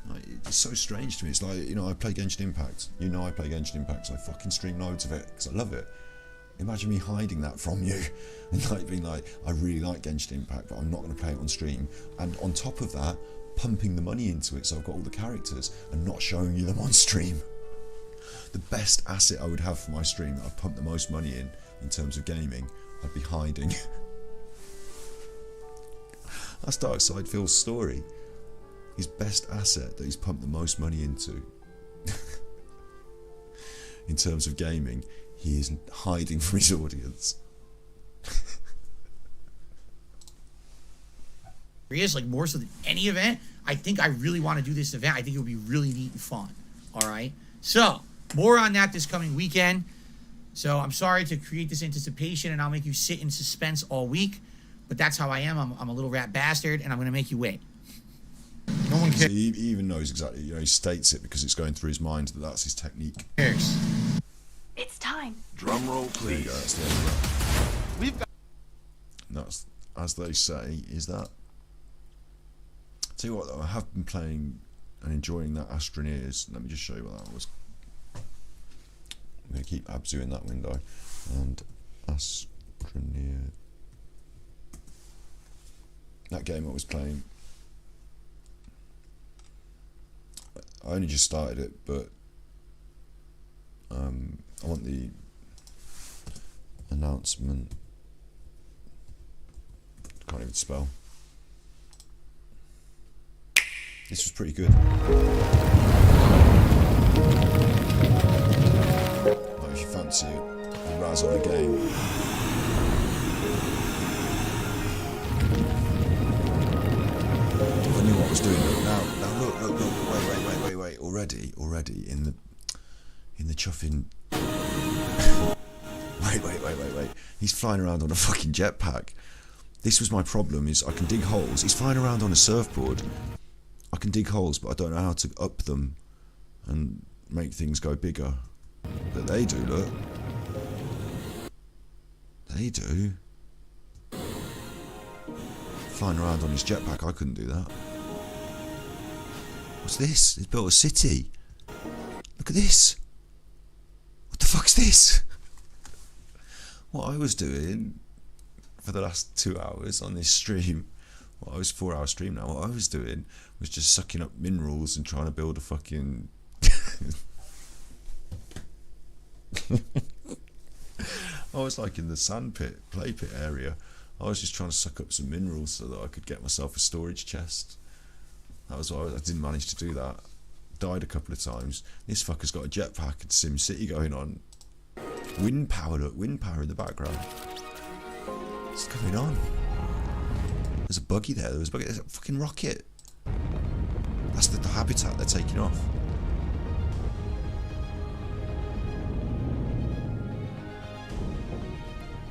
like, it's so strange to me. It's like, you know, I play Genshin Impact. You know I play Genshin Impact, so I fucking stream loads of it because I love it. Imagine me hiding that from you and like being like, I really like Genshin Impact, but I'm not going to play it on stream. And on top of that, pumping the money into it, so I've got all the characters and not showing you them on stream. The best asset I would have for my stream that I've pumped the most money in terms of gaming, I'd be hiding. That's Darksyde Phil's story. His best asset that he's pumped the most money into in terms of gaming, he is hiding from his audience. Like, more so than any event. I think I really want to do this event. I think it would be really neat and fun. All right. So, more on that this coming weekend. So, I'm sorry to create this anticipation and I'll make you sit in suspense all week. But that's how I am. I'm a little rat bastard, and I'm going to make you wait. No one cares. So he even knows exactly, you know, he states it because it's going through his mind that that's his technique. It's time. Drum roll, There you please. go, that's the end of that. We've got. That's, as they say, is that. Tell you what though, I have been playing and enjoying that ASTRONEERS. Let me just show you what that was. I'm going to keep Abzu in that window. And ASTRONEERS. that game I was playing, I only just started it, but I want the announcement. Can't even spell. This was pretty good. Like if you fancy a Raz on a game. If I knew what I was doing. Now look, wait. Already in the chuffing. Wait. He's flying around on a fucking jetpack. This was my problem, is I can dig holes. He's flying around on a surfboard. I can dig holes, but I don't know how to up them and make things go bigger. But they do, look. They do. Flying around on his jetpack, I couldn't do that. What's this? It's built a city. Look at this. What the fuck's this? What I was doing for the last 2 hours on this stream, well, I was 4-hour stream now, what I was doing was just sucking up minerals and trying to build a fucking I was like in the sand pit, play pit area. I was just trying to suck up some minerals so that I could get myself a storage chest. That was why I didn't manage to do that. Died a couple of times. This fucker's got a jetpack and Sim City going on. Wind power, look, wind power in the background. What's going on? There's a buggy there. There's a fucking rocket. That's the habitat they're taking off.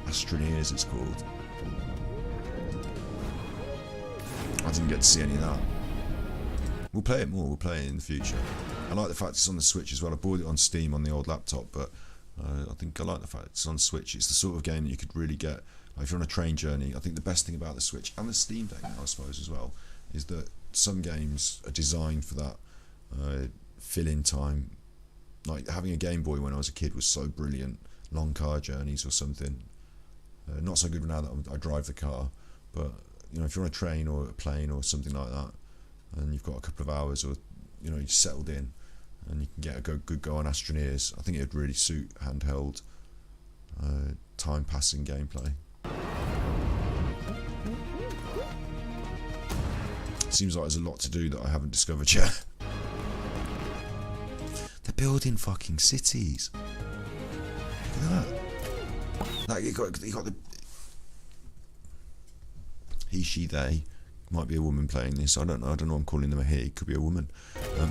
ASTRONEERS it's called. I didn't get to see any of that. We'll play it more. We'll play it in the future. I like the fact it's on the Switch as well. I bought it on Steam on the old laptop, but I think I like the fact it's on Switch. It's the sort of game that you could really get if you're on a train journey. I think the best thing about the Switch and the Steam Deck, I suppose, as well, is that some games are designed for that fill-in time. Like having a Game Boy when I was a kid was so brilliant. Long car journeys or something. Not so good now that I drive the car, but you know, if you're on a train or a plane or something like that, and you've got a couple of hours, or you know, you're settled in, and you can get a good go on ASTRONEERS. I think it'd really suit handheld, time-passing gameplay. Seems like there's a lot to do that I haven't discovered yet. They're building fucking cities. Look at that. Like you got the he, she, they. Might be a woman playing this. I don't know. I'm calling them a he. Could be a woman.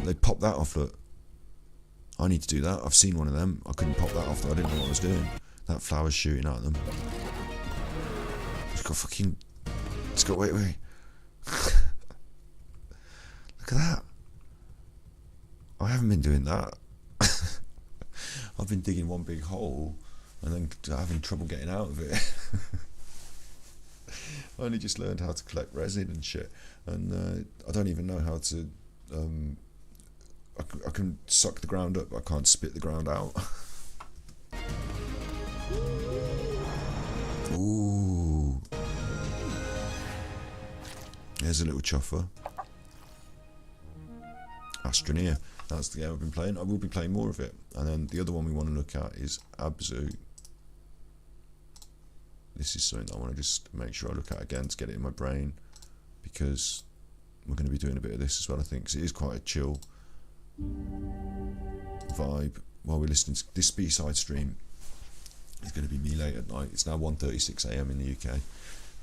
They popped that off. Look, I need to do that. I've seen one of them. I couldn't pop that off though. I didn't know what I was doing. That flower's shooting at them. It's got fucking. It's got wait. Look at that. I haven't been doing that. I've been digging one big hole and then having trouble getting out of it. I only just learned how to collect resin and shit, and I don't even know how to. I can suck the ground up, but I can't spit the ground out. Ooh, there's a little chuffer. ASTRONEER. That's the game I've been playing. I will be playing more of it, and then the other one we want to look at is Abzu. This is something that I want to just make sure I look at again to get it in my brain, because we're going to be doing a bit of this as well, I think, because it is quite a chill vibe while we're listening to this B-side stream. It's going to be me late at night. It's now 1:36 AM in the UK,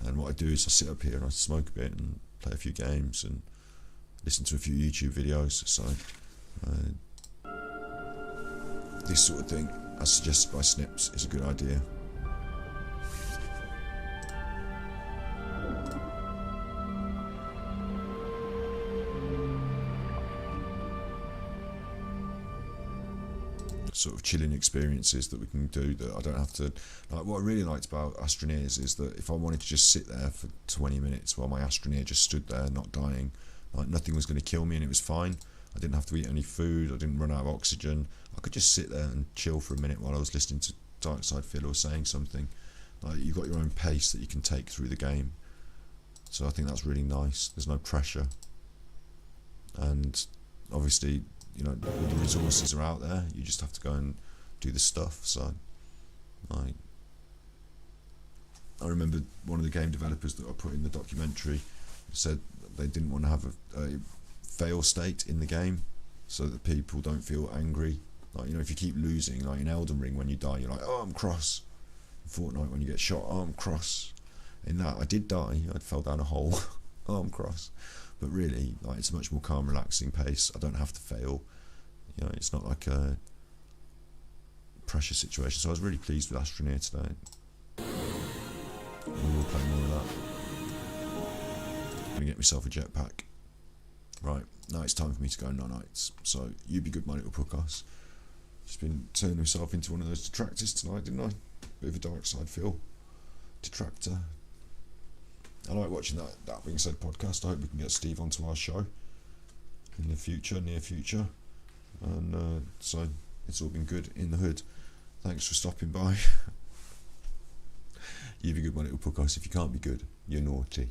and what I do is I sit up here and I smoke a bit and play a few games and listen to a few YouTube videos. So this sort of thing, as suggested by Snips, is a good idea. Sort of chilling experiences that we can do that I don't have to. Like, what I really liked about ASTRONEERS is that if I wanted to just sit there for 20 minutes while my ASTRONEER just stood there not dying, like nothing was going to kill me and it was fine. I didn't have to eat any food, I didn't run out of oxygen. I could just sit there and chill for a minute while I was listening to Darksyde Phil or saying something. Like, you've got your own pace that you can take through the game. So I think that's really nice. There's no pressure, and obviously, you know, all the resources are out there. You just have to go and do the stuff. So, like, I remember one of the game developers that I put in the documentary said they didn't want to have a fail state in the game, so that people don't feel angry. Like, you know, if you keep losing, like in Elden Ring, when you die, you're like, oh, I'm cross. In Fortnite, when you get shot, oh, I'm cross. In that, I did die. I fell down a hole. Oh, I'm cross. But really, like, it's a much more calm, relaxing pace. I don't have to fail. You know, it's not like a pressure situation. So I was really pleased with Astroneer today. We will play more of that. I'm gonna get myself a jetpack. Right, now it's time for me to go night-nights. So you be good, my little podcast. Just been turning myself into one of those detractors tonight, didn't I? Bit of a Darksyde feel. Detractor. I like watching that being said podcast. I hope we can get Steve onto our show in the future, near future. And so it's all been good in the hood. Thanks for stopping by. You be good, my little podcast. If you can't be good, you're naughty.